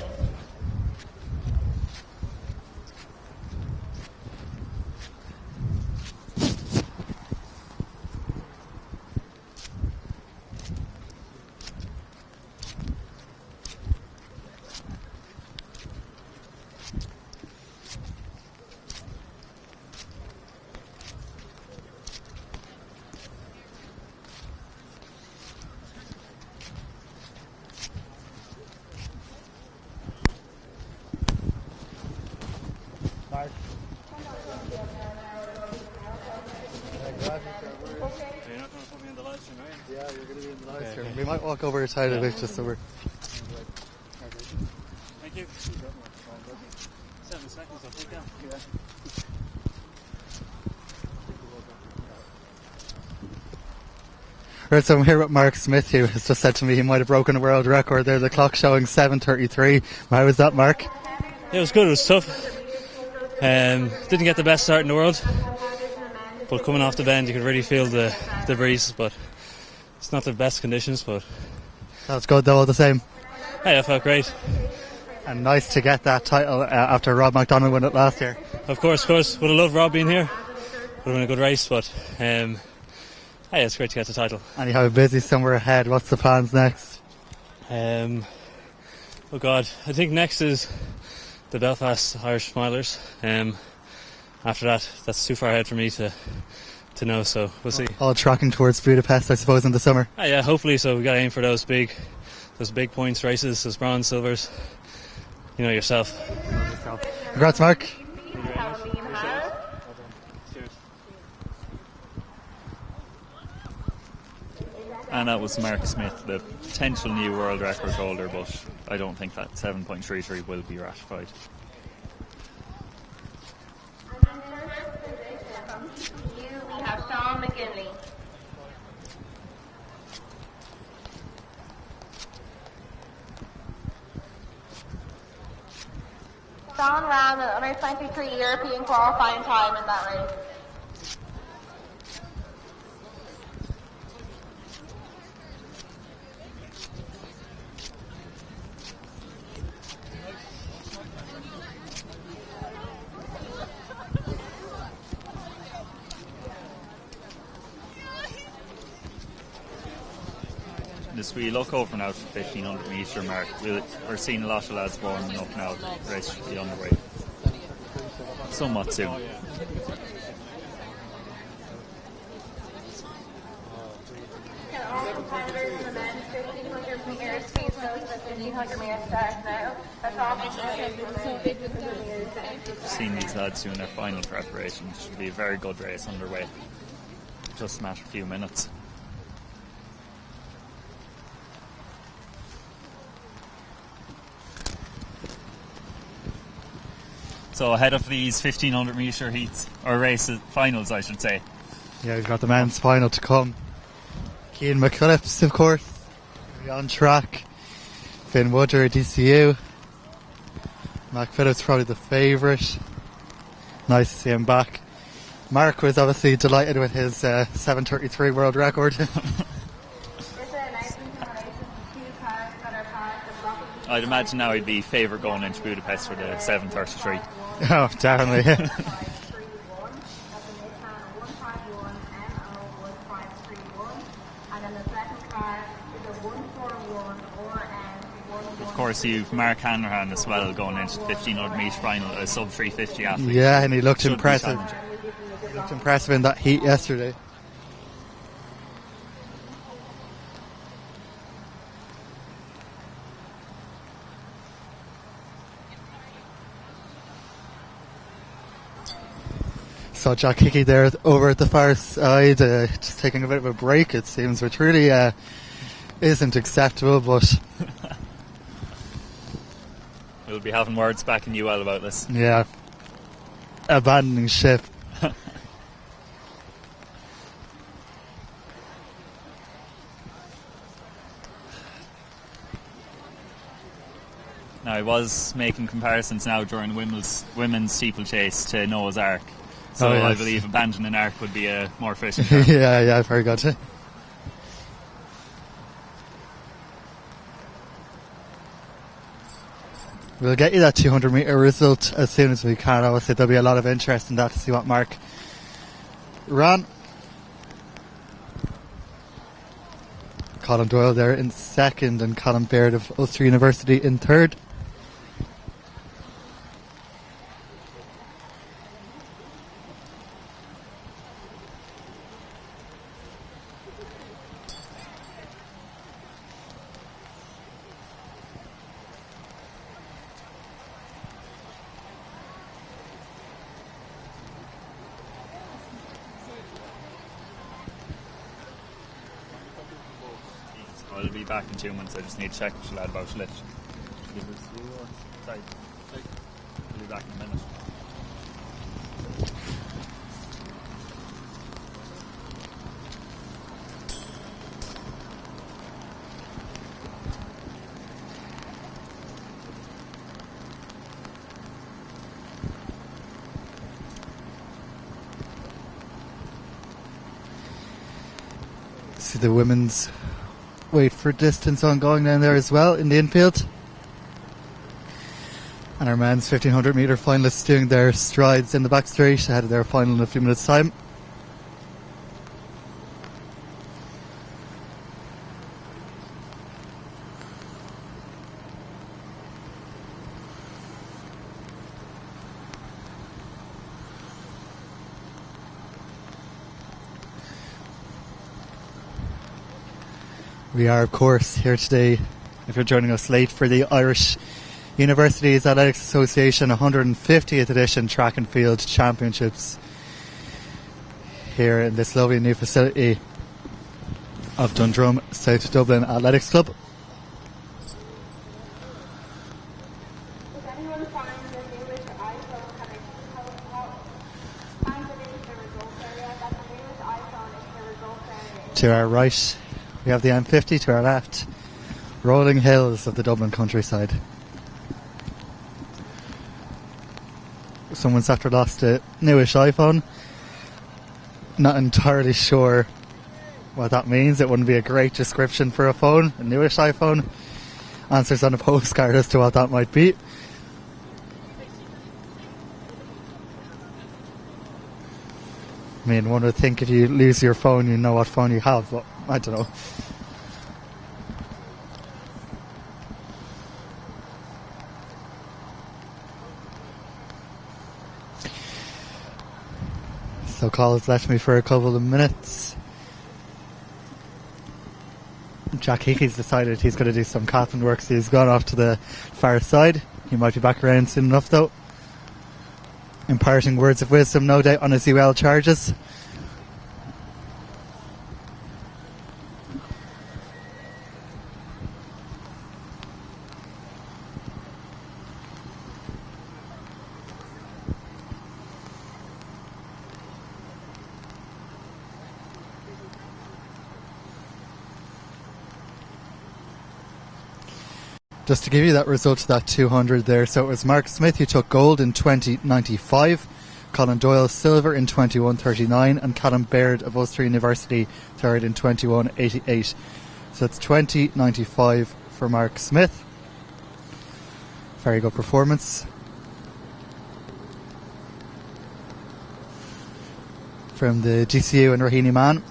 We might walk over side of it just so we're... Thank you. 7 seconds, I'll take that. Right, so I'm here with Mark Smith, who has just said to me he might have broken a world record there. The clock showing 7:33. How was that, Mark? It was good, it was tough. Didn't get the best start in the world, but coming off the bend you could really feel the breeze, but it's not the best conditions, but That's good though, all the same. hey, I felt great. And nice to get that title after Rob MacDonald won it last year. Of course, would have loved Rob being here. Would have been a good race, but hey, it's great to get the title. And you have a busy summer ahead. What's the plans next? Oh God, I think next is the Belfast Irish Milers. After that, that's too far ahead for me to know, so we'll see. All tracking towards Budapest, I suppose, in the summer. Yeah, hopefully. So we got to aim for those big points races, those bronze, silvers. You know yourself. Congrats, Mark. And that was Mark Smith, the potential new world record holder, but I don't think that 7.33 will be ratified. We have Sean McGinley. Sean ran an under 23 European qualifying time in that race. As we look over now to the 1500 metre mark, we're seeing a lot of lads warming up now. The race should be underway somewhat soon. All competitors in the men's 1500 meters, please go to the 1500 meter start now. That's all from the 1500 meters. Seeing these lads doing their final preparation, should be a very good race underway. Just a matter of a few minutes. So ahead of these 1500 metre heats, or races, finals I should say. Yeah, we've got the men's final to come. Cian McPhillips, of course, on track. Finn Woodger, DCU. McPhillips probably the favourite. Nice to see him back. Mark was obviously delighted with his 7:33 world record. I'd imagine now he'd be favourite going into Budapest for the 7:33. Oh, definitely. Of course, you've Mark Hanrahan as well going into the 1500 metre final, a sub 350 athlete. Yeah, and he looked Should be impressive. challenging. He looked impressive in that heat yesterday. Saw Jack Hickey there over at the far side, just taking a bit of a break, it seems, which really isn't acceptable, but We'll be having words back in UL about this. yeah, abandoning ship. Now, I was making comparisons now during women's steeplechase to Noah's Ark. So Oh, yes. I believe abandoning Ark would be a more fitting yeah, term. yeah, very good. We'll get you that 200 metre result as soon as we can. Obviously, there'll be a lot of interest in that to see what Mark ran. Colin Doyle there in second, and Colin Baird of Ulster University in third. I'll be back in 2 months. I just need to check with the lad about Schlitt. Sorry. I'll be back in a minute. See the women's weight for distance ongoing down there as well in the infield. And our men's 1500 metre finalists doing their strides in the back straight ahead of their final in a few minutes' time. We are, of course, here today, if you're joining us late, for the Irish Universities Athletics Association 150th edition Track and Field Championships here in this lovely new facility of Dundrum South Dublin Athletics Club. Does anyone find the newest iPhone find the results area? That's the newest iPhone in the results area. To our right, we have the M50, to our left, rolling hills of the Dublin countryside. Someone's after lost a newish iPhone. Not entirely sure what that means. It wouldn't be a great description for a phone, a newish iPhone. Answers on a postcard as to what that might be. I mean, one would think if you lose your phone, you know what phone you have, but I don't know. So Colin's left me for a couple of minutes Jack Hickey's decided he's going to do some capping work, so he's gone off to the far side. He might be back around soon enough, though. Imparting words of wisdom, no doubt, on his UL charges. Just to give you that result, that 200 there. So it was Mark Smith who took gold in 2095, Colin Doyle silver in 2139, and Callum Baird of Ulster University third in 2188. So it's 2095 for Mark Smith. Very good performance from the DCU and Raheny man.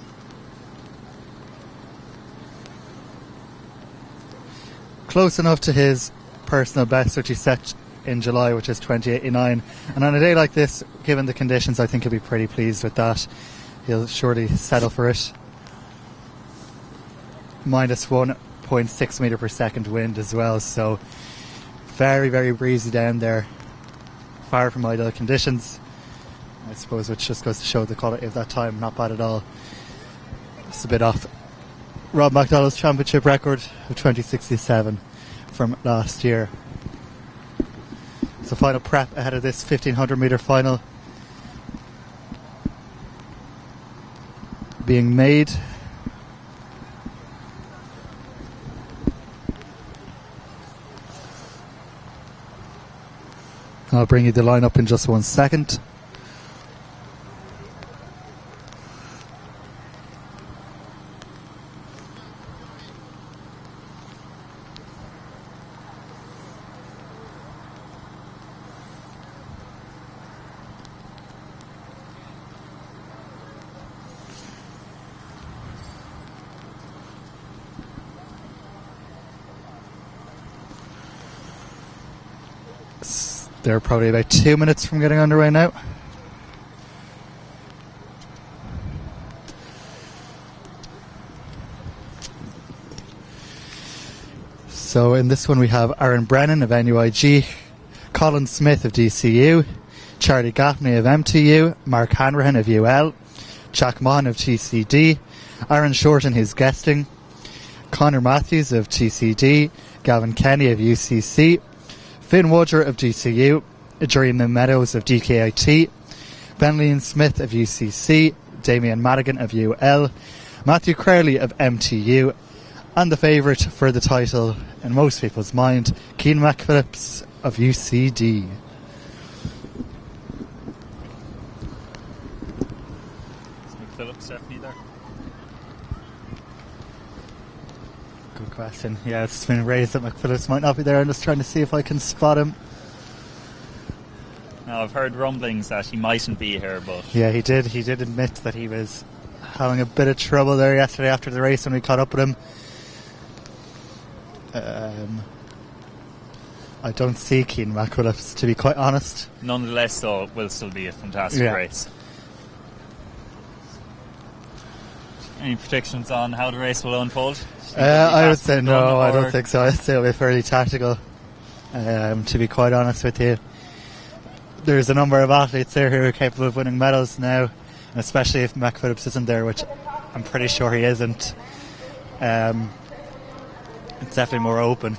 Close enough to his personal best, which he set in July, which is 2089. And on a day like this, given the conditions, I think he'll be pretty pleased with that. He'll surely settle for it. Minus 1.6 metre per second wind as well, so very, very breezy down there. Far from ideal conditions, I suppose, which just goes to show the quality of that time. Not bad at all. Just a bit off Rob McDonald's championship record of 2067 from last year. So final prep ahead of this 1500 metre final being made. I'll bring you the lineup in just 1 second. They're probably about 2 minutes from getting underway now. So in this one we have Aaron Brennan of NUIG, Colin Smith of DCU, Charlie Gaffney of MTU, Mark Hanrahan of UL, Jack Maughan of TCD, Aaron Shorten who's guesting, Connor Matthews of TCD, Gavin Kenny of UCC, Finn Woodger of DCU, Adrian Meadows of DKIT, Benlian Smith of UCC, Damien Madigan of UL, Matthew Crowley of MTU, and the favourite for the title in most people's mind, Keane McPhillips of UCD. McPhillips definitely there. Good question. Yeah, it's been raised that McPhillips might not be there. I'm just trying to see if I can spot him. Now, I've heard rumblings that he mightn't be here, but... Yeah, he did admit that he was having a bit of trouble there yesterday after the race when we caught up with him. I don't see Keane McPhillips, to be quite honest. Nonetheless, though, it will still be a fantastic race. Any predictions on how the race will unfold? I would say no, I don't think so. I'd say it'll be fairly tactical, to be quite honest with you. There's a number of athletes there who are capable of winning medals now, and especially if McPhillips isn't there, which I'm pretty sure he isn't. It's definitely more open.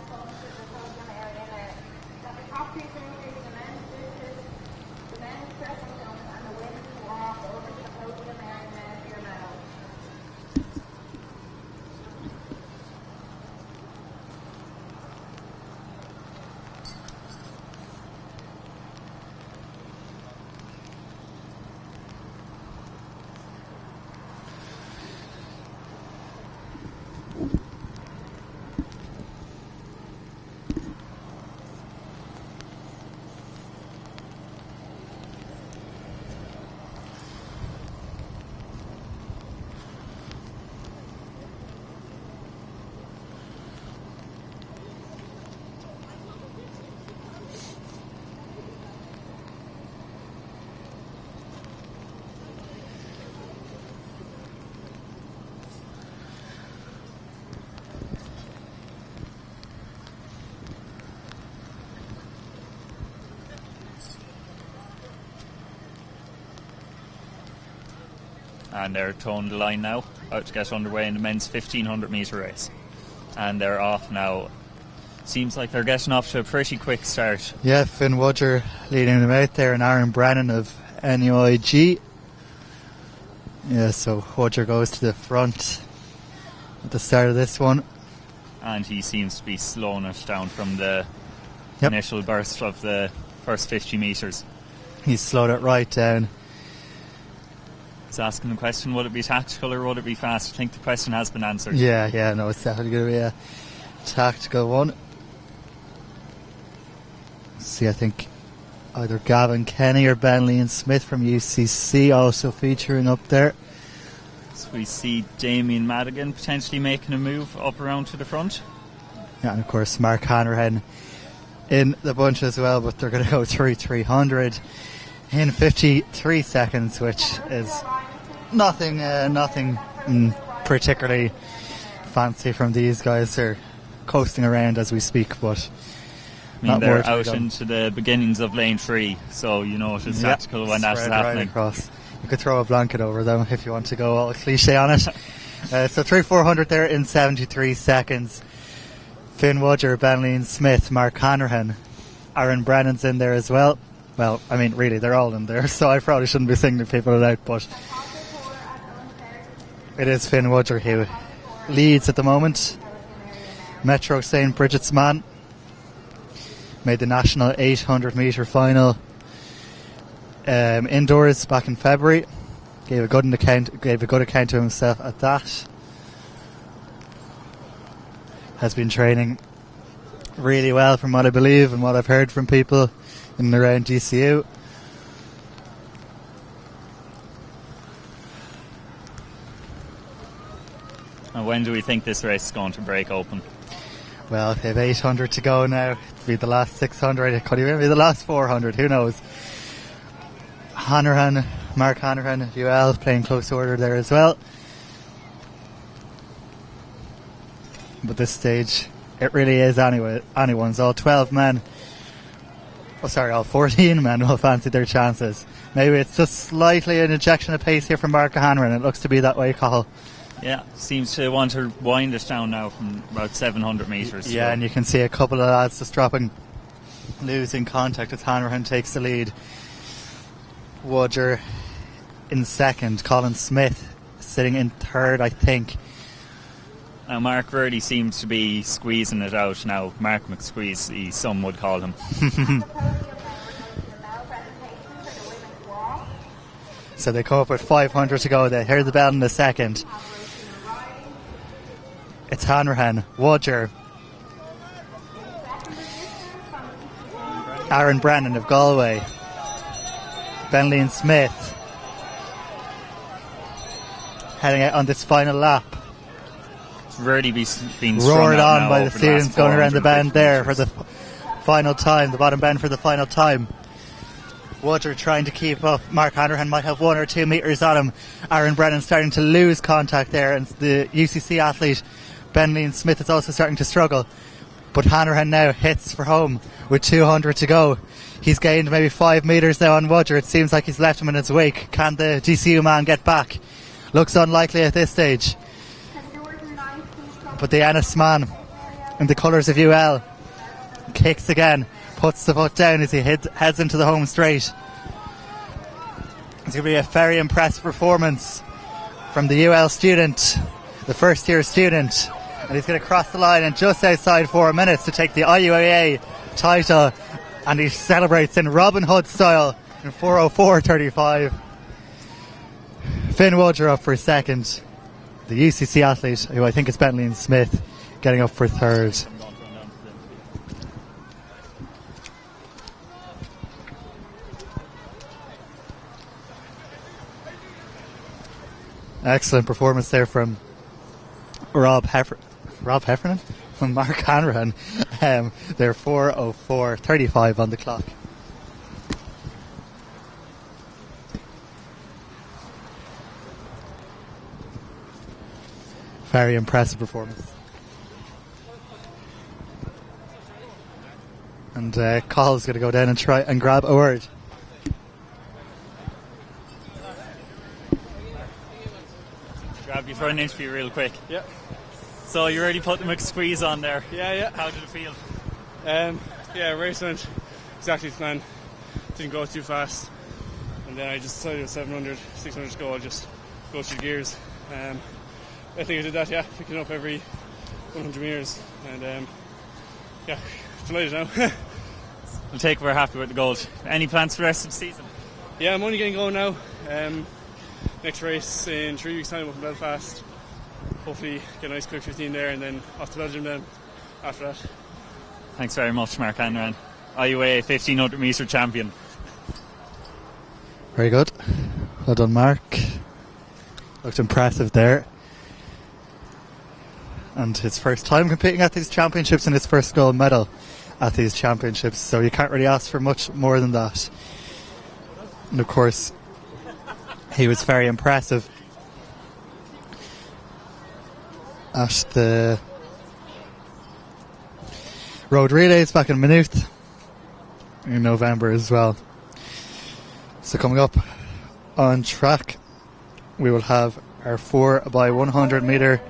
and they're towing the line now, out to get underway in the men's 1500 metre race. And they're off now. Seems like they're getting off to a pretty quick start. Yeah, Finn Wudger leading them out there, and Aaron Brennan of NUIG. Yeah, so Wudger goes to the front at the start of this one. And he seems to be slowing it down from the initial burst of the first 50 metres. He's slowed it right down. He's asking the question, would it be tactical or would it be fast? I think the question has been answered. Yeah, no, it's definitely going to be a tactical one. See, I think either Gavin Kenny or Ben Lee and Smith from UCC also featuring up there. So we see Damien Madigan potentially making a move up around to the front. Yeah, and of course Mark Hanrahan in the bunch as well, but they're going to go through 300 in 53 seconds, which is nothing particularly fancy from these guys. They're coasting around as we speak, but I mean, they're out into the beginnings of lane 3, so you know it is tactical when that is happening. Right across. You could throw a blanket over them if you want to go all cliche on it. So through 400 there in 73 seconds. Finn Wudger, Ben Lee Smith, Mark Hanrahan, Aaron Brennan's in there as well. Well, I mean, really, they're all in there, so I probably shouldn't be singling people out, but it is Finn Wudger who leads at the moment. Metro St. Bridget's man made the national 800 metre final indoors back in February. Gave a good account to himself at that. Has been training really well from what I believe and what I've heard from people in and around DCU. And when do we think this race is going to break open? Well, they have 800 to go now. It'll be the last 600. It could even be the last 400. Who knows? Mark Hanrahan of UL playing close order there as well. But this stage, it really is anyone's. All 12 men, all 14 men will fancy their chances. Maybe it's just slightly an injection of pace here from Mark Hanrahan. It looks to be that way, Cathal. Yeah, seems to want to wind it down now from about 700 metres. Yeah, and you can see a couple of lads just losing contact as Hanrahan takes the lead. Wudger in second, Colin Smith sitting in third, I think. Now Mark Verdi seems to be squeezing it out now. Mark McSqueeze, some would call him. So they come up with 500 to go. They hear the bell in a second. It's Hanrahan, Wudger, Aaron Brennan of Galway, Ben Lee Smith heading out on this final lap. Verdi being roared on by the students going around the bend there for the final time, the bottom bend for the final time. Wudger trying to keep up. Mark Hanrahan might have 1 or 2 metres on him. Aaron Brennan starting to lose contact there, and the UCC athlete Ben Lee Smith is also starting to struggle. But Hanrahan now hits for home with 200 to go. He's gained maybe 5 metres now on Wudger. It seems like he's left him in his wake. Can the DCU man get back? Looks unlikely at this stage. But the Ennis man in the colours of UL kicks again, puts the foot down as he heads into the home straight. It's going to be a very impressive performance from the UL student, the first year student, and he's going to cross the line in just outside 4 minutes to take the IUAA title, and he celebrates in Robin Hood style in 4:04:35. Finn Wudger up for second, the UCC athlete, who I think is Ben Lee Smith, getting up for third. Excellent performance there from Rob Heffernan from Mark Hanrahan. They're 4:04:35 on the clock. Very impressive performance. And Cathal's going to go down and try and grab a word. for an interview real quick. Yeah. So you already put the McSqueeze on there. Yeah. How did it feel? Race went exactly as planned. Didn't go too fast. And then I just decided with 700, 600 to go, I'll just go through the gears. I think I did that, picking up every 100 metres. And delighted now. We'll take we're happy with the gold. Any plans for the rest of the season? Yeah, I'm only getting going now. Next race in 3 weeks' time up in Belfast. Hopefully get a nice quick 15 there and then off to Belgium then after that. Thanks very much, Mark Hanran. IUA 1500 metre champion. Very good. Well done, Mark. Looked impressive there. And his first time competing at these championships and his first gold medal at these championships, so you can't really ask for much more than that. And of course, he was very impressive at the road relays back in Maynooth in November as well. So coming up on track, we will have our 4x100 metre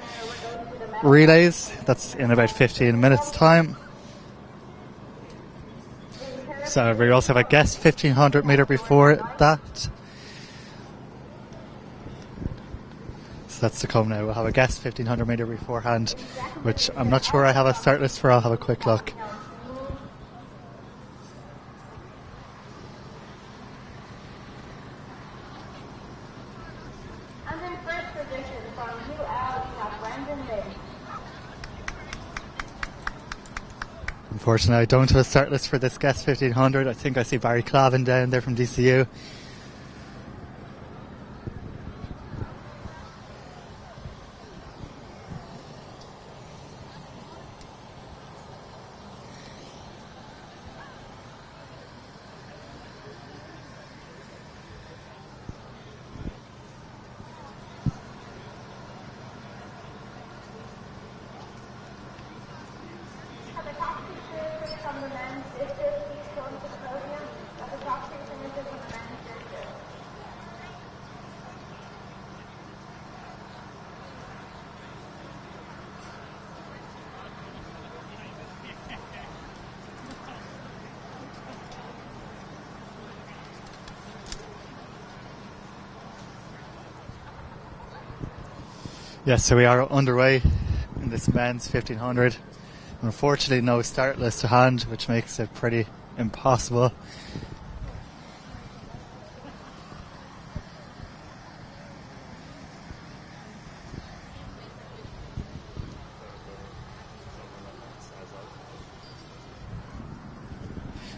relays. That's in about 15 minutes time. So we also have a guest 1500 metre before that. So that's to come now. We'll have a guest 1500 metre beforehand, which I'm not sure I have a start list for. I'll have a quick look. Unfortunately, I don't have a start list for this guest 1500. I think I see Barry Clavin down there from DCU. Yes, so we are underway in this men's 1500. Unfortunately, no start list to hand, which makes it pretty impossible.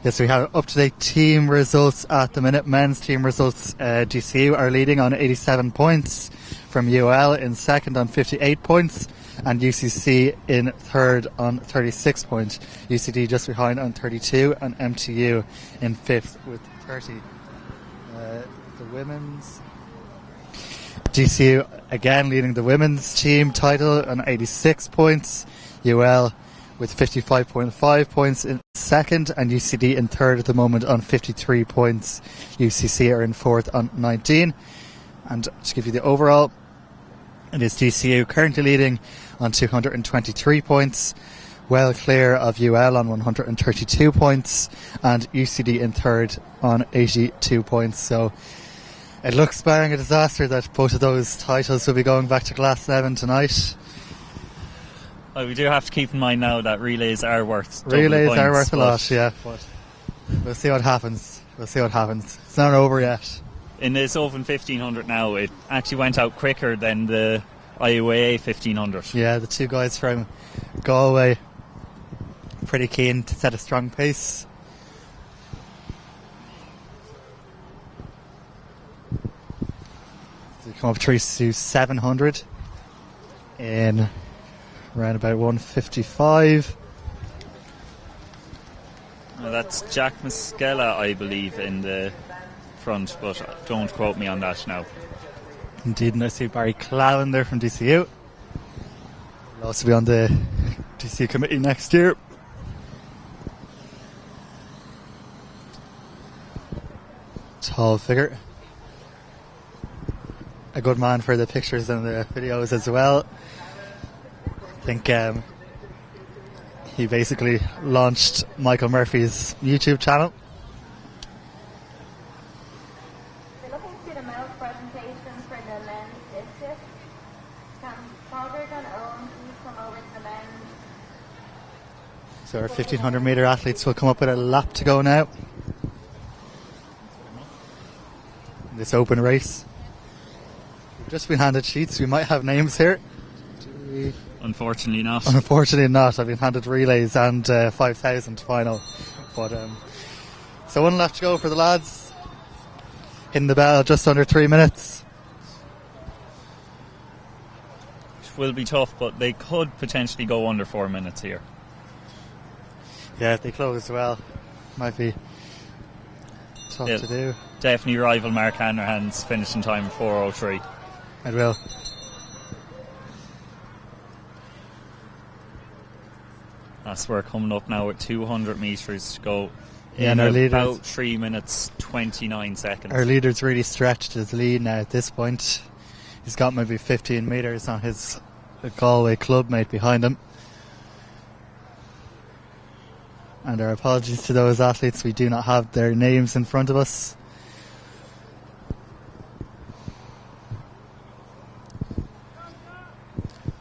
Yes, we have up-to-date team results at the minute. Men's team results, DCU are leading on 87 points, from UL in second on 58 points, and UCC in third on 36 points. UCD just behind on 32, and MTU in fifth with 30. The women's... DCU again leading the women's team title on 86 points. UL with 55.5 points in second, and UCD in third at the moment on 53 points. UCC are in fourth on 19. And to give you the overall, it is DCU currently leading on 223 points, well clear of UL on 132 points, and UCD in third on 82 points. So it looks, barring a disaster, that both of those titles will be going back to Class 7 tonight. Well, we do have to keep in mind now that relays are worth a lot, yeah. But we'll see what happens. It's not over yet. In this Open 1500 now, it actually went out quicker than the IUA 1500. Yeah, the two guys from Galway pretty keen to set a strong pace. So we come up through to 700 in around about 155. Well, that's Jack Muscella, I believe, in the front, but don't quote me on that now. Indeed, and I see Barry Clowan there from DCU. He'll also be on the DCU committee next year. Tall figure. a good man for the pictures and the videos as well. I think he basically launched Michael Murphy's YouTube channel. We're looking to the male presentation for the men's discus. Can Calgary and Owen please come over to the men's? So our 1500 metre athletes will come up with a lap to go now. In this open race. We've just been handed sheets. We might have names here. Unfortunately not. Unfortunately not. I've been handed relays and 5,000 final. But so one left to go for the lads. Hitting the bell just under 3 minutes. It will be tough, but they could potentially go under 4 minutes here. Yeah, if they close well, might be tough to do. Definitely rival Mark Hanrahan's finishing time 4:03. It will. That's where we're coming up now with 200 metres to go. Yeah, in and our about 3 minutes 29 seconds. Our leader's really stretched his lead now at this point. He's got maybe 15 metres on his Galway club mate behind him. And our apologies to those athletes, we do not have their names in front of us.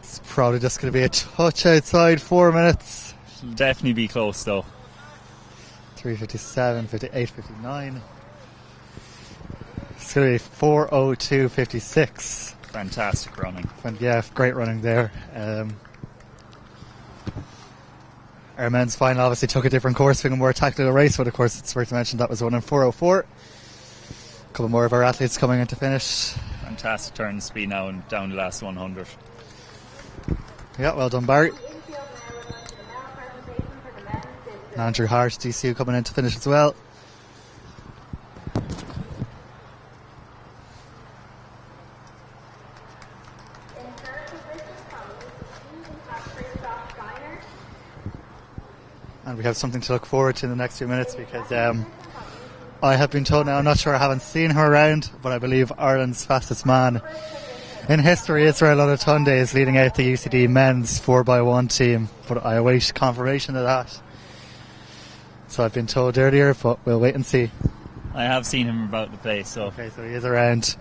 It's probably just going to be a touch outside 4 minutes. It'll definitely be close though. 3:57, 58, 59. It's going to be 4:02.56. Fantastic running. And yeah, great running there. Our men's final obviously took a different course, being a more tactical race, but of course it's worth to mention that was one in 4:04. A couple more of our athletes coming in to finish. Fantastic turn of speed now and down the last 100. Yeah, well done, Barry. And Andrew Hart, DCU, coming in to finish as well. And we have something to look forward to in the next few minutes because I have been told now, I'm not sure, I haven't seen her around, but I believe Ireland's fastest man in history, Israel Olatunde, is leading out the UCD men's 4x1 team, but I await confirmation of that. So I've been told earlier, but we'll wait and see. I have seen him about the place, so. Okay, so he is around.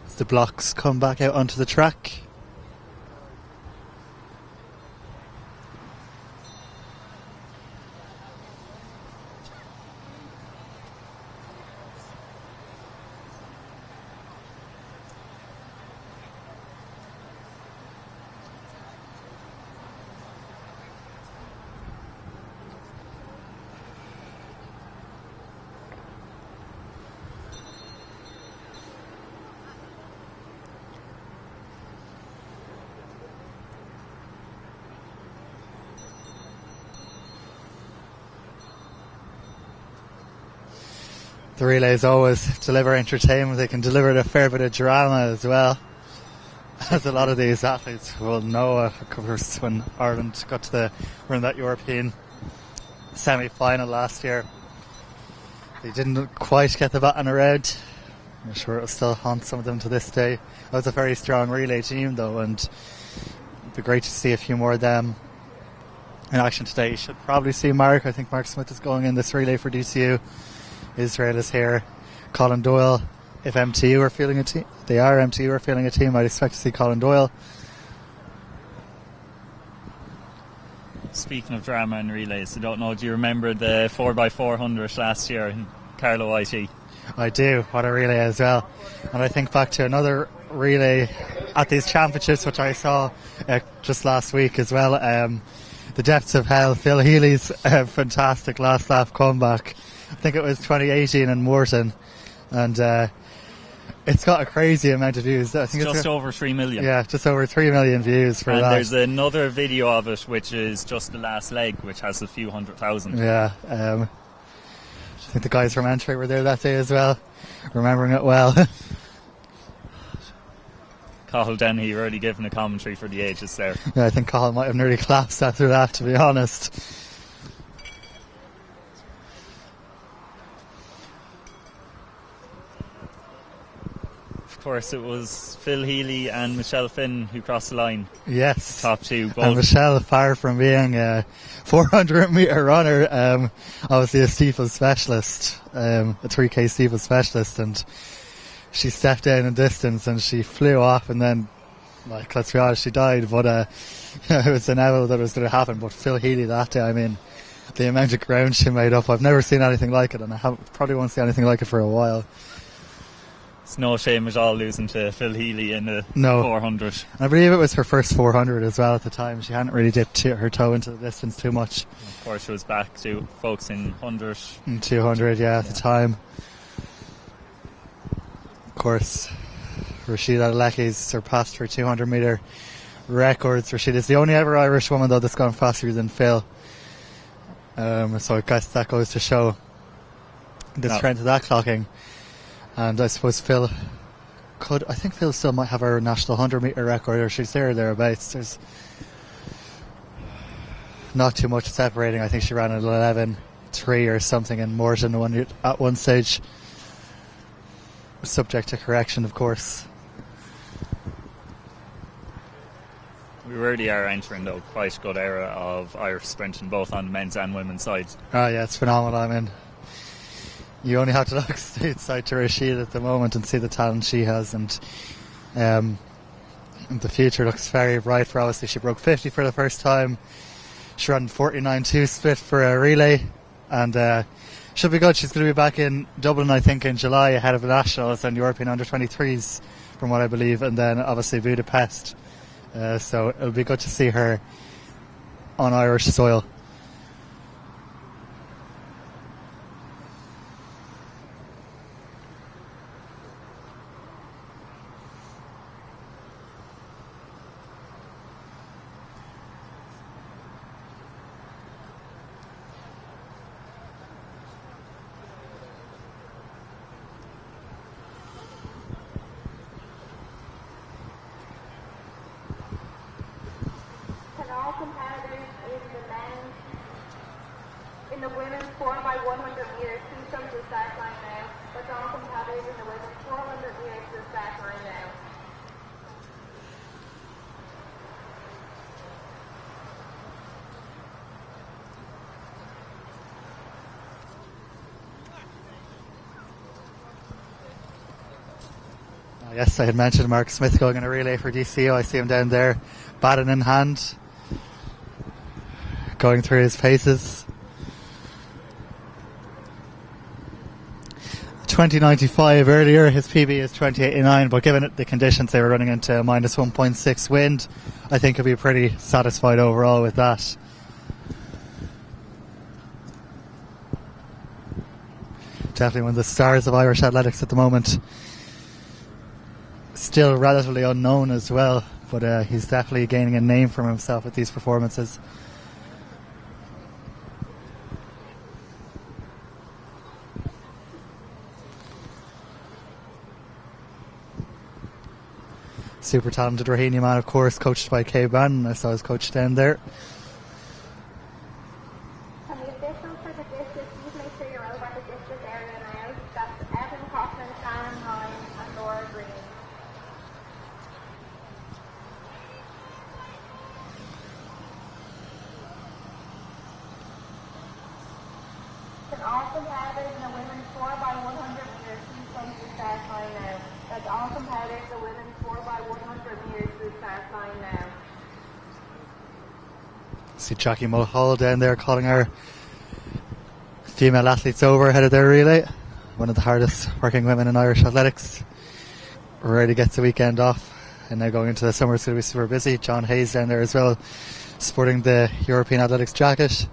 As the blocks come back out onto the track. The relays always deliver entertainment. They can deliver a fair bit of drama as well, as a lot of these athletes will know. Of course, when Ireland got to the run that European semi-final last year, they didn't quite get the baton around. I'm sure it'll still haunt some of them to this day. It was a very strong relay team though, and it'd be great to see a few more of them in action today. You should probably see Mark. I think Mark Smith is going in this relay for DCU. Israel is here. Colin Doyle, if MTU are feeling a team, they are. MTU are feeling a team. I'd expect to see Colin Doyle. Speaking of drama and relays, I don't know, do you remember the 4x400 last year in Carlow IT? I do. What a relay as well. And I think back to another relay at these championships, which I saw just last week as well. The depths of hell. Phil Healy's fantastic last lap comeback. I think it was 2018 in Morton, and It's got a crazy amount of views. I think it's just over 3 million. Yeah, just over 3 million views for that. And there's another video of it, which is just the last leg, which has a few 100,000. Yeah, I think the guys from Antrim were there that day as well, remembering it well. Cathal Dennehy already given a commentary for the ages there. Yeah, I think Cathal might have nearly collapsed after that, to be honest. Of course, it was Phil Healy and Michelle Finn who crossed the line. Yes. Top two. Both. And Michelle, far from being a 400 metre runner, obviously a steeple specialist, a 3K steeple specialist, and she stepped down in distance and she flew off, and then, like, let's be honest, she died, but it was inevitable that it was going to happen. But Phil Healy that day, I mean, the amount of ground she made up, I've never seen anything like it, and I probably won't see anything like it for a while. It's no shame at all losing to Phil Healy in the 400. I believe it was her first 400 as well at the time. She hadn't really dipped her toe into the distance too much. Of course, she was back to focusing 100. And 200, at the time. Of course, Rashida Aleki's surpassed her 200 metre records. Rashida is the only ever Irish woman, though, that's gone faster than Phil. So I guess that goes to show the strength of that clocking. And I suppose I think Phil still might have her national 100 metre record, or she's there or thereabouts. There's not too much separating. I think she ran at 11.3 or something in Morton at one stage. Subject to correction, of course. We really are entering, though, quite a good era of Irish sprinting, both on the men's and women's sides. Oh yeah, it's phenomenal. I mean, you only have to look stateside to Rashid at the moment and see the talent she has, and the future looks very bright for. Obviously, she broke 50 for the first time. She ran 49.2 split for a relay, and should be good. She's going to be back in Dublin, I think, in July ahead of the Nationals and European Under-23s, from what I believe, and then obviously Budapest. So it'll be good to see her on Irish soil. The women's 4x100 meters, please come to the start line now. That's all competitors in the women's 400 meters to the start line now. Yes, I had mentioned Mark Smith going in a relay for DCO. I see him down there, baton in hand, going through his paces. 20.95 earlier, his PB is 20.89, but given the conditions they were running into a minus 1.6 wind, I think he'll be pretty satisfied overall with that. Definitely one of the stars of Irish athletics at the moment. Still relatively unknown as well, but he's definitely gaining a name for himself with these performances. Super talented Rahini man, of course, coached by Kay Bannon. I saw his coach down there. And the officials for the district, please make sure you're over at the district area now. That's Evan Kaufman, Shannon Hines, and Laura Green. And all competitors in the women's 4x100 meters, please come to the start line now. That's all competitors in the women's 4x100 meters to the start line now. See Jackie Mulhall down there calling our female athletes over ahead of their relay. One of the hardest working women in Irish athletics. Rarely gets the weekend off, and now going into the summer it's going to be super busy. John Hayes down there as well, sporting the European Athletics jacket.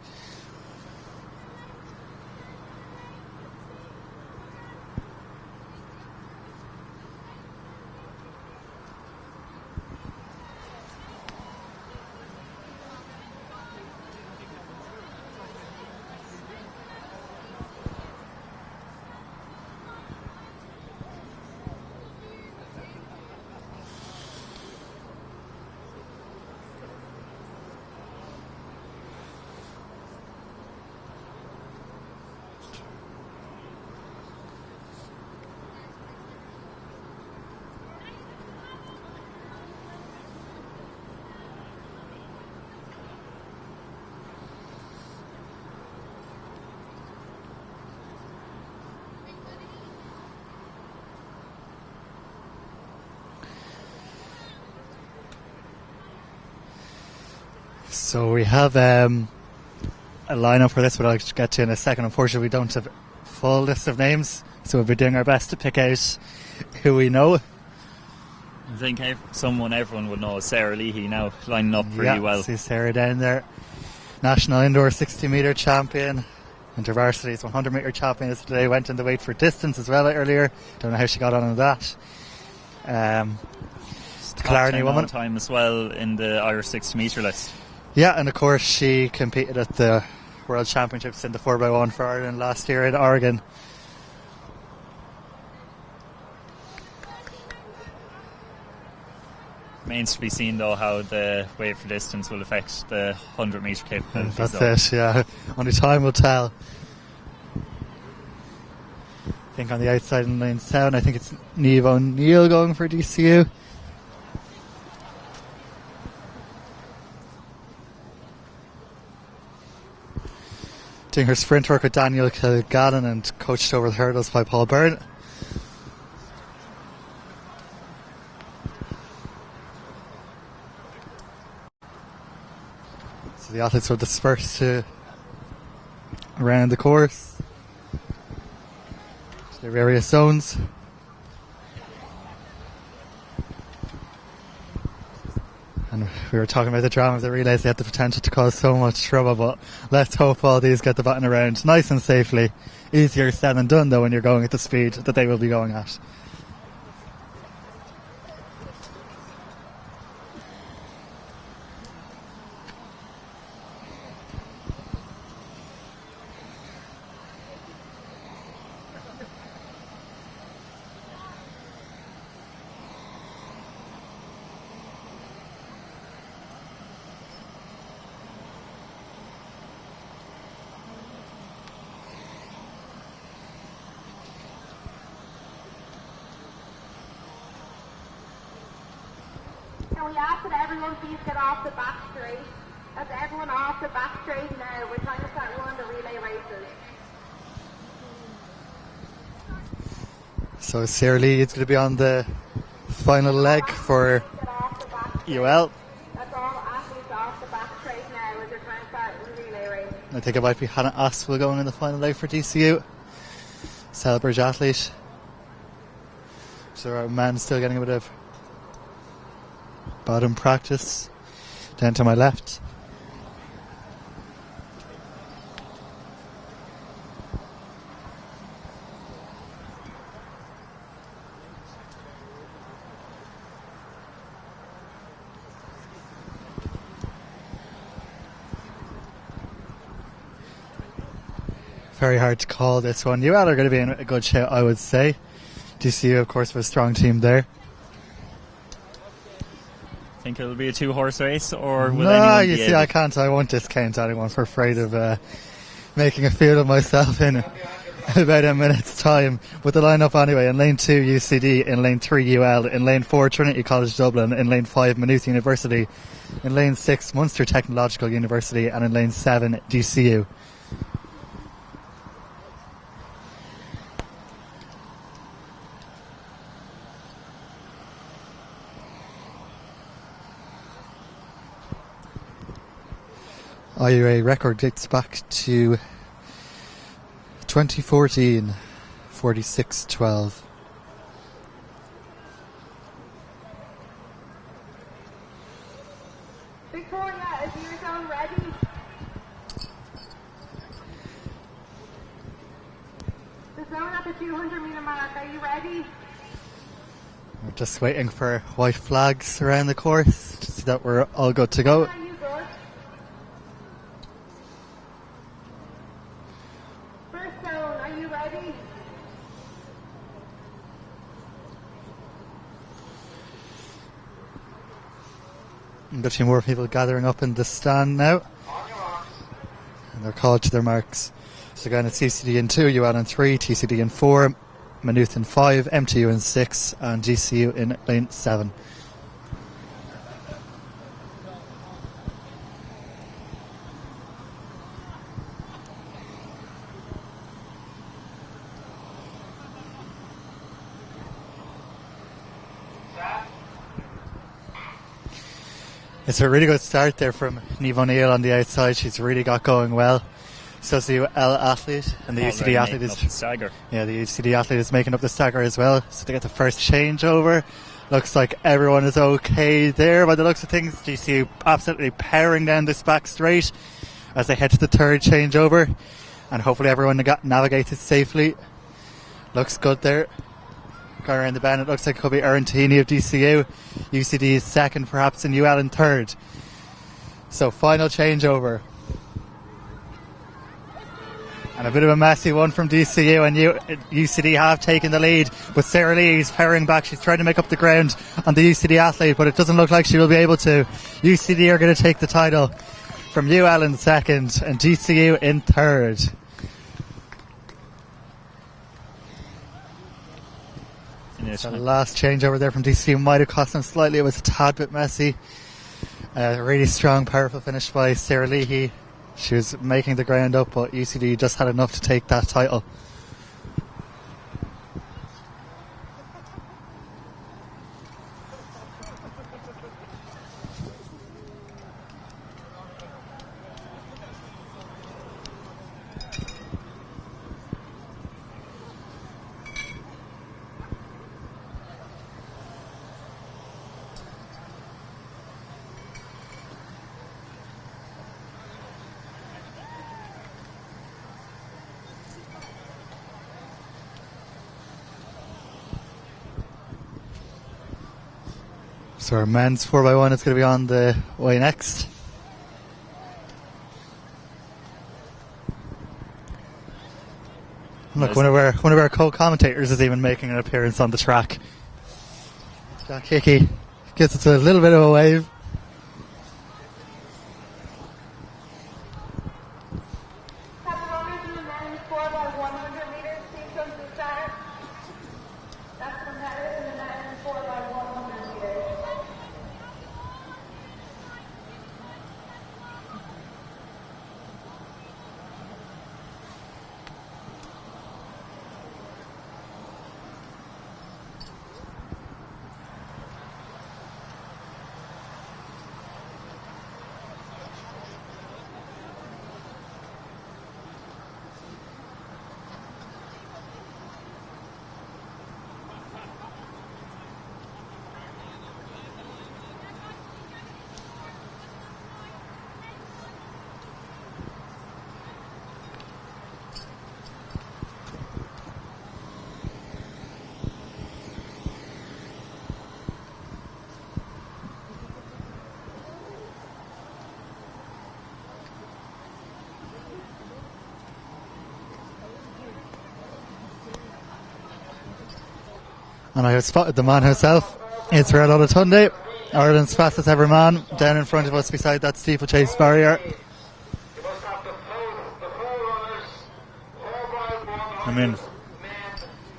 So we have a lineup for this, but I'll get to in a second. Unfortunately, we don't have a full list of names, so we'll be doing our best to pick out who we know. I think everyone would know Sarah Leahy now, lining up pretty well. See Sarah down there. National indoor 60 metre champion. Intervarsity's 100 metre champion today. Went in the weight for distance as well earlier. Don't know how she got on in that. The Clarity woman. Time as well in the Irish 60 metre list. Yeah, and of course she competed at the World Championships in the 4x1 for Ireland last year in Oregon. Remains to be seen though how the weight for distance will affect the 100 metre capabilities. That's it, yeah. Only time will tell. I think on the outside in lane 7, I think it's Niamh O'Neill going for DCU. Doing her sprint work with Daniel Kilgallen and coached over the hurdles by Paul Byrne. So the athletes will disperse to around the course to their various zones. And we were talking about the drama of the relays. They had the potential to cause so much trouble, but let's hope all these get the baton around nice and safely. Easier said than done though when you're going at the speed that they will be going at. Can we ask that everyone please get off the back straight? That's everyone off the back straight now. We're trying to start one of the relay races. So Sarah Lee is going to be on the final leg for UL. That's all athletes off the back straight now as they're trying to start the relay race. I think it might be Hannah Aspel going in the final leg for DCU. Selbridge athlete. So our man still getting a bit of bottom practice. Down to my left. Very hard to call this one. UL are going to be in a good shout, I would say. DCU, of course, with a strong team there. Think it'll be a 2-horse race, or will no, anyone you be see, I won't discount anyone for afraid of making a fool of myself in about a minute's time. With the lineup anyway, in lane 2 UCD, in lane 3 UL, in lane 4 Trinity College Dublin, in lane 5 Maynooth University, in lane 6 Munster Technological University, and in lane 7 DCU. IUA record dates back to 2014, 46-12. Victoria, is your zone ready? The zone at the 200 metre mark, are you ready? We're just waiting for white flags around the course to see that we're all good to go. Are you good? First zone, are you ready? And a few more people gathering up in the stand now. And they're called to their marks. So again, it's CCD in 2, UL in 3, TCD in 4, Maynooth in 5, MTU in 6, and GCU in lane 7. It's a really good start there from Niamh O'Neill on the outside. She's really got going well. So the UL athlete and the UCD athlete is stagger. Yeah, the UCD athlete is making up the stagger as well. So they get the first changeover. Looks like everyone is okay there by the looks of things. GCU absolutely powering down this back straight as they head to the third changeover, and hopefully everyone navigates it safely. Looks good there. Going around the bend, it looks like it could be Arantini of DCU. UCD is second, perhaps, and UL in third. So final changeover. And a bit of a messy one from DCU, and UCD have taken the lead, but Sarah Lee is powering back. She's trying to make up the ground on the UCD athlete, but it doesn't look like she will be able to. UCD are going to take the title from UL in second and DCU in third. The last changeover there from DCU might have cost them slightly. It was a tad bit messy. Really strong, powerful finish by Sarah Leahy. She was making the ground up, but UCD just had enough to take that title. So our men's 4x1 is going to be on the way next. Look, one of our co-commentators is even making an appearance on the track. Jack Hickey gives us a little bit of a wave. And I have spotted the man himself. It's Israel Olatunde, Ireland's fastest ever man, down in front of us beside that steeplechase barrier. I mean,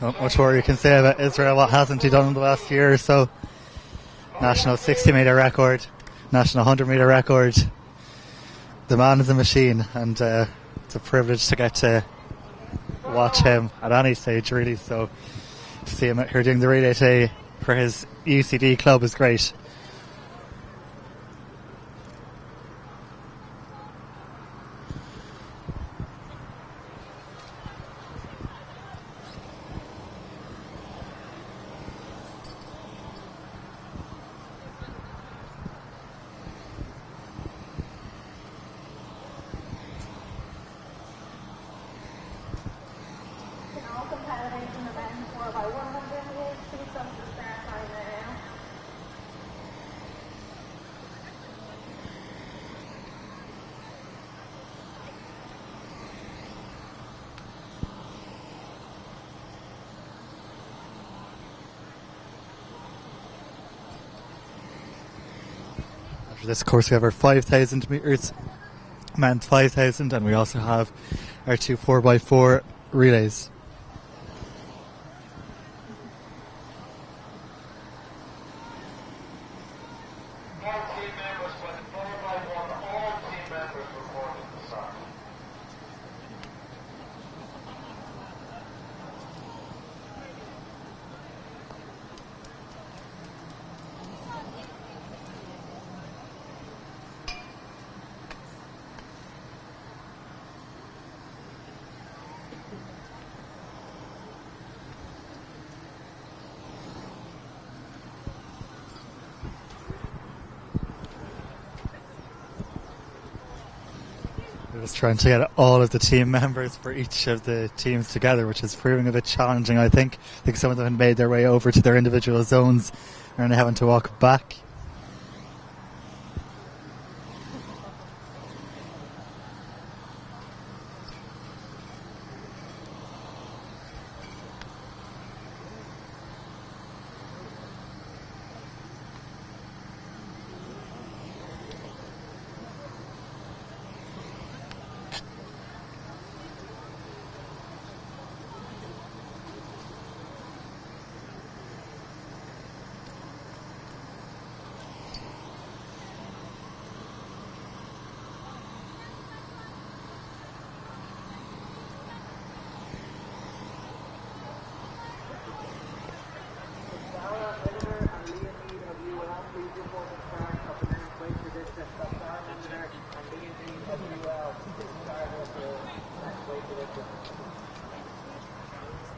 not much more you can say about Israel. What hasn't he done in the last year or so? National 60 metre record, national 100 metre record. The man is a machine, and it's a privilege to get to watch him at any stage, really. So to see him out here doing the relay today for his UCD club is great. After this course we have our 5,000 metres, men's 5,000, and we also have our two 4x4 relays. They're just trying to get all of the team members for each of the teams together, which is proving a bit challenging, I think. I think some of them had made their way over to their individual zones and are having to walk back.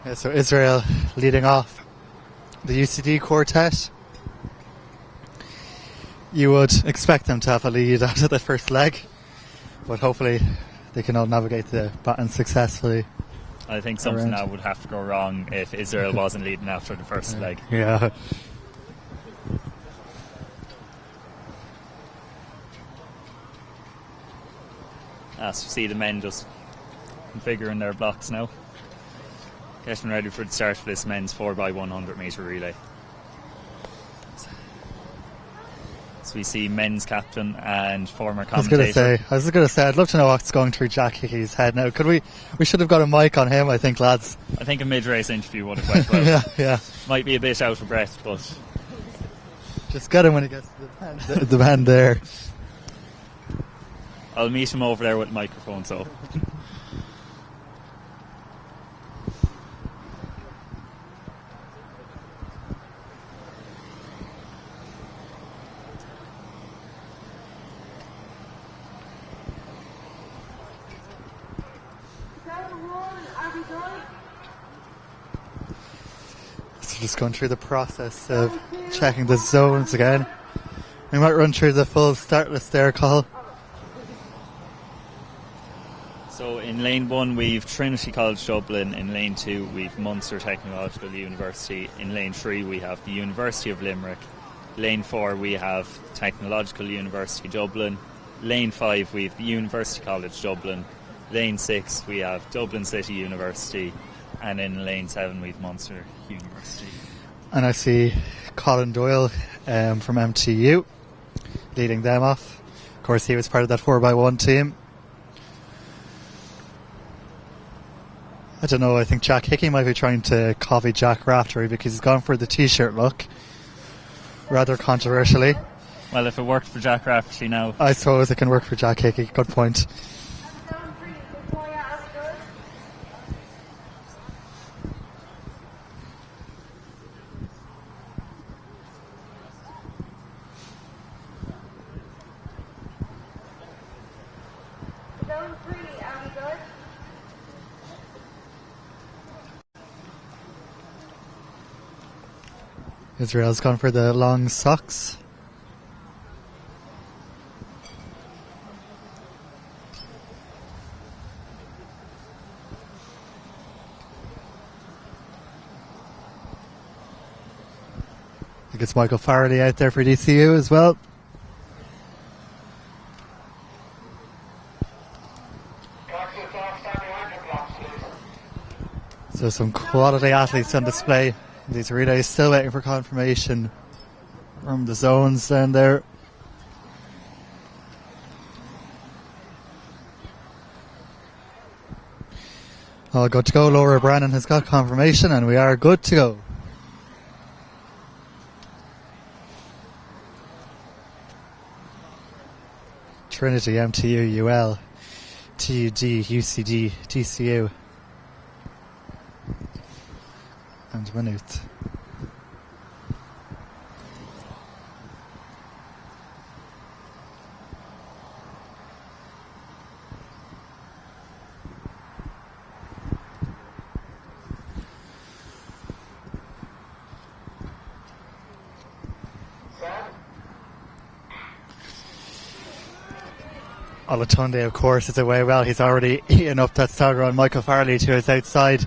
Yeah, so Israel leading off the UCD quartet. You would expect them to have a lead after the first leg, but hopefully they can all navigate the baton successfully. I think something that would have to go wrong if Israel wasn't leading after the first leg. Yeah. As you see the men just configuring their blocks now. Getting ready for the start of this men's 4x100 metre relay. So we see men's captain and former commentator. I was going to say, I'd love to know what's going through Jack Hickey's head now. Could we should have got a mic on him, I think, lads. I think a mid-race interview would have went well. yeah. Might be a bit out of breath, but just get him when he gets to the band there. I'll meet him over there with the microphone, so. So just going through the process of checking the zones again. We might run through the full start list there, Carl. So in lane 1 we've Trinity College Dublin, in lane 2 we've Munster Technological University, in lane 3 we have the University of Limerick, lane 4 we have Technological University Dublin, lane 5 we have the University College Dublin, lane 6 we have Dublin City University, and in lane 7 we have Munster University. And I see Colin Doyle from MTU leading them off. Of course he was part of that 4x1 team. I don't know, I think Jack Hickey might be trying to copy Jack Raftery because he's gone for the t-shirt look, rather controversially. Well, if it worked for Jack Raftery now, I suppose it can work for Jack Hickey. Good point. Israel's gone for the long socks. I think it's Michael Farrelly out there for DCU as well. So some quality athletes on display. These relays still waiting for confirmation from the zones down there. All good to go. Laura Brannon has got confirmation and we are good to go. Trinity, MTU, UL, TUD, UCD, TCU. And Maynooth. Olatunde, of course, is away well. He's already eaten up that starter on Michael Farley to his outside.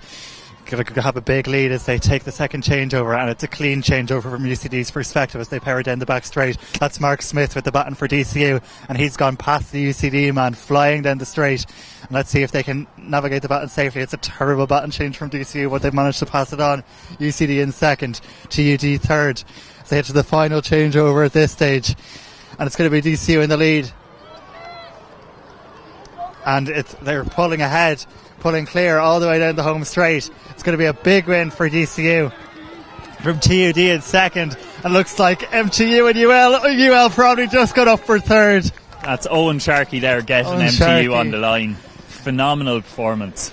Going to have a big lead as they take the second changeover, and it's a clean changeover from UCD's perspective as they power down the back straight. That's Mark Smith with the baton for DCU, and he's gone past the UCD man, flying down the straight. And let's see if they can navigate the baton safely. It's a terrible baton change from DCU, but they've managed to pass it on. UCD in second, TUD third. As they head to the final changeover at this stage, and it's going to be DCU in the lead. And they're pulling ahead, pulling clear all the way down the home straight. It's going to be a big win for DCU from TUD in second, and looks like MTU and UL probably just got up for third. That's Owen Sharkey there getting Owen MTU Sharkey on the line. Phenomenal performance.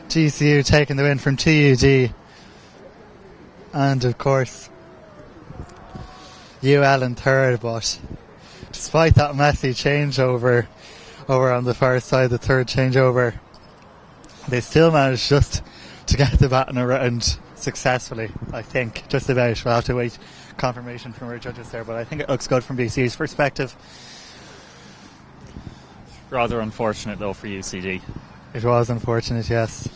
DCU taking the win from TUD, and of course UL in third. But despite that messy changeover over on the far side, the third changeover, they still managed just to get the baton around successfully, I think. Just about. We'll have to wait confirmation from our judges there, but I think it looks good from DCU's perspective. Rather unfortunate though for UCD. It was unfortunate, yes.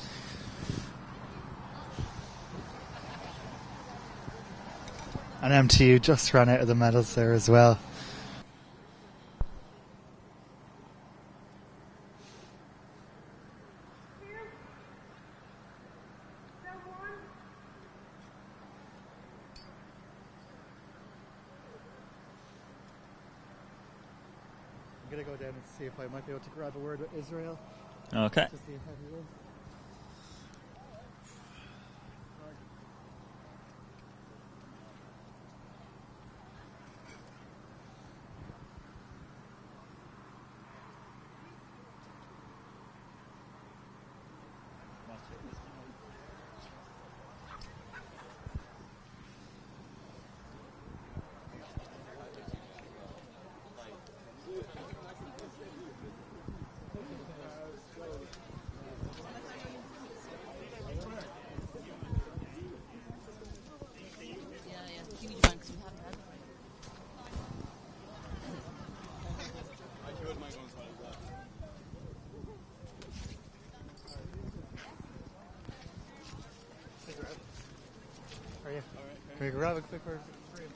And MTU just ran out of the medals there as well. I'm going to go down and see if I might be able to grab a word with Israel. Okay. To see how he is. Are you? Can we grab a quick word for you?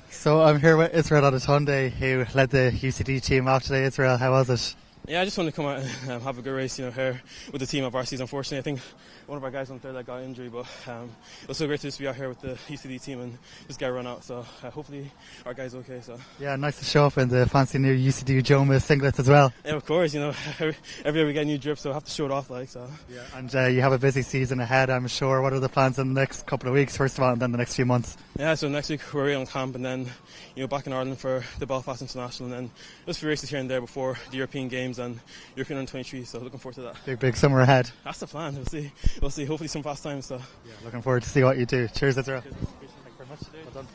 So I'm here with Israel Olatunde, who led the UCD team off today. Israel, how was it? Yeah, I just wanted to come out and have a good race, here with the team at Varsies. Unfortunately, I think one of our guys on there that got injury, but it was so great to just be out here with the UCD team and just get a run out. So hopefully our guy's okay. So yeah, nice to show up in the fancy new UCD Joma singlets as well. Yeah, of course. Every year we get a new drip, so I have to show it off, like so. Yeah, and you have a busy season ahead, I'm sure. What are the plans in the next couple of weeks, first of all, and then the next few months? Yeah, so next week we're away on camp, and then back in Ireland for the Belfast International, and then just a few races here and there before the European Games and European Under-23. So looking forward to that. Big summer ahead. That's the plan. We'll see. Hopefully some fast times. So yeah, looking forward to see what you do. Cheers, Israel. Thank you very much. Well done.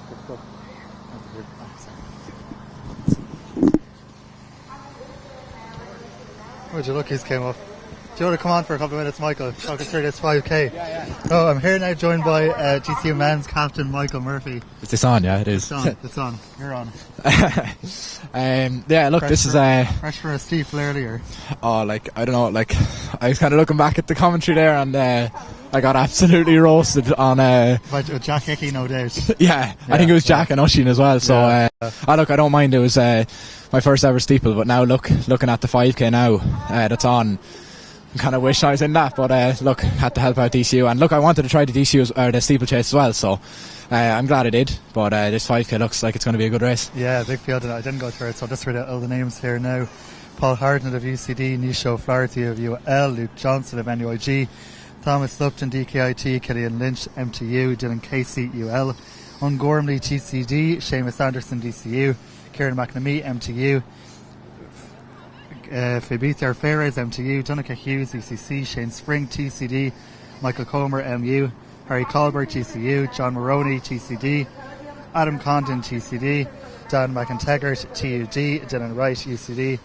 Good stuff. Would you look, he's came up. Do you want to come on for a couple of minutes, Michael? Talk us through this 5k. Yeah. Oh, I'm here now joined by GCU men's captain Michael Murphy. Is this on? Yeah, it is. It's on. You're on. Yeah, look, this is fresh for a steeple earlier. Oh, like, I don't know, like, I was kind of looking back at the commentary there, and I got absolutely roasted on by Jack Hickey, no doubt. yeah, I think it was Jack and Oisin as well. So look, I don't mind. It was my first ever steeple, but now looking at the 5k now that's on, I kind of wish I was in that, but look, had to help out DCU, and look, I wanted to try the DCU or the steeplechase as well, so I'm glad I did. But this 5k looks like it's going to be a good race. Yeah, big field, and I didn't go through it, so I'll just read out all the names here now. Paul Hartnett of UCD, Nisho Flaherty of UL, Luke Johnson of NUIG, Thomas Lupton DKIT, Killian Lynch MTU, Dylan Casey UL, Ungormley TCD, Seamus Anderson DCU, Kieran McNamee MTU, Fabrizio Ferres MTU, Donica Hughes ECC, Shane Spring TCD, Michael Comer MU, Harry Colbert TCU, John Maroney TCD, Adam Condon TCD, Dan McIntegrett TUD, Dylan Wright UCD,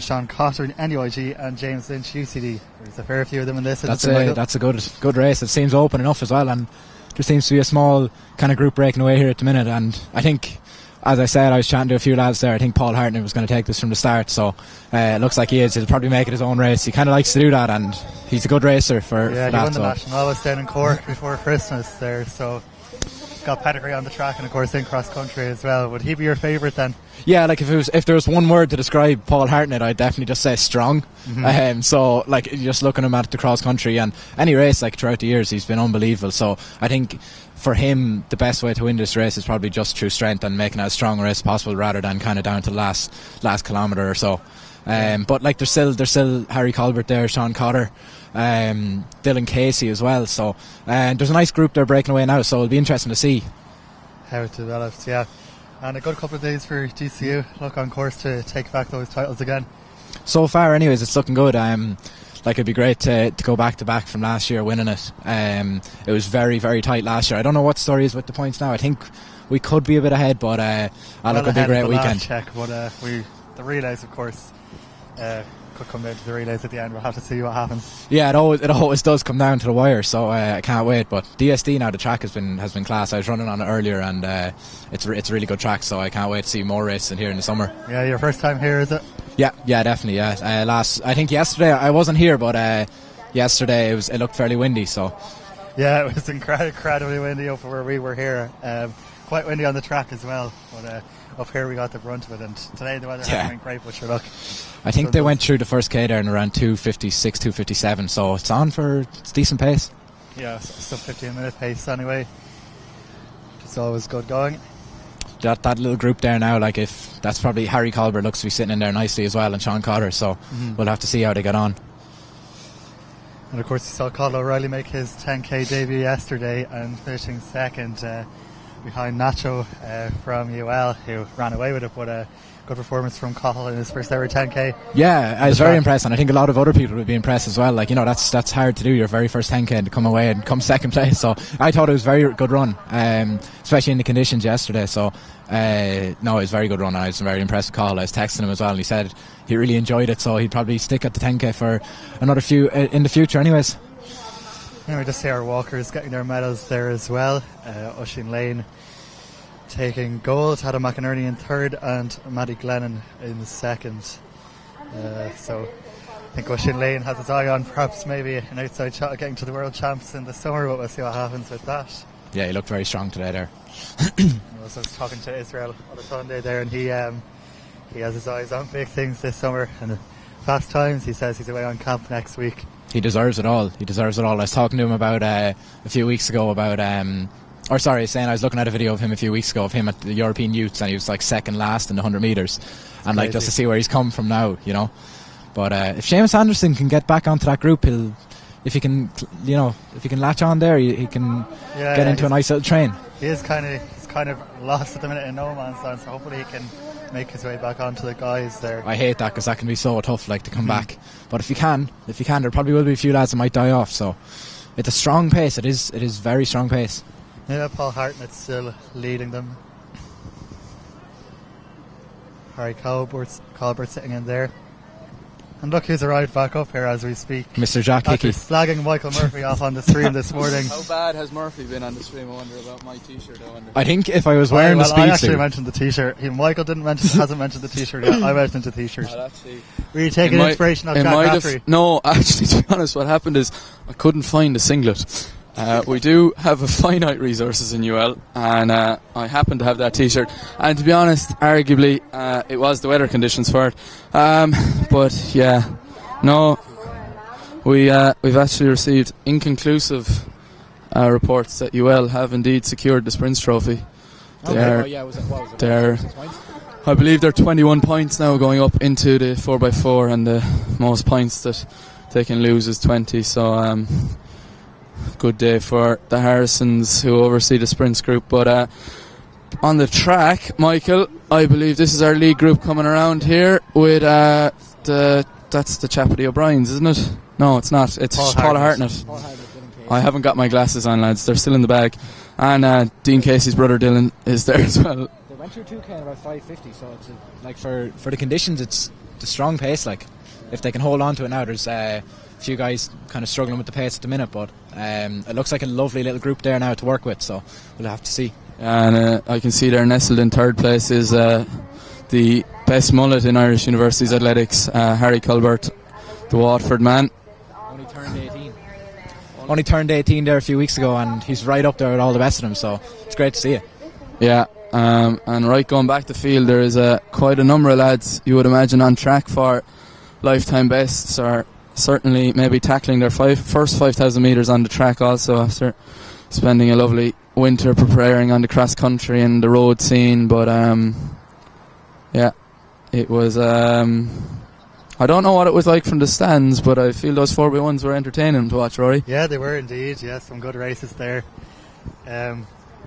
Sean Cotter NUIG, and James Lynch UCD. There's a fair few of them in this. That's a good race. It seems open enough as well, and there seems to be a small kind of group breaking away here at the minute, and I think, as I said, I was chatting to a few lads there, I think Paul Hartnett was going to take this from the start, so it looks like he is. He'll probably make it his own race. He kind of likes to do that, and he's a good racer for that. He won the Nationalis down in Cork before Christmas there, so got pedigree on the track, and of course in cross country as well. Would he be your favourite then? Yeah, like if there was one word to describe Paul Hartnett, I'd definitely just say strong. Mm-hmm. So like, just looking at him at the cross country and any race, like throughout the years, he's been unbelievable. So I think for him, the best way to win this race is probably just through strength and making it as strong a race as possible, rather than kind of down to the last kilometre or so. But like, there's still Harry Colbert there, Sean Cotter, Dylan Casey as well. So there's a nice group there breaking away now. So it'll be interesting to see how it develops. Yeah, and a good couple of days for DCU. Look on course to take back those titles again. So far, anyways, it's looking good. Like, it'd be great to go back to back from last year winning it. It was very, very tight last year. I don't know what the story is with the points now. I think we could be a bit ahead, but it'll be a great weekend. Check, but the relays, of course, could come down to the relays at the end. We'll have to see what happens. Yeah, it always does come down to the wire, so I can't wait. But DSD now, the track has been class. I was running on it earlier, and it's a really good track, so I can't wait to see more racing here in the summer. Yeah, your first time here, is it? Yeah, definitely. Yeah, I think yesterday I wasn't here, but yesterday it looked fairly windy. So yeah, it was incredibly windy up where we were here. Quite windy on the track as well, but up here we got the brunt of it. And today the weather hasn't been great, but sure, look. I think they went through the first K there in around 2:56, 2:57. So it's on for decent pace. Yeah, sub 15-minute pace anyway. It's always good going. That little group there now, like, if that's probably Harry Colbert looks to be sitting in there nicely as well, and Sean Cotter, so we'll have to see how they get on. And of course you saw Colin O'Reilly make his 10k debut yesterday and finishing second behind Nacho from UL, who ran away with it, but good performance from Colin in his first ever 10k. Yeah, I was very impressed, and I think a lot of other people would be impressed as well. Like, that's hard to do, your very first 10k, and to come away and come second place. So I thought it was a very good run, especially in the conditions yesterday. So it was a very good run, and I was very impressed with Colin. I was texting him as well, and he said he really enjoyed it, so he'd probably stick at the 10k for another few in the future anyways. And we just see our walkers getting their medals there as well. Oisin Lane taking gold, Adam McInerney in third, and Maddie Glennon in second. So I think Oisin Lane has his eye on perhaps maybe an outside shot at getting to the World Champs in the summer, but we'll see what happens with that. Yeah, he looked very strong today there. I was talking to Israel on a Sunday there, and he has his eyes on big things this summer, and fast times. He says he's away on camp next week. He deserves it all. I was talking to him about a few weeks ago about I was looking at a video of him a few weeks ago of him at the European Youths, and he was like second last in the 100 metres, and like, just to see where he's come from now, But if Seamus Anderson can get back onto that group, if he can latch on there, he can get into a nice little train. He's kind of lost at the minute in no man's land, so hopefully he can make his way back onto the guys there. I hate that, because that can be so tough, like, to come back. But if you can, there probably will be a few lads that might die off. So it's a strong pace. It is very strong pace. Yeah, Paul Hartnett's still leading them. Harry Colbert sitting in there. And look who's arrived back up here as we speak. Mr. Jack After Hickey. slagging Michael Murphy off on the stream this morning. How bad has Murphy been on the stream? I wonder about my t-shirt. I think if I was wearing the speed I actually suit. mentioned the t-shirt. Michael hasn't mentioned the t-shirt yet. I mentioned the t-shirt. Were you taking inspiration off Jack Rafferty? No, actually, to be honest, what happened is I couldn't find a singlet. We do have a finite resources in UL, and I happen to have that t-shirt. And to be honest, arguably, it was the weather conditions for it. But yeah, no, we've actually received inconclusive reports that UL have indeed secured the Sprints Trophy. I believe they're 21 points now, going up into the 4x4, and the most points that they can lose is 20. So good day for the Harrisons, who oversee the sprints group. But on the track, Michael, I believe this is our league group coming around here with that's the chap at the O'Briens, isn't it? No, it's not. It's Paul Hartnett. I haven't got my glasses on, lads. They're still in the bag. And Dean Casey's brother Dylan is there as well. They went through 2K in about 5:50, so it's like for the conditions, it's the strong pace. Like if they can hold on to it now, there's a few guys kind of struggling with the pace at the minute, but it looks like a lovely little group there now to work with. So we'll have to see. And I can see there nestled in third place is the best mullet in Irish University's athletics, Harry Colbert, the Watford man. Only turned 18 there a few weeks ago, and he's right up there with all the best of them, so it's great to see it. Yeah, and right going back the field, there is quite a number of lads you would imagine on track for lifetime bests, or certainly maybe tackling their first 5,000 metres on the track also, after spending a lovely winter preparing on the cross country and the road scene. But yeah, it was I don't know what it was like from the stands, but I feel those 4x1s were entertaining to watch, Rory. Yeah, they were indeed. Yeah, some good races there.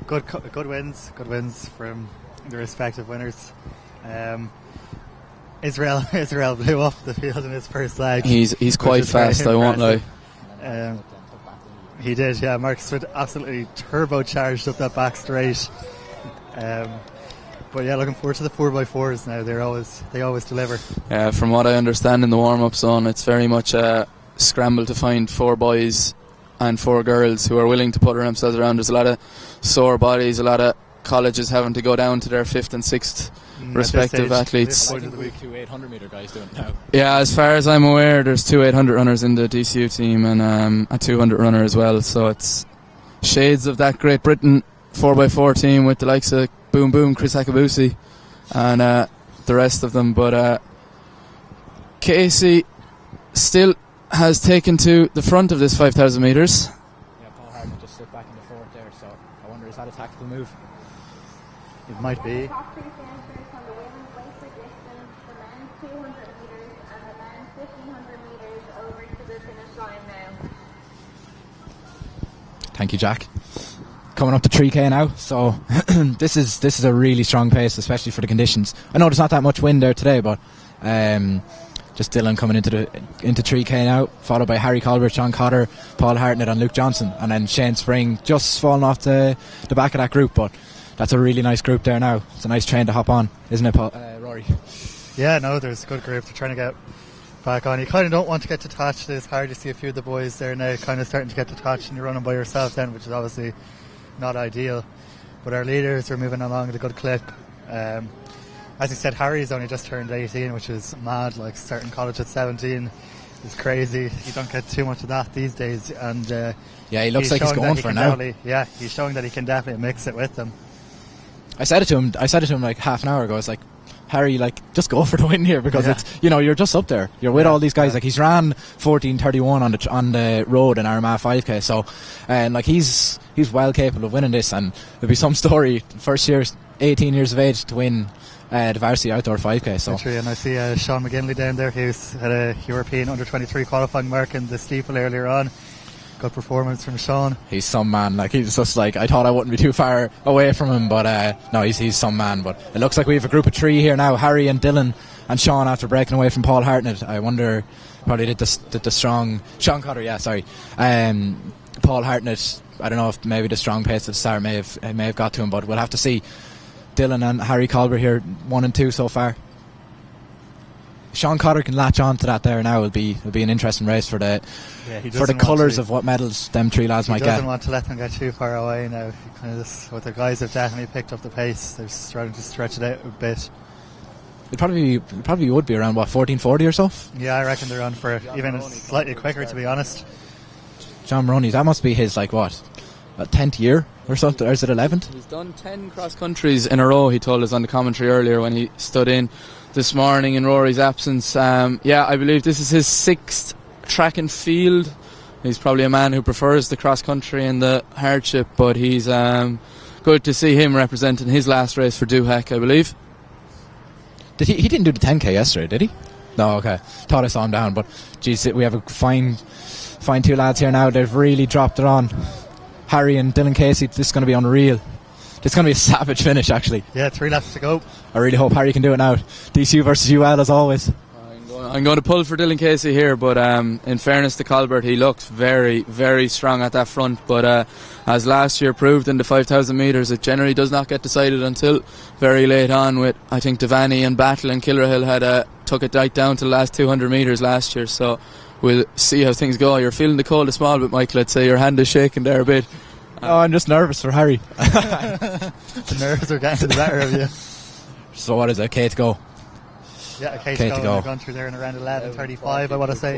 Good wins from the respective winners. Israel blew up the field in his first leg. He's quite fast, I won't lie. He did, yeah. Marcus Wood absolutely turbocharged up that back straight. But yeah, looking forward to the 4x4s now. They always deliver. From what I understand in the warm-up zone, it's very much a scramble to find 4 boys and 4 girls who are willing to put themselves around. There's a lot of sore bodies, a lot of colleges having to go down to their 5th and 6th respective athletes. I think we 2 800 metre guys doing it now. Yeah, as far as I'm aware, there's 2 800 runners in the DCU team, and a 200 runner as well. So it's shades of that Great Britain 4x4 team with the likes of Boom Boom, Chris Akabusi, and the rest of them. But Casey still has taken to the front of this 5,000 metres. Yeah, Paul Hartnett just slipped back in the fourth there, so I wonder, is that a tactical move? It might be. Top 3 finishers on the women's weight for distance, the men's 200 metres and the men's 1,500 metres over to the finish line now. Thank you, Jack. Coming up to 3K now, so this is a really strong pace, especially for the conditions. I know there's not that much wind there today, but just Dylan coming into 3K now, followed by Harry Colbert, John Cotter, Paul Hartnett and Luke Johnson, and then Shane Spring just falling off the back of that group. But that's a really nice group there now. It's a nice train to hop on, isn't it, Paul, Rory? Yeah, no, there's a good group. They're trying to get back on. You kind of don't want to get detached. It's hard to see a few of the boys there now kind of starting to get detached, and you're running by yourself then, which is obviously not ideal. But our leaders are moving along at a good clip. As you said, Harry's only just turned 18, which is mad. Like, starting college at 17 is crazy. You don't get too much of that these days. And yeah, he looks like he's going for it now. Yeah, he's showing that he can definitely mix it with them. I said it to him like half an hour ago. It's like, Harry, like, just go for the win here, because it's, you know, you're just up there. You're with all these guys. Like, he's ran 14:31 on the road in Armagh 5K. So, and like, he's well capable of winning this. And there'll be some story. First year, 18 years of age to win the varsity outdoor 5K. So. And I see Sean McGinley down there, who's had a European under-23 qualifying mark in the steeple earlier on. Good performance from Sean. He's some man. Like, he's just like, I thought I wouldn't be too far away from him, but no, he's some man. But it looks like we have a group of 3 here now: Harry and Dylan and Sean, after breaking away from Paul Hartnett. I wonder, probably did the strong Sean Cotter. Yeah, sorry. Paul Paul Hartnett, I don't know if maybe the strong pace at the start may have got to him, but we'll have to see. Dylan and Harry Colbert here, 1 and 2 so far. Sean Cotter can latch on to that there now. It'll be an interesting race for the colours of what medals them 3 lads might get. He doesn't want to let them get too far away now. What the guys have definitely picked up the pace. They're starting to stretch it out a bit. It probably would be around 14:40 or so. Yeah, I reckon they're on for even slightly quicker, to be honest. John Maroney, that must be his 10th year or something, or is it 11th? He's done 10 cross countries in a row, he told us on the commentary earlier when he stood in this morning in Rory's absence. I believe this is his 6th track and field. He's probably a man who prefers the cross country and the hardship, but he's good to see him representing his last race for Duhec, I believe. He didn't do the 10k yesterday, did he? No, okay. Thought I saw him down, but geez, we have a fine 2 lads here now. They've really dropped it on. Harry and Dylan Casey, this is going to be unreal. This is going to be a savage finish, actually. Yeah, 3 laps to go. I really hope Harry can do it now. DCU versus UL, as always. I'm going to pull for Dylan Casey here, but in fairness to Colbert, he looks very, very strong at that front. But as last year proved in the 5,000 metres, it generally does not get decided until very late on. With I think Devaney and Battle and Kilrahill had took it right down to the last 200 metres last year. So we'll see how things go. You're feeling the cold a small bit, Michael. I'd say your hand is shaking there a bit. I'm just nervous for Harry. The nerves are getting the better of you. So what is it? K to go. Yeah, K to go. They've gone through there in around 11:35, I want to say.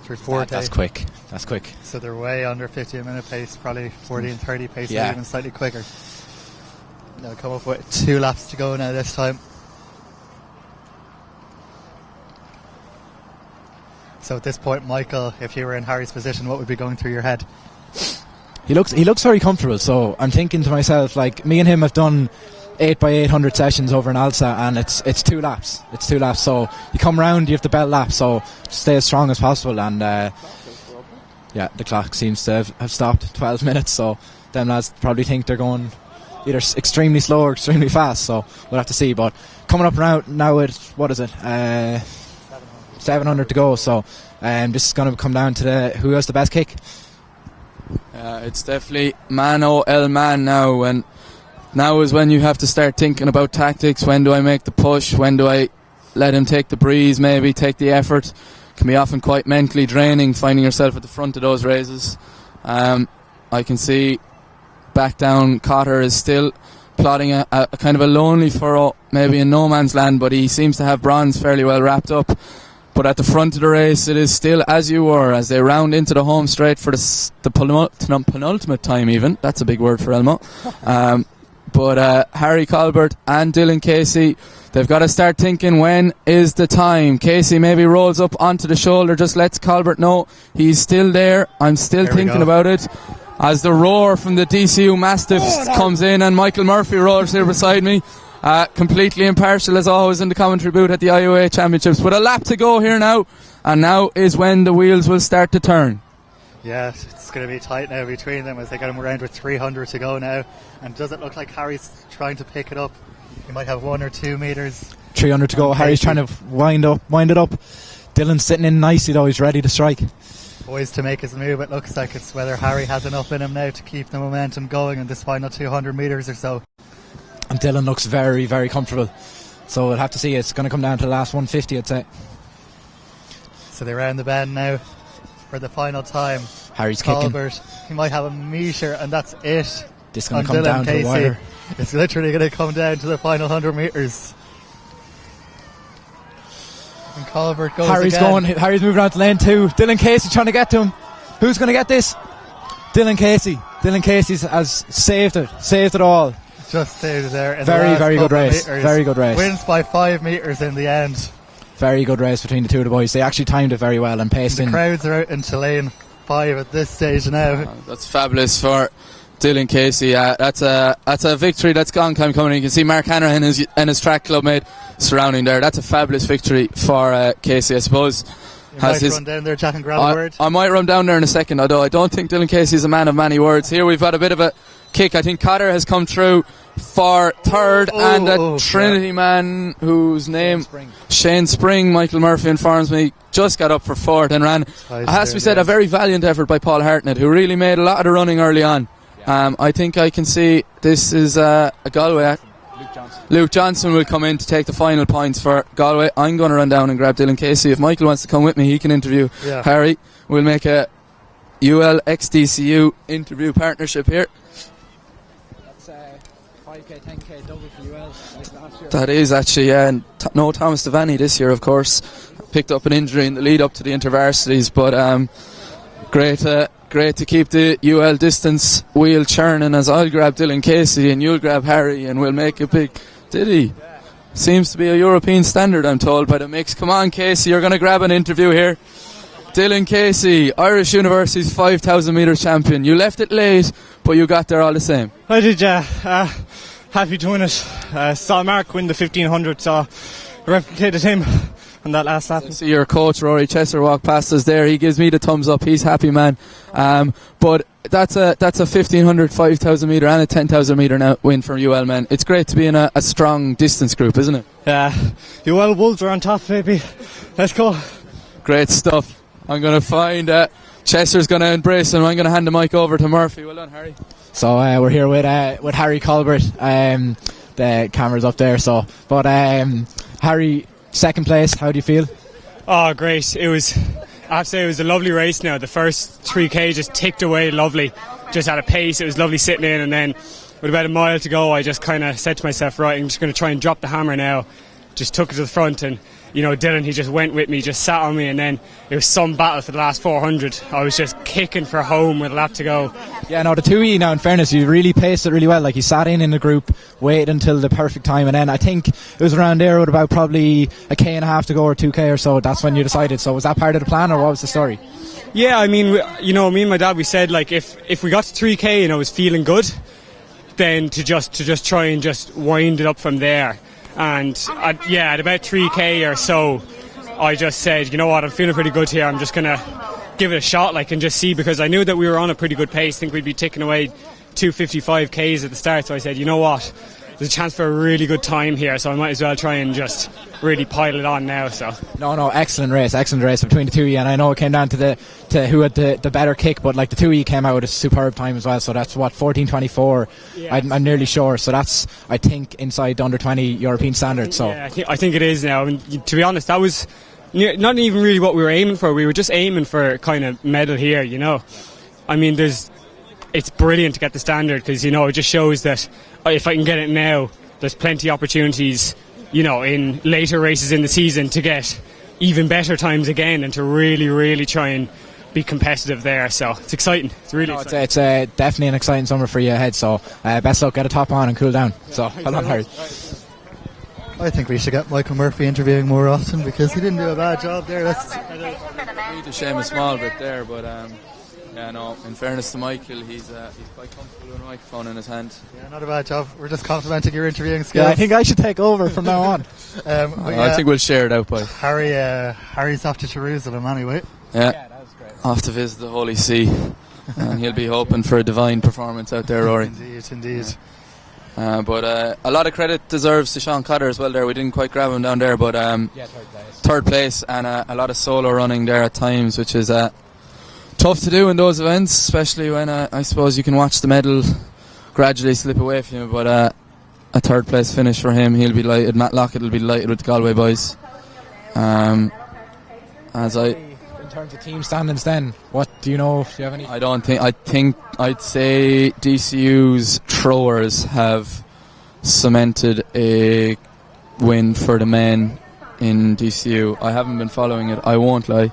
Through 4. That's quick. So they're way under 50 a minute pace, probably 14:30 pace, or even slightly quicker. They'll come up with 2 laps to go now this time. So at this point, Michael, if you were in Harry's position, what would be going through your head? He looks very comfortable, so I'm thinking to myself, me and him have done 8x800 sessions over in Alsa, and it's 2 laps. It's 2 laps, so you come round, you have the belt lap, so stay as strong as possible. And the clock seems to have stopped 12 minutes, so them lads probably think they're going either extremely slow or extremely fast, so we'll have to see. But coming up around now with, what is it, 700 to go, so this is going to come down to who has the best kick. It's definitely Mano El Man now, and now is when you have to start thinking about tactics. When do I make the push? When do I let him take the breeze, maybe take the effort? Can be often quite mentally draining finding yourself at the front of those races. I can see back down Cotter is still plotting a kind of a lonely furrow, maybe in no man's land, but he seems to have bronze fairly well wrapped up. But at the front of the race, it is still as you were as they round into the home straight for the penultimate time even. That's a big word for Elmo. But Harry Colbert and Dylan Casey, they've got to start thinking, when is the time? Casey maybe rolls up onto the shoulder, just lets Colbert know he's still there. I'm still thinking about it. As the roar from the DCU Mastiffs comes in, and Michael Murphy roars here beside me. Completely impartial as always in the commentary booth at the IOA Championships. But a lap to go here now, and now is when the wheels will start to turn. Yeah, it's going to be tight now between them as they get him around with 300 to go now. And does it look like Harry's trying to pick it up? He might have 1 or 2 metres. 300 to go. Harry's trying to wind it up. Dylan's sitting in nicely though. He's ready to strike. Poised to make his move. It looks like it's whether Harry has enough in him now to keep the momentum going in this final 200 metres or so. And Dylan looks very, very comfortable. So we'll have to see. It's going to come down to the last 150, I'd say. So they're round the bend now for the final time. Harry's Colbert, kicking. He might have a metre, and that's it. This is going to come down to the wire. It's literally going to come down to the final 100 metres. And Colbert goes again. Harry's moving on to lane 2. Dylan Casey trying to get to him. Who's going to get this? Dylan Casey. Dylan Casey has saved it all. Just saved it there. Very good race. Very good race. Wins by 5 metres in the end. Very good race between the two of the boys. They actually timed it very well and paced in. The crowds are out into lane 5 at this stage now. That's fabulous for Dylan Casey. That's a victory that's gone time coming. You can see Mark Hanrahan and his track club mate surrounding there. That's a fabulous victory for Casey, I suppose. You might run down there, Jack, and grab a word. I might run down there in a second, although I don't think Dylan Casey is a man of many words. Here we've got a bit of a kick. I think Cotter has come through for third, and a Trinity man whose name Shane Spring, Michael Murphy informs me, just got up for fourth and ran. It has to be said, a very valiant effort by Paul Hartnett, who really made a lot of the running early on. I think I can see this is a Galway. Luke Johnson will come in to take the final points for Galway. I'm going to run down and grab Dylan Casey. If Michael wants to come with me, he can interview Harry. We'll make a UL XDCU interview partnership here. That's 5k, 10k double for UL like last year. That is actually, and no Thomas Devaney this year, of course. Picked up an injury in the lead up to the intervarsities, but great to keep the UL distance wheel churning, as I'll grab Dylan Casey and you'll grab Harry, and we'll make a big... Did he? Seems to be a European standard, I'm told, by the mix. Come on, Casey, you're going to grab an interview here. Dylan Casey, Irish University's 5,000 metre champion. You left it late, but you got there all the same. I did, yeah. Happy to win it. Saw Mark win the 1500, so replicated him on that last lap. See your coach Rory Chesser walk past us there. He gives me the thumbs up. He's happy, man. But that's a 1500, 5,000 metre and a 10,000 metre now win for UL men. It's great to be in a strong distance group, isn't it? Yeah. UL Wolves are on top, baby. Let's go. Great stuff. I'm going to find Chester's going to embrace him. I'm going to hand the mic over to Murphy. Well done, Harry. So we're here with Harry Colbert. The camera's up there. But Harry, second place. How do you feel? Oh, great! I have to say it was a lovely race. Now the first 3k just ticked away lovely, just at a pace. It was lovely sitting in, and then with about a mile to go, I just kind of said to myself, right, I'm just going to try and drop the hammer now. Just took it to the front, and Dylan, he just went with me, just sat on me, and then it was some battle for the last 400. I was just kicking for home with a lap to go. Yeah, no, the 2E now, in fairness, you really paced it really well. Like, you sat in the group, waited until the perfect time, and then I think it was around there with about probably a K and a half to go, or 2K or so. That's when you decided. So was that part of the plan, or what was the story? Yeah, I mean, me and my dad, we said, like, if we got to 3K and I was feeling good, then to just try and just wind it up from there. And at about 3k or so, I just said, you know what, I'm feeling pretty good here. I'm just going to give it a shot, and just see, because I knew that we were on a pretty good pace. I think we'd be ticking away 255 k's at the start. So I said, you know what, there's a chance for a really good time here, so I might as well try and just really pile it on now. So no, excellent race between the 2E, and I know it came down to who had the better kick, but like the 2E came out with a superb time as well. So that's what, 14:24. Yeah. I'm nearly sure. So that's, I think, inside the under 20 European standard. So yeah, I think it is now. I mean, to be honest, that was not even really what we were aiming for. We were just aiming for kind of medal here. I mean, it's brilliant to get the standard, because it just shows that if I can get it now, there's plenty of opportunities, in later races in the season to get even better times again, and to really, really try and be competitive there. So it's exciting. It's really exciting. It's definitely an exciting summer for you ahead. So best luck, get a top on and cool down. So well done, Harry. I think we should get Michael Murphy interviewing more often, because he didn't do a bad job there. That's to shame a small bit there, but yeah, no, in fairness to Michael, he's quite comfortable with a microphone in his hand. Yeah, not a bad job. We're just complimenting your interviewing skills. Yeah, I think I should take over from now on. I think we'll share it out, by Harry's off to Jerusalem anyway. Yeah, that was great. Off to visit the Holy See, and he'll be hoping for a divine performance out there, Rory. Indeed. But a lot of credit deserves to Sean Cotter as well there. We didn't quite grab him down there, but third place, and a lot of solo running there at times, which is tough to do in those events, especially when I suppose you can watch the medal gradually slip away from you. But a third place finish for him, he'll be delighted. Matt Lockett will be delighted with the Galway boys. In terms of team standings then, what do you know? Do you have any? I think I'd say DCU's throwers have cemented a win for the men in DCU. I haven't been following it, I won't lie.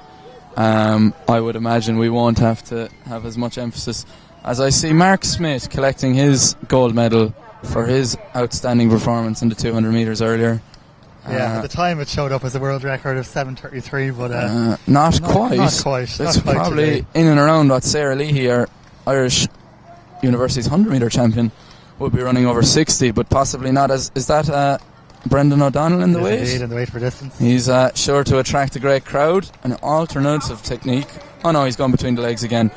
I would imagine we won't have to have as much emphasis, as I see Mark Smith collecting his gold medal for his outstanding performance in the 200 metres earlier. Yeah, at the time it showed up as a world record of 7:33, but not quite. It's probably in and around what Sarah Leahy, our Irish University's 100 metre champion, would be running over 60, but possibly not. Is that Brendan O'Donnell in the weight? Indeed, in the weight for distance. He's sure to attract a great crowd. An alternative technique. Oh no, he's gone between the legs again.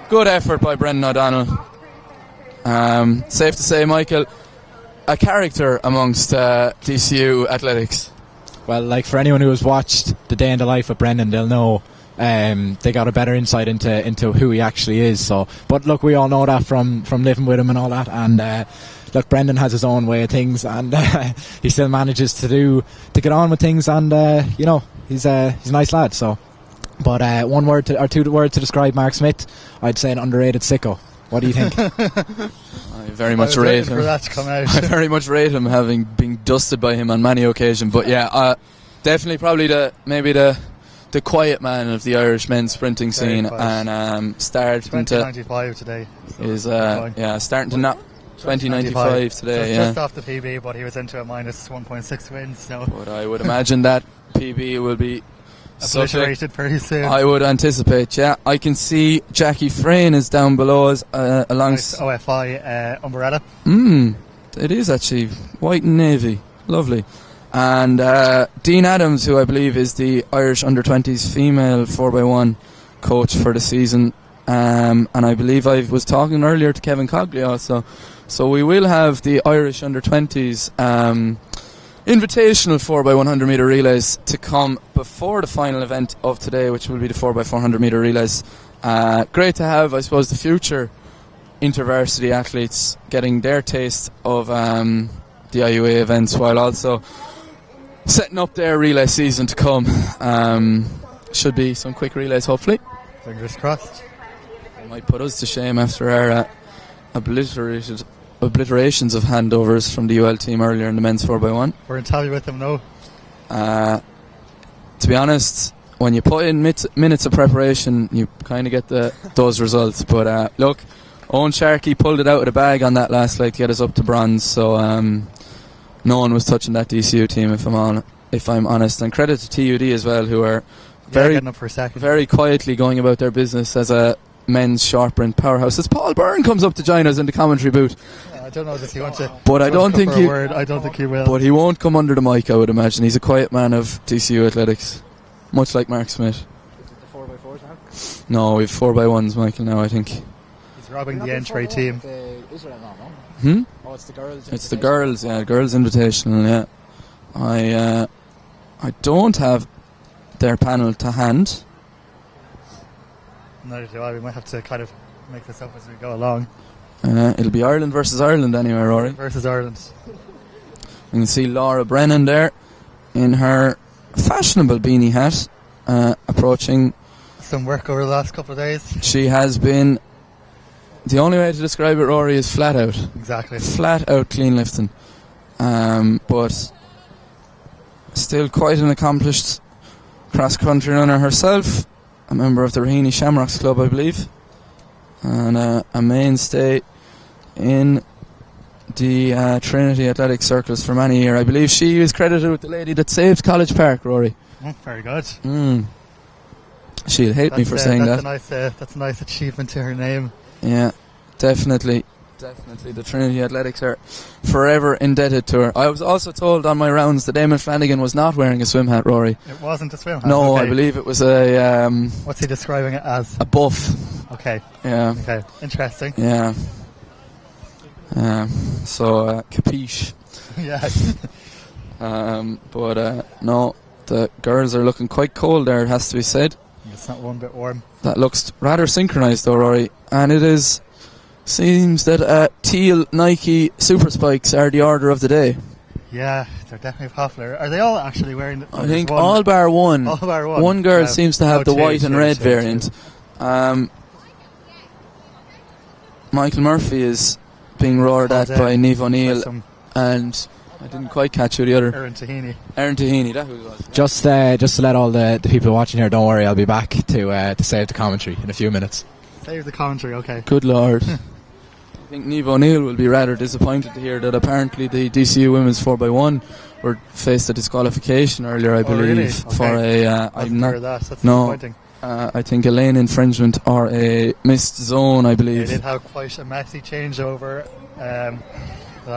Good effort by Brendan O'Donnell. Safe to say, Michael, a character amongst DCU athletics? Well, like for anyone who has watched The Day in the Life of Brendan, they'll know they got a better insight into who he actually is. So, but look, we all know that from living with him and all that. And look, Brendan has his own way of things, and he still manages to get on with things. And you know, he's a nice lad. So, but one word or two words to describe Mark Smith, I'd say an underrated sicko. What do you think? I very much rate him. For that to come out. I very much rate him, having been dusted by him on many occasions. But yeah, definitely probably the quiet man of the Irish men's sprinting scene, and starting to 2095 today. So is starting to not 2095 today. So yeah, just off the PB, but he was into a minus 1.6 wins. So, but I would imagine that PB will be obliterated very soon. I would anticipate. Yeah, I can see Jackie Frayne is down below us along nice OFI umbrella. It is actually white and navy, lovely. And Dean Adams, who I believe is the Irish under-20s female 4x1 coach for the season, and I believe I was talking earlier to Kevin Cogley also. So we will have the Irish under-20s invitational 4x100 metre relays to come before the final event of today, which will be the 4x400 metre relays. Great to have, I suppose, the future intervarsity athletes getting their taste of the IUA events, while also setting up their relay season to come. Should be some quick relays, hopefully. Fingers crossed. Might put us to shame after our obliterations of handovers from the UL team earlier in the men's 4x1. We're in tally with them, no? To be honest, when you put in minutes of preparation, you kind of get those results. But look, Owen Sharkey pulled it out of the bag on that last flight to get us up to bronze. So no one was touching that DCU team, if I'm honest. And credit to TUD as well, who are getting up for a second. Very quietly going about their business as a men's short sprint powerhouse. As Paul Byrne comes up to join us in the commentary booth. I don't know if he wants to. But I don't think he. I don't think he will. But he won't come under the mic, I would imagine. He's a quiet man of DCU athletics, much like Mark Smith. Is it the 4x4s now? No, we've 4x1s, Michael. Now I think. He's robbing the entry team. Oh, it's the girls. It's the girls, yeah, girls invitational. Yeah, I don't have their panel to hand. Neither do I. We might have to kind of make this up as we go along. It'll be Ireland versus Ireland anyway, Rory. Versus Ireland. You can see Laura Brennan there in her fashionable beanie hat, approaching. Some work over the last couple of days. She has been. The only way to describe it, Rory, is flat out. Exactly. Flat out clean lifting. But still quite an accomplished cross country runner herself. A member of the Raheny Shamrocks Club, I believe, and a mainstay in the Trinity Athletic Circles for many years. I believe she is credited with the lady that saved College Park, Rory. Very good. She'll hate me for saying that. That's a nice achievement to her name. Yeah, definitely. The Trinity Athletics are forever indebted to her. I was also told on my rounds that Eamon Flanagan was not wearing a swim hat, Rory. It wasn't a swim hat? No, okay. I believe it was a... What's he describing it as? A buff. Okay. Yeah. Okay, interesting. Yeah. So, capiche. Yeah. But no, the girls are looking quite cold there, it has to be said. It's not one bit warm. That looks rather synchronised though, Rory. And it is... Seems that teal Nike Super Spikes are the order of the day. Yeah, they're definitely popular. Are they all actually wearing them? I think all bar one. All bar one. One girl seems to have the white and red variant. Michael Murphy is being roared at by Niamh O'Neill, and I didn't quite catch who the other. Aaron Tahini, that who it was. Just to let all the people watching here, don't worry, I'll be back to save the commentary in a few minutes. Save the commentary, okay. Good Lord. I think Niamh O'Neill will be rather disappointed to hear that apparently the DCU women's 4x1 were faced a disqualification earlier, I believe, really? for okay. I'm not. That's disappointing. I think a lane infringement or a missed zone, I believe. They did have quite a messy changeover. I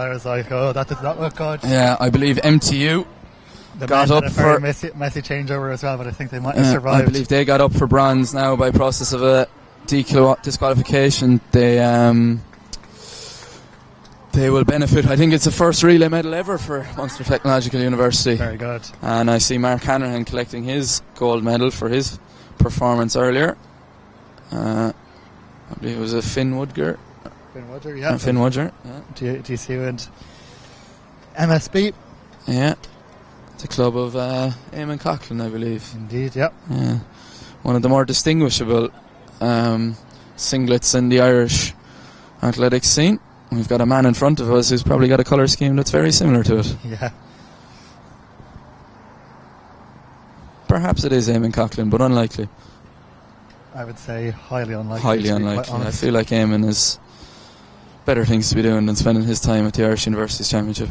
was like, oh, that does not look good. Yeah, I believe MTU got up for messy changeover as well, but I think they might have survived. I believe they got up for bronze now by process of a disqualification. They they will benefit. I think it's the first relay medal ever for Munster Technological University. Very good. And I see Mark Hanrahan collecting his gold medal for his performance earlier. I believe it was a Finn Woodger. Finn Woodger, yeah. Finn Woodger, yeah. DCU and MSB. Yeah. It's a club of Eamon Coughlin, I believe. Indeed, yeah. One of the more distinguishable singlets in the Irish athletics scene. We've got a man in front of us who's probably got a colour scheme that's very similar to it. Yeah. Perhaps it is Eamon Coughlin, but unlikely. I would say highly unlikely. Highly unlikely. I feel like Eamon has better things to be doing than spending his time at the Irish Universities Championship.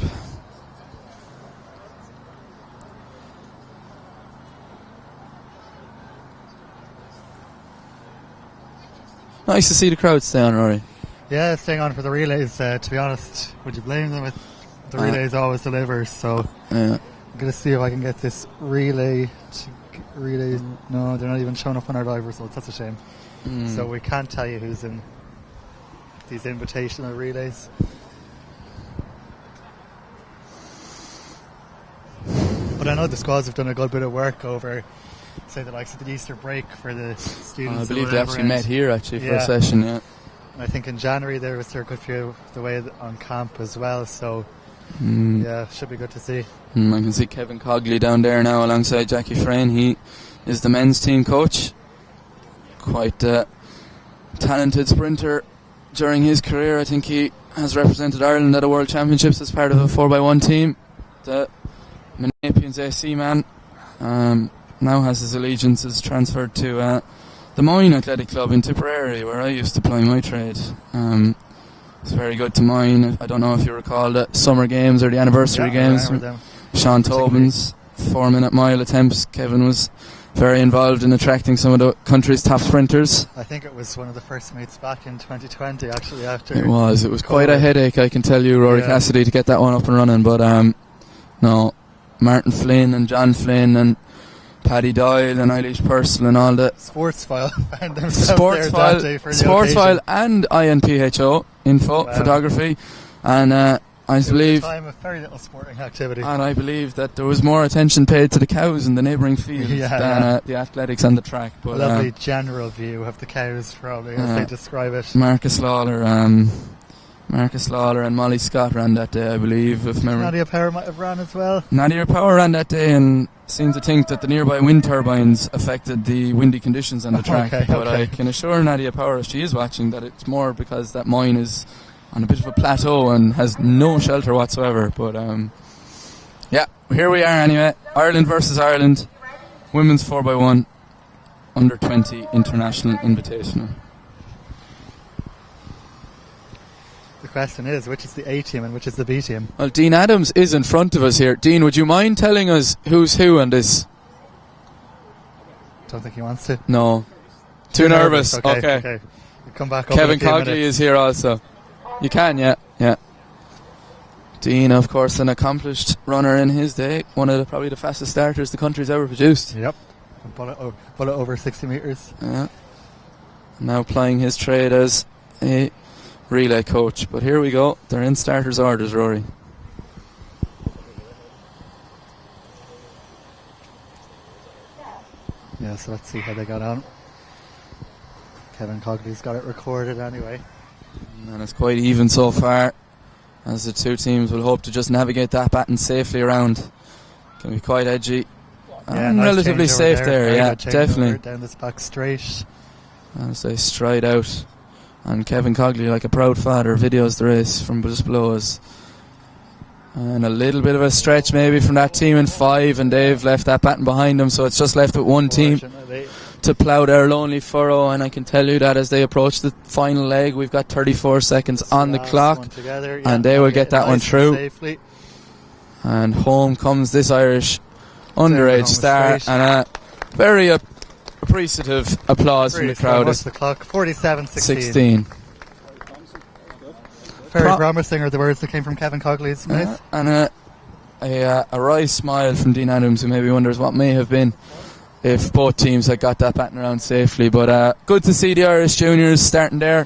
Nice to see the crowd stay on, Rory. Yeah, staying on for the relays. To be honest, would you blame them? The relays always deliver. So yeah. I'm going to see if I can get this relay. No, they're not even showing up on our live results. That's a shame. So we can't tell you who's in these invitational relays. But I know the squads have done a good bit of work over, say, the likes of the Easter break for the students. I believe they actually met here for a session. Yeah. And I think in January there was a good few away on camp as well. So yeah, should be good to see. I can see Kevin Cogley down there now alongside Jackie Frayne. He is the men's team coach. Quite a talented sprinter during his career. I think he has represented Ireland at the World Championships as part of a 4x1 team. The Menapians AC man now has his allegiances transferred to the Moyne Athletic Club in Tipperary, where I used to ply my trade. It's very good to Moyne. I don't know if you recall the summer games or the anniversary games. Sean Tobin's 4-minute mile attempts. Kevin was very involved in attracting some of the country's top sprinters. I think it was one of the first meets back in 2020, actually. After it was quite a headache, I can tell you, Rory Cassidy, to get that one up and running. But no, Martin Flynn and John Flynn and Paddy Doyle and Eilish Purcell and all the Sportsfile found themselves there that day for the Sportsfile and INPHO info photography, and I believe time of very little sporting activity. And I believe that there was more attention paid to the cows in the neighbouring fields than the athletics and the track. But, a lovely general view of the cows, probably, as they describe it. Marcus Lawler and Molly Scott ran that day, I believe, if memory. Nadia Power might have ran as well. Nadia Power ran that day and seemed to think that the nearby wind turbines affected the windy conditions on the track. But I can assure Nadia Power, if she is watching, that it's more because that Moyne is on a bit of a plateau and has no shelter whatsoever. But yeah, here we are anyway. Ireland versus Ireland, women's 4x1 under 20 international invitational. The question is, which is the A team and which is the B team? Well, Dean Adams is in front of us here. Dean, would you mind telling us who's who on this? Don't think he wants to. No. Too nervous. Okay. We'll come back. Kevin Cogley is here also. You can, yeah. Dean, of course, an accomplished runner in his day. One of probably the fastest starters the country's ever produced. Yep. Bullet over 60 metres. Yeah. Now plying his trade as a relay coach. But here we go. They're in starters' orders, Rory. Yeah, so let's see how they got on. Kevin Cogley's got it recorded anyway. And it's quite even so far, as the two teams will hope to just navigate that baton safely around. Can be quite edgy. And nice relatively safe there, yeah, definitely. Down this back straight. As they stride out. And Kevin Cogley, like a proud father, videos the race from just below us. And a little bit of a stretch maybe from that team in 5, and they've left that baton behind them, so it's just left with one team to plough their lonely furrow. And I can tell you that as they approach the final leg, we've got 34 seconds on the clock, and they will get that one through. Safely. And home comes this Irish underage star, and a very appreciative applause from the crowd. What's the clock? 47-16. Very promising are the words that came from Kevin Cogley's mouth. And a wry smile from Dean Adams, who maybe wonders what may have been if both teams had got that baton around safely. But good to see the Irish juniors starting their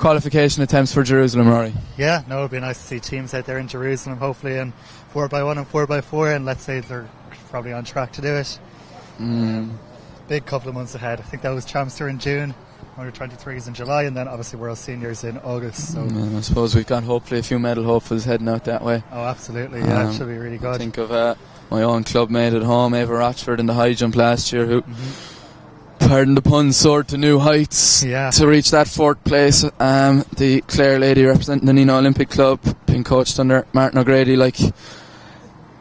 qualification attempts for Jerusalem, Rory? Yeah, no, it'd be nice to see teams out there in Jerusalem, hopefully in 4x1 and 4x4, and let's say they're probably on track to do it. Big couple of months ahead. I think that was Champs Tour in June, under 23s in July, and then obviously World Seniors in August. So I suppose we've got hopefully a few medal hopefuls heading out that way. Oh, absolutely, yeah, it should be really good. Think of my own club mate at home, Ava Rochford, in the high jump last year, who, pardon the pun, soared to new heights to reach that 4th place. The Clare lady representing the Nina Olympic Club, being coached under Martin O'Grady, like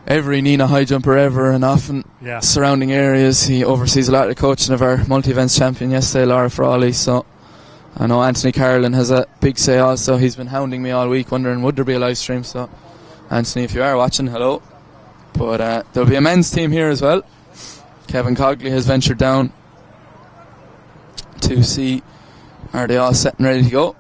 every Nina high jumper ever, and often surrounding areas. He oversees a lot of the coaching of our multi-events champion yesterday, Laura Frawley. So I know Anthony Carlin has a big say also. He's been hounding me all week, wondering would there be a live stream. So Anthony, if you are watching, hello. But there'll be a men's team here as well. Kevin Cogley has ventured down to see, are they all set and ready to go?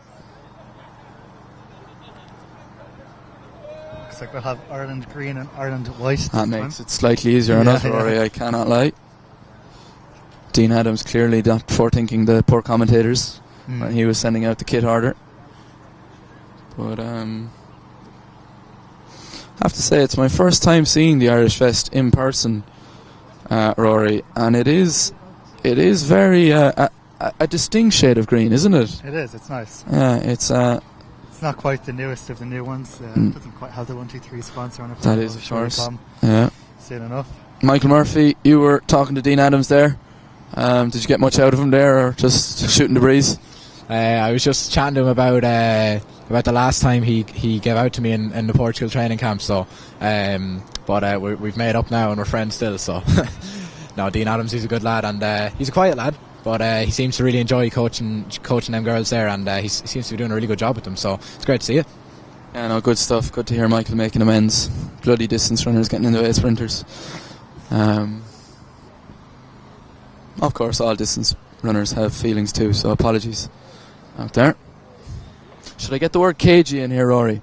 Looks like we'll have Ireland green and Ireland white. That makes it slightly easier enough, Rory, I cannot lie. Dean Adams clearly not forethinking the poor commentators when he was sending out the kit order. But I have to say, it's my first time seeing the Irish Fest in person, Rory, and it is very a distinct shade of green, isn't it? It is. It's nice. Yeah, it's not quite the newest of the new ones. It doesn't quite have the 123 sponsor on it. That is, of course. Yeah. Soon enough. Michael Murphy, you were talking to Dean Adams there. Did you get much out of him there, or just shooting the breeze? I was just chatting to him about the last time he gave out to me in the Portugal training camp. So, but we've made up now and we're friends still. So, no, Dean Adams, he's a good lad, and he's a quiet lad, but he seems to really enjoy coaching them girls there, and he seems to be doing a really good job with them. So it's great to see it. Yeah, no, good stuff. Good to hear Michael making amends. Bloody distance runners getting in the way of sprinters. Of course, all distance runners have feelings too, so apologies out there. Should I get the word cagey in here, Rory?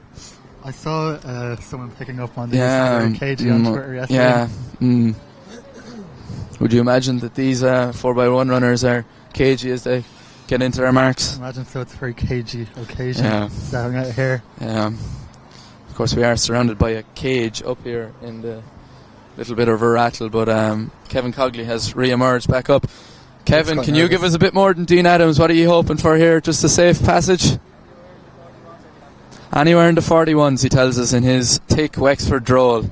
I saw someone picking up on the word cagey on Twitter yesterday. Yeah. Would you imagine that these 4x1 runners are cagey as they get into their marks? Imagine so. It's a very cagey occasion starting out here. Yeah. Of course, we are surrounded by a cage up here in the little bit of a rattle, but Kevin Cogley has re-emerged back up. Kevin, can you give us a bit more than Dean Adams? What are you hoping for here? Just a safe passage? Anywhere in the 41s, he tells us in his thick Wexford drawl.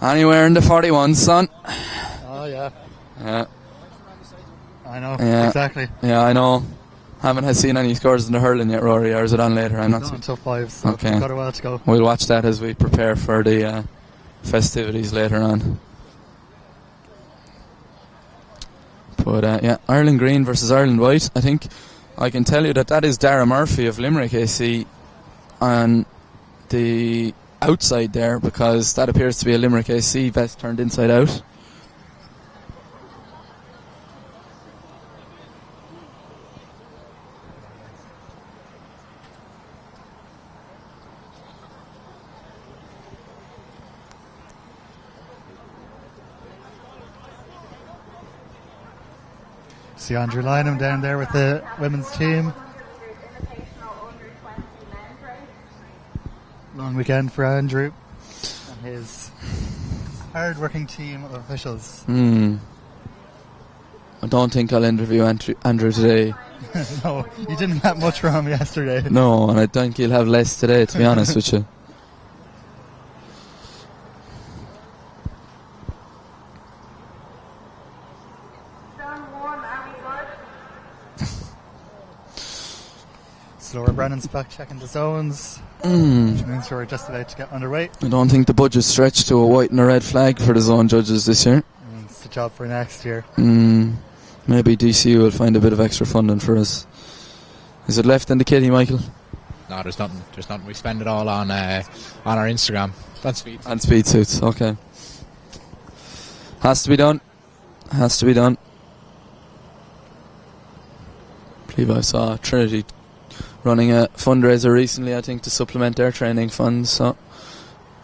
Anywhere in the 41s, son. Oh, yeah. Yeah. I know, exactly. Yeah, I know. Haven't seen any scores in the hurling yet, Rory, or is it on later? I'm not until 5, so we've got a while to go. We'll watch that as we prepare for the festivities later on. But Ireland green versus Ireland white. I think I can tell you that is Dara Murphy of Limerick AC on the outside there, because that appears to be a Limerick AC vest turned inside out. See Andrew Lynham down there with the women's team. Long weekend for Andrew and his hard-working team of officials. I don't think I'll interview Andrew today. No, you didn't have much from him yesterday. No, and I think he'll have less today, to be honest with you. Laura Brennan's back checking the zones, which means we're just about to get underway. I don't think the budget's stretched to a white and a red flag for the zone judges this year. It's the job for next year. Maybe DCU will find a bit of extra funding for us. Is it left in the kitty, Michael? No, there's nothing. We spend it all on our Instagram. That's speed. And speed suits, okay. Has to be done. I believe I saw Trinity running a fundraiser recently, I think, to supplement their training funds. So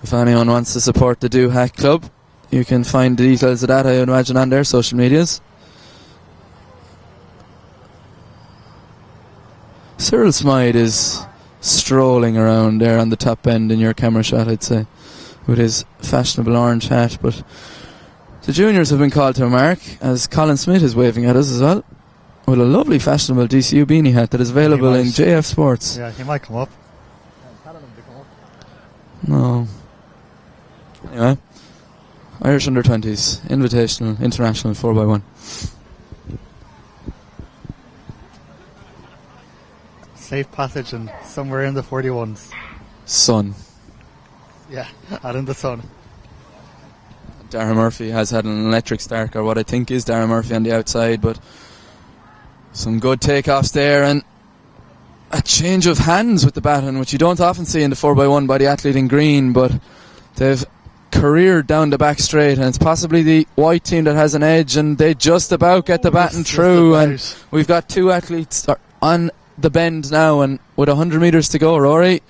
if anyone wants to support the Do Hack Club, you can find the details of that, I would imagine, on their social medias. Tyrrell Smythe is strolling around there on the top end in your camera shot, I'd say, with his fashionable orange hat. But the juniors have been called to a mark, as Colin Smith is waving at us as well, with a lovely fashionable DCU beanie hat that is available in JF Sports. Yeah, he might come up. No. Anyway, Irish under-20s, invitational, international 4x1. Safe passage and somewhere in the 41s. Sun. Yeah, out in the sun. Darren Murphy has had an electric start, or what I think is Darren Murphy on the outside, but some good takeoffs there, and a change of hands with the baton, which you don't often see in the 4x1 by the athlete in green, but they've careered down the back straight, and it's possibly the white team that has an edge, and they just about get the baton through, and we've got two athletes on the bend now, and with 100 metres to go. Rory,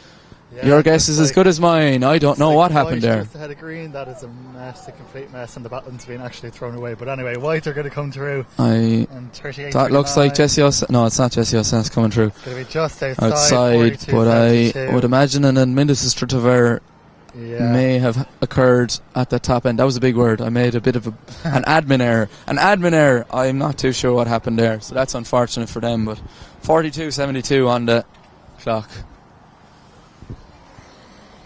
your guess is as good as mine. I don't know what happened there. Just ahead of green, that is a mess, a complete mess, and the baton's been actually thrown away. But anyway, white are going to come through. That looks like Jesse O'Seth. No, it's not Jesse O'Seth coming through. It's going to be just outside, but I would imagine an administrative error may have occurred at the top end. That was a big word. I made a bit of an admin error. An admin error. I'm not too sure what happened there, so that's unfortunate for them. But 42-72 on the clock.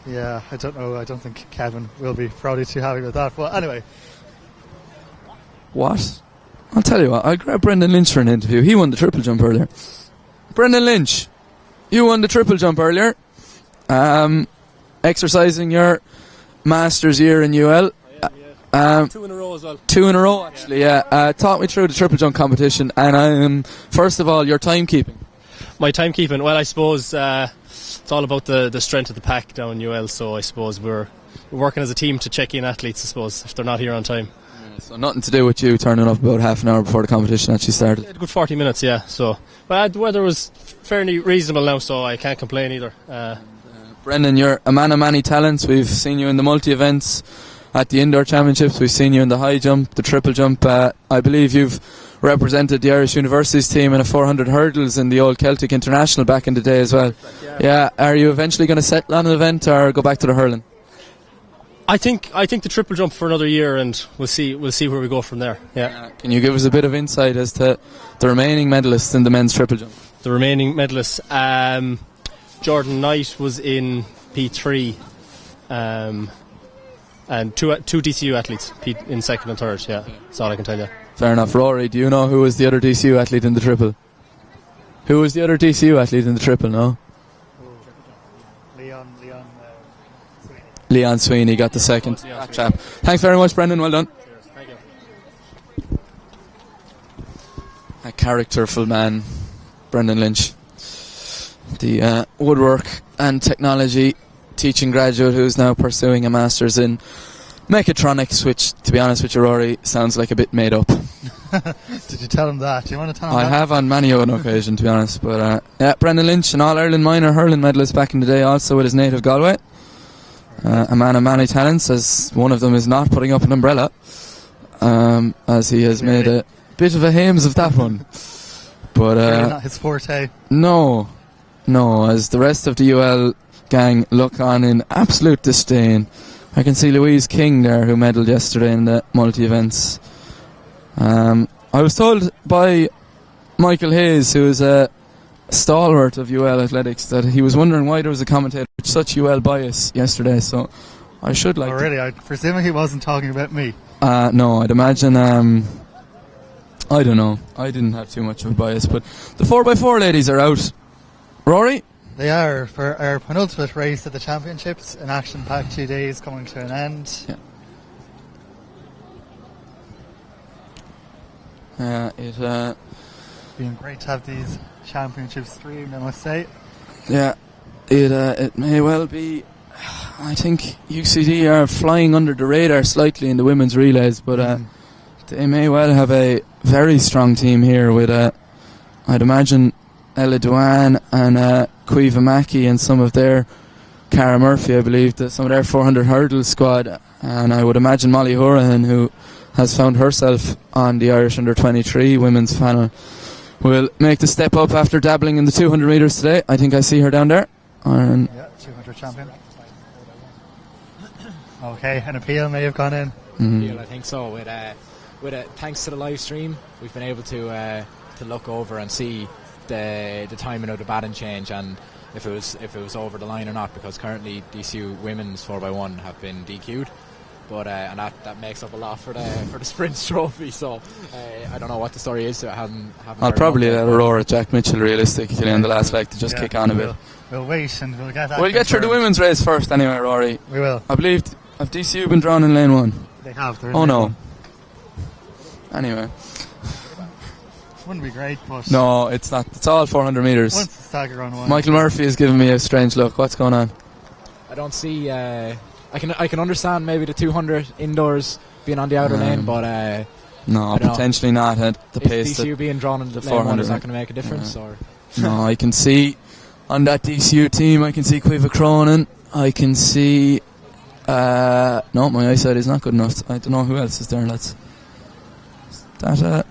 Yeah, I don't know. I don't think Kevin will be probably too happy with that. But anyway. What? I'll tell you what. I grabbed Brendan Lynch for an interview. He won the triple jump earlier. Brendan Lynch, you won the triple jump earlier. Exercising your master's year in UL. 2 in a row as well. 2 in a row, actually, yeah. Talk me through the triple jump competition. And first of all, your timekeeping. My timekeeping, well, I suppose it's all about the strength of the pack down in UL, so I suppose we're working as a team to check in athletes, I suppose, if they're not here on time. Yeah, so nothing to do with you turning up about half an hour before the competition actually started? A good 40 minutes, yeah. So, but the weather was fairly reasonable now, so I can't complain either. Brendan, you're a man of many talents. We've seen you in the multi-events at the indoor championships. We've seen you in the high jump, the triple jump. I believe you've represented the Irish Universities team in a 400 hurdles in the old Celtic International back in the day as well. Yeah. Are you eventually going to settle on an event or go back to the hurling? I think the triple jump for another year, and we'll see where we go from there. Yeah. Can you give us a bit of insight as to the remaining medalists in the men's triple jump? The remaining medalists, Jordan Knight was in P3, and two DCU athletes in second and third. Yeah, that's all I can tell you. Fair enough. Rory, do you know who was the other DCU athlete in the triple? Who was the other DCU athlete in the triple, no? Leon Sweeney got the second. Chap. Thanks very much, Brendan. Well done. Cheers. Thank you. A characterful man, Brendan Lynch. The woodwork and technology teaching graduate who's now pursuing a master's in mechatronics, which, to be honest with you, Rory, sounds like a bit made up. Did you tell him that? Do you want to tell him I that? have on many an occasion, to be honest. But yeah, Brendan Lynch, an All-Ireland minor hurling medalist back in the day, also with his native Galway. A man of many talents, as one of them is not putting up an umbrella, as he has made a bit of a hames of that one. But really not his forte. No, as the rest of the UL gang look on in absolute disdain. I can see Louise King there, who medalled yesterday in the multi-events. I was told by Michael Hayes, who is a stalwart of UL athletics, that he was wondering why there was a commentator with such UL bias yesterday, so I should like... Oh really? I presume he wasn't talking about me. No, I'd imagine... I don't know. I didn't have too much of a bias, but the 4x4 ladies are out. Rory? They are for our penultimate race at the championships, an action-packed 2 days coming to an end. Yeah. It's been great to have these championships streamed, I must say. Yeah, it may well be. I think UCD are flying under the radar slightly in the women's relays, but they may well have a very strong team here with, I'd imagine, Ella Duane and Cueva Mackey and some of their, Cara Murphy, I believe, some of their 400 hurdle squad, and I would imagine Molly Horan, who has found herself on the Irish under-23 women's panel, will make the step up after dabbling in the 200 metres today. I think I see her down there. And Yeah, 200 champion. Okay, an appeal may have gone in. Appeal, I think so. With thanks to the live stream, we've been able to look over and see the timing of the batting change and if it was over the line or not, because currently DCU women's 4x1 have been DQ'd. But and that makes up a lot for the sprint trophy. So I don't know what the story is. So I haven't I'll probably let Aurora Jack Mitchell realistically in the last leg to just kick on a bit. We'll wait and we'll get that. We'll get through the women's race first anyway, Rory. We will. I believe have DCU been drawn in lane 1? They have. They're in Oh lane no. one. Anyway. Wouldn't be great, but No, it's not. It's all 400 metres. once the stagger on one. Michael Murphy is giving me a strange look. What's going on? I don't see. I can understand maybe the 200 indoors being on the outer lane, but No, I don't potentially not at the is pace. DCU that being drawn into the lane 1 400 is not going to make a difference, or No, I can see on that DCU team. I can see Quiva Cronin. I can see. No, my eyesight is not good enough. I don't know who else is there. That's that.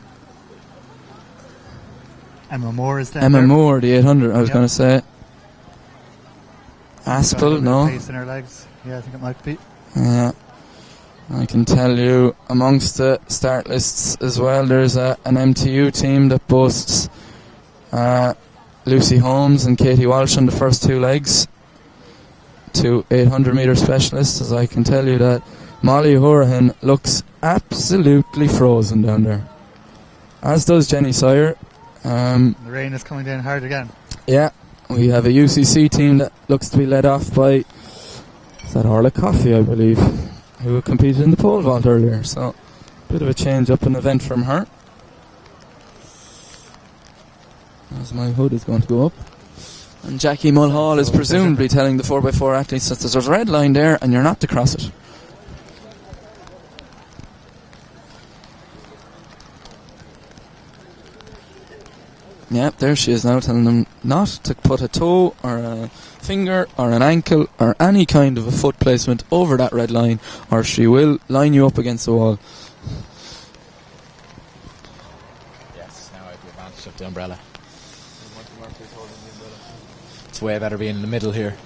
Emma Moore is there. Emma Moore, the 800. I was Yep. going to say. Got a Aspel, little bit of no. pace in her legs. Yeah, I think it might be. Yeah. I can tell you amongst the start lists as well, there's an MTU team that boasts Lucy Holmes and Katie Walsh on the first 2 legs. 2 800 metre specialists, as I can tell you that Molly Horahan looks absolutely frozen down there. As does Jenny Sawyer. The rain is coming down hard again. Yeah, we have a UCC team that looks to be led off by, is that Orla Coffey, I believe, who competed in the pole vault earlier. So, bit of a change up in event from her. As my hood is going to go up. And Jackie Mulhall is presumably telling the 4x4 athletes that there's a red line there and you're not to cross it. Yep, there she is now telling them not to put a toe or a finger or an ankle or any kind of a foot placement over that red line, or she will line you up against the wall. yes, now I have the advantage of the umbrella. It's way better being in the middle here.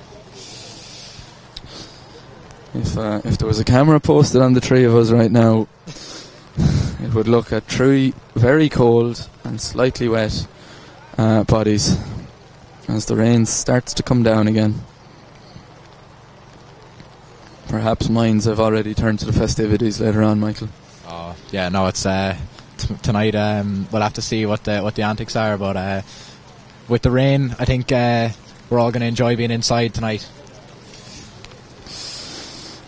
If there was a camera posted on the 3 of us right now, it would look at 3 very cold and slightly wet bodies as the rain starts to come down again. Perhaps minds have already turned to the festivities later on, Michael. Oh yeah, no, it's tonight. We'll have to see what the antics are, but with the rain, I think we're all going to enjoy being inside tonight.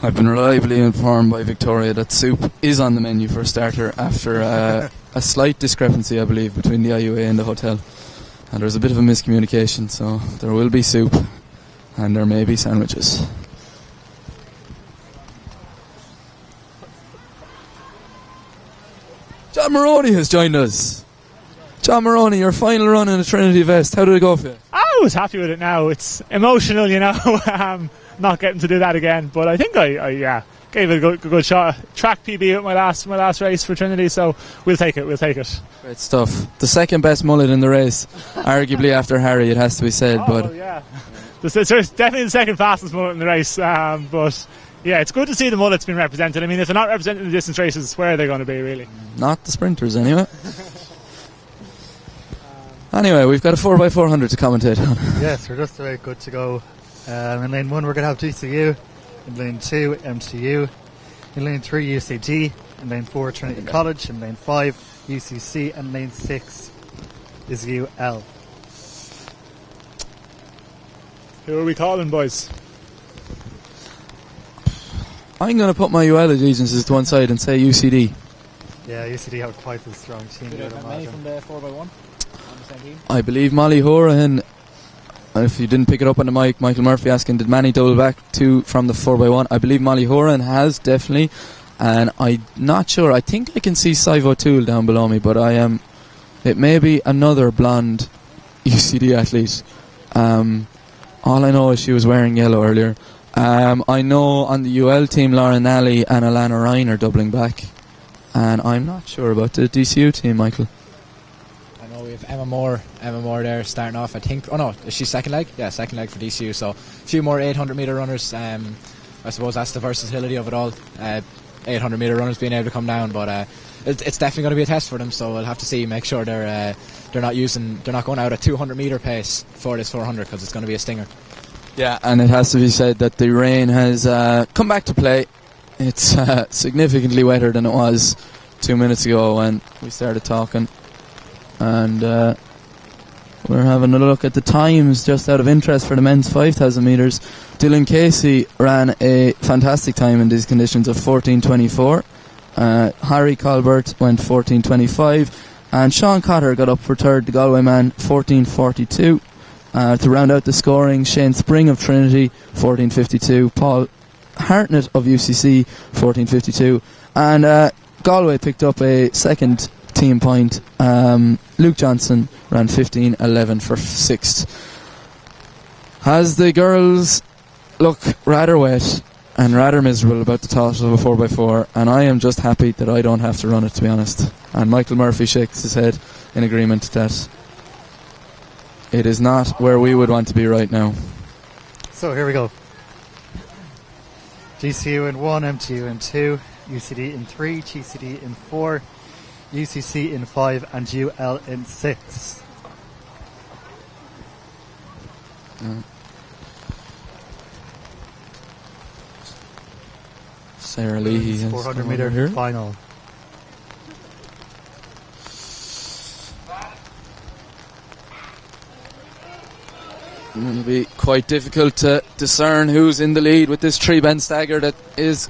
I've been reliably informed by Victoria that soup is on the menu for a starter after a slight discrepancy, I believe, between the IUA and the hotel. And there's a bit of a miscommunication, so there will be soup and there may be sandwiches. John Maroney has joined us. John Maroney, your final run in a Trinity vest, how did it go for you? I was happy with it now. It's emotional, you know, not getting to do that again. But I think I gave it a good shot. Track PB at my last race for Trinity, so we'll take it. Great stuff. The second best mullet in the race, arguably after Harry, it has to be said. But yeah. It's definitely the second fastest mullet in the race. But yeah, it's good to see the mullets being represented. I mean, if they're not represented in the distance races, where are they going to be, really? not the sprinters, anyway. Anyway, we've got a 4x400 to commentate on. Yes, we're just about good to go. In lane 1 we're going to have DCU, in lane 2 MTU, in lane 3 UCD, in lane 4 Trinity College, in lane 5 UCC, and lane 6 is UL. Who are we calling, boys? I'm going to put my UL allegiances to one side and say UCD. Yeah, UCD have quite a strong team. Did I'd have May imagine. from the 4x1 on the same team? I believe Molly Horahan, if you didn't pick it up on the mic, Michael Murphy asking, did Manny double back from the 4x1? I believe Molly Horan has, definitely. And I'm not sure. I think I can see Sive O'Toole down below me, but it may be another blonde UCD athlete. All I know is she was wearing yellow earlier. I know on the UL team, Lauren Nally and Alana Ryan are doubling back. And I'm not sure about the DCU team, Michael. I know we have Emma Moore there starting off, I think. Oh no, is she second leg? Yeah, second leg for DCU. So a few more 800 metre runners. I suppose that's the versatility of it all. 800 metre runners being able to come down, but it's definitely going to be a test for them. So we'll have to see, make sure they're not going out at 200 metre pace for this 400, because it's going to be a stinger. Yeah, and it has to be said that the rain has come back to play. It's significantly wetter than it was 2 minutes ago when we started talking. And we're having a look at the times just out of interest for the men's 5,000 metres. Dylan Casey ran a fantastic time in these conditions of 14.24. Harry Colbert went 14.25. And Sean Cotter got up for third, the Galway man, 14.42. To round out the scoring, Shane Spring of Trinity, 14.52. Paul Hartnett of UCC, 14.52. And Galway picked up a second team point. Luke Johnson ran 15.11 for sixth. As the girls look rather wet and rather miserable about the toss of a 4x4, and I am just happy that I don't have to run it, to be honest. And Michael Murphy shakes his head in agreement that it is not where we would want to be right now. So here we go. GCU in 1, MTU in 2, UCD in 3, GCD in 4, UCC in 5, and UL in 6. Sarah Leahy has 400 come metre over here. final. It'll be quite difficult to discern who's in the lead with this three-bend stagger that is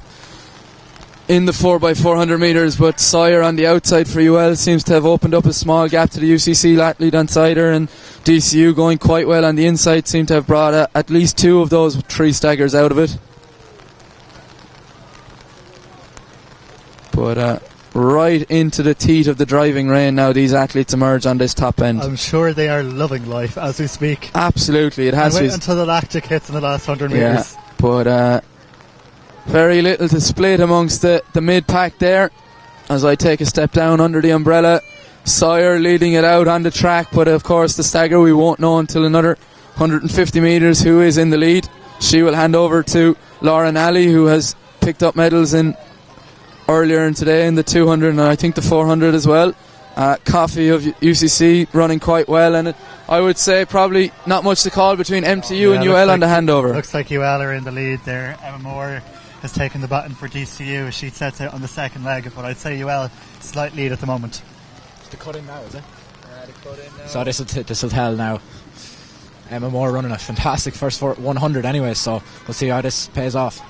in the 4x400 metres, but Sawyer on the outside for UL seems to have opened up a small gap to the UCC athlete on cider, and DCU going quite well on the inside seem to have brought at least two of those three staggers out of it. But right into the teeth of the driving rain now these athletes emerge on this top end. I'm sure they are loving life as we speak. Absolutely, it has to to wait until the lactic hits in the last 100 metres. Yeah, but very little to split amongst the mid-pack there. As I take a step down under the umbrella, Sawyer leading it out on the track, but of course the stagger we won't know until another 150 metres who is in the lead. She will hand over to Lauren Alley, who has picked up medals in earlier in today in the 200 and I think the 400 as well. Coffey of UCC running quite well, and I would say probably not much to call between MTU and UL on the handover. Looks like UL are in the lead there. Emma Moore has taken the baton for DCU as she sets out on the second leg, but I'd say UL slight lead at the moment. The cut in now, is it? The cut in now. So this will tell now. Emma Moore running a fantastic first 100 anyway, so we'll see how this pays off.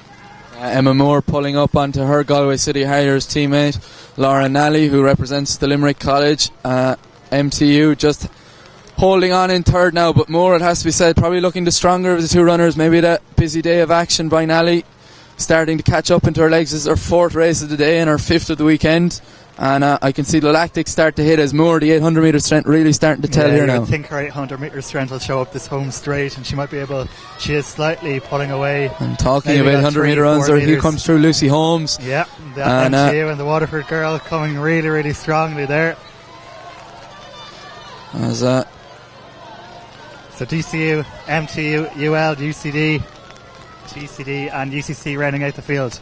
Emma Moore pulling up onto her Galway City Harriers teammate Laura Nally, who represents the Limerick College. MTU just holding on in third now, but Moore, it has to be said, probably looking the stronger of the two runners. Maybe that busy day of action by Nally starting to catch up into her legs. This is her fourth race of the day and her fifth of the weekend, and I can see the lactic start to hit as Moore, the 800 metre strength really starting to tell here now. I think her 800 metre strength will show up this home straight, and she might be able, she is slightly pulling away. And talking of 800 metre runs, here comes through Lucy Holmes. Yeah, and MTU and the Waterford girl coming really, really strongly there. As so DCU, MTU, UL, UCD, GCD and UCC rounding out the field.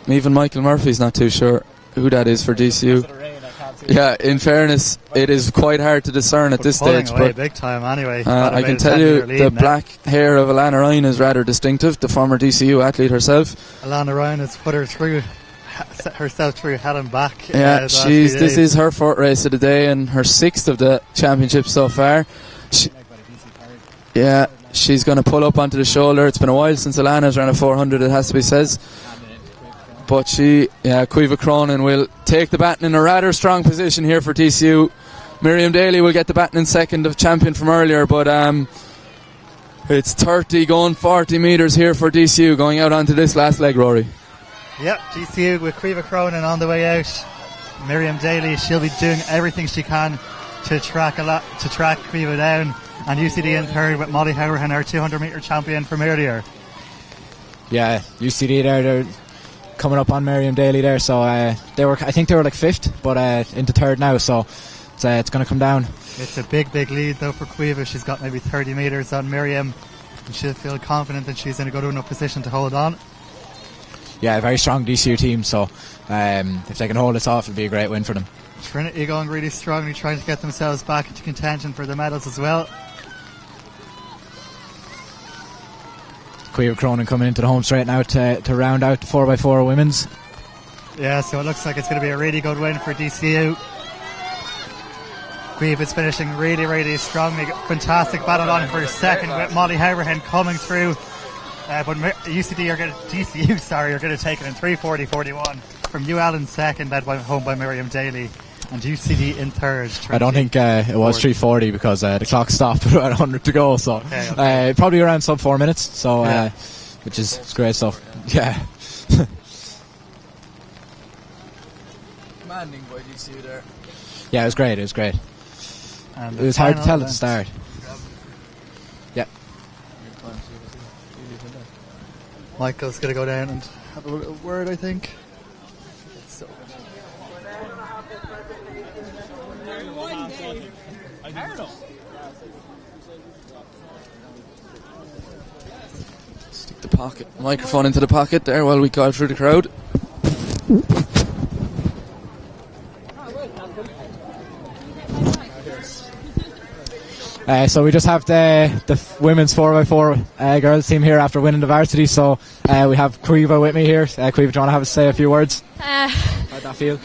Even Michael Murphy's not too sure who that is for DCU. Yeah, in fairness, it is quite hard to discern at this stage. But big time anyway. I can tell you the black hair of Alana Ryan is rather distinctive, the former DCU athlete herself. Alana Ryan has put herself through hell and back. Yeah, this is her fourth race of the day and her sixth of the championship so far. She's going to pull up onto the shoulder. It's been a while since Alana's ran a 400, it has to be said. But Cueva Cronin will take the baton in a rather strong position here for DCU. Miriam Daly will get the baton in second, of champion from earlier, but it's 30 going 40 metres here for DCU going out onto this last leg, Rory. Yep, DCU with Cueva Cronin on the way out. Miriam Daly, she'll be doing everything she can to track Cueva down, and UCD in third with Molly Howard, our 200 metre champion from earlier. Yeah, UCD there, they're coming up on Miriam Daly there. So I think they were like 5th, but into 3rd now. So it's going to come down. It's a big lead though for Cueva. She's got maybe 30 metres on Miriam, and she'll feel confident that she's in a good enough position to hold on. Yeah, a very strong DCU team. So if they can hold this off, it'll be a great win for them. Trinity going really strongly, trying to get themselves back into contention for the medals as well. Cueva Cronin coming into the home straight now to round out the 4x4 women's. Yeah, so it looks like it's going to be a really good win for DCU. Cueva's finishing really strongly. Fantastic battle on for 2nd with Molly Haverhen coming through. But DCU are going to take it in 3:40.41 from UL in 2nd, led home by Miriam Daly, and UCD in 3rd. I don't think it was 3:40 because the clock stopped with about 100 to go. So okay. Probably around sub 4 minutes. So which is great stuff. Yeah. Commanding by DCU there. Yeah, it was great. And it was hard to tell at the start. Yeah. Michael's going to go down and have a word, I think. Stick the microphone into the pocket there while we go through the crowd. So we just have the women's 4x4 girls team here after winning the varsity. So we have Cueva with me here. Cueva, do you want to say a few words? How'd that feel?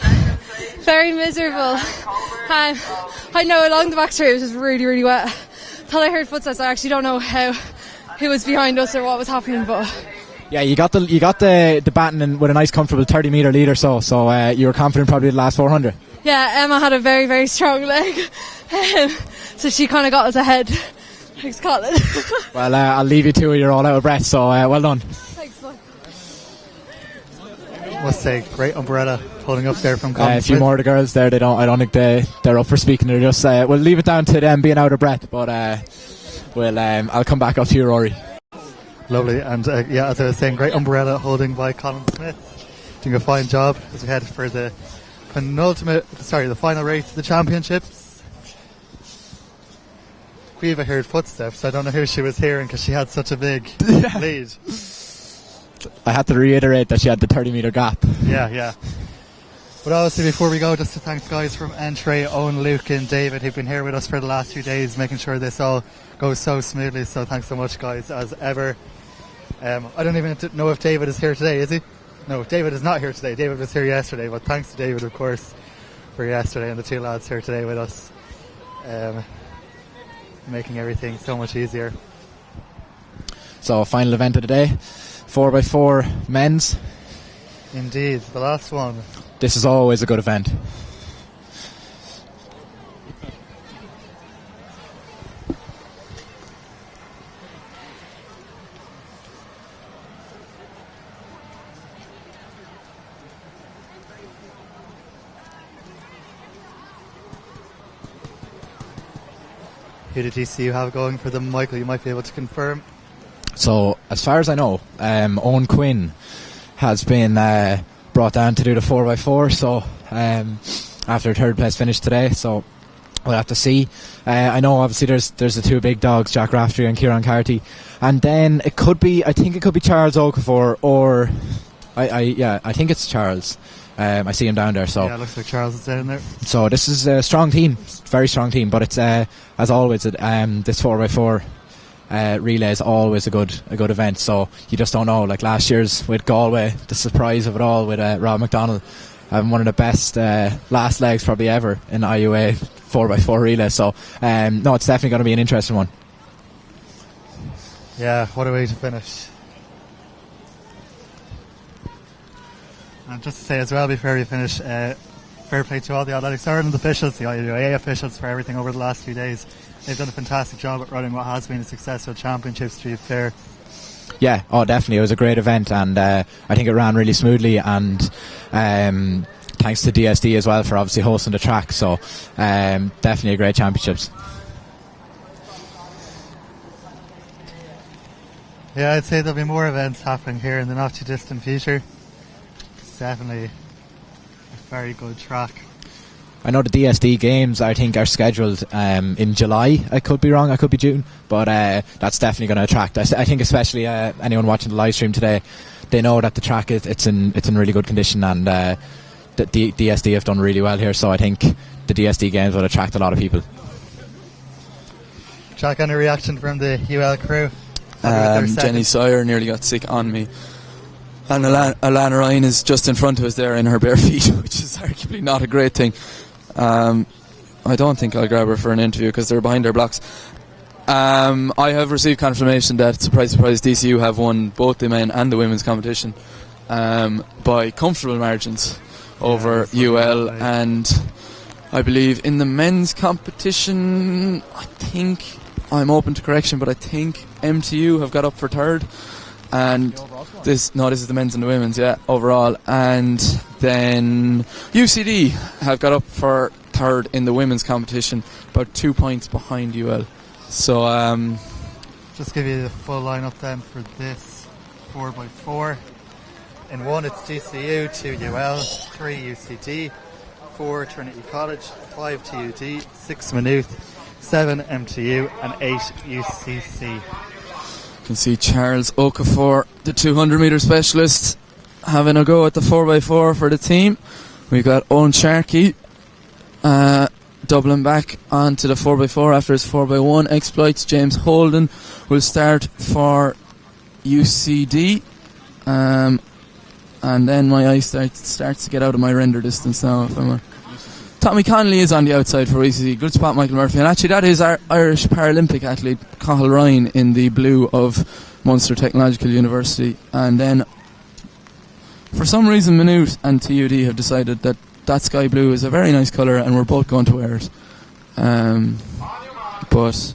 Very miserable. I know along the back straight it was just really wet. Thought I heard footsteps. I actually don't know who was behind us or what was happening, but yeah, you got the baton with a nice comfortable 30-metre lead or so. So you were confident probably the last 400. Yeah, Emma had a very strong leg, so she kind of got us ahead. Thanks, Colin. Well, I'll leave you to it. You're all out of breath, so well done. Thanks, Mike. Must say, great umbrella holding up there from Colin a few Smith. more of the girls there. I don't think they're up for speaking. They're just we'll leave it down to them being out of breath. But I'll come back up to you, Rory. Lovely, and as I was saying, great umbrella holding by Colin Smith. Doing a fine job as we head for the final race of the championships. Cueva heard footsteps. I don't know who she was hearing because she had such a big lead. I had to reiterate that she had the 30-metre gap. Yeah. But obviously, before we go, just to thank guys from Entry, Owen, Luke and David, who've been here with us for the last few days, making sure this all goes so smoothly. So thanks so much, guys, as ever. I don't even know if David is here today, is he? No, David is not here today. David was here yesterday, but thanks to David, of course, for yesterday, and the two lads here today with us, making everything so much easier. So, final event of the day, 4x4 men's. Indeed, the last one. This is always a good event. Who did DCU have going for them, Michael? You might be able to confirm. So, as far as I know, Owen Quinn has been brought down to do the 4x4. So, after third place finish today, so we'll have to see. I know obviously there's the two big dogs, Jack Raftery and Kieran Carty, and then I think it could be Charles Okafor, or I think it's Charles. I see him down there. So yeah, it looks like Charles is down there. So this is a strong team, very strong team. But it's as always, this 4x4 relay is always a good event. So you just don't know. Like last year's with Galway, the surprise of it all with Rob McDonald having one of the best last legs probably ever in IUA 4x4 relay. So no, it's definitely going to be an interesting one. Yeah, what a way to finish. And just to say as well before we finish, fair play to all the Athletics Ireland officials, the IUA officials, for everything over the last few days. They've done a fantastic job at running what has been a successful championships, to be fair. Yeah, definitely. It was a great event, and I think it ran really smoothly, and thanks to DSD as well for obviously hosting the track. So definitely a great championships. Yeah, I'd say there'll be more events happening here in the not too distant future. it's definitely a very good track. I know the DSD games, I think, are scheduled in July. I could be wrong, I could be June, but that's definitely going to attract. I think especially anyone watching the live stream today, they know that the track it's in really good condition, and the DSD have done really well here, so I think the DSD games will attract a lot of people. Jack, any reaction from the UL crew? Jenny Sawyer nearly got sick on me, and Alana Ryan is just in front of us there in her bare feet, which is arguably not a great thing. I don't think I'll grab her for an interview because they're behind their blocks. I have received confirmation that, surprise surprise, DCU have won both the men and the women's competition by comfortable margins over UL, and I believe in the men's competition, I think, I'm open to correction, but I think MTU have got up for third, and this is the men's and the women's, overall, and then UCD have got up for third in the women's competition, about 2 points behind UL. So just give you the full lineup then for this 4x4. In 1 it's DCU, 2 UL, 3 UCD, 4 Trinity College, 5 TUD, 6 Maynooth, 7 MTU and 8 UCC. You can see Charles Okafor, the 200 metre specialist, having a go at the 4x4 for the team. We've got Owen Sharkey doubling back onto the 4x4 after his 4x1 exploits. James Holden will start for UCD. And then my eye starts to get out of my render distance now. Tommy Connolly is on the outside for UCD. Good spot, Michael Murphy. And actually that is our Irish Paralympic athlete, Cathal Ryan, in the blue of Munster Technological University. And then for some reason Maynooth and TUD have decided that sky blue is a very nice colour and we're both going to wear it. But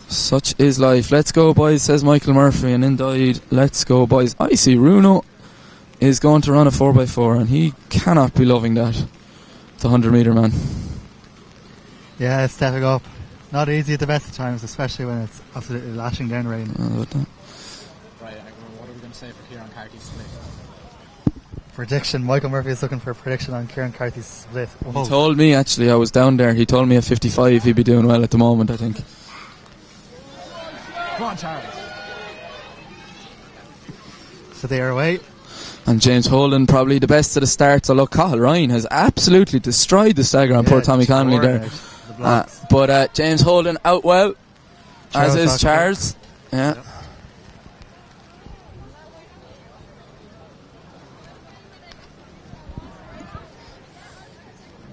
such is life. Let's go, boys, says Michael Murphy, and indeed, let's go, boys. I see Runo is going to run a 4x4 and he cannot be loving that. It's a 100 metre man. Yeah, stepping up. Not easy at the best of times, especially when it's absolutely lashing down rain. Right, what are we going to say for Kieran Carty's split? Prediction. Michael Murphy is looking for a prediction on Kieran Carthy's split. Whoa. He told me, actually, I was down there, he told me at 55 he'd be doing well at the moment, I think. Come on, Charles. So they are away. And James Holden probably the best of the starts, although Cathal Ryan has absolutely destroyed the stagger on poor Tommy Connolly there. But James Holden out well, as is Charles. Yeah. Yep.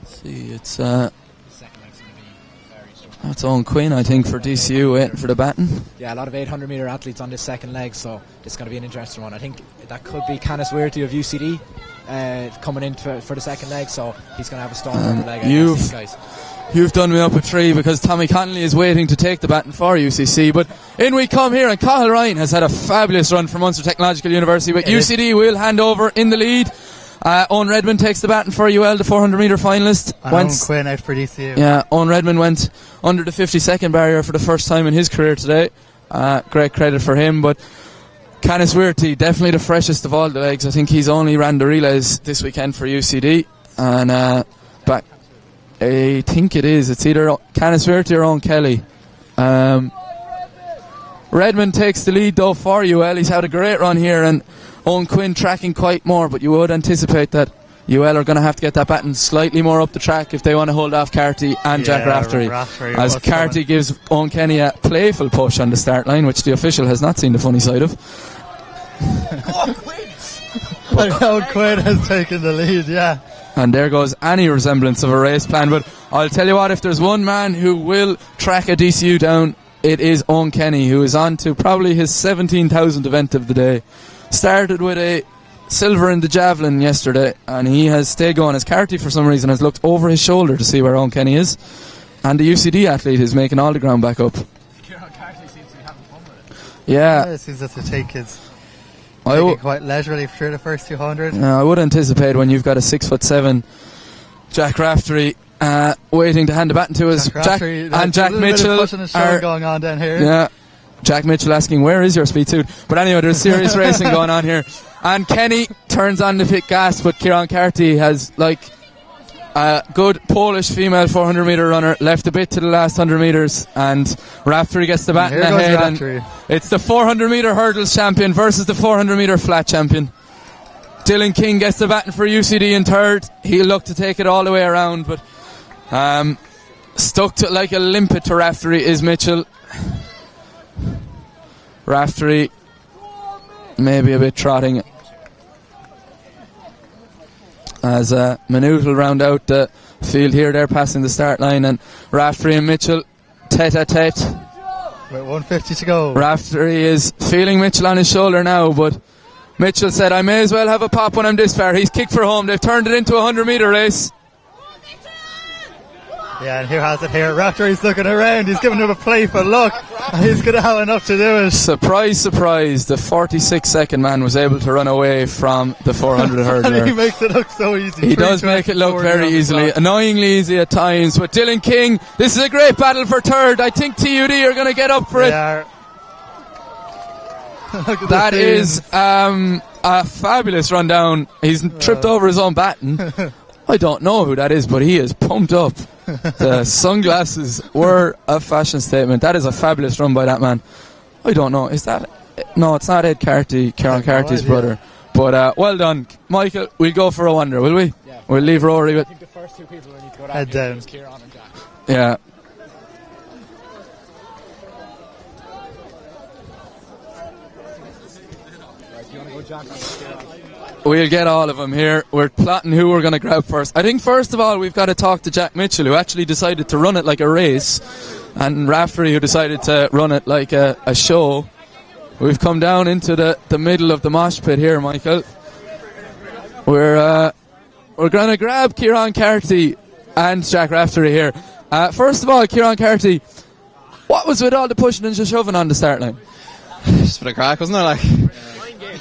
See, it's that's Owen Quinn, I think, for DCU waiting for the baton. Yeah, a lot of 800 metre athletes on this second leg, so it's going to be an interesting one. I think that could be Canis Weirty of UCD coming in for the second leg, so he's going to have a storm leg. You've done me up a 3 because Tommy Connolly is waiting to take the baton for UCC, but in we come here, and Cathal Ryan has had a fabulous run for Munster Technological University, but UCD will hand over in the lead. Owen Redmond takes the baton for UL, the 400 metre finalist. Owen Quinn out for DCU. Yeah, Owen Redmond went under the 50-second barrier for the first time in his career today. Great credit for him, but Canis Weirty, definitely the freshest of all the legs. I think he's only ran the relays this weekend for UCD, and I think it's either Canis Weirty or Owen Kelly. Redmond takes the lead though for UL. He's had a great run here, and Owen Quinn tracking quite more, but you would anticipate that UL are going to have to get that baton slightly more up the track if they want to hold off Carty and Jack Raftery, as Carty gives Owen Kenny a playful push on the start line, which the official has not seen the funny side of. Owen Quinn has taken the lead, yeah. And there goes any resemblance of a race plan, but I'll tell you what, if there's one man who will track a DCU down, it is Owen Kenny, who is on to probably his 17,000th event of the day. Started with a silver in the javelin yesterday, and he has stayed going, as Carty for some reason has looked over his shoulder to see where Owen Kenny is, and the UCD athlete is making all the ground back up. Carty seems to be having fun with it. Yeah, it seems to take his quite leisurely through the first 200. I would anticipate when you've got a 6'7" Jack Raftery waiting to hand the baton to us. Jack Mitchell are going on down here. Yeah, Jack Mitchell asking, where is your speed suit? But anyway, there's serious racing going on here. And Kenny turns on to pit gas, but Kieran Carty has a good Polish female 400 metre runner, left a bit to the last 100 metres, and Raftery gets the baton ahead. And it's the 400 metre hurdles champion versus the 400 metre flat champion. Dylan King gets the baton for UCD in third. He'll look to take it all the way around, but stuck to like a limpet to Raftery is Mitchell. Raftery maybe a bit trotting as Minute will round out the field here. They're passing the start line, and Raftery and Mitchell tete-a-tete. With 150 to go. Raftery is feeling Mitchell on his shoulder now, but Mitchell said, I may as well have a pop when I'm this far. He's kicked for home. They've turned it into a 100 metre race. Yeah, and who has it here? Raftery's looking around. He's giving him a playful look. And he's going to have enough to do it. Surprise, surprise. The 46-second man was able to run away from the 400 hurdler. And he makes it look so easy. He does make it look very easily. Annoyingly easy at times. But Dylan King, this is a great battle for third. I think TUD are going to get up for it. That is a fabulous rundown. He's tripped over his own baton. I don't know who that is, but he is pumped up. The sunglasses were a fashion statement. That is a fabulous run by that man. I don't know. Is that... No, it's not Ed Carty, Kieran Carty's brother. But well done. Michael, we'll go for a wander, will we? Yeah. We'll leave Rory with... I think the first two people who need to go head down. Kieran and Jack. Yeah. We'll get all of them here. We're plotting who we're going to grab first. I think first of all we've got to talk to Jack Mitchell, who actually decided to run it like a race, and Raftery, who decided to run it like a show. We've come down into the middle of the mosh pit here, Michael. We're going to grab Kieran Carty and Jack Raftery here. First of all, Kieran Carty, what was with all the pushing and shoving on the start line? Just a bit of crack, wasn't it? Like,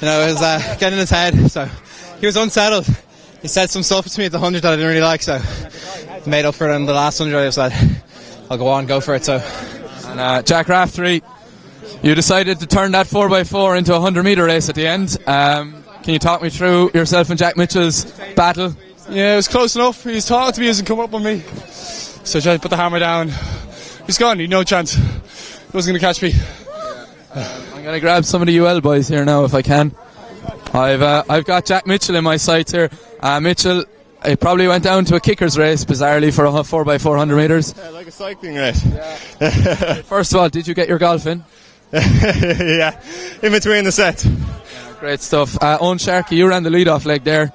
you know, it was getting in his head, so he was unsettled. He said some stuff to me at the 100 that I didn't really like, so made up for it in the last 100. I said, I'll go on, go for it. So, and Jack Raftery, you decided to turn that 4x4 into a 100 metre race at the end. Can you talk me through yourself and Jack Mitchell's battle? Yeah, it was close enough. He was talking to me as he come up on me, so I tried to put the hammer down. He's gone. He had no chance. He wasn't going to catch me. I'm going to grab some of the UL boys here now if I can. I've got Jack Mitchell in my sights here. Mitchell, it probably went down to a kicker's race, bizarrely, for a 4x400 metres. Yeah, like a cycling race. Yeah. First of all, did you get your golf in? Yeah, in between the sets. Yeah, great stuff. Owen Sharkey, you ran the lead-off leg there.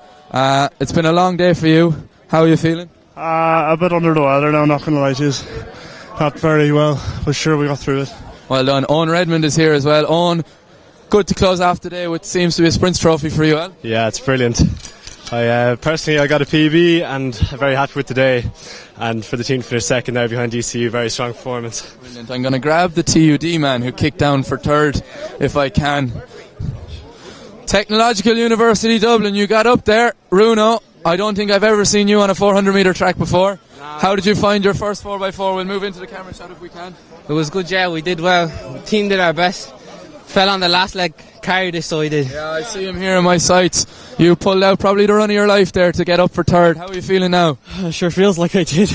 It's been a long day for you. How are you feeling? A bit under the weather now, not going to lie to you. Not very well, but sure we got through it. Well done. Owen Redmond is here as well. Owen, good to close off today with seems to be a Sprints trophy for you, Al. Yeah, it's brilliant. Personally, I got a PB and I'm very happy with today. And for the team to finish second there behind DCU, very strong performance. Brilliant. I'm going to grab the TUD man who kicked down for third, if I can. Technological University Dublin, you got up there. Runo, I don't think I've ever seen you on a 400 metre track before. How did you find your first 4x4? We'll move into the camera shot if we can. It was good, yeah, we did well. The team did our best. Fell on the last leg, carried us, so we did. Yeah, I see him here in my sights. You pulled out probably the run of your life there to get up for third. How are you feeling now? Sure feels like I did.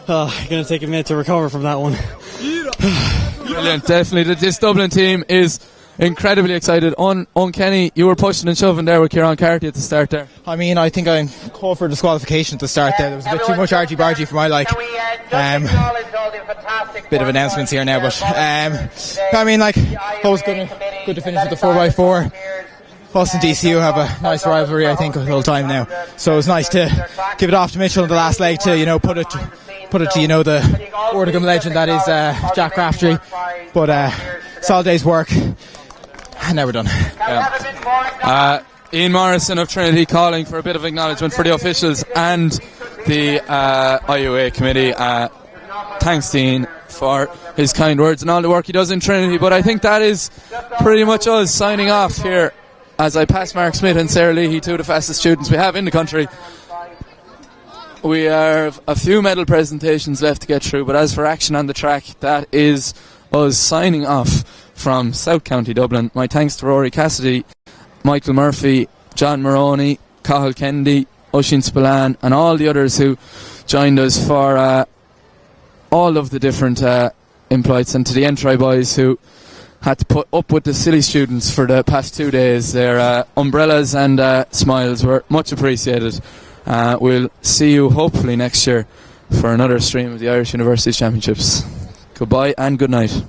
Going to take a minute to recover from that one. Brilliant, definitely. This Dublin team is incredibly excited. On Kenny, you were pushing and shoving there with Kieran Carty at the start there. I mean, I think I called for disqualification at the start there. There was a bit too much argy-bargy for my like. Bit of announcements here now, but I mean, like, I was good to finish with the 4x4. Us and DCU have a nice rivalry, I think, the whole time now. So it was nice to give it off to Mitchell in the last leg to, you know, put it to, you know, the Ordigam legend that is Jack Raftery. But solid day's work. And now we're done. Yeah. Ian Morrison of Trinity calling for a bit of acknowledgement for the officials and the IUA committee. Thanks, Dean, for his kind words and all the work he does in Trinity. But I think that is pretty much us signing off here as I pass Mark Smith and Sarah Leahy, two of the fastest students we have in the country. We have a few medal presentations left to get through, but as for action on the track, that is us signing off from South County Dublin. My thanks to Rory Cassidy, Michael Murphy, John Maroney, Cathal Kennedy, Oisin Spillane, and all the others who joined us for all of the different imploits, and to the Entry boys who had to put up with the silly students for the past 2 days. Their umbrellas and smiles were much appreciated. We'll see you hopefully next year for another stream of the Irish Universities Championships. Goodbye and good night.